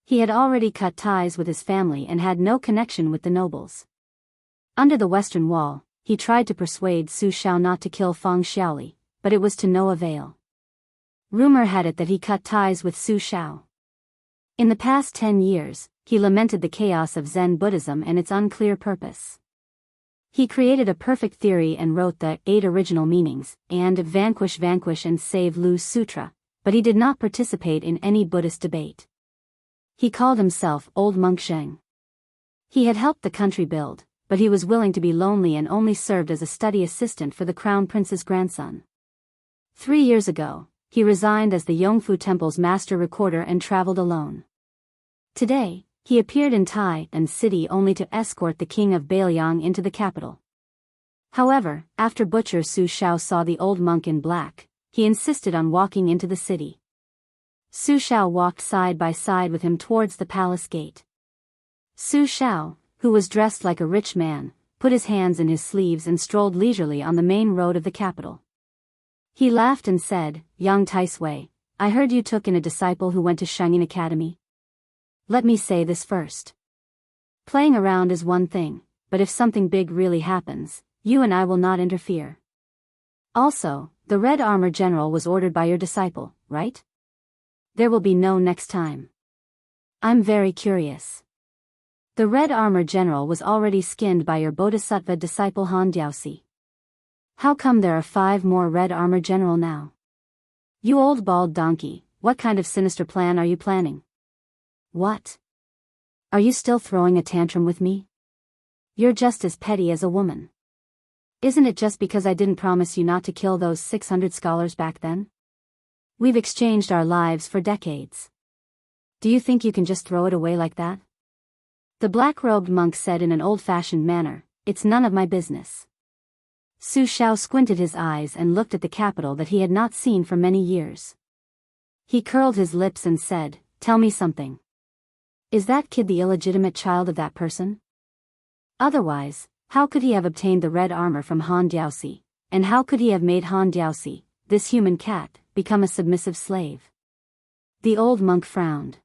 He had already cut ties with his family and had no connection with the nobles. Under the western wall, he tried to persuade Su Shao not to kill Feng Xiaoli, but it was to no avail. Rumor had it that he cut ties with Su Shao. In the past 10 years, he lamented the chaos of Zen Buddhism and its unclear purpose. He created a perfect theory and wrote the 8 original meanings, and Vanquish and Save Lu Sutra, but he did not participate in any Buddhist debate. He called himself Old Monk Zheng. He had helped the country build, but he was willing to be lonely and only served as a study assistant for the crown prince's grandson. 3 years ago, he resigned as the Yongfu Temple's master recorder and traveled alone. Today, he appeared in Tai and city only to escort the king of Bailiang into the capital. However, after Butcher Su Shao saw the old monk in black, he insisted on walking into the city. Su Shao walked side by side with him towards the palace gate. Su Shao, who was dressed like a rich man, put his hands in his sleeves and strolled leisurely on the main road of the capital. He laughed and said, "Yang Taisui, I heard you took in a disciple who went to Shangyin Academy. Let me say this first. Playing around is one thing, but if something big really happens, you and I will not interfere. Also, the Red Armor General was ordered by your disciple, right? There will be no next time. I'm very curious. The Red Armor General was already skinned by your Bodhisattva disciple Han Diaosi. How come there are 5 more Red Armor General now? You old bald donkey, what kind of sinister plan are you planning? What? Are you still throwing a tantrum with me? You're just as petty as a woman. Isn't it just because I didn't promise you not to kill those 600 scholars back then? We've exchanged our lives for decades. Do you think you can just throw it away like that? The black-robed monk said in an old-fashioned manner, "It's none of my business." Su Xiao squinted his eyes and looked at the capital that he had not seen for many years. He curled his lips and said, "Tell me something. Is that kid the illegitimate child of that person? Otherwise, how could he have obtained the red armor from Han Diaosi, and how could he have made Han Diaosi, this human cat, become a submissive slave?" The old monk frowned.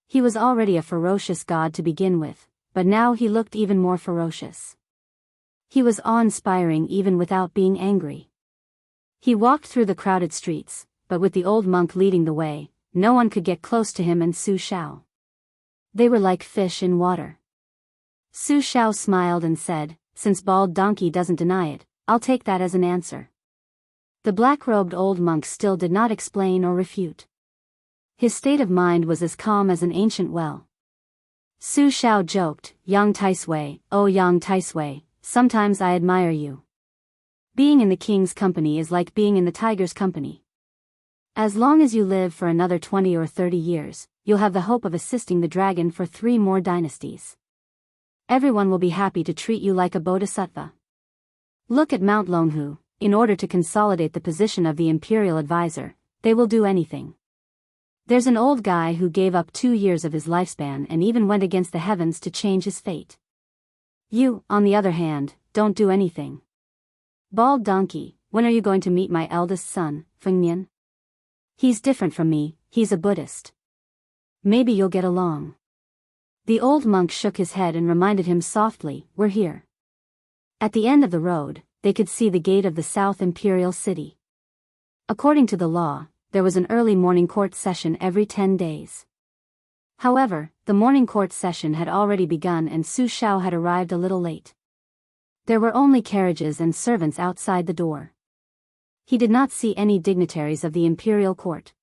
He was already a ferocious god to begin with, but now he looked even more ferocious. He was awe-inspiring even without being angry. He walked through the crowded streets, but with the old monk leading the way, no one could get close to him and Su Xiao. They were like fish in water. Su Xiao smiled and said, "Since Bald Donkey doesn't deny it, I'll take that as an answer." The black-robed old monk still did not explain or refute. His state of mind was as calm as an ancient well. Su Xiao joked, "Yang Taisui, oh Yang Taisui, sometimes I admire you. Being in the king's company is like being in the tiger's company. As long as you live for another 20 or 30 years, you'll have the hope of assisting the dragon for 3 more dynasties. Everyone will be happy to treat you like a bodhisattva. Look at Mount Longhu, in order to consolidate the position of the imperial advisor, they will do anything. There's an old guy who gave up 2 years of his lifespan and even went against the heavens to change his fate. You, on the other hand, don't do anything. Bald Donkey, when are you going to meet my eldest son, Fengnian? He's different from me, he's a Buddhist. Maybe you'll get along." The old monk shook his head and reminded him softly, "We're here." At the end of the road, they could see the gate of the South Imperial City. According to the law, there was an early morning court session every 10 days. However, the morning court session had already begun and Su Xiao had arrived a little late. There were only carriages and servants outside the door. He did not see any dignitaries of the imperial court.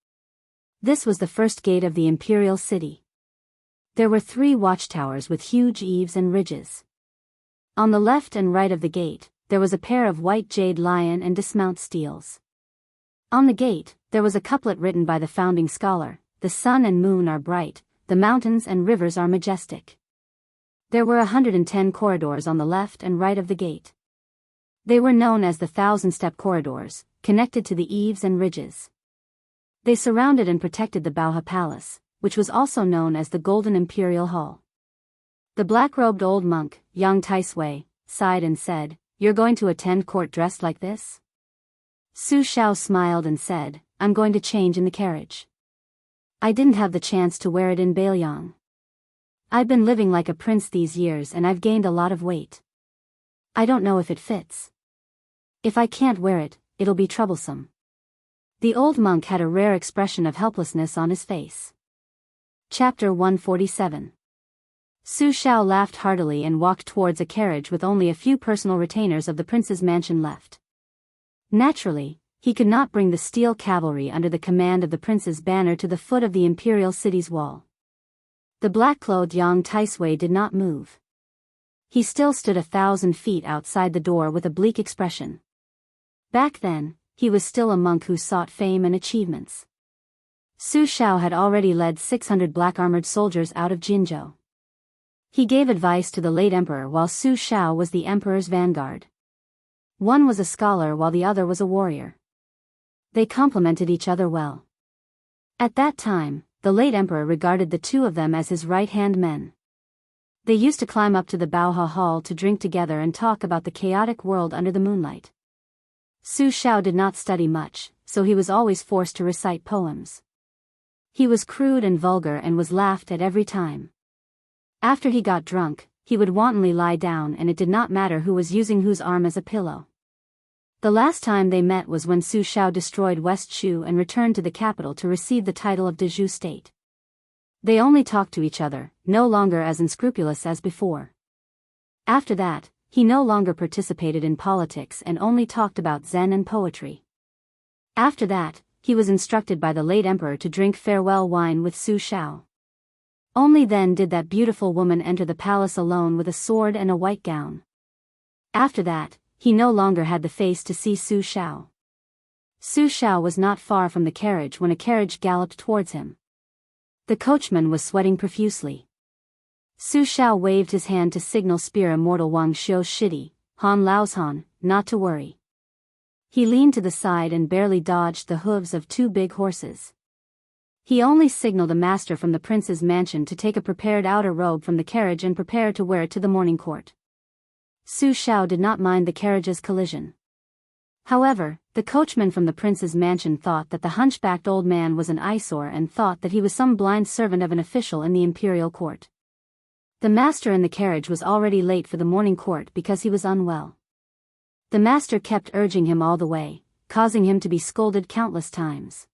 This was the first gate of the imperial city. There were 3 watchtowers with huge eaves and ridges. On the left and right of the gate, there was a pair of white jade lion and dismount steels. On the gate, there was a couplet written by the founding scholar, "The sun and moon are bright, the mountains and rivers are majestic." There were 110 corridors on the left and right of the gate. They were known as the 1,000-step corridors, connected to the eaves and ridges. They surrounded and protected the Baohe Palace, which was also known as the Golden Imperial Hall. The black-robed old monk, Yang Taisui, sighed and said, "You're going to attend court dressed like this?" Su Xiao smiled and said, "I'm going to change in the carriage. I didn't have the chance to wear it in Bailiang. I've been living like a prince these years and I've gained a lot of weight. I don't know if it fits. If I can't wear it, it'll be troublesome." The old monk had a rare expression of helplessness on his face. Chapter 147. Su Xiao laughed heartily and walked towards a carriage with only a few personal retainers of the prince's mansion left. Naturally, he could not bring the steel cavalry under the command of the prince's banner to the foot of the imperial city's wall. The black-clothed Yang Taisui did not move. He still stood 1,000 feet outside the door with a bleak expression. Back then, he was still a monk who sought fame and achievements. Su Xiao had already led 600 black-armored soldiers out of Jinzhou. He gave advice to the late emperor while Su Xiao was the emperor's vanguard. One was a scholar while the other was a warrior. They complemented each other well. At that time, the late emperor regarded the 2 of them as his right-hand men. They used to climb up to the Baohe Hall to drink together and talk about the chaotic world under the moonlight. Su Xiao did not study much, so he was always forced to recite poems. He was crude and vulgar and was laughed at every time. After he got drunk, he would wantonly lie down and it did not matter who was using whose arm as a pillow. The last time they met was when Su Xiao destroyed West Shu and returned to the capital to receive the title of Dezhu state. They only talked to each other, no longer as unscrupulous as before. After that, he no longer participated in politics and only talked about Zen and poetry. After that, he was instructed by the late emperor to drink farewell wine with Su Xiao. Only then did that beautiful woman enter the palace alone with a sword and a white gown. After that, he no longer had the face to see Su Xiao. Su Xiao was not far from the carriage when a carriage galloped towards him. The coachman was sweating profusely. Su Xiao waved his hand to signal spear immortal Wang Xiu's shitty, Han Lao's Han, not to worry. He leaned to the side and barely dodged the hooves of two big horses. He only signaled a master from the prince's mansion to take a prepared outer robe from the carriage and prepare to wear it to the morning court. Su Xiao did not mind the carriage's collision. However, the coachman from the prince's mansion thought that the hunchbacked old man was an eyesore and thought that he was some blind servant of an official in the imperial court. The master in the carriage was already late for the morning court because he was unwell. The master kept urging him all the way, causing him to be scolded countless times.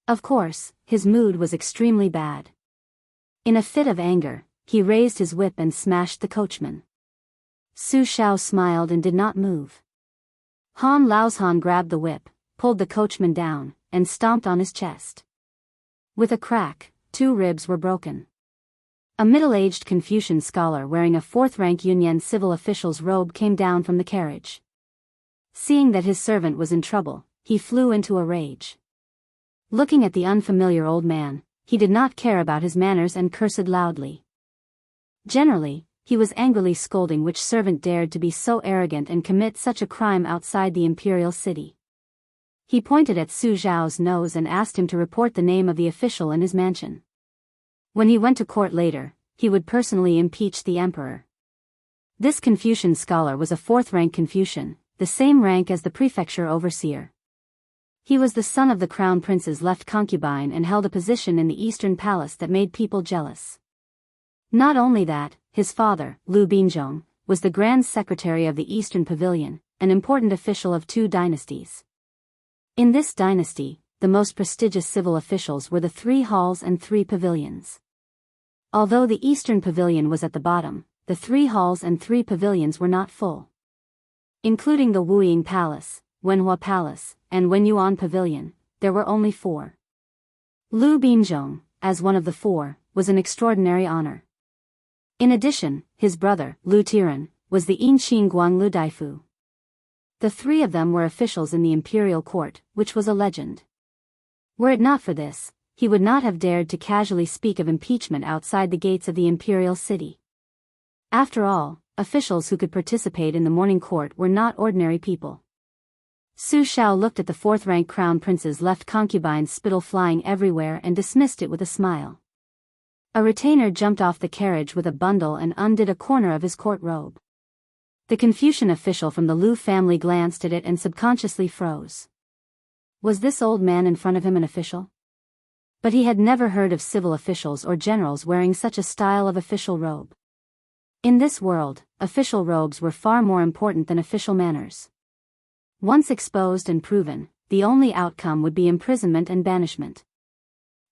Of course, his mood was extremely bad. In a fit of anger, he raised his whip and smashed the coachman. Su Xiao smiled and did not move. Han Laoshan grabbed the whip, pulled the coachman down, and stomped on his chest. With a crack, 2 ribs were broken. A middle-aged Confucian scholar wearing a 4th-rank Yunyan civil official's robe came down from the carriage. Seeing that his servant was in trouble, he flew into a rage. Looking at the unfamiliar old man, he did not care about his manners and cursed loudly. Generally, he was angrily scolding which servant dared to be so arrogant and commit such a crime outside the imperial city. He pointed at Su Zhao's nose and asked him to report the name of the official in his mansion. When he went to court later, he would personally impeach the emperor. This Confucian scholar was a 4th-rank Confucian, the same rank as the prefecture overseer. He was the son of the crown prince's left concubine and held a position in the eastern palace that made people jealous. Not only that, his father, Lu Binzhong, was the Grand Secretary of the Eastern Pavilion, an important official of 2 dynasties. In this dynasty, the most prestigious civil officials were the 3 halls and 3 pavilions. Although the Eastern Pavilion was at the bottom, the 3 halls and 3 pavilions were not full. Including the Wuying Palace, Wenhua Palace, and Wenyuan Pavilion, there were only 4. Lu Binzhong, as one of the 4, was an extraordinary honor. In addition, his brother, Lu Tiran, was the Yinqing Guanglu Daifu. The 3 of them were officials in the imperial court, which was a legend. Were it not for this, he would not have dared to casually speak of impeachment outside the gates of the imperial city. After all, officials who could participate in the morning court were not ordinary people. Su Xiao looked at the 4th-rank crown prince's left concubine's spittle flying everywhere and dismissed it with a smile. A retainer jumped off the carriage with a bundle and undid a corner of his court robe. The Confucian official from the Lu family glanced at it and subconsciously froze. Was this old man in front of him an official? But he had never heard of civil officials or generals wearing such a style of official robe. In this world, official robes were far more important than official manners. Once exposed and proven, the only outcome would be imprisonment and banishment.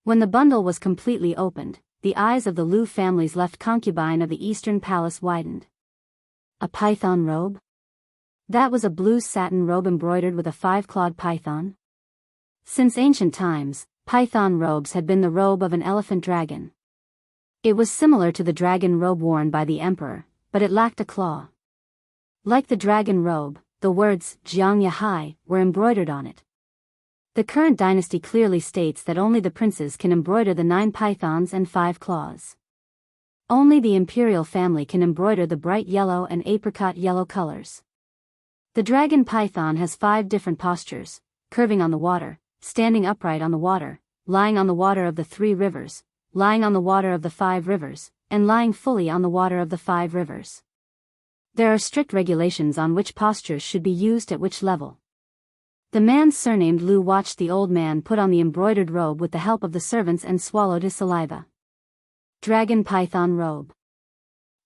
When the bundle was completely opened, the eyes of the Lu family's left concubine of the Eastern Palace widened. A python robe? That was a blue satin robe embroidered with a 5-clawed python? Since ancient times, python robes had been the robe of an elephant dragon. It was similar to the dragon robe worn by the emperor, but it lacked a claw. Like the dragon robe, the words Jianghu Hai were embroidered on it. The current dynasty clearly states that only the princes can embroider the 9 pythons and 5 claws. Only the imperial family can embroider the bright yellow and apricot yellow colors. The dragon python has 5 different postures: curving on the water, standing upright on the water, lying on the water of the 3 rivers, lying on the water of the 5 rivers, and lying fully on the water of the 5 rivers. There are strict regulations on which postures should be used at which level. The man surnamed Lu watched the old man put on the embroidered robe with the help of the servants and swallowed his saliva. Dragon python robe.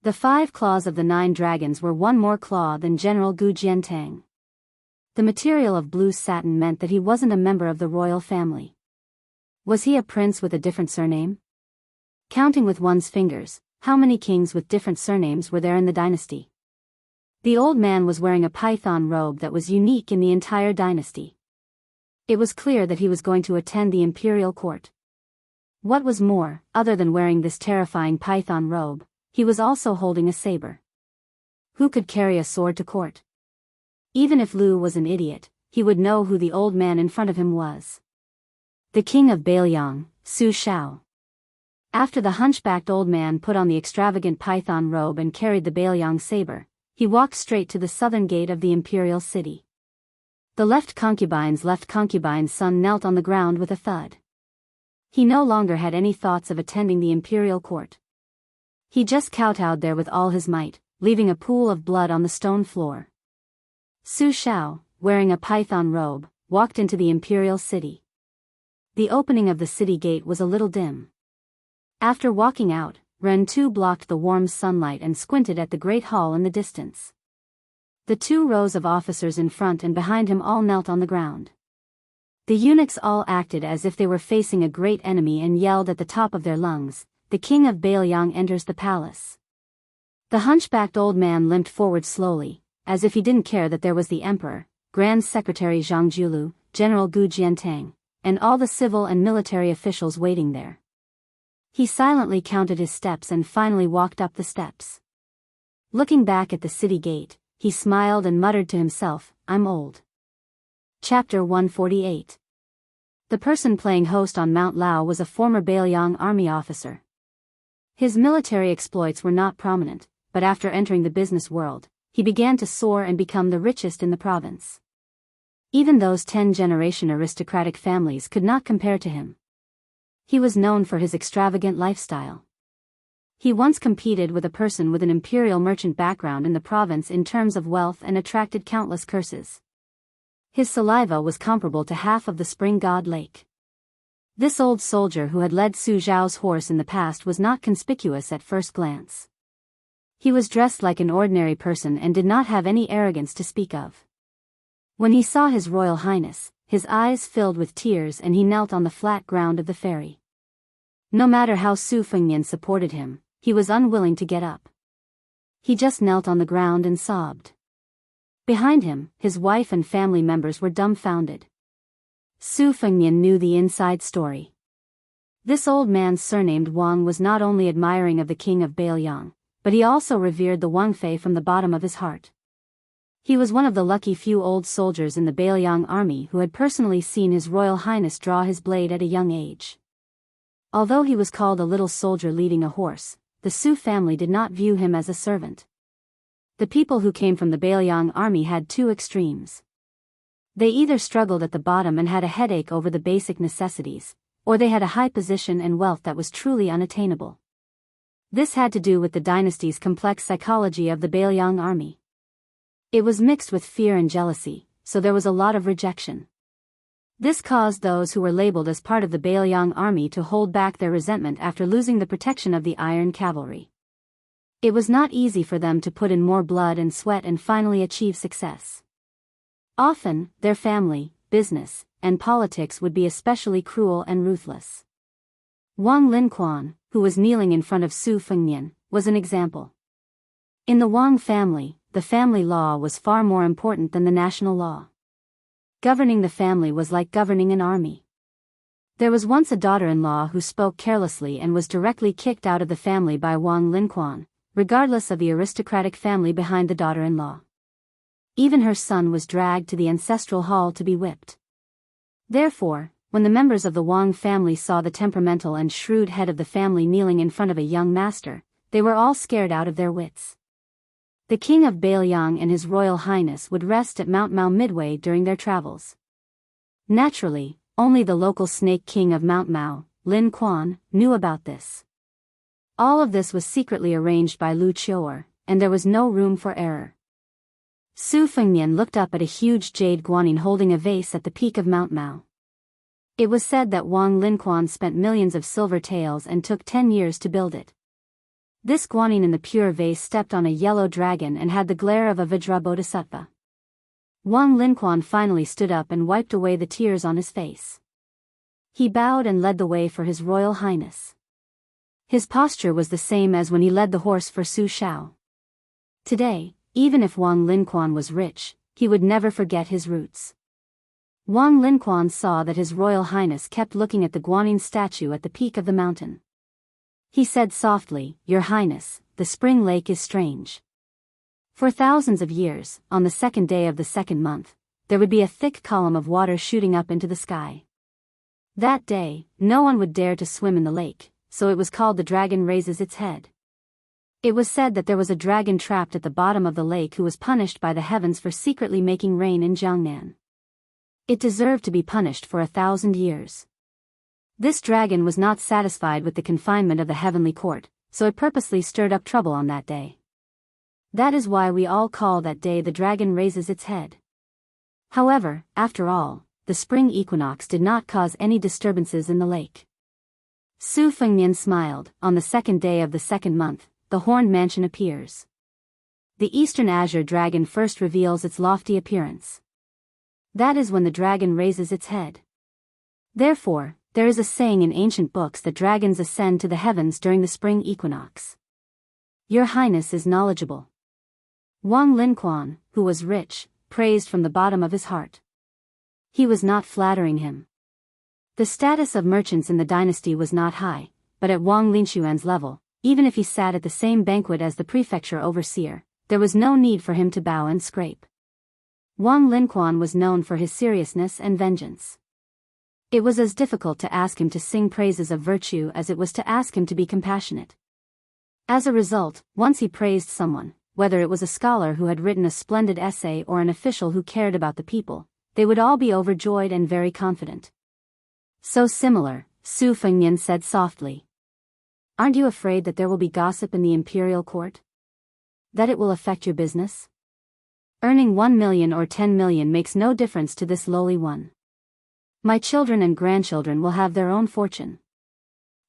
The 5 claws of the 9 dragons were 1 more claw than General Gu Jiantang. The material of blue satin meant that he wasn't a member of the royal family. Was he a prince with a different surname? Counting with one's fingers, how many kings with different surnames were there in the dynasty? The old man was wearing a python robe that was unique in the entire dynasty. It was clear that he was going to attend the imperial court. What was more, other than wearing this terrifying python robe, he was also holding a saber. Who could carry a sword to court? Even if Lu was an idiot, he would know who the old man in front of him was. The king of Bailiang, Su Xiao. After the hunchbacked old man put on the extravagant python robe and carried the Bailiang saber, He walked straight to the southern gate of the imperial city. The left concubine's son knelt on the ground with a thud. He no longer had any thoughts of attending the imperial court. He just kowtowed there with all his might, leaving a pool of blood on the stone floor. Su Xiao, wearing a python robe, walked into the imperial city. The opening of the city gate was a little dim. After walking out, Ren Tu blocked the warm sunlight and squinted at the great hall in the distance. The 2 rows of officers in front and behind him all knelt on the ground. The eunuchs all acted as if they were facing a great enemy and yelled at the top of their lungs, "The king of Bailiang enters the palace." The hunchbacked old man limped forward slowly, as if he didn't care that there was the emperor, Grand Secretary Zhang Julu, General Gu Jiantang, and all the civil and military officials waiting there. He silently counted his steps and finally walked up the steps. Looking back at the city gate, he smiled and muttered to himself, "I'm old." Chapter 148. The person playing host on Mount Lao was a former Bailiang army officer. His military exploits were not prominent, but after entering the business world, he began to soar and become the richest in the province. Even those 10-generation aristocratic families could not compare to him. He was known for his extravagant lifestyle. He once competed with a person with an imperial merchant background in the province in terms of wealth and attracted countless curses. His saliva was comparable to half of the spring god lake. This old soldier who had led Su Zhao's horse in the past was not conspicuous at first glance. He was dressed like an ordinary person and did not have any arrogance to speak of. When he saw His Royal Highness, his eyes filled with tears and he knelt on the flat ground of the ferry. No matter how Su Fengnian supported him, he was unwilling to get up. He just knelt on the ground and sobbed. Behind him, his wife and family members were dumbfounded. Su Fengnian knew the inside story. This old man surnamed Wang was not only admiring of the king of Bailiang, but he also revered the Wang Fei from the bottom of his heart. He was one of the lucky few old soldiers in the Bailiang army who had personally seen His Royal Highness draw his blade at a young age. Although he was called a little soldier leading a horse, the Su family did not view him as a servant. The people who came from the Bailiang army had 2 extremes. They either struggled at the bottom and had a headache over the basic necessities, or they had a high position and wealth that was truly unattainable. This had to do with the dynasty's complex psychology of the Bailiang army. It was mixed with fear and jealousy, so there was a lot of rejection. This caused those who were labeled as part of the Bailiang army to hold back their resentment after losing the protection of the Iron Cavalry. It was not easy for them to put in more blood and sweat and finally achieve success. Often, their family, business, and politics would be especially cruel and ruthless. Wang Linquan, who was kneeling in front of Su Fengnian, was an example. In the Wang family, the family law was far more important than the national law. Governing the family was like governing an army. There was once a daughter-in-law who spoke carelessly and was directly kicked out of the family by Wang Linquan, regardless of the aristocratic family behind the daughter-in-law. Even her son was dragged to the ancestral hall to be whipped. Therefore, when the members of the Wang family saw the temperamental and shrewd head of the family kneeling in front of a young master, they were all scared out of their wits. The king of Bailiang and His Royal Highness would rest at Mount Mao midway during their travels. Naturally, only the local snake king of Mount Mao, Lin Quan, knew about this. All of this was secretly arranged by Lu Qiu'er, and there was no room for error. Su Fengnian looked up at a huge jade guanyin holding a vase at the peak of Mount Mao. It was said that Wang Linquan spent millions of silver taels and took 10 years to build it. This guanyin in the pure vase stepped on a yellow dragon and had the glare of a Vajra Bodhisattva. Wang Linquan finally stood up and wiped away the tears on his face. He bowed and led the way for His Royal Highness. His posture was the same as when he led the horse for Su Xiao. Today, even if Wang Linquan was rich, he would never forget his roots. Wang Linquan saw that His Royal Highness kept looking at the guanyin statue at the peak of the mountain. He said softly, "Your Highness, the spring lake is strange." For thousands of years, on the 2nd day of the 2nd month, there would be a thick column of water shooting up into the sky. That day, no one would dare to swim in the lake, so it was called the dragon raises its head. It was said that there was a dragon trapped at the bottom of the lake who was punished by the heavens for secretly making rain in Jiangnan. It deserved to be punished for 1,000 years. This dragon was not satisfied with the confinement of the heavenly court, so it purposely stirred up trouble on that day. That is why we all call that day the dragon raises its head. However, after all, the spring equinox did not cause any disturbances in the lake. Su Fengnian smiled. On the second day of the second month, the horned mansion appears. The eastern azure dragon first reveals its lofty appearance. That is when the dragon raises its head. Therefore, there is a saying in ancient books that dragons ascend to the heavens during the spring equinox. Your Highness is knowledgeable. Wang Linquan, who was rich, praised from the bottom of his heart. He was not flattering him. The status of merchants in the dynasty was not high, but at Wang Linquan's level, even if he sat at the same banquet as the prefecture overseer, there was no need for him to bow and scrape. Wang Linquan was known for his seriousness and vengeance. It was as difficult to ask him to sing praises of virtue as it was to ask him to be compassionate. As a result, once he praised someone, whether it was a scholar who had written a splendid essay or an official who cared about the people, they would all be overjoyed and very confident. So similar, Su Fengnian said softly. Aren't you afraid that there will be gossip in the imperial court? That it will affect your business? Earning 1 million or 10 million makes no difference to this lowly one. My children and grandchildren will have their own fortune.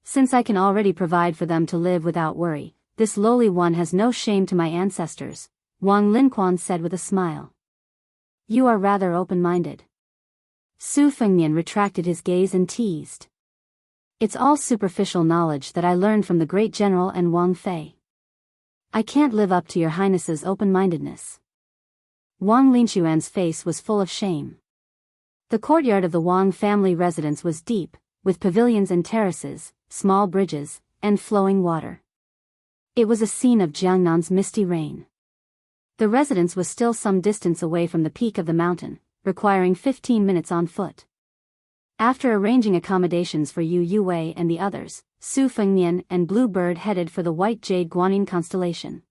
Since I can already provide for them to live without worry, this lowly one has no shame to my ancestors, Wang Linquan said with a smile. You are rather open-minded. Su Fengnian retracted his gaze and teased. It's all superficial knowledge that I learned from the great general and Wang Fei. I can't live up to your highness's open-mindedness. Wang Linquan's face was full of shame. The courtyard of the Wang family residence was deep, with pavilions and terraces, small bridges, and flowing water. It was a scene of Jiangnan's misty rain. The residence was still some distance away from the peak of the mountain, requiring 15 minutes on foot. After arranging accommodations for Yu Yue and the others, Su Fengnian and Blue Bird headed for the White Jade Guanyin constellation.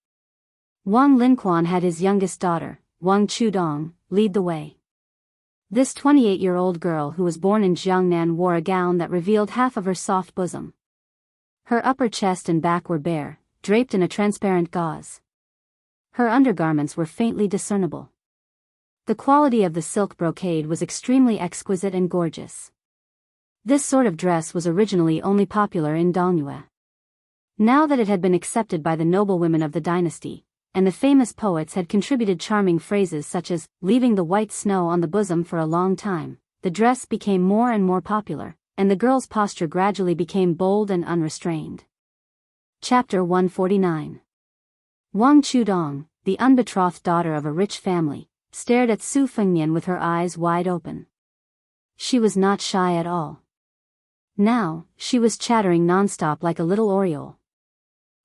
Wang Linquan had his youngest daughter, Wang Chudong, lead the way. This 28-year-old girl who was born in Jiangnan wore a gown that revealed half of her soft bosom. Her upper chest and back were bare, draped in a transparent gauze. Her undergarments were faintly discernible. The quality of the silk brocade was extremely exquisite and gorgeous. This sort of dress was originally only popular in Dongyue. Now that it had been accepted by the noblewomen of the dynasty, and the famous poets had contributed charming phrases such as, leaving the white snow on the bosom for a long time, the dress became more and more popular, and the girl's posture gradually became bold and unrestrained. Chapter 149. Wang Chudong, the unbetrothed daughter of a rich family, stared at Su Fengnian with her eyes wide open. She was not shy at all. Now, she was chattering nonstop like a little oriole.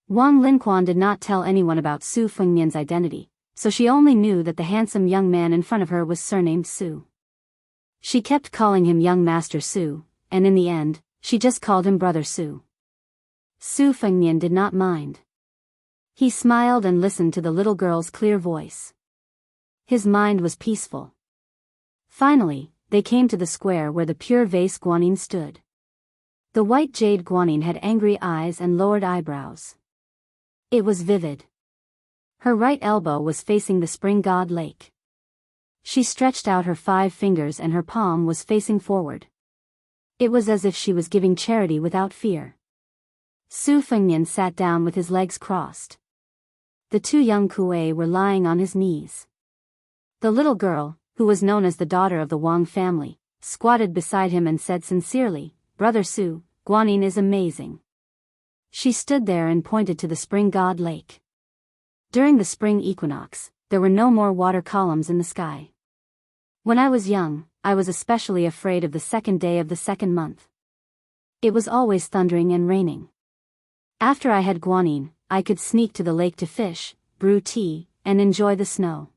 Wang Linquan did not tell anyone about Su Fengnian's identity, so she only knew that the handsome young man in front of her was surnamed Su. She kept calling him young Master Su, and in the end, she just called him Brother Su. Su Fengnian did not mind. He smiled and listened to the little girl's clear voice. His mind was peaceful. Finally, they came to the square where the pure vase Guanyin stood. The white jade Guanyin had angry eyes and lowered eyebrows. It was vivid. Her right elbow was facing the spring god lake. She stretched out her 5 fingers and her palm was facing forward. It was as if she was giving charity without fear. Su Fengnian sat down with his legs crossed. The 2 young Kuei were lying on his knees. The little girl, who was known as the daughter of the Wang family, squatted beside him and said sincerely, Brother Su, Guanyin is amazing. She stood there and pointed to the spring god lake. During the spring equinox, there were no more water columns in the sky. When I was young, I was especially afraid of the second day of the second month. It was always thundering and raining. After I had Guanyin, I could sneak to the lake to fish, brew tea, and enjoy the snow.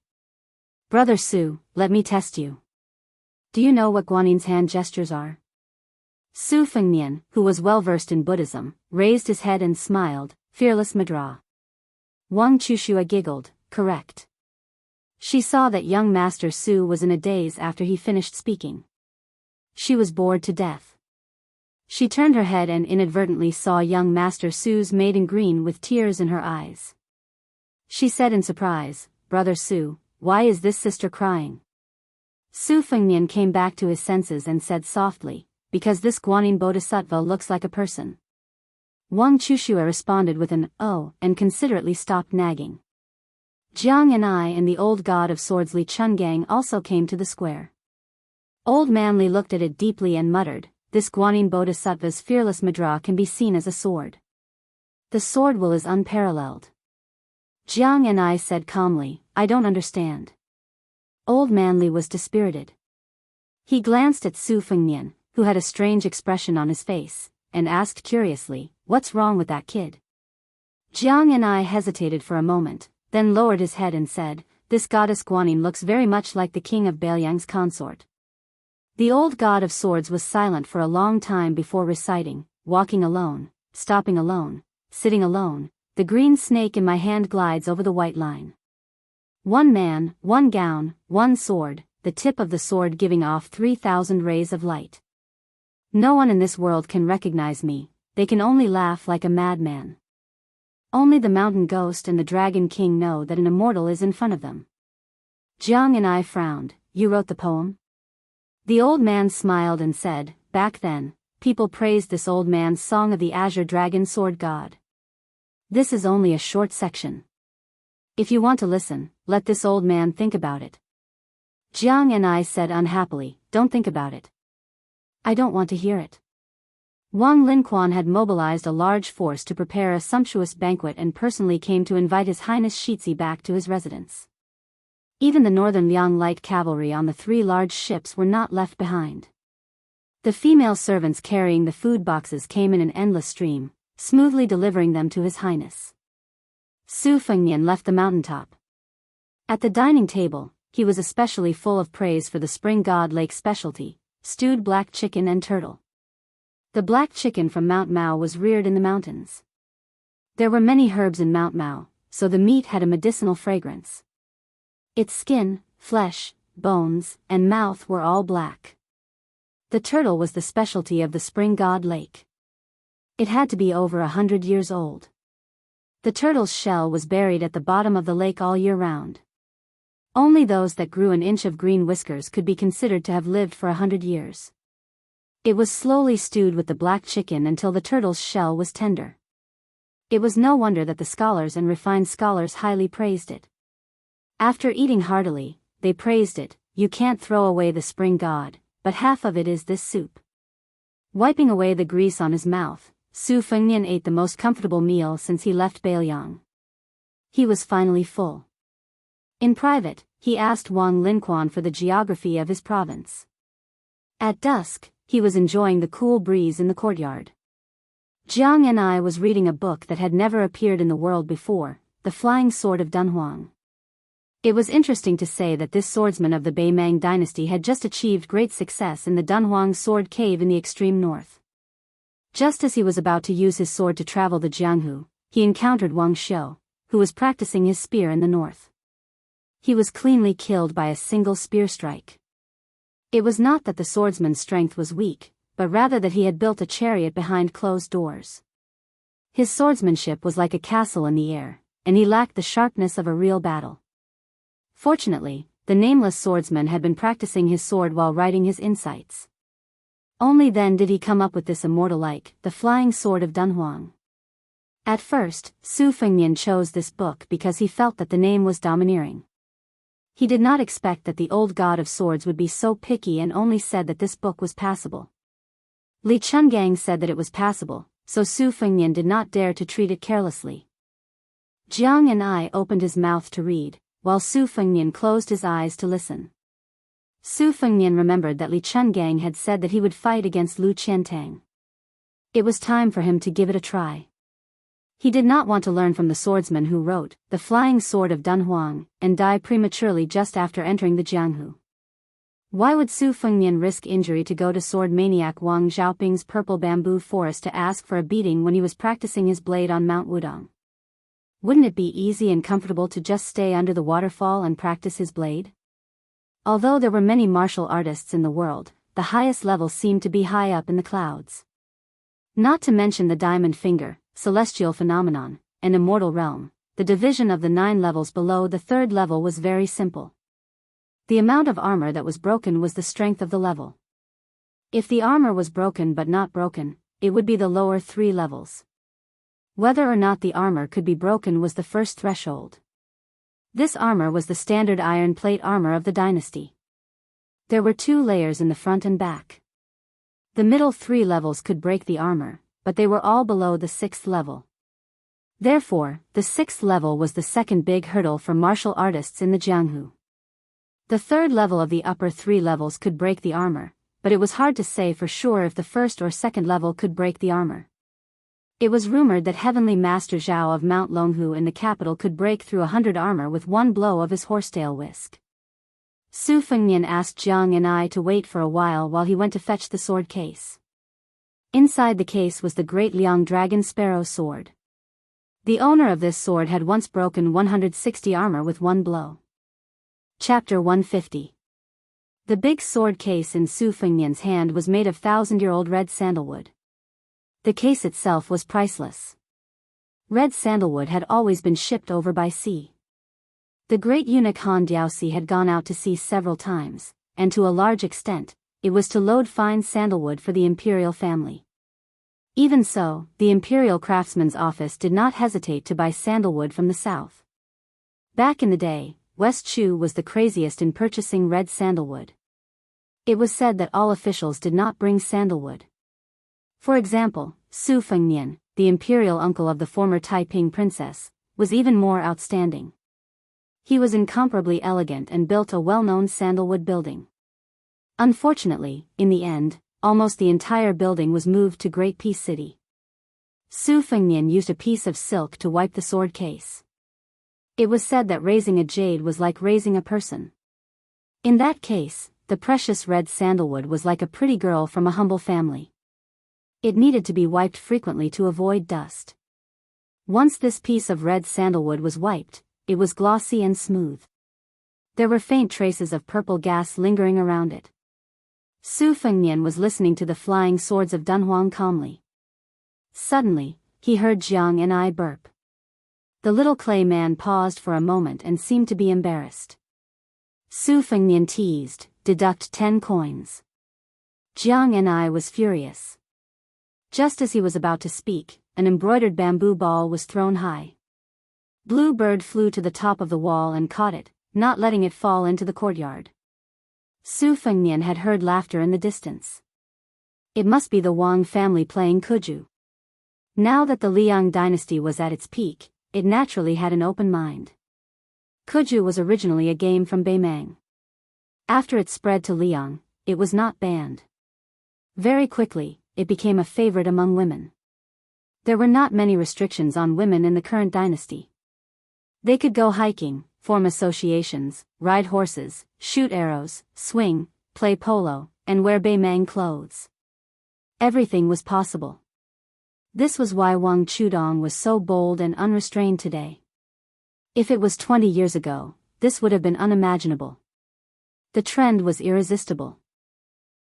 Brother Su, let me test you. Do you know what Guanyin's hand gestures are? Su Fengnian, who was well versed in Buddhism, raised his head and smiled, fearless Madra. Wang Chushua giggled, correct. She saw that young Master Su was in a daze after he finished speaking. She was bored to death. She turned her head and inadvertently saw young Master Su's maiden green with tears in her eyes. She said in surprise, Brother Su, why is this sister crying? Su Fengnian came back to his senses and said softly, because this Guanyin Bodhisattva looks like a person. Wang Chushua responded with an, oh, and considerately stopped nagging. Jiang and I and the old god of swords Li Chungang also came to the square. Old man Li looked at it deeply and muttered, this Guanyin Bodhisattva's fearless mudra can be seen as a sword. The sword will is unparalleled. Jiang and I said calmly, I don't understand. Old man Li was dispirited. He glanced at Su Fengnian, who had a strange expression on his face, and asked curiously, what's wrong with that kid? Jiang and I hesitated for a moment, then lowered his head and said, this goddess Guanyin looks very much like the king of Beiliang's consort. The old god of swords was silent for a long time before reciting, walking alone, stopping alone, sitting alone, the green snake in my hand glides over the white line. One man, one gown, one sword, the tip of the sword giving off 3,000 rays of light. No one in this world can recognize me, they can only laugh like a madman. Only the mountain ghost and the dragon king know that an immortal is in front of them. Jiang and I frowned, you wrote the poem? The old man smiled and said, back then, people praised this old man's song of the azure dragon sword god. This is only a short section. If you want to listen, let this old man think about it. Jiang and I said unhappily, don't think about it. I don't want to hear it. Wang Linquan had mobilized a large force to prepare a sumptuous banquet and personally came to invite His Highness Shitzi back to his residence. Even the northern Liang light cavalry on the 3 large ships were not left behind. The female servants carrying the food boxes came in an endless stream, smoothly delivering them to His Highness. Su Fengnian left the mountaintop. At the dining table, he was especially full of praise for the Spring God Lake specialty, stewed black chicken and turtle. The black chicken from Mount Mao was reared in the mountains. There were many herbs in Mount Mao, so the meat had a medicinal fragrance. Its skin, flesh, bones, and mouth were all black. The turtle was the specialty of the Spring God Lake. It had to be over 100 years old. The turtle's shell was buried at the bottom of the lake all year round. Only those that grew an inch of green whiskers could be considered to have lived for 100 years. It was slowly stewed with the black chicken until the turtle's shell was tender. It was no wonder that the scholars and refined scholars highly praised it. After eating heartily, they praised it, you can't throw away the spring god, but half of it is this soup. Wiping away the grease on his mouth, Su Fengnian ate the most comfortable meal since he left Beiliang. He was finally full. In private, he asked Wang Linquan for the geography of his province. At dusk, he was enjoying the cool breeze in the courtyard. Jiang and I was reading a book that had never appeared in the world before, The Flying Sword of Dunhuang. It was interesting to say that this swordsman of the Beimang dynasty had just achieved great success in the Dunhuang sword cave in the extreme north. Just as he was about to use his sword to travel the Jianghu, he encountered Wang Xiu, who was practicing his spear in the north. He was cleanly killed by a single spear strike. It was not that the swordsman's strength was weak, but rather that he had built a chariot behind closed doors. His swordsmanship was like a castle in the air, and he lacked the sharpness of a real battle. Fortunately, the nameless swordsman had been practicing his sword while writing his insights. Only then did he come up with this immortal-like, The Flying Sword of Dunhuang. At first, Su Fengnian chose this book because he felt that the name was domineering. He did not expect that the old god of swords would be so picky and only said that this book was passable. Li Chungang said that it was passable, so Su Fengnian did not dare to treat it carelessly. Jiang and I opened his mouth to read, while Su Fengnian closed his eyes to listen. Su Fengnian remembered that Li Chungang had said that he would fight against Lu Qiantang. It was time for him to give it a try. He did not want to learn from the swordsman who wrote The Flying Sword of Dunhuang and die prematurely just after entering the Jianghu. Why would Su Fengnian risk injury to go to sword maniac Wang Xiaoping's purple bamboo forest to ask for a beating when he was practicing his blade on Mount Wudong? Wouldn't it be easy and comfortable to just stay under the waterfall and practice his blade? Although there were many martial artists in the world, the highest level seemed to be high up in the clouds. Not to mention the diamond finger, celestial phenomenon, and immortal realm, the division of the 9 levels below the 3rd level was very simple. The amount of armor that was broken was the strength of the level. If the armor was broken but not broken, it would be the lower 3 levels. Whether or not the armor could be broken was the first threshold. This armor was the standard iron plate armor of the dynasty. There were 2 layers in the front and back. The middle 3 levels could break the armor, but they were all below the 6th level. Therefore, the 6th level was the second big hurdle for martial artists in the Jianghu. The 3rd level of the upper 3 levels could break the armor, but it was hard to say for sure if the 1st or 2nd level could break the armor. It was rumored that Heavenly Master Zhao of Mount Longhu in the capital could break through 100 armor with one blow of his horsetail whisk. Su Fengnian asked Jiang and I to wait for a while he went to fetch the sword case. Inside the case was the great Liang Dragon Sparrow sword. The owner of this sword had once broken 160 armor with one blow. Chapter 150. The big sword case in Su Fengnian's hand was made of 1,000-year-old red sandalwood. The case itself was priceless. Red sandalwood had always been shipped over by sea. The great eunuch Han Diaosi had gone out to sea several times, and to a large extent, it was to load fine sandalwood for the imperial family. Even so, the imperial craftsman's office did not hesitate to buy sandalwood from the south. Back in the day, West Chu was the craziest in purchasing red sandalwood. It was said that all officials did not bring sandalwood. For example, Su Fengnian, the imperial uncle of the former Taiping princess, was even more outstanding. He was incomparably elegant and built a well-known sandalwood building. Unfortunately, in the end, almost the entire building was moved to Great Peace City. Su Fengnian used a piece of silk to wipe the sword case. It was said that raising a jade was like raising a person. In that case, the precious red sandalwood was like a pretty girl from a humble family. It needed to be wiped frequently to avoid dust. Once this piece of red sandalwood was wiped, it was glossy and smooth. There were faint traces of purple gas lingering around it. Su Fengnian was listening to the flying swords of Dunhuang calmly. Suddenly, he heard Jiang and I burp. The little clay man paused for a moment and seemed to be embarrassed. Su Fengnian teased, "Deduct 10 coins." Jiang and I was furious. Just as he was about to speak, an embroidered bamboo ball was thrown high. Blue Bird flew to the top of the wall and caught it, not letting it fall into the courtyard. Su Fengnian had heard laughter in the distance. It must be the Wang family playing kuju. Now that the Liang dynasty was at its peak, it naturally had an open mind. Kuju was originally a game from Beimang. After it spread to Liang, it was not banned. Very quickly, it became a favorite among women. There were not many restrictions on women in the current dynasty. They could go hiking, form associations, ride horses, shoot arrows, swing, play polo, and wear Beimang clothes. Everything was possible. This was why Wang Chudong was so bold and unrestrained today. If it was 20 years ago, this would have been unimaginable. The trend was irresistible.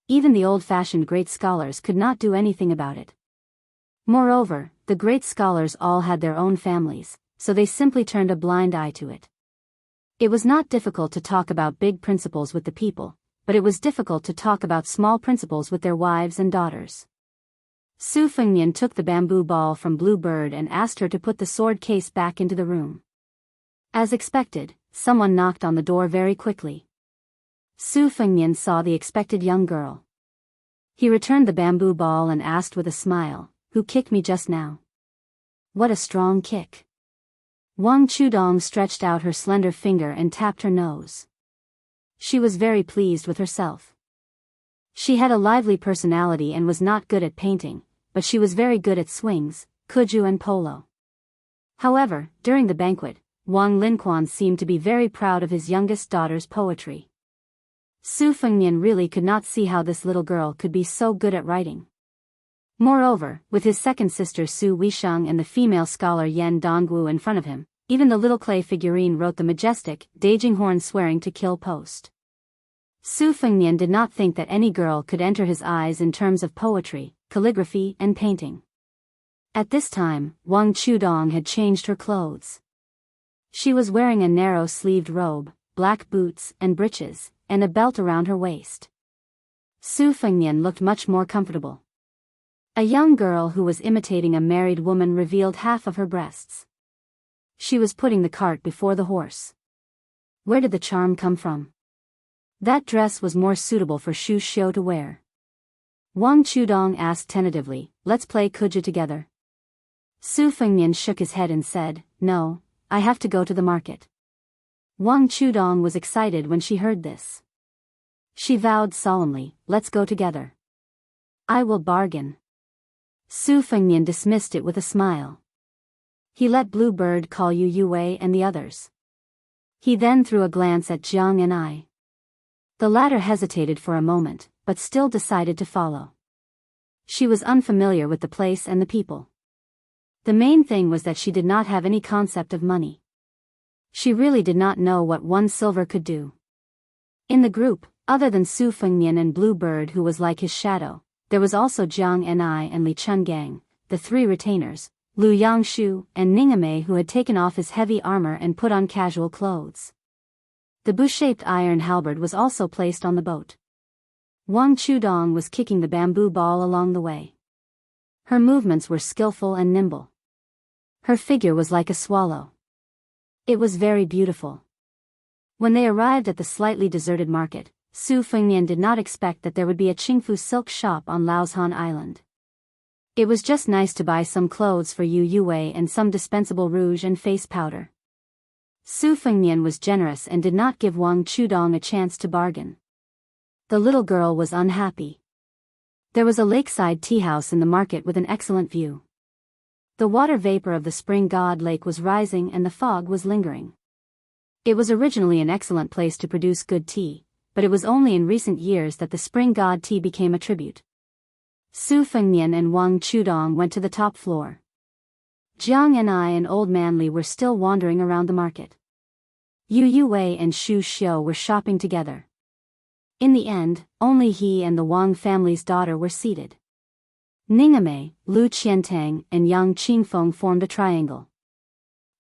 Even the old-fashioned great scholars could not do anything about it. Moreover, the great scholars all had their own families, so they simply turned a blind eye to it. It was not difficult to talk about big principles with the people, but it was difficult to talk about small principles with their wives and daughters. Su Fengnian took the bamboo ball from Blue Bird and asked her to put the sword case back into the room. As expected, someone knocked on the door very quickly. Su Fengnian saw the expected young girl. He returned the bamboo ball and asked with a smile, "Who kicked me just now?" "What a strong kick." Wang Chudong stretched out her slender finger and tapped her nose. She was very pleased with herself. She had a lively personality and was not good at painting, but she was very good at swings, kuju and polo. However, during the banquet, Wang Linquan seemed to be very proud of his youngest daughter's poetry. Su Fengnian really could not see how this little girl could be so good at writing. Moreover, with his second sister Su Weisheng and the female scholar Yan Dongwu in front of him, Even the little clay figurine wrote the majestic, Daijinghorn swearing to kill post. Su Fengnian did not think that any girl could enter his eyes in terms of poetry, calligraphy, and painting. At this time, Wang Chudong had changed her clothes. She was wearing a narrow-sleeved robe, black boots and breeches, and a belt around her waist. Su Fengnian looked much more comfortable. A young girl who was imitating a married woman revealed half of her breasts. She was putting the cart before the horse. Where did the charm come from? That dress was more suitable for Shu Xiu to wear. Wang Chudong asked tentatively, "Let's play kuja together." Su Fengnian shook his head and said, "No, I have to go to the market." Wang Chudong was excited when she heard this. She vowed solemnly, "Let's go together. I will bargain." Su Fengnian dismissed it with a smile. He let Bluebird call Yu Yue and the others. He then threw a glance at Jiang and I. The latter hesitated for a moment, but still decided to follow. She was unfamiliar with the place and the people. The main thing was that she did not have any concept of money. She really did not know what 1 silver could do. In the group, other than Su Fengnian and Bluebird who was like his shadow, there was also Jiang and I and Li Chungang, the 3 retainers, Lu Yangshu and Ningame who had taken off his heavy armor and put on casual clothes. The bush-shaped iron halberd was also placed on the boat. Wang Chudong was kicking the bamboo ball along the way. Her movements were skillful and nimble. Her figure was like a swallow. It was very beautiful. When they arrived at the slightly deserted market, Su Fengnian did not expect that there would be a Qingfu silk shop on Laoshan Island. It was just nice to buy some clothes for Yu Yue and some dispensable rouge and face powder. Su Fengnian was generous and did not give Wang Chudong a chance to bargain. The little girl was unhappy. There was a lakeside tea house in the market with an excellent view. The water vapor of the spring god lake was rising and the fog was lingering. It was originally an excellent place to produce good tea, but it was only in recent years that the spring god tea became a tribute. Su Fengnian and Wang Chudong went to the top floor. Jiang and I and Old Manly were still wandering around the market. Yu Yue and Shu Xiu were shopping together. In the end, only he and the Wang family's daughter were seated. Ningame, Lu Qiantang and Yang Qingfeng formed a triangle.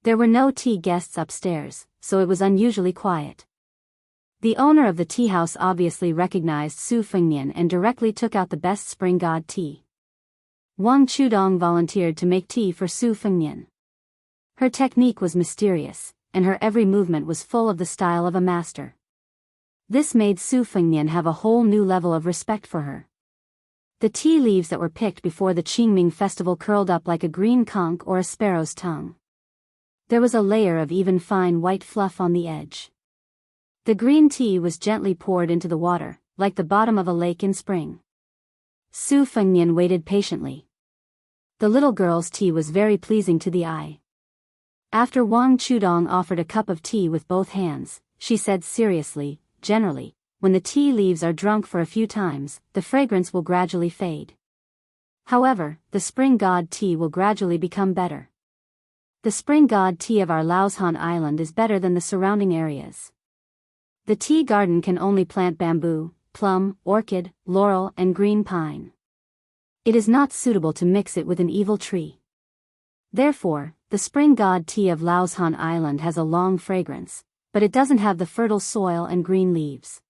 There were no tea guests upstairs, so it was unusually quiet. The owner of the tea house obviously recognized Su Fengnian and directly took out the best spring god tea. Wang Chudong volunteered to make tea for Su Fengnian. Her technique was mysterious, and her every movement was full of the style of a master. This made Su Fengnian have a whole new level of respect for her. The tea leaves that were picked before the Qingming festival curled up like a green conch or a sparrow's tongue. There was a layer of even fine white fluff on the edge. The green tea was gently poured into the water, like the bottom of a lake in spring. Su Fengnian waited patiently. The little girl's tea was very pleasing to the eye. After Wang Chudong offered a cup of tea with both hands, she said seriously, "Generally, when the tea leaves are drunk for a few times, the fragrance will gradually fade. However, the spring god tea will gradually become better. The spring god tea of our Laoshan Island is better than the surrounding areas. The tea garden can only plant bamboo, plum, orchid, laurel and green pine. It is not suitable to mix it with an evil tree. Therefore, the spring god tea of Laoshan Island has a long fragrance, but it doesn't have the fertile soil and green leaves.